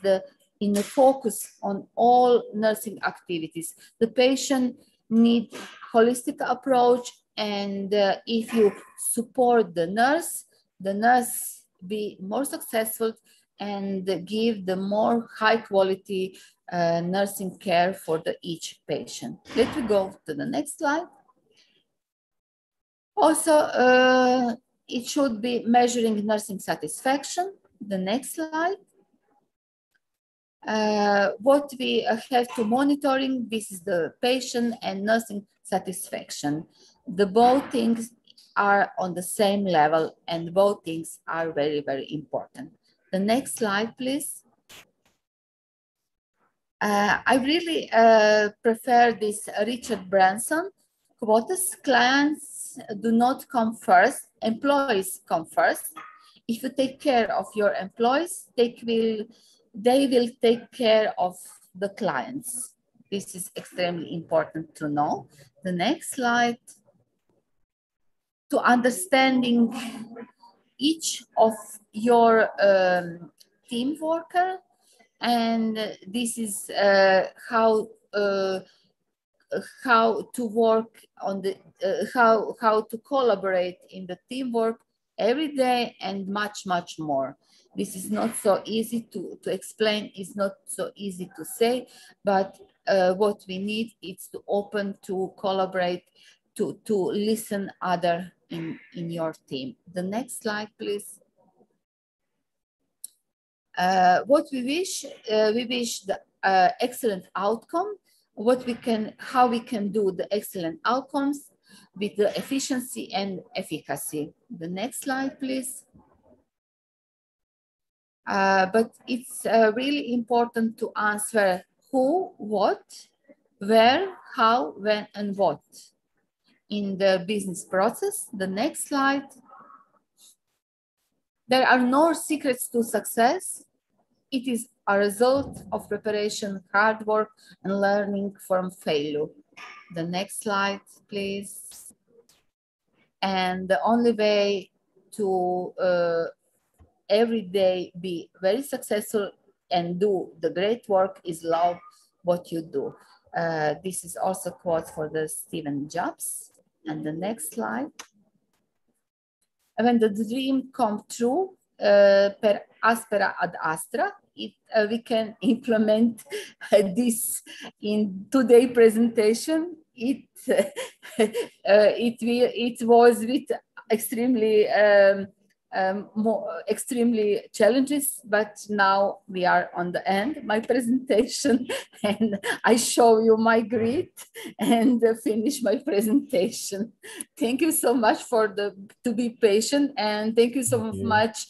in the focus on all nursing activities. The patient needs holistic approach, and if you support the nurse be more successful and give the more high quality nursing care for each patient. Let me go to the next slide. Also, it should be measuring nursing satisfaction. The next slide. What we have to monitoring, this is the patient and nursing satisfaction. Both things are on the same level, and both things are very, very important. The next slide, please. I really prefer this Richard Branson quotes. Clients do not come first, employees come first. If you take care of your employees, they will take care of the clients. This is extremely important to know. The next slide. To understanding each of your team worker, and this is how to work on the how to collaborate in the teamwork every day, and much more. This is not so easy to explain, it's not so easy to say, but what we need is to open to collaborate, to listen other in your team. The next slide, please. What we wish the excellent outcome. How we can do the excellent outcomes with the efficiency and efficacy. The next slide, please. But it's really important to answer who, what, where, how, when, and what in the business process. The next slide. There are no secrets to success. It is a result of preparation, hard work, and learning from failure. The next slide, please. And the only way to every day be very successful and do the great work is love what you do. This is also a quote for the Steve Jobs. And the next slide. When the dream comes true, per aspera ad astra, we can implement this in today's presentation. It was with extremely extremely challenges, but now we are on the end my presentation, and I show you my grid and finish my presentation. Thank you so much to be patient, and thank you so much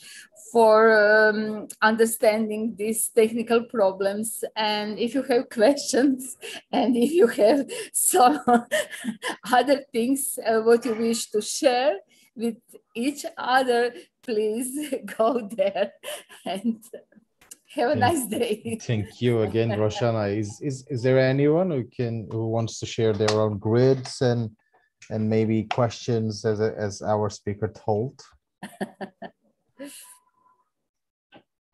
for understanding these technical problems. And if you have questions, and if you have some other things what you wish to share with each other, please go there and have a nice day. Thank you again, Roshana. Is there anyone who wants to share their own grids and maybe questions as our speaker told?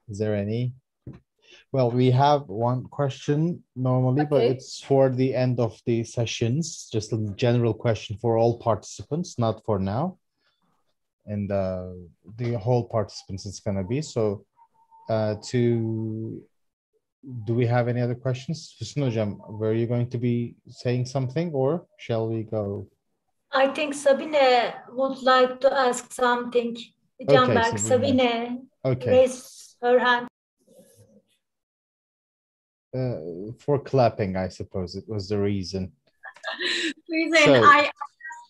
Is there any? Well, we have one question normally, but it's for the end of the sessions, just a general question for all participants, not for now. And the whole participants it's going to be. So do we have any other questions? Füsun Hocam, were you going to be saying something, or shall we go? I think Sabine would like to ask something. Canberk, Sabine raised her hand. For clapping, I suppose it was the reason. I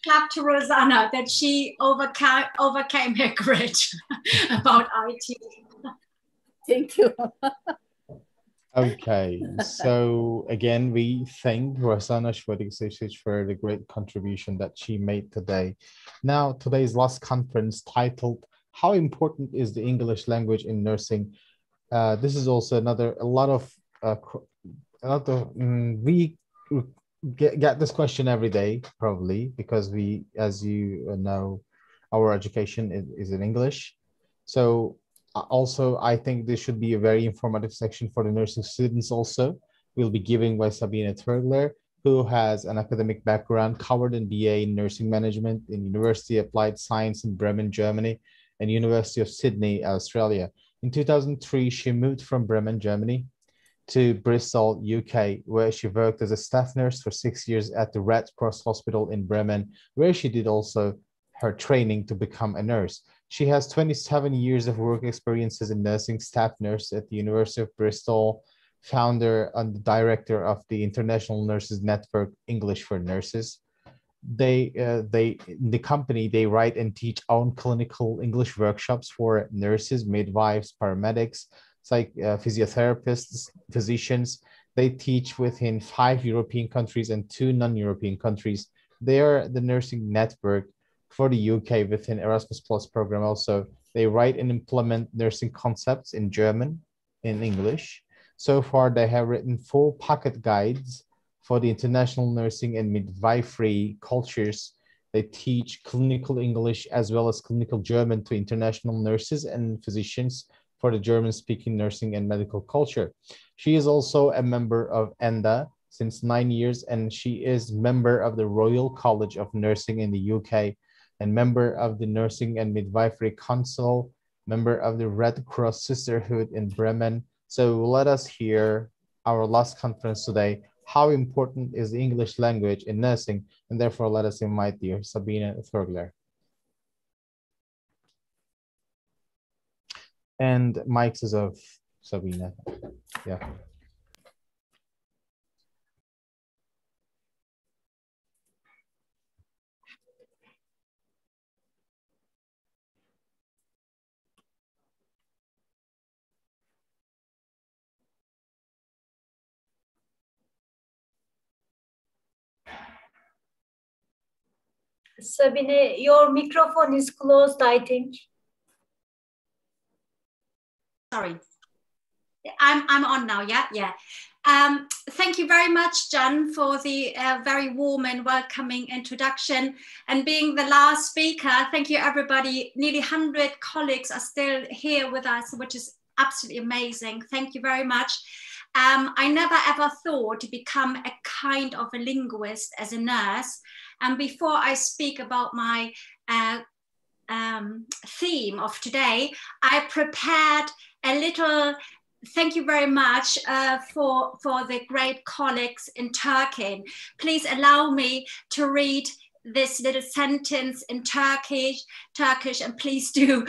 clapped to Rosanna that she overcame her grid about IT. Thank you. Okay, so again, we thank Rosanna Schwedig for the great contribution that she made today. Now, today's last conference titled, How Important is the English Language in Nursing? This is also we get this question every day, probably, because we, as you know, our education is in English. So also, I think this should be a very informative section for the nursing students also. We'll be giving by Sabine Trögler, who has an academic background covered in BA in Nursing Management in University of Applied Science in Bremen, Germany, and University of Sydney, Australia. In 2003, she moved from Bremen, Germany, to Bristol, UK, where she worked as a staff nurse for 6 years at the Red Cross Hospital in Bremen, where she did also her training to become a nurse. She has 27 years of work experiences in nursing, staff nurse at the University of Bristol, founder and director of the International Nurses Network, English for Nurses. In the company, they write and teach own clinical English workshops for nurses, midwives, paramedics, physiotherapists, physicians. They teach within 5 European countries and 2 non-European countries. They are the nursing network for the UK within Erasmus Plus program also. They write and implement nursing concepts in German, in English. So far, they have written 4 pocket guides for the international nursing and midwifery cultures. They teach clinical English as well as clinical German to international nurses and physicians for the German-speaking nursing and medical culture. She is also a member of ENDA since 9 years, and she is member of the Royal College of Nursing in the UK, and member of the Nursing and Midwifery Council, member of the Red Cross Sisterhood in Bremen. So let us hear our last conference today. How important is the English language in nursing? And therefore, let us invite dear Sabine Trögler. And mics is of Sabine. Yeah. Sabine, your microphone is closed, I think. Sorry, I'm on now. Yeah. Thank you very much, Jan, for the very warm and welcoming introduction. And being the last speaker, thank you, everybody. Nearly 100 colleagues are still here with us, which is absolutely amazing. Thank you very much. I never ever thought to become a kind of a linguist as a nurse. And before I speak about my theme of today, I prepared a little thank you very much for the great colleagues in Turkey. Please allow me to read this little sentence in Turkish, and please do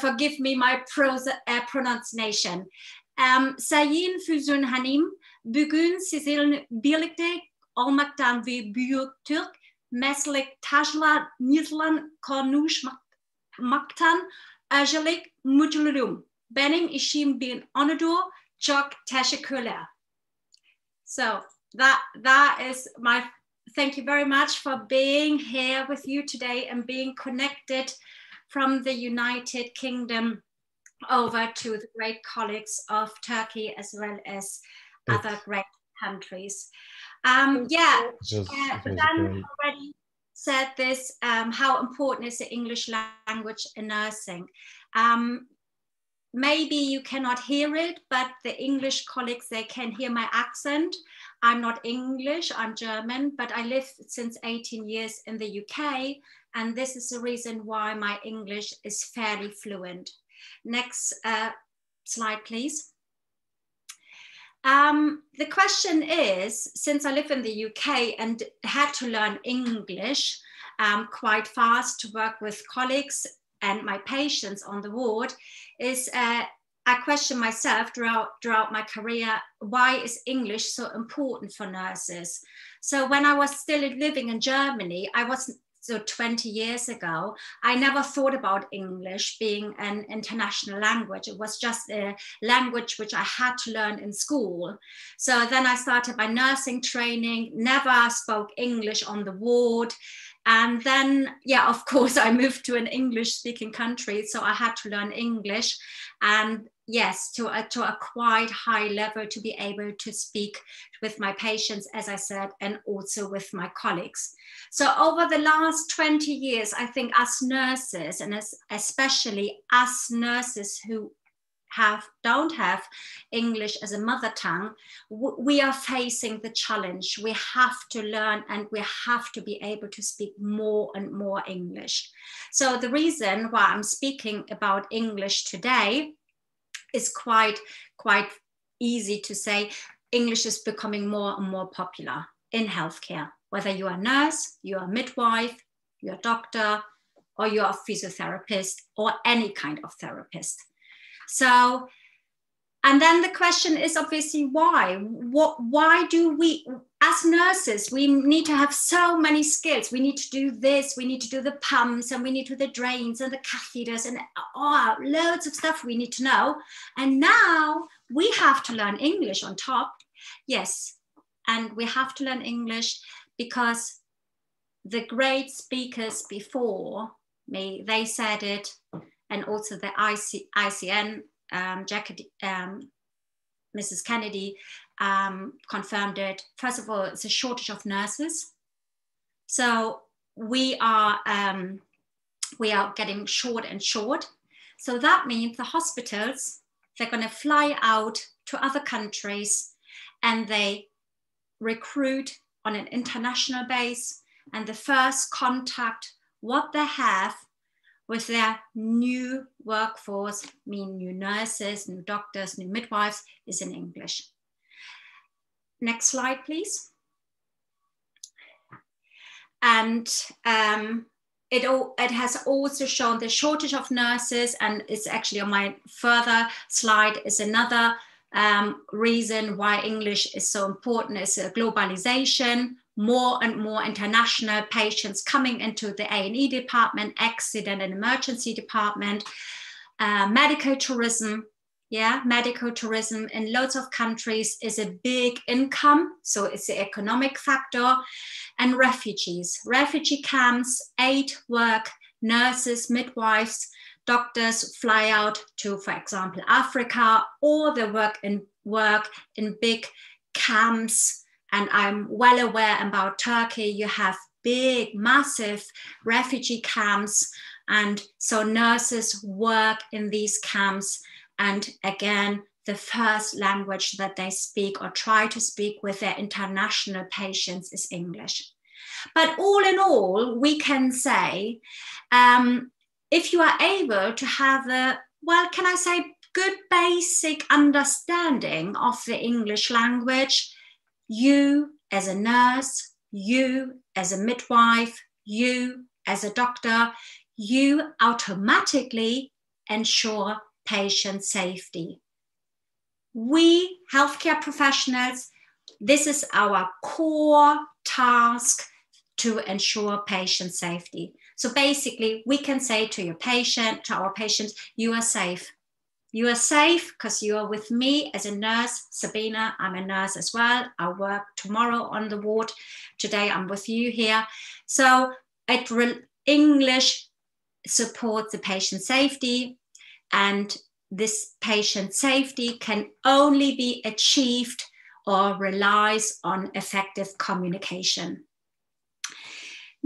forgive me my pronunciation. Sayın Füsun Hanım, bugün sizinle birlikte olmaktan ve büyük Türk meslektaşlarınızla konuşmaktan özellikle mutluyum. Benim işim bir onurdur. Çok teşekkürler. So that is my thank you very much for being here with you today and being connected from the United Kingdom over to the great colleagues of Turkey as well as other great countries. Dan already said this, how important is the English language in nursing. Maybe you cannot hear it, but the English colleagues, they can hear my accent. I'm not English, I'm German, but I lived since 18 years in the UK, and this is the reason why my English is fairly fluent. Next slide, please. The question is, since I live in the UK and had to learn English quite fast to work with colleagues and my patients on the ward, is I question myself throughout my career, why is English so important for nurses? So when I was still living in Germany, so 20 years ago, I never thought about English being an international language. It was just a language which I had to learn in school. So then I started my nursing training, never spoke English on the ward. And then, yeah, of course, I moved to an English-speaking country, so I had to learn English. And yes, to a quite high level to be able to speak with my patients, as I said, and also with my colleagues. So over the last 20 years, I think us nurses, and especially us nurses who don't have English as a mother tongue, we are facing the challenge. We have to learn and we have to be able to speak more and more English. So the reason why I'm speaking about English today is quite easy to say. English is becoming more and more popular in healthcare, whether you are a nurse, you are a midwife, you're a doctor, or you're a physiotherapist or any kind of therapist. So, and then the question is obviously why? Why do we, as nurses, we need to have so many skills. We need to do this, we need to do the pumps, and we need to do the drains and the catheters and loads of stuff we need to know. And now we have to learn English on top. Yes, and we have to learn English because the great speakers before me, they said it, and also the ICN, Mrs. Kennedy confirmed it. First of all, it's a shortage of nurses. So we are getting short and short. So that means the hospitals, they're going to fly out to other countries and they recruit on an international base. And the first contact, what they have with their new workforce, mean new nurses, new doctors, new midwives, is in English. Next slide, please. And it has also shown the shortage of nurses, and it's actually on my further slide is another reason why English is so important is globalization. More and more international patients coming into the A&E department, accident and emergency department, medical tourism. Yeah, medical tourism in loads of countries is a big income. So it's the economic factor. And refugees, refugee camps, aid work, nurses, midwives, doctors fly out to, for example, Africa, or they work in big camps. And I'm well aware about Turkey, you have big, massive refugee camps. And so nurses work in these camps. And again, the first language that they speak or try to speak with their international patients is English. But all in all, we can say, if you are able to have a, well, can I say good basic understanding of the English language, you as a nurse, you as a midwife, you as a doctor, you automatically ensure patient safety. We healthcare professionals, this is our core task to ensure patient safety. So basically, we can say to our patients, you are safe. You are safe because you are with me as a nurse. Sabina, I'm a nurse as well. I work tomorrow on the ward. Today, I'm with you here. So English supports the patient safety, and this patient safety can only be achieved or relies on effective communication.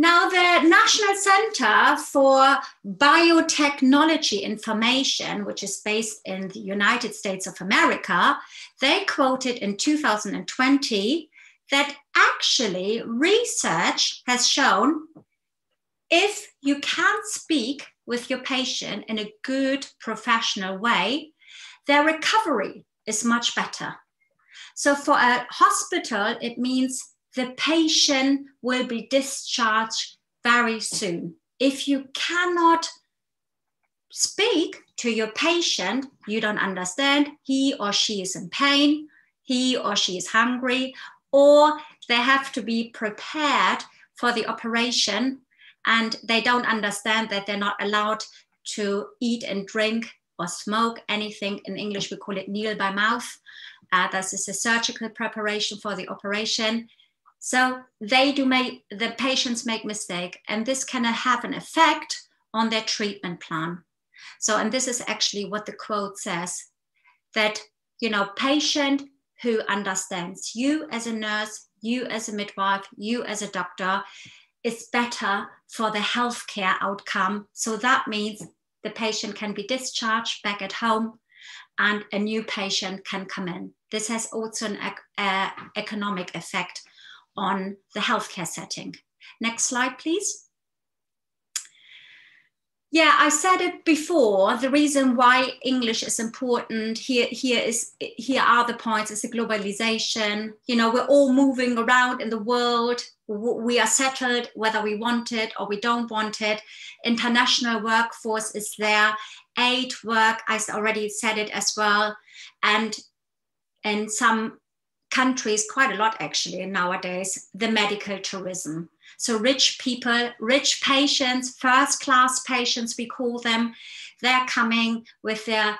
Now, the National Center for Biotechnology Information, which is based in the United States of America, they quoted in 2020 that actually research has shown if you can't speak with your patient in a good professional way, their recovery is much better. So for a hospital, it means the patient will be discharged very soon. If you cannot speak to your patient, you don't understand, he or she is in pain, he or she is hungry, or they have to be prepared for the operation and they don't understand that they're not allowed to eat and drink or smoke anything. In English, we call it kneel by mouth. This is a surgical preparation for the operation. So the patients make mistake, and this can have an effect on their treatment plan. So, and this is actually what the quote says, that, patient who understands you as a nurse, you as a midwife, you as a doctor, is better for the healthcare outcome. So that means the patient can be discharged back at home and a new patient can come in. This has also an economic effect on the healthcare setting. Next slide, please. Yeah, I said it before, the reason why English is important, here are the points, is the globalization. We're all moving around in the world. We are settled whether we want it or we don't want it. International workforce is there. Aid work, I already said it as well. And in some countries, quite a lot actually nowadays, the medical tourism. So rich people, rich patients, first-class patients, we call them, they're coming with their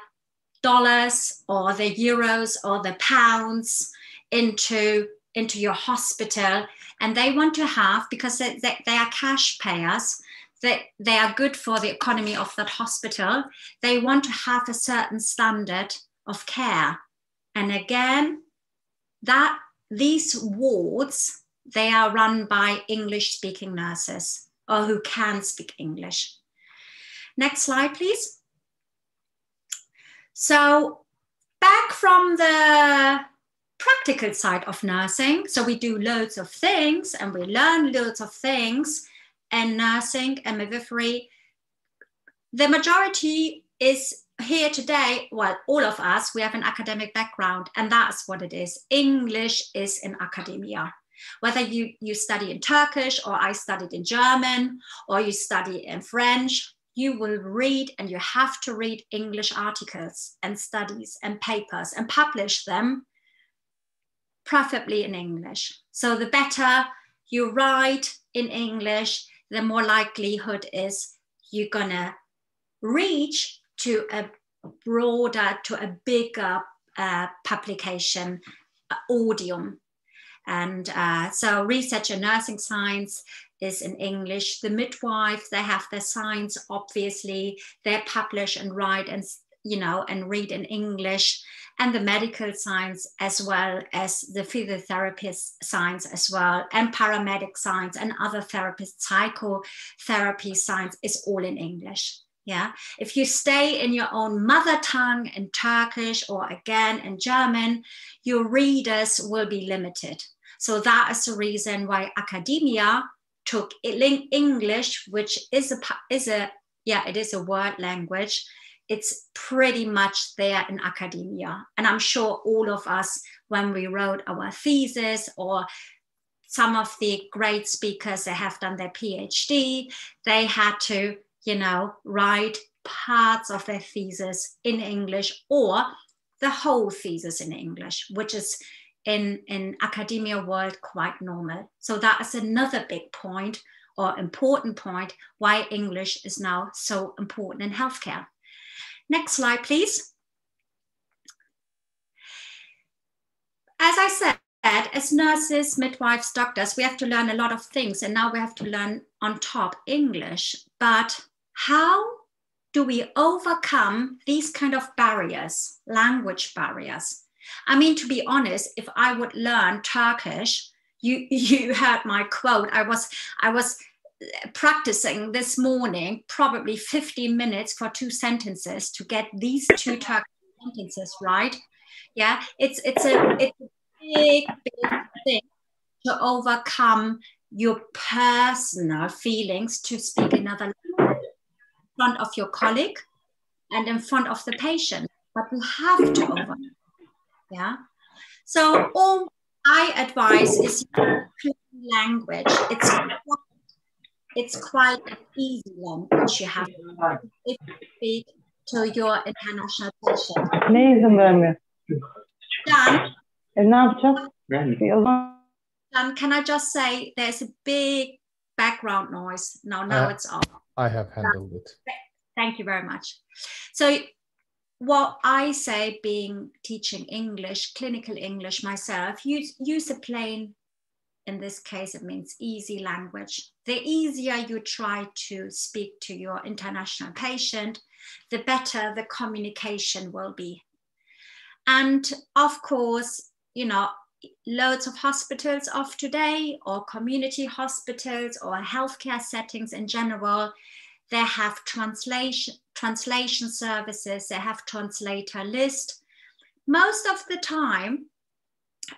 dollars or the euros or the pounds into your hospital. And they want to have, because they are cash payers, they are good for the economy of that hospital, they want to have a certain standard of care. And again, these wards, they are run by English-speaking nurses or who can speak English. Next slide, please. So back from the practical side of nursing, so we do loads of things and we learn loads of things in nursing and midwifery. The majority is here today, well, all of us, we have an academic background, and that's what it is. English is in academia. Whether you study in Turkish, or I studied in German, or you study in French, you will read, and you have to read English articles and studies and papers and publish them, preferably in English. So the better you write in English, the more likelihood is you're gonna reach to a broader, to a bigger publication audium. And so research and nursing science is in English. The midwives, they have their science, obviously, they publish and write and, and read in English, and the medical science as well as the physiotherapist science as well, and paramedic science and other therapists, psychotherapy science is all in English. Yeah, if you stay in your own mother tongue in Turkish or again in German, your readers will be limited. So that is the reason why academia took English, which is a word language, it's pretty much there in academia. And I'm sure all of us, when we wrote our thesis, or some of the great speakers that have done their PhD, they had to, write parts of their thesis in English or the whole thesis in English, which is in academia world quite normal. So that is another big point or important point why English is now so important in healthcare. Next slide, please. As I said, as nurses, midwives, doctors, we have to learn a lot of things, and now we have to learn on top English. But how do we overcome these kind of barriers, language barriers? I mean, to be honest, if I would learn Turkish, you heard my quote. I was practicing this morning, probably 15 minutes for 2 sentences to get these 2 Turkish sentences right. Yeah, it's a big thing to overcome your personal feelings to speak another language in front of your colleague and in front of the patient. But we have to overcome. Yeah. So all I advise is language. It's quite an easy language you have to speak to your international patient. Ne izin vermiyor? Dan, Ne yapacağım? Dan, can I just say there's a big background noise. Now it's off. I have handled it. Thank you very much. So what I say, being teaching English, clinical English myself, use a plain, in this case, it means easy language. The easier you try to speak to your international patient, the better the communication will be. And of course, loads of hospitals of today, or community hospitals, or healthcare settings in general, they have translation services, they have translator list. Most of the time,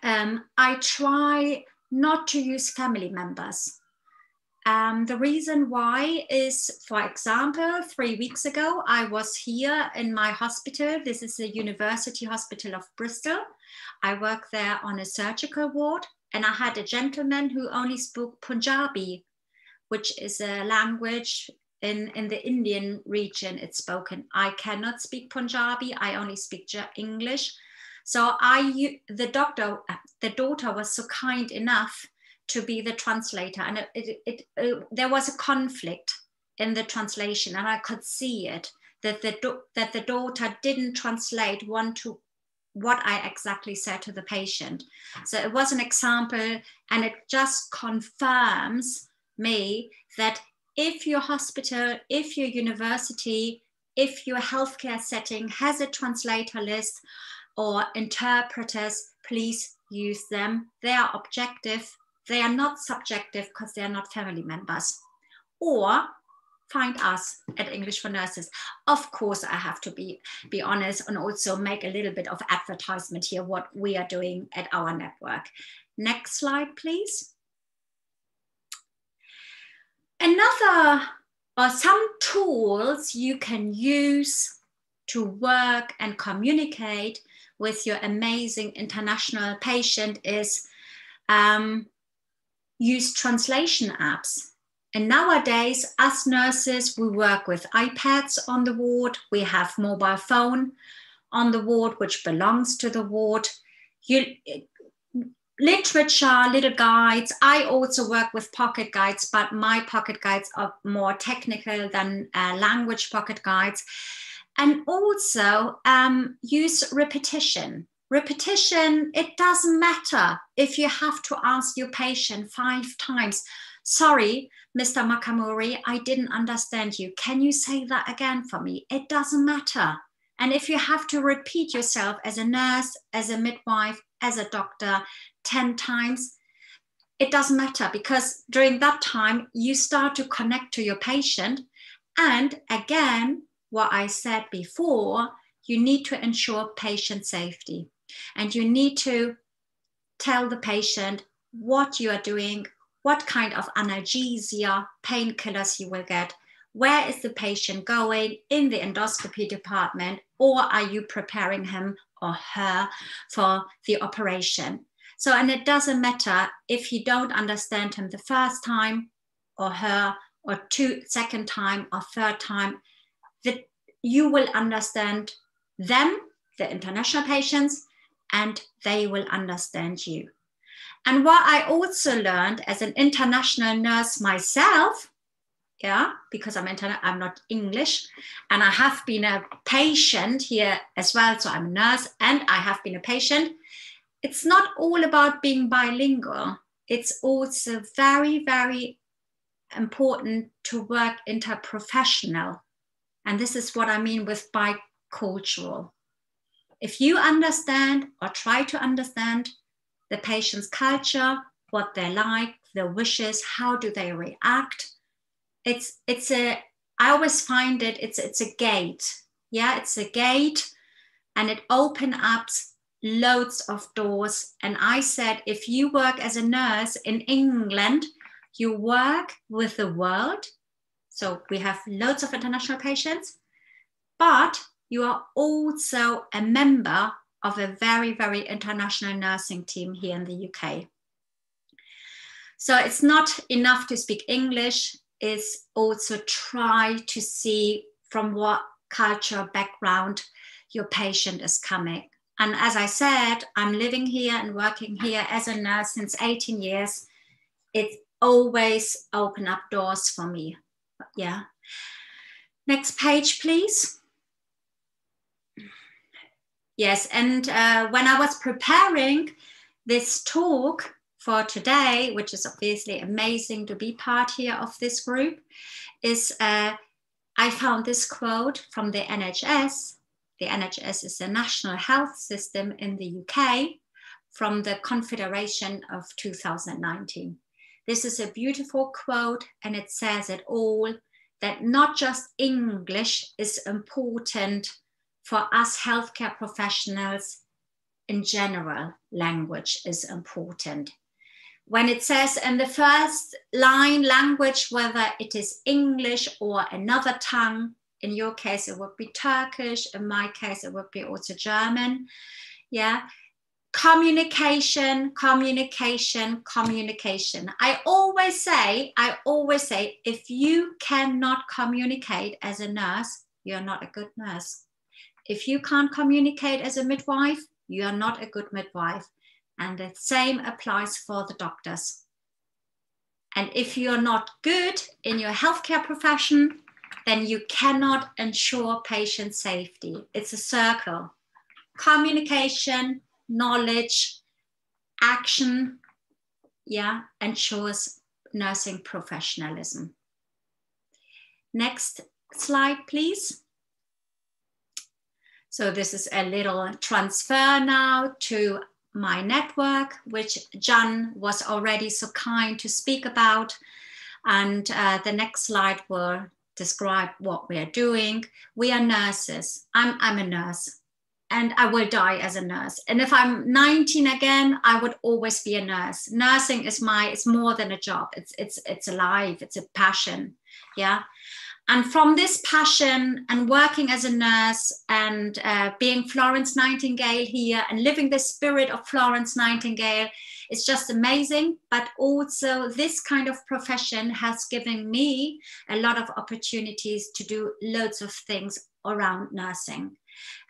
I try not to use family members. The reason why is, for example, 3 weeks ago, I was here in my hospital. This is the University Hospital of Bristol. I work there on a surgical ward, and I had a gentleman who only spoke Punjabi, which is a language in the Indian region. It's spoken. I cannot speak Punjabi. I only speak English. So the daughter was so kind enough to be the translator, and there was a conflict in the translation, and I could see it, that the daughter didn't translate one to what I exactly said to the patient. So it was an example, and it just confirms me that if your hospital, if your university, if your healthcare setting has a translator list or interpreters, please use them. They are objective. They are not subjective because they are not family members. Or find us at English for Nurses. Of course, I have to be honest and also make a little bit of advertisement here, what we are doing at our network. Next slide, please. Some tools you can use to work and communicate with your amazing international patient is use translation apps. And nowadays, us nurses, we work with iPads on the ward. We have mobile phone on the ward, which belongs to the ward. Literature, little guides. I also work with pocket guides, but my pocket guides are more technical than language pocket guides. And also use repetition. Repetition, it doesn't matter if you have to ask your patient 5 times, sorry, Mr. Makamuri, I didn't understand you. Can you say that again for me? It doesn't matter. And if you have to repeat yourself as a nurse, as a midwife, as a doctor 10 times, it doesn't matter, because during that time, you start to connect to your patient. And again, what I said before, you need to ensure patient safety. And you need to tell the patient what you are doing, what kind of analgesia, painkillers you will get, Where is the patient going in the endoscopy department, or are you preparing him or her for the operation? So, and it doesn't matter if you don't understand him the first time or her, or second time or third time, that you will understand them, the international patients, and they will understand you. And what I also learned as an international nurse myself, yeah, because I'm not English, and I have been a patient here as well. So I'm a nurse and I have been a patient. It's not all about being bilingual. It's also very, very important to work interprofessional. And this is what I mean with bicultural. If you understand or try to understand the patient's culture, what they like, their wishes, how do they react, I always find it's a gate. Yeah, it's a gate, and it opens up loads of doors. And I said, if you work as a nurse in England, you work with the world. So we have loads of international patients, but you are also a member of a very, very international nursing team here in the UK. So it's not enough to speak English. Is also try to see from what culture background your patient is coming. And as I said, I'm living here and working here as a nurse since 18 years. It always opened up doors for me. Yeah. Next page, please. Yes, and when I was preparing this talk for today, which is obviously amazing to be part here of this group, is I found this quote from the NHS. The NHS is the National Health System in the UK, from the Confederation of 2019. This is a beautiful quote, and it says it all, that not just English is important for us healthcare professionals. In general, language is important. When it says in the first line language, whether it is English or another tongue, in your case it would be Turkish, in my case it would be also German, yeah. Communication, communication, communication. I always say, if you cannot communicate as a nurse, you're not a good nurse. If you can't communicate as a midwife, you are not a good midwife. And the same applies for the doctors. And if you're not good in your healthcare profession, then you cannot ensure patient safety. It's a circle. Communication, knowledge, action, yeah, ensures nursing professionalism. Next slide, please. So this is a little transfer now to my network, which Jan was already so kind to speak about. And the next slide will describe what we are doing. We are nurses. I'm a nurse, and I will die as a nurse. And if I'm 19 again, I would always be a nurse. Nursing is it's more than a job. It's a life, it's a passion, yeah. And from this passion and working as a nurse and being Florence Nightingale here and living the spirit of Florence Nightingale, it's just amazing. But also this kind of profession has given me a lot of opportunities to do loads of things around nursing.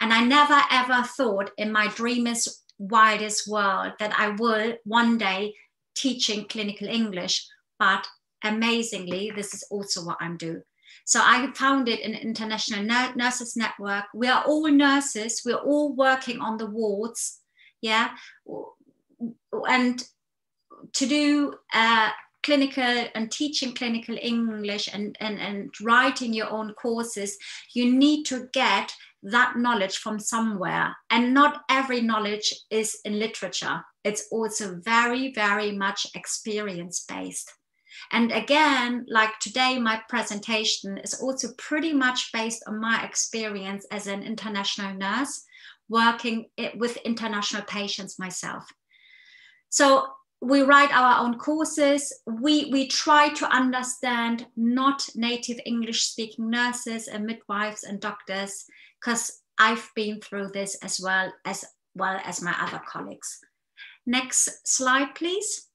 And I never ever thought in my dreamiest, wildest world that I will one day teaching clinical English, but amazingly, this is also what I'm doing. So I founded an international nurses network. We are all nurses. We're all working on the wards, yeah. And to do clinical and teaching clinical English and writing your own courses, you need to get that knowledge from somewhere. And not every knowledge is in literature. It's also very, very much experience-based. And again, like today, my presentation is also pretty much based on my experience as an international nurse, working with international patients myself. So we write our own courses. We try to understand not native English speaking nurses and midwives and doctors, because I've been through this as well as my other colleagues. Next slide, please.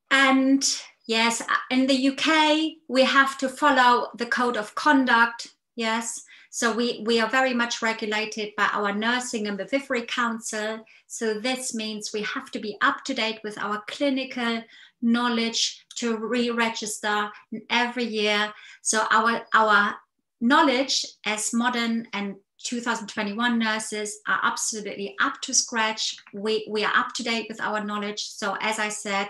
And yes, in the UK, we have to follow the code of conduct. Yes. So we are very much regulated by our Nursing and Midwifery Council. So this means we have to be up to date with our clinical knowledge to re-register every year. So our knowledge as modern and 2021 nurses are absolutely up to scratch. We are up to date with our knowledge. So as I said,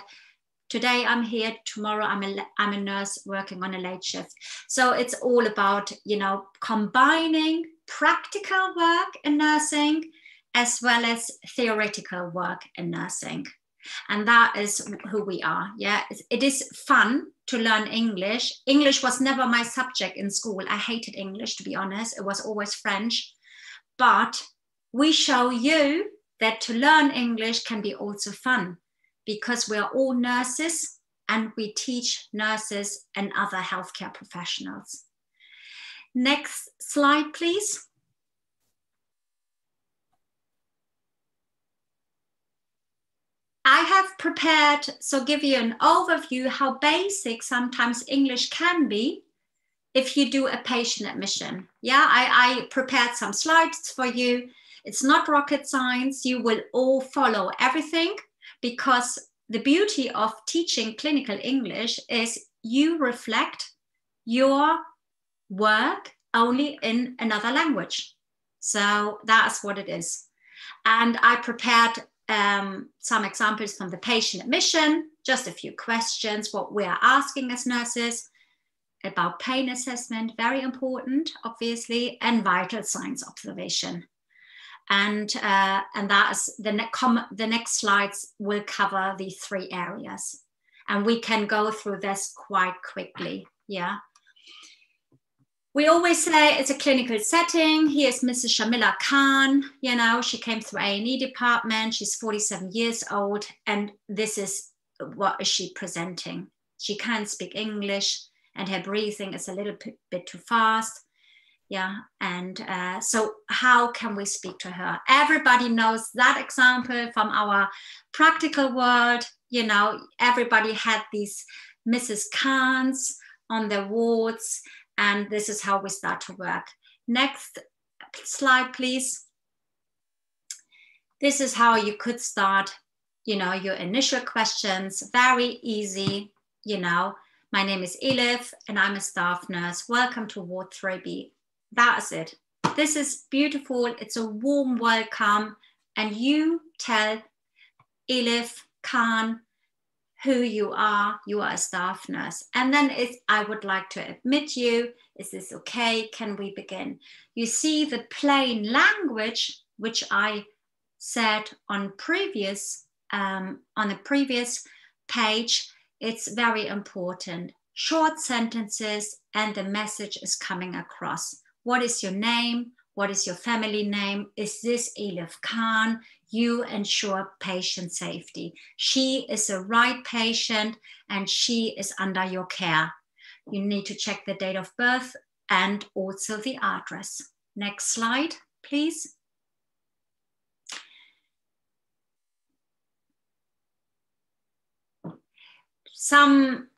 today I'm here, tomorrow I'm a nurse working on a late shift. So it's all about, you know, combining practical work in nursing as well as theoretical work in nursing. And that is who we are. Yeah, it is fun to learn English. English was never my subject in school. I hated English, to be honest. It was always French. But we show you that to learn English can be also fun, because we are all nurses and we teach nurses and other healthcare professionals. Next slide, please. I have prepared, so give you an overview how basic sometimes English can be if you do a patient admission. Yeah, I prepared some slides for you. It's not rocket science. You will all follow everything, because the beauty of teaching clinical English is you reflect your work only in another language. So that's what it is. And I prepared some examples from the patient admission, just a few questions, what we are asking as nurses about pain assessment, very important, obviously, and vital signs observation. And that is the next slides will cover the 3 areas. And we can go through this quite quickly, yeah. We always say it's a clinical setting. Here's Mrs. Shamila Khan, you know, she came through A&E department. She's 47 years old. And this is what is she presenting. She can't speak English and her breathing is a little bit too fast. Yeah, and so how can we speak to her? Everybody knows that example from our practical world. You know, everybody had these Mrs. Khans on their wards, and this is how we start to work. Next slide, please. This is how you could start, you know, your initial questions, very easy. You know, my name is Elif and I'm a staff nurse. Welcome to Ward 3B. That's it. This is beautiful. It's a warm welcome. And you tell Elif Khan who you are. You are a staff nurse. And then I would like to admit you. Is this okay? Can we begin? You see the plain language, which I said on the previous page. It's very important. Short sentences and the message is coming across. What is your name? What is your family name? Is this Elif Khan? You ensure patient safety. She is a right patient and she is under your care. You need to check the date of birth and also the address. Next slide, please. Some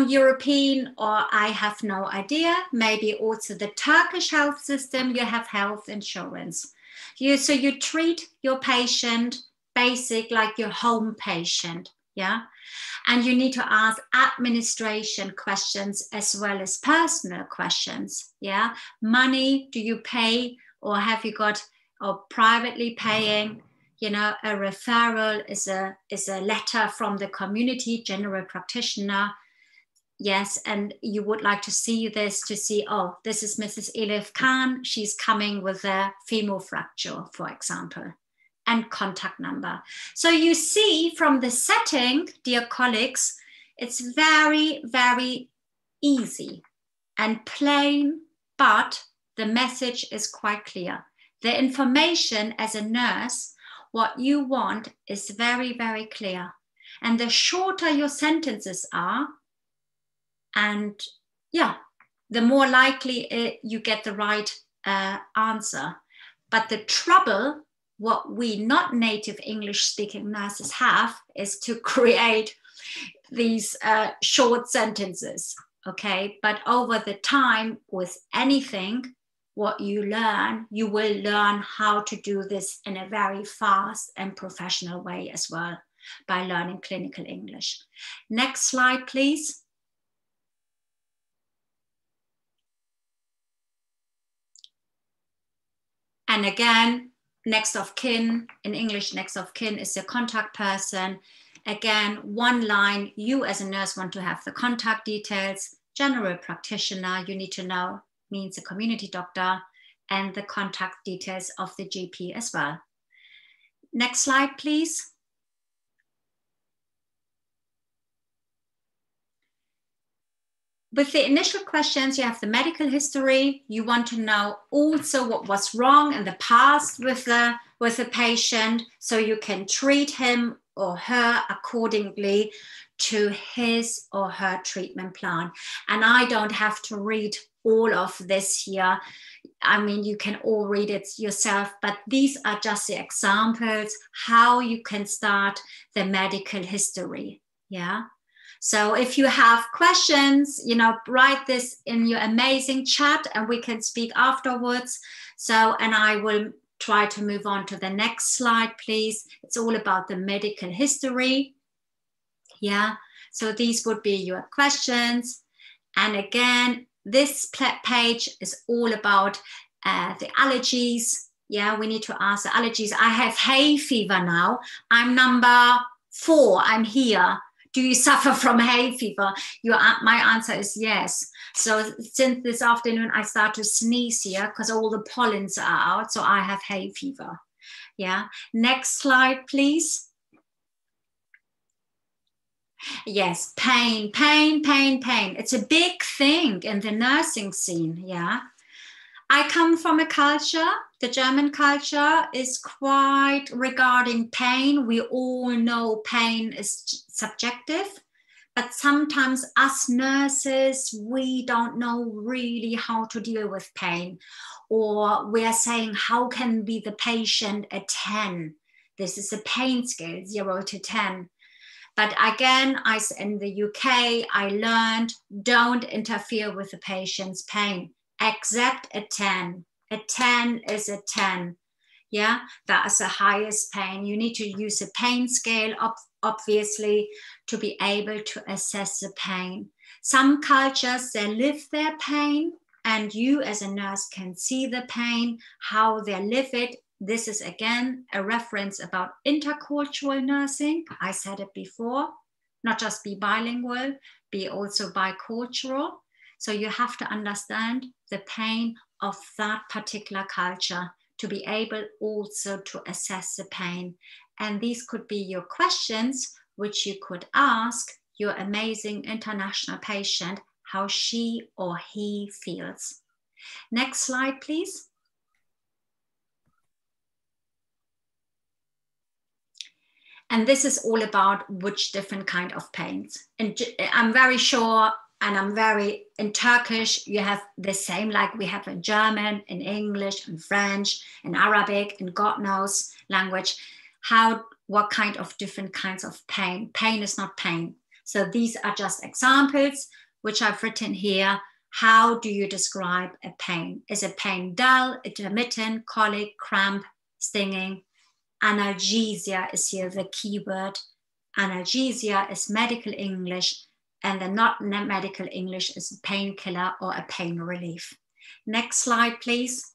European, or I have no idea, maybe also the Turkish health system, you have health insurance. So you treat your patient basic like your home patient, yeah? And you need to ask administration questions as well as personal questions, yeah? Money, do you pay or have you got, or privately paying? You know, a referral is a letter from the community general practitioner. Yes, and you would like to see this to see, oh, this is Mrs. Elif Khan. She's coming with a femur fracture, for example, and contact number. So you see from the setting, dear colleagues, it's very, very easy and plain, but the message is quite clear. The information as a nurse, what you want is very, very clear. And the shorter your sentences are, and yeah, the more likely you get the right answer. But the trouble, what we not native English speaking nurses have, is to create these short sentences, okay? But over the time with anything, what you learn, you will learn how to do this in a very fast and professional way as well by learning clinical English. Next slide, please. And again, next of kin, in English, next of kin is the contact person. Again, one line, you as a nurse want to have the contact details. General practitioner, you need to know, means a community doctor, and the contact details of the GP as well. Next slide, please. With the initial questions, you have the medical history. You want to know also what was wrong in the past with the patient, so you can treat him or her accordingly to his or her treatment plan. And I don't have to read all of this here. I mean, you can all read it yourself, but these are just the examples how you can start the medical history, yeah? So if you have questions, you know, write this in your amazing chat and we can speak afterwards. So, and I will try to move on to the next slide, please. It's all about the medical history. Yeah, so these would be your questions. And again, this page is all about the allergies. Yeah, we need to ask the allergies. I have hay fever now. I'm number 4, I'm here. Do you suffer from hay fever? My answer is yes. So since this afternoon, I start to sneeze here because all the pollens are out. So I have hay fever. Yeah. Next slide, please. Yes, pain. It's a big thing in the nursing scene. Yeah. I come from a culture, the German culture is quite regarding pain. We all know pain is subjective, but sometimes us nurses, we don't know really how to deal with pain. Or we are saying, how can be the patient a 10? This is a pain scale, 0 to 10. But again, in the UK, I learned don't interfere with the patient's pain. Accept a 10. A 10 is a 10. Yeah, that is the highest pain. You need to use a pain scale, obviously, to be able to assess the pain. Some cultures, they live their pain, and you as a nurse can see the pain, how they live it. This is, again, a reference about intercultural nursing. I said it before, not just be bilingual, be also bicultural. So you have to understand the pain of that particular culture to be able also to assess the pain. And these could be your questions, which you could ask your amazing international patient, how she or he feels. Next slide, please. And this is all about which different kind of pains. And I'm very sure, and I'm very, in Turkish, you have the same like we have in German, in English, in French, in Arabic, in God knows language, what kind of different kinds of pain. Pain is not pain. So these are just examples, which I've written here. How do you describe a pain? Is a pain dull, intermittent, colic, cramp, stinging? Analgesia is here the key word. Analgesia is medical English, and the not medical English is a painkiller or a pain relief. Next slide, please.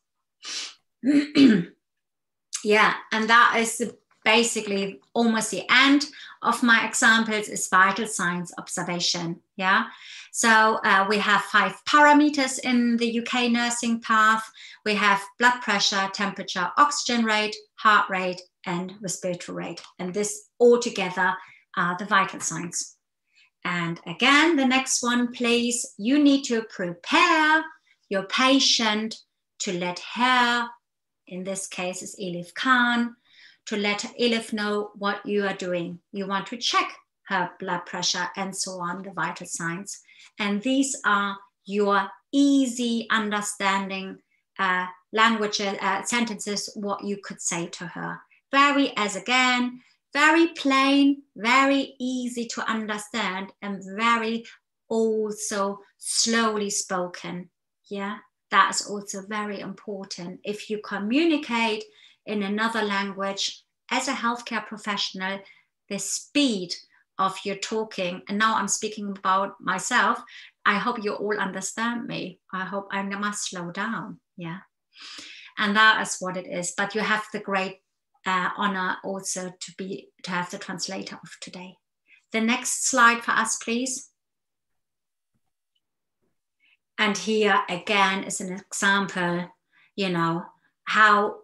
Yeah, and that is basically almost the end of my examples is vital signs observation. Yeah, so we have 5 parameters in the UK nursing path. We have blood pressure, temperature, oxygen rate, heart rate, and respiratory rate. And this all together are the vital signs. And again, the next one, please. You need to prepare your patient to let her, in this case is Elif Khan, to let Elif know what you are doing. You want to check her blood pressure and so on, the vital signs. And these are your easy understanding languages, sentences, what you could say to her. Very plain, very easy to understand, and very also slowly spoken. Yeah, that's also very important. If you communicate in another language as a healthcare professional, the speed of your talking, and now I'm speaking about myself, I hope you all understand me. I hope I must slow down. Yeah, and that is what it is. But you have the great honor also to have the translator of today. The next slide for us, please. And here again is an example, you know, how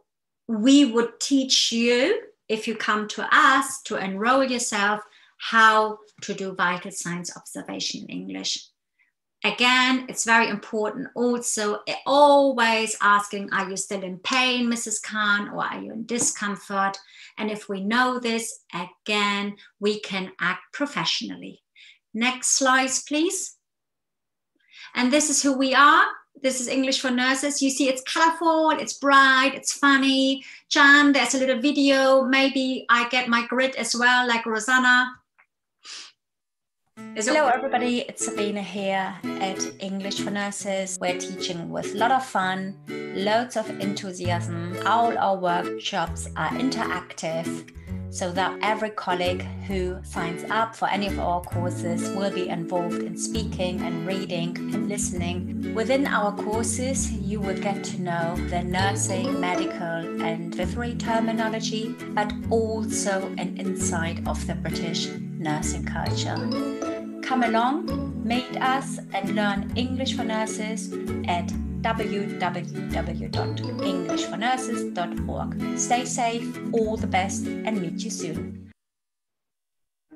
we would teach you, if you come to us to enroll yourself, how to do vital signs observation in English. Again, it's very important also always asking, are you still in pain, Mrs. Khan, or are you in discomfort? And if we know this, again, we can act professionally. Next slide, please. And this is who we are. This is English for Nurses. You see it's colorful, it's bright, it's funny. Jan, there's a little video. Maybe I get my grid as well, like Rosanna. Hello everybody, it's Sabine here at English for Nurses. We're teaching with a lot of fun, loads of enthusiasm. All our workshops are interactive, so that every colleague who signs up for any of our courses will be involved in speaking and reading and listening. Within our courses, you will get to know the nursing, medical and midwifery terminology, but also an insight of the British nursing culture. Come along, meet us and learn English for Nurses at www.englishfornurses.org. Stay safe, all the best, and meet you soon.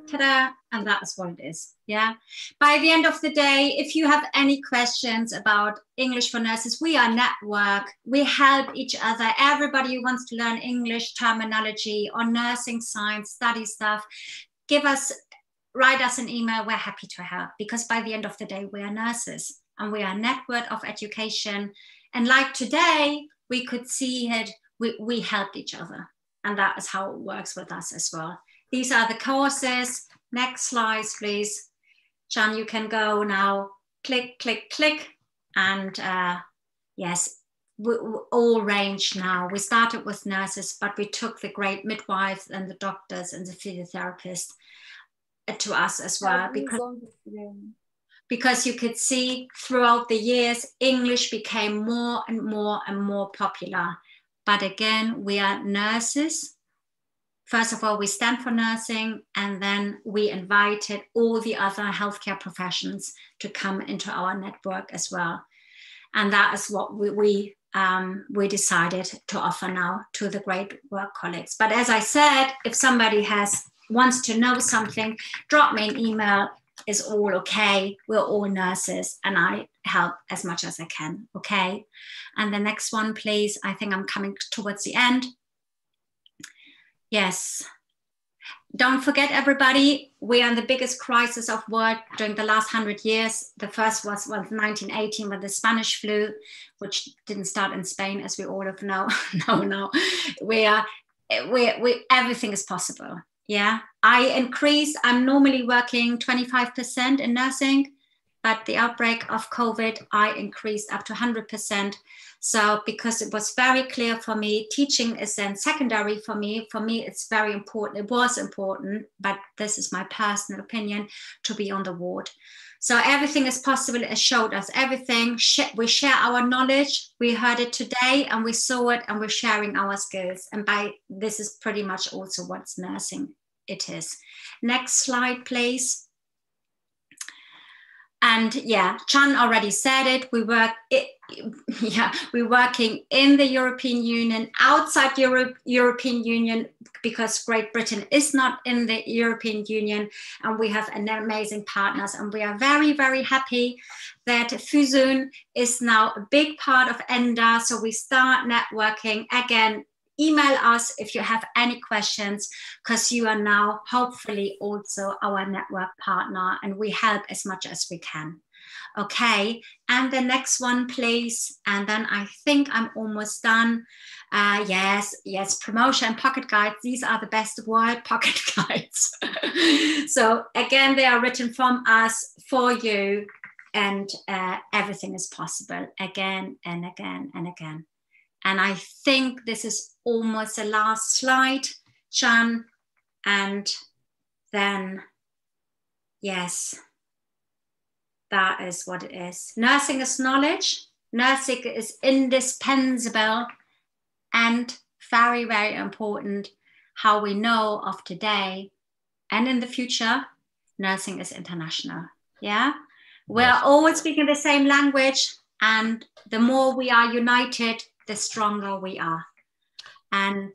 Ta-da! And that's what it is, yeah? By the end of the day, if you have any questions about English for Nurses, we are a network. We help each other. Everybody who wants to learn English terminology or nursing science, study stuff, write us an email. We're happy to help, because by the end of the day, we are nurses. And we are a network of education. And like today, we could see it, we help each other. And that is how it works with us as well. These are the courses. Next slide, please. John, you can go now. Click, click, click. And yes, we all range now. We started with nurses, but we took the great midwives and the doctors and the physiotherapists to us as well. Because you could see throughout the years, English became more and more and more popular. But again, we are nurses. First of all, we stand for nursing, and then we invited all the other healthcare professions to come into our network as well. And that is what we decided to offer now to the great work colleagues. But as I said, if somebody wants to know something, drop me an email. Is all okay. We're all nurses, and I help as much as I can, okay? And the next one, please. I think I'm coming towards the end. Yes. Don't forget, everybody, we are in the biggest crisis of world during the last 100 years. The first was 1918 with the Spanish flu, which didn't start in Spain, as we all know. No. Everything is possible. Yeah, I'm normally working 25% in nursing, but the outbreak of COVID, I increased up to 100%. So because it was very clear for me, teaching is then secondary for me. For me, it's very important. It was important, but this is my personal opinion, to be on the ward. So everything is possible. It showed us everything. We share our knowledge. We heard it today and we saw it, and we're sharing our skills. And this is pretty much also what's nursing it is. Next slide, please. And yeah, Chan already said it. We're working in the European Union, outside European Union, because Great Britain is not in the European Union, and we have amazing partners. And we are very, very happy that Füsun is now a big part of ENDA. So we start networking again. email us if you have any questions, because you are now hopefully also our network partner and we help as much as we can. Okay, and the next one, please. And then I think I'm almost done. Yes, promotion and pocket guides. These are the best word, pocket guides. So again, they are written from us for you, and everything is possible again and again and again. And I think this is almost the last slide, Jan. And then, yes. That is what it is. Nursing is knowledge. Nursing is indispensable and very, very important. How we know of today and in the future, nursing is international. Yeah, we're always speaking the same language, and the more we are united, the stronger we are. And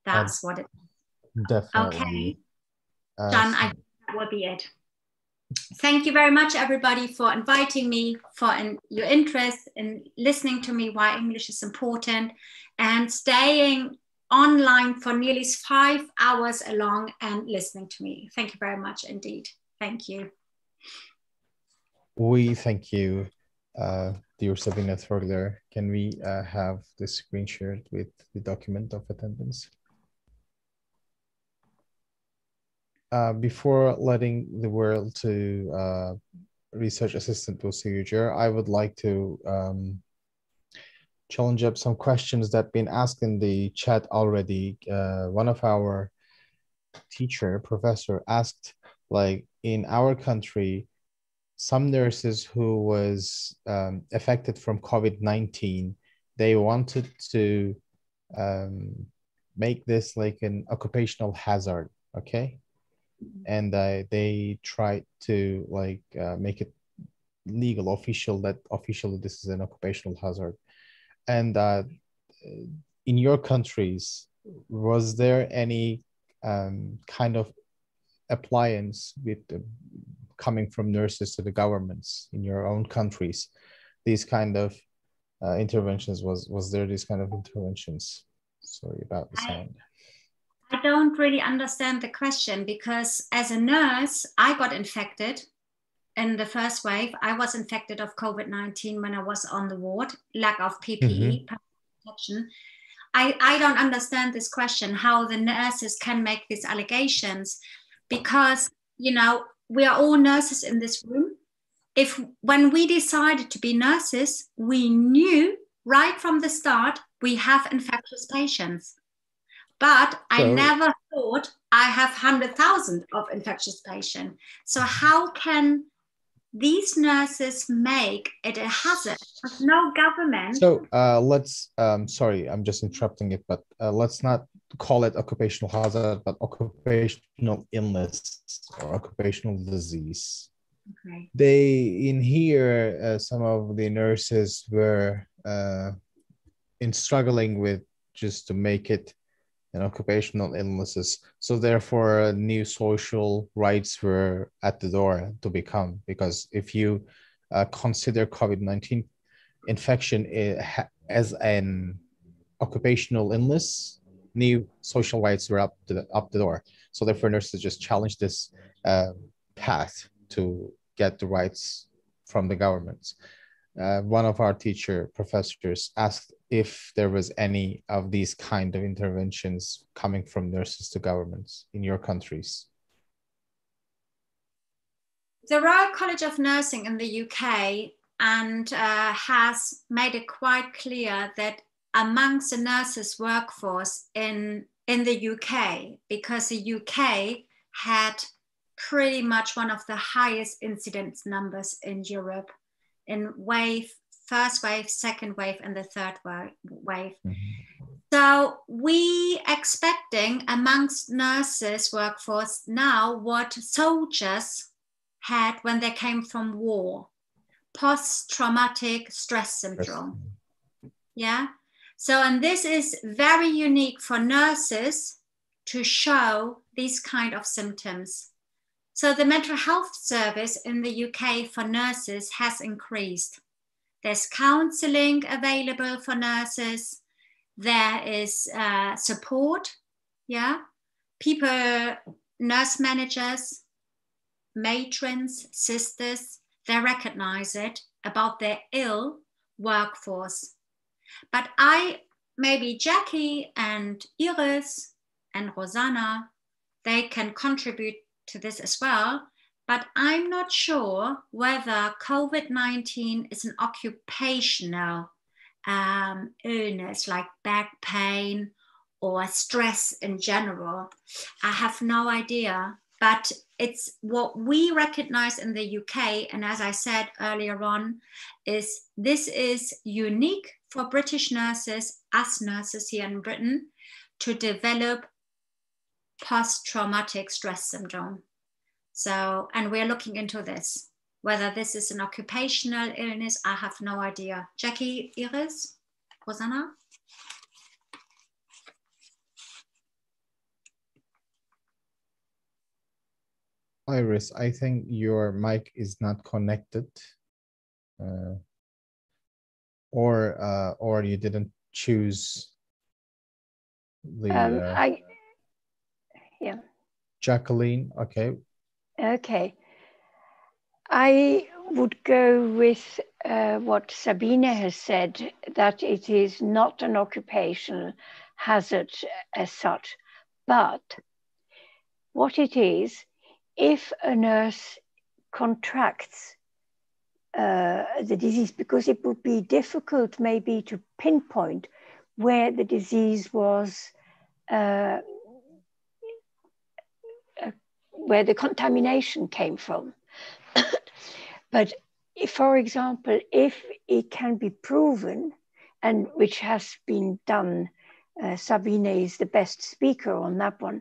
that's what it is. Definitely. Okay, John, I think that will be it. Thank you very much, everybody, for inviting me, for your interest in listening to me, why English is important, and staying online for nearly 5 hours along and listening to me. Thank you very much indeed. Thank you. We thank you, dear Sabina Thorler. Can we have the screen shared with the document of attendance? Before letting the word to research assistant procedure, I would like to challenge up some questions that have been asked in the chat already. One of our professor asked, like, in our country, some nurses who was affected from COVID-19, they wanted to make this like an occupational hazard, okay? And they tried to like make it legal, official, that officially this is an occupational hazard. And in your countries, was there any kind of appliance with coming from nurses to the governments in your own countries? These kind of interventions, was there these kind of interventions? Sorry about the sound. I don't really understand the question, because as a nurse, I got infected in the first wave. I was infected of COVID-19 when I was on the ward, lack of PPE, protection. I don't understand this question, how the nurses can make these allegations, because, you know, we are all nurses in this room. When we decided to be nurses, we knew right from the start, we have infectious patients. But I never thought I have 100,000 of infectious patients. So how can these nurses make it a hazard? No government. So let's, sorry, I'm just interrupting it, but let's not call it occupational hazard, but occupational illness or occupational disease. Okay. In here, some of the nurses were struggling with just to make it an occupational illnesses. So therefore, new social rights were at the door to become, because if you consider COVID-19 infection as an occupational illness, new social rights were up the door. So therefore, nurses just challenged this path to get the rights from the government. One of our professors asked if there was any of these kind of interventions coming from nurses to governments in your countries. The Royal College of Nursing in the UK and has made it quite clear that amongst the nurses workforce in the UK, because the UK had pretty much one of the highest incidence numbers in Europe, in first wave, second wave, and the third wave. So we expecting amongst nurses workforce now what soldiers had when they came from war, post-traumatic stress syndrome. Yeah. So, and this is very unique for nurses to show these kind of symptoms. So the mental health service in the UK for nurses has increased. There's counseling available for nurses. there is support, yeah. People, nurse managers, matrons, sisters, they recognize it about their ill workforce. But maybe Jackie and Iris and Rosanna, they can contribute to this as well, but I'm not sure whether COVID-19 is an occupational illness like back pain or stress in general. I have no idea, but it's what we recognize in the UK, and as I said earlier on, is this is unique for British nurses, us nurses here in Britain, to develop post-traumatic stress syndrome. So, and we're looking into this. Whether this is an occupational illness, I have no idea. Jackie, Iris, Rosanna? Iris, I think your mic is not connected, or you didn't choose the. Yeah. Jacqueline, okay. Okay. I would go with what Sabine has said, that it is not an occupational hazard as such, but what it is, if a nurse contracts the disease, because it would be difficult maybe to pinpoint where the disease was, where the contamination came from. But if, for example, if it can be proven, and which has been done, Sabine is the best speaker on that one,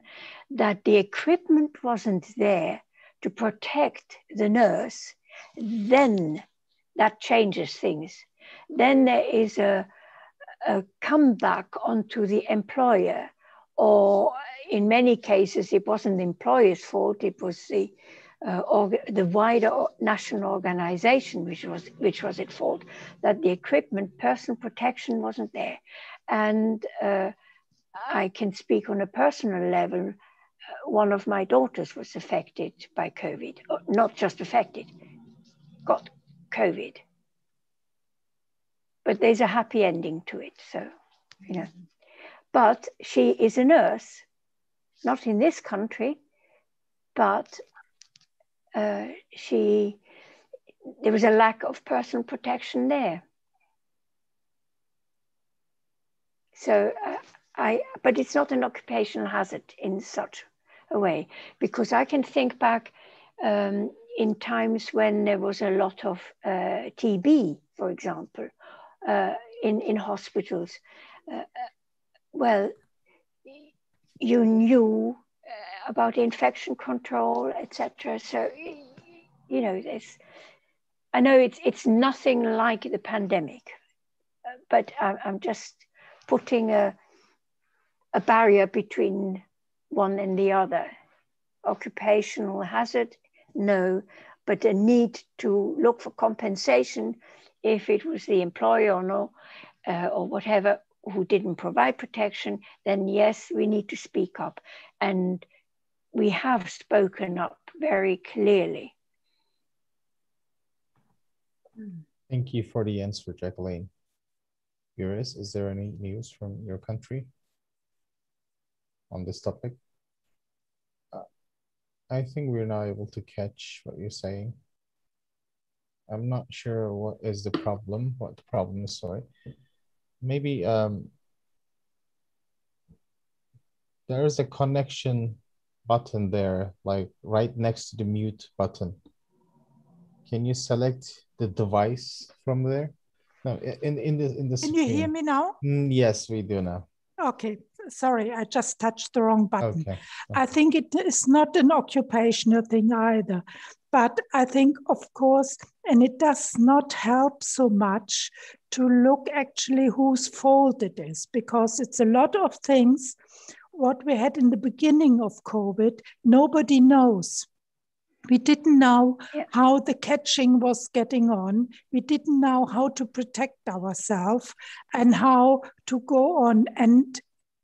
that the equipment wasn't there to protect the nurse, then that changes things. Then there is a comeback onto the employer, or in many cases, it wasn't the employer's fault, it was the wider national organization which was at fault, that the equipment, personal protection wasn't there. And I can speak on a personal level. One of my daughters was affected by COVID, or not just affected, got COVID. But there's a happy ending to it, so, you know. But she is a nurse, not in this country, but there was a lack of personal protection there. So but it's not an occupational hazard in such a way, because I can think back in times when there was a lot of TB, for example, in hospitals. Well, you knew about infection control, etc. So, you know, I know it's nothing like the pandemic, but I'm just putting a barrier between one and the other. Occupational hazard, no, but a need to look for compensation if it was the employer or no, or whatever, who didn't provide protection, then yes, we need to speak up. And we have spoken up very clearly. Thank you for the answer, Jacqueline. Iris, is there any news from your country on this topic? I think we're not able to catch what you're saying. I'm not sure what is the problem, what the problem is, sorry. Maybe there is a connection button there, like right next to the mute button. Can you select the device from there? No, in the screen. Can you hear me now? Yes, we do now. Okay, sorry, I just touched the wrong button. Okay. I think it is not an occupational thing either, but I think, of course, and it does not help so much to look actually whose fault it is, because it's a lot of things what we had in the beginning of COVID, nobody knows. We didn't know how the catching was getting on. We didn't know how to protect ourselves and how to go on. And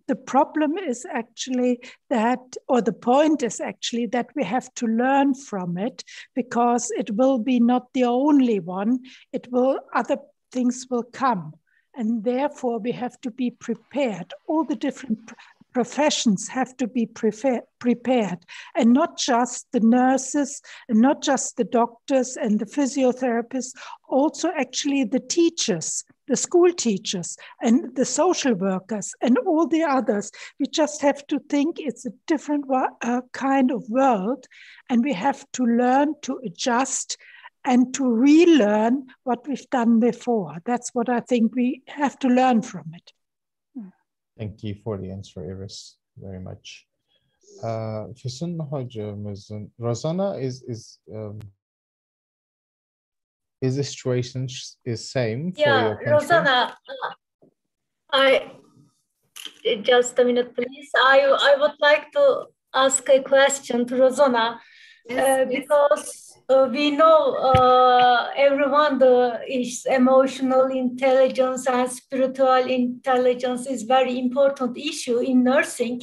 the problem is actually that, or the point is actually that we have to learn from it, because it will be not the only one. It will, other things will come. And therefore we have to be prepared. All the different professions have to be prepared, and not just the nurses, and not just the doctors and the physiotherapists, also actually the teachers, the school teachers and the social workers and all the others. We just have to think it's a different kind of world, and we have to learn to adjust and to relearn what we've done before. That's what I think we have to learn from it. Thank you for the answer, Iris, very much. Füsun hocamızın, Rosanna, is the situation is same for your country? Rosanna, I just a minute, please. I would like to ask a question to Rosanna, because we know everyone is emotional intelligence and spiritual intelligence is very important issue in nursing.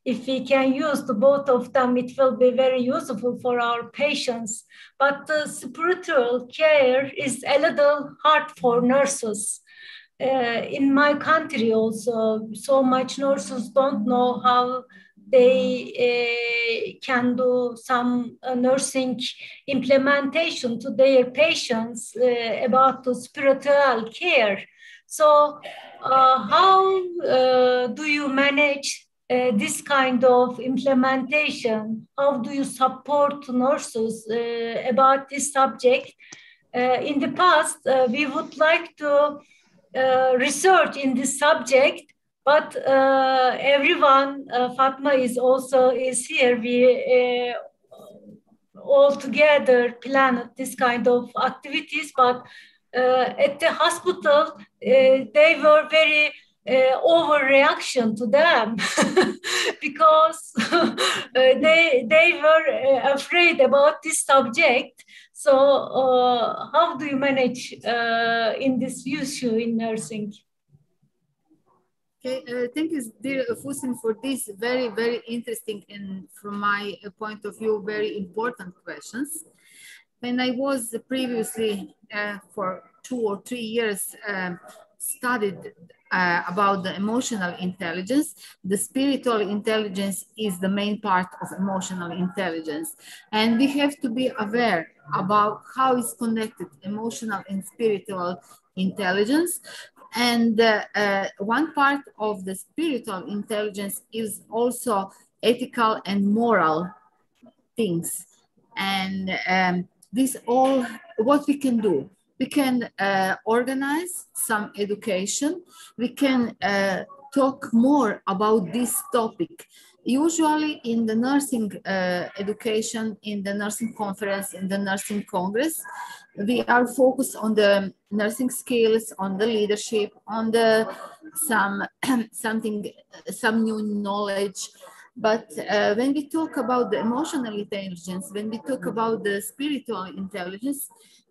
If we can use the both of them, it will be very useful for our patients. But the spiritual care is a little hard for nurses. In my country also, so much nurses don't know how they can do some nursing implementation to their patients about the spiritual care. So how do you manage this kind of implementation? How do you support nurses about this subject? In the past, we would like to research in this subject, but everyone, Fatma is here. We all together planned this kind of activities, but at the hospital, they were very overreaction to them because they were afraid about this subject. So how do you manage in this issue in nursing? Okay, thank you, dear Füsun, for this very, very interesting and from my point of view, very important questions. When I was previously for 2 or 3 years studied about the emotional intelligence, the spiritual intelligence is the main part of emotional intelligence. And we have to be aware about how it's connected emotional and spiritual intelligence. And one part of the spiritual intelligence is also ethical and moral things. And this all, what we can do, we can organize some education. We can talk more about this topic. Usually in the nursing education, in the nursing conference, in the nursing congress, we are focused on the nursing skills, on the leadership, on the some new knowledge. But when we talk about the emotional intelligence, when we talk about the spiritual intelligence,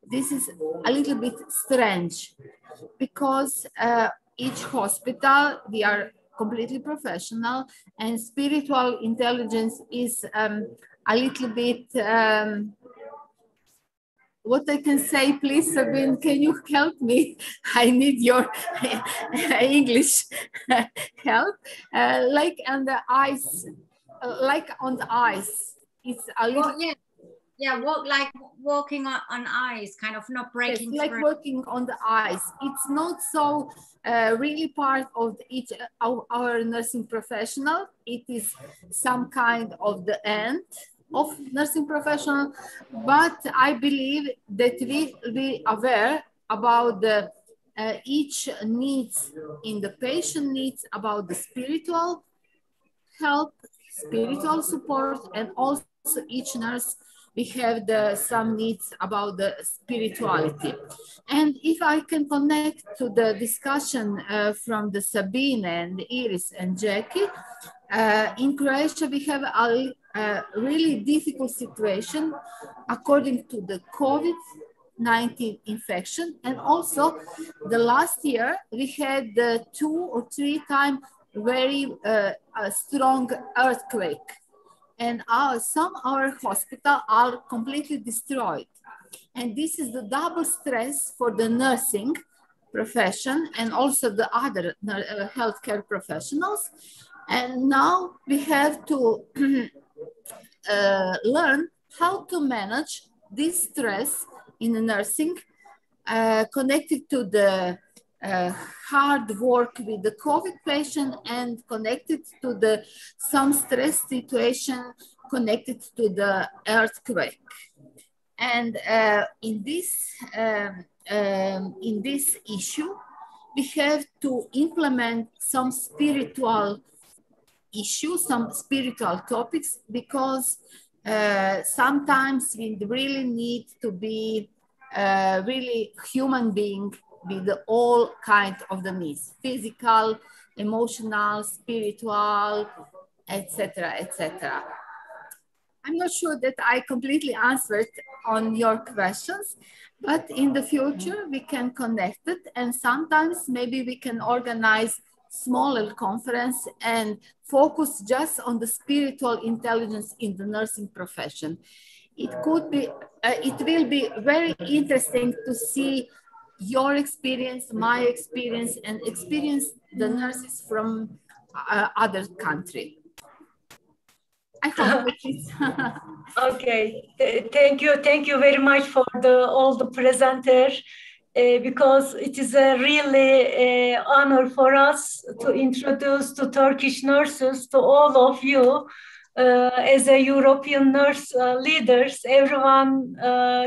this is a little bit strange because each hospital, we are completely professional, and spiritual intelligence is a little bit, what I can say, please, Sabine, can you help me? I need your English help. Like on the ice, it's a little... Well, yeah, walking on ice, kind of not breaking through. It's like walking on the ice. It's not so really part of each of our nursing professional. It is some kind of the end of nursing professional, but I believe that we will be aware about the each needs in the patient needs, about the spiritual help, spiritual support, and also each nurse we have some needs about the spirituality. And if I can connect to the discussion from the Sabine and Iris and Jackie, in Croatia we have really difficult situation according to the COVID-19 infection. And also the last year we had 2 or 3 times very strong earthquake. And some of our hospitals are completely destroyed. And this is the double stress for the nursing profession and also the other healthcare professionals. And now we have to learn how to manage this stress in the nursing connected to the hard work with the COVID patient and connected to the some stress situation connected to the earthquake. And in this issue, we have to implement some spiritual issues, some spiritual topics, because sometimes we really need to be really human being with all kinds of the needs, physical, emotional, spiritual, etc., etc. I'm not sure that I completely answered on your questions, but in the future we can connect it, and sometimes maybe we can organize smaller conference and focus just on the spiritual intelligence in the nursing profession. It could be, it will be very interesting to see your experience, my experience, and experience the nurses from other country. I hope that it's Okay, thank you very much for all the presenters, because it is a really honor for us to introduce to Turkish nurses to all of you. As a European nurse leaders, everyone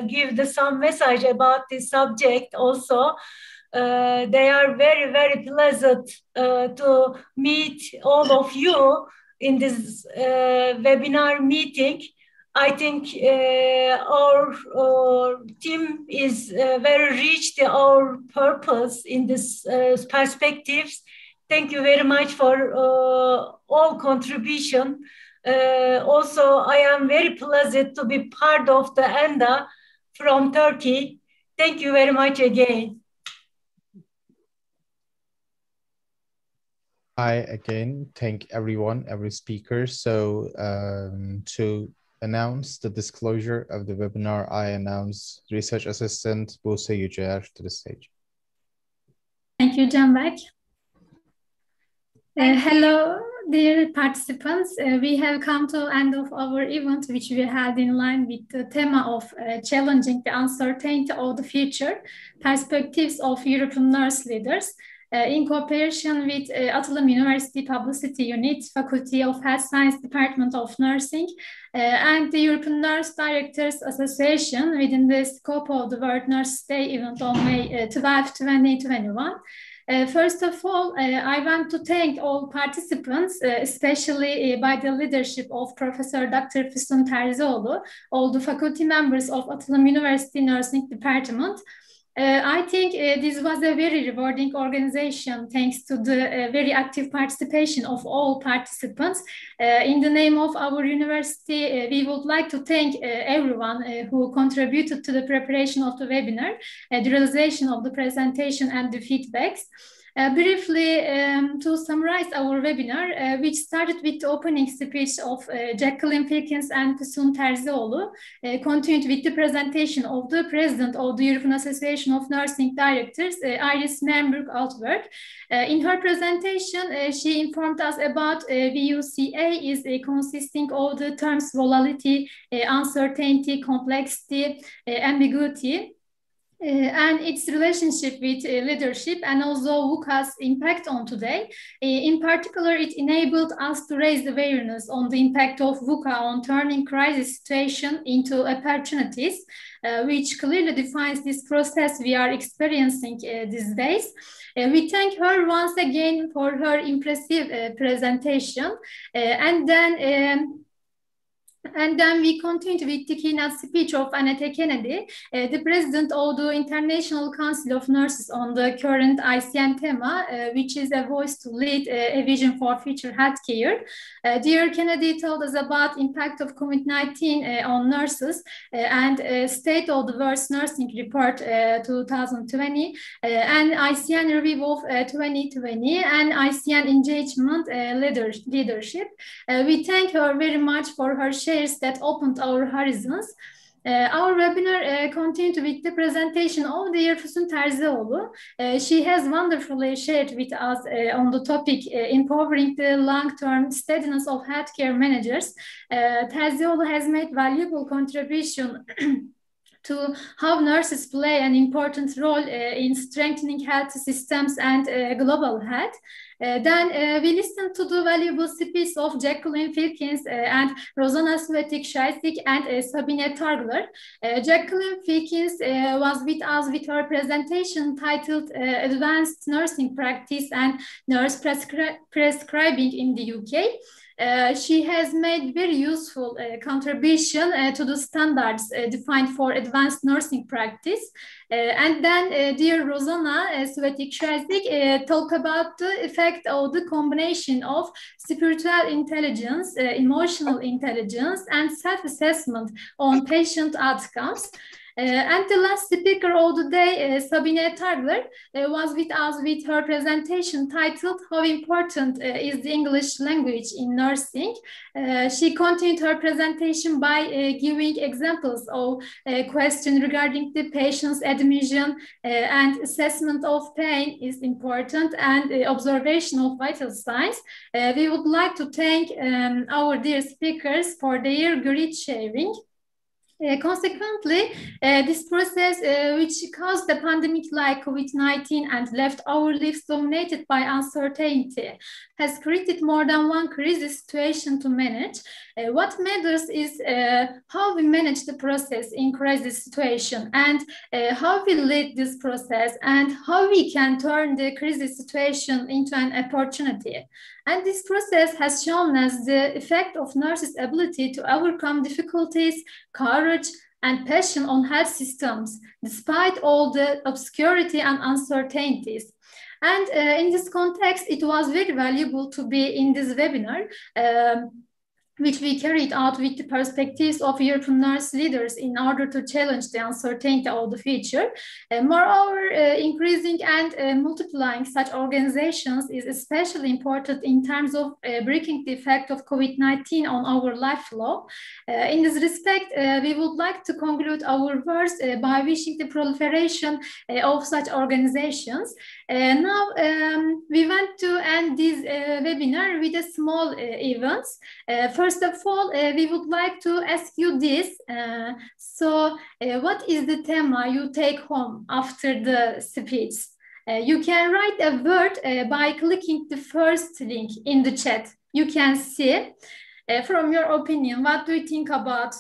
give some message about this subject also. They are very, very pleasant to meet all of you in this webinar meeting. I think our team is very rich to our purpose in this perspectives. Thank you very much for all contribution. Also, I am very pleased to be part of the ENDA from Turkey. Thank you very much again. I again thank everyone, every speaker. So to announce the disclosure of the webinar, I announce Research Assistant Buse Yüceer to the stage. Thank you, Canberk. Hello, dear participants. We have come to the end of our event, which we held in line with the theme of challenging the uncertainty of the future, perspectives of European nurse leaders. In cooperation with Atılım University Publicity Unit, Faculty of Health Science Department of Nursing, and the European Nurse Directors Association within the scope of the World Nurse Day event on May 12, 2021. First of all, I want to thank all participants, especially by the leadership of Professor Dr. Füsun Terzioğlu, all the faculty members of Atılım University Nursing Department. I think this was a very rewarding organization thanks to the very active participation of all participants. In the name of our university, we would like to thank everyone who contributed to the preparation of the webinar, the realization of the presentation and the feedbacks. Briefly, to summarize our webinar, which started with the opening speech of Jacqueline Pilkins and Füsun Terzioğlu, continued with the presentation of the President of the European Association of Nursing Directors, Iris Memberg-Altberg. In her presentation, she informed us about VUCA is consisting of the terms volatility, uncertainty, complexity, ambiguity, and its relationship with leadership, and also VUCA's impact on today. In particular, it enabled us to raise awareness on the impact of VUCA on turning crisis situation into opportunities, which clearly defines this process we are experiencing these days. We thank her once again for her impressive presentation. And then And then we continued with the keynote speech of Annette Kennedy, the president of the International Council of Nurses on the current ICN thema, which is a voice to lead a vision for future healthcare. Dear Kennedy told us about impact of COVID-19 on nurses and State of the World's Nursing Report 2020 and ICN review of 2020 and ICN engagement leadership. We thank her very much for her shares that opened our horizons. Our webinar continued with the presentation of dear Füsun Terzioğlu. She has wonderfully shared with us on the topic empowering the long-term steadiness of healthcare managers. Terzioğlu has made valuable contribution to how nurses play an important role in strengthening health systems and global health. Then we listened to the valuable speech of Jacqueline Filkins and Rosanna Svetic-Scheisig and Sabine Targler. Jacqueline Filkins was with us with her presentation titled Advanced Nursing Practice and Nurse Prescribing in the UK. She has made very useful contribution to the standards defined for advanced nursing practice. And then dear Rosanna Svetic-Scheisig talk about the effect of the combination of spiritual intelligence, emotional intelligence, and self-assessment on patient outcomes. And the last speaker of the day, Sabine Targler, was with us with her presentation titled How Important is the English Language in Nursing. She continued her presentation by giving examples of questions regarding the patient's admission and assessment of pain is important and observation of vital signs. We would like to thank our dear speakers for their great sharing. Consequently, this process, which caused the pandemic like COVID-19 and left our lives dominated by uncertainty, has created more than one crisis situation to manage. What matters is how we manage the process in crisis situation and how we lead this process and how we can turn the crisis situation into an opportunity. And this process has shown us the effect of nurses' ability to overcome difficulties, courage, and passion on health systems, despite all the obscurity and uncertainties. And in this context, it was very valuable to be in this webinar, which we carried out with the perspectives of European nurse leaders in order to challenge the uncertainty of the future. Moreover, increasing and multiplying such organizations is especially important in terms of breaking the effect of COVID-19 on our life flow. In this respect, we would like to conclude our words by wishing the proliferation of such organizations. Now, we want to end this webinar with a small event. First of all, we would like to ask you this. What is the theme you take home after the speech? You can write a word by clicking the first link in the chat. You can see, from your opinion, what do you think about?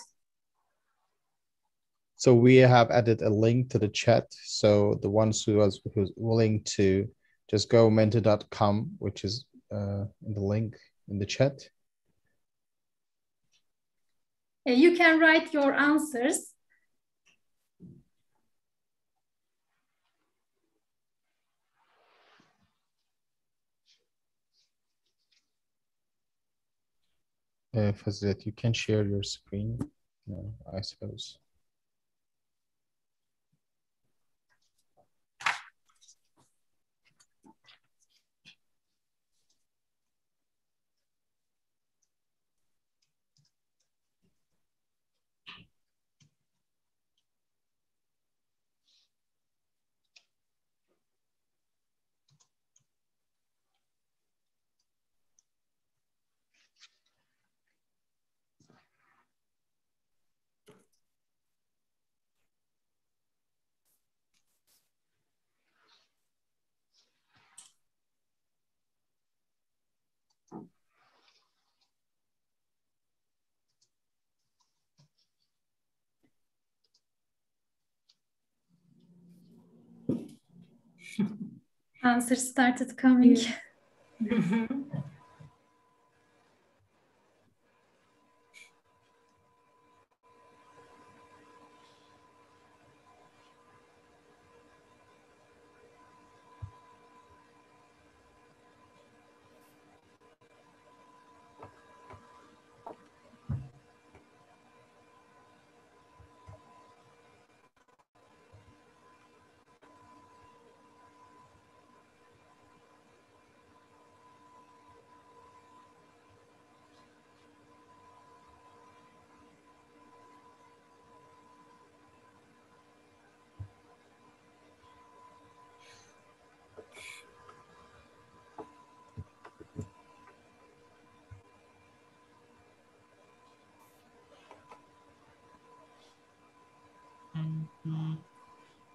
So we have added a link to the chat. So the ones who's willing to just go mentor.com, which is in the link in the chat. You can write your answers. Fazilet, you can share your screen, I suppose. Answers started coming.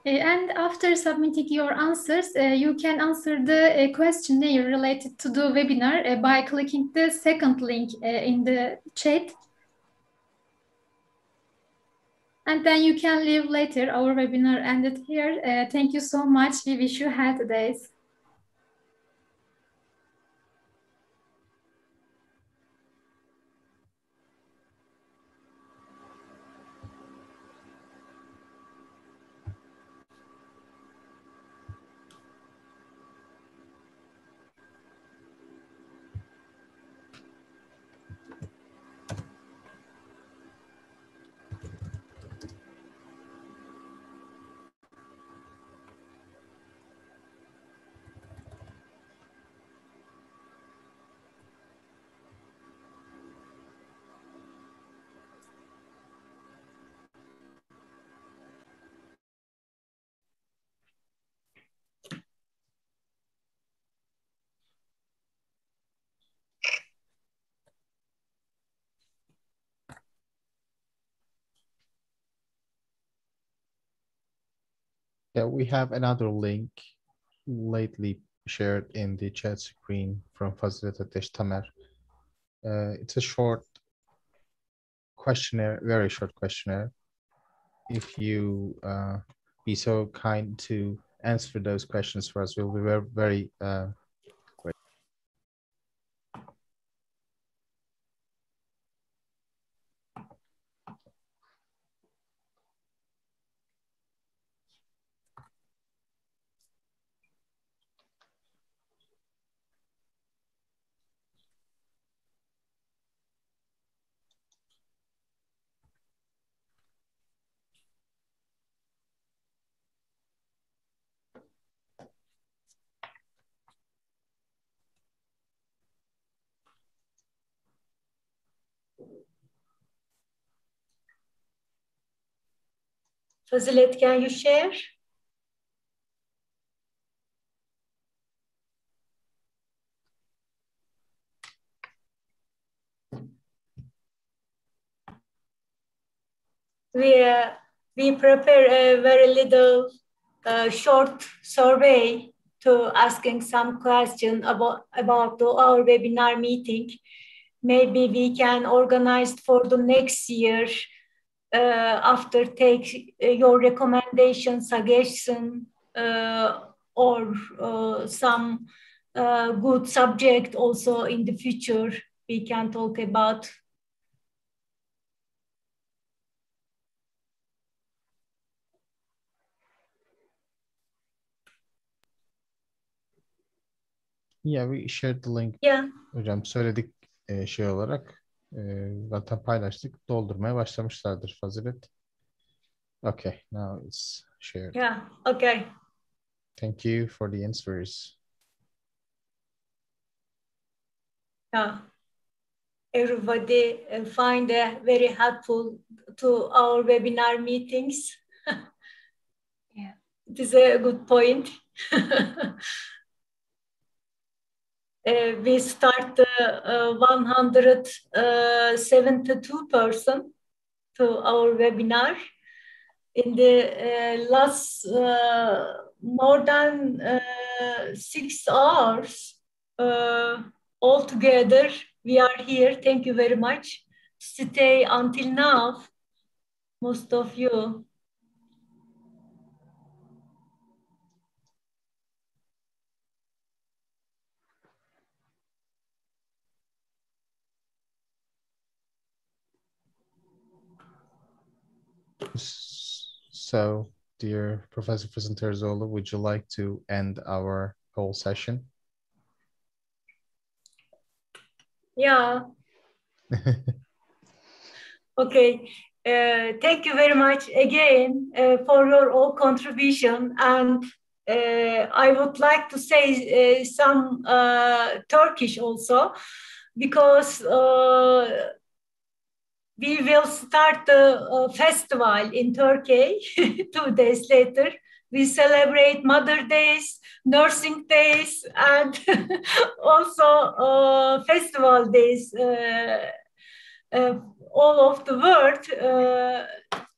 And after submitting your answers, you can answer the questionnaire related to the webinar by clicking the second link in the chat. And then you can leave later. Our webinar ended here. Thank you so much. We wish you healthy days. Yeah, we have another link lately shared in the chat screen from Fazilet Ateş Tamer. It's a short questionnaire, very short questionnaire. If you be so kind to answer those questions for us, we'll be very, very great. Fazilet, can you share? We prepare a very little short survey to asking some question about our webinar meeting. Maybe we can organize for the next year after take your recommendation, suggestion, or some good subject also in the future we can talk about. Yeah, we shared the link. Yeah. Hocam söyledik şey olarak. Zaten paylaştık. Doldurmaya başlamışlardır Fazilet. Okay, now it's shared. Yeah, okay. Thank you for the answers. Yeah. Everybody find very helpful to our webinar meetings. Yeah. It is a good point. We start 172 person to our webinar. In the last more than 6 hours altogether, we are here. Thank you very much. Stay until now, most of you. So, dear Professor Fızıntıroğlu, would you like to end our whole session? Yeah. Okay. Thank you very much again for your all contribution. And I would like to say some Turkish also, because we will start the festival in Turkey 2 days later. We celebrate Mother Days, Nursing Days, and also festival days all of the world.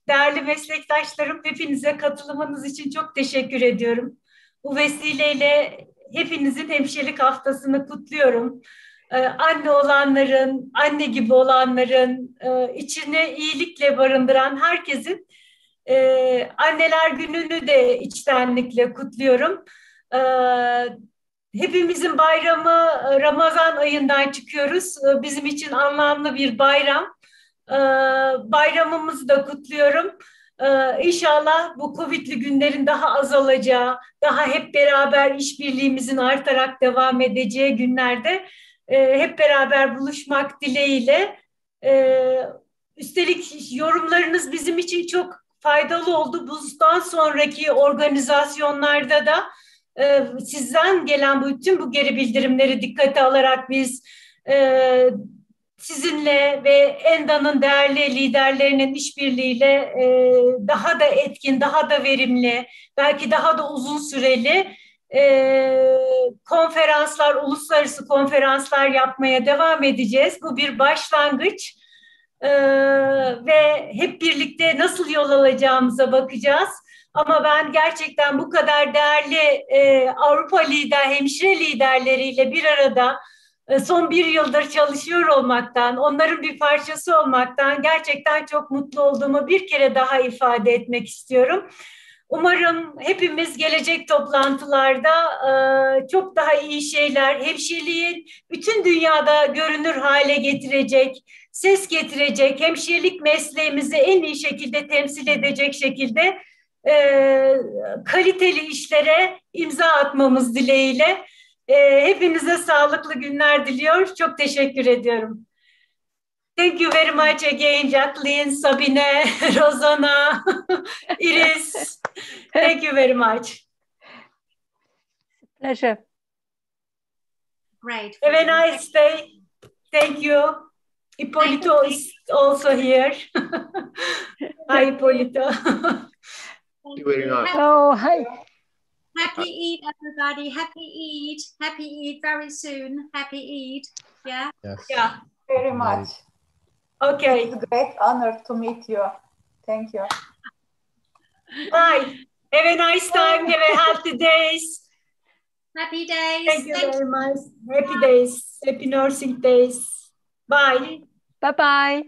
değerli meslektaşlarım, hepinize katılımınız için çok teşekkür ediyorum. Bu vesileyle hepinizin hemşirelik haftasını kutluyorum. Anne olanların, anne gibi olanların, içine iyilikle barındıran herkesin Anneler Günü'nü de içtenlikle kutluyorum. Hepimizin bayramı Ramazan ayından çıkıyoruz. Bizim için anlamlı bir bayram. Bayramımızı da kutluyorum. İnşallah bu Covid'li günlerin daha azalacağı, daha hep beraber işbirliğimizin artarak devam edeceği günlerde hep beraber buluşmak dileğiyle. Üstelik yorumlarınız bizim için çok faydalı oldu. Bundan sonraki organizasyonlarda da sizden gelen bütün bu geri bildirimleri dikkate alarak biz sizinle ve ENDA'nın değerli liderlerinin işbirliğiyle daha da etkin, daha da verimli, belki daha da uzun süreli konferanslar, uluslararası konferanslar yapmaya devam edeceğiz. Bu bir başlangıç ve hep birlikte nasıl yol alacağımıza bakacağız. Ama ben gerçekten bu kadar değerli Avrupa hemşire liderleriyle bir arada son bir yıldır çalışıyor olmaktan, onların bir parçası olmaktan gerçekten çok mutlu olduğumu bir kere daha ifade etmek istiyorum. Umarım hepimiz gelecek toplantılarda çok daha iyi şeyler, hemşireliğin bütün dünyada görünür hale getirecek, ses getirecek, hemşirelik mesleğimizi en iyi şekilde temsil edecek şekilde kaliteli işlere imza atmamız dileğiyle. Hepinize sağlıklı günler diliyor. Çok teşekkür ediyorum. Thank you very much again, Jacqueline, Sabine, Rosanna, Iris. Thank you very much. Pleasure. Great. Have a nice day. Thank you. Ippolito is also here. Hi, Ippolito. Thank you very much. Oh, hi. Happy Eid, everybody. Happy Eid. Happy Eid very soon. Happy Eid. Yeah? Yes. Yeah. Very much. Okay. It's a great honor to meet you. Thank you. Bye. Have a nice time. Have a healthy days. Happy days. Thank you very much. Happy days. Happy nursing days. Bye. Bye-bye.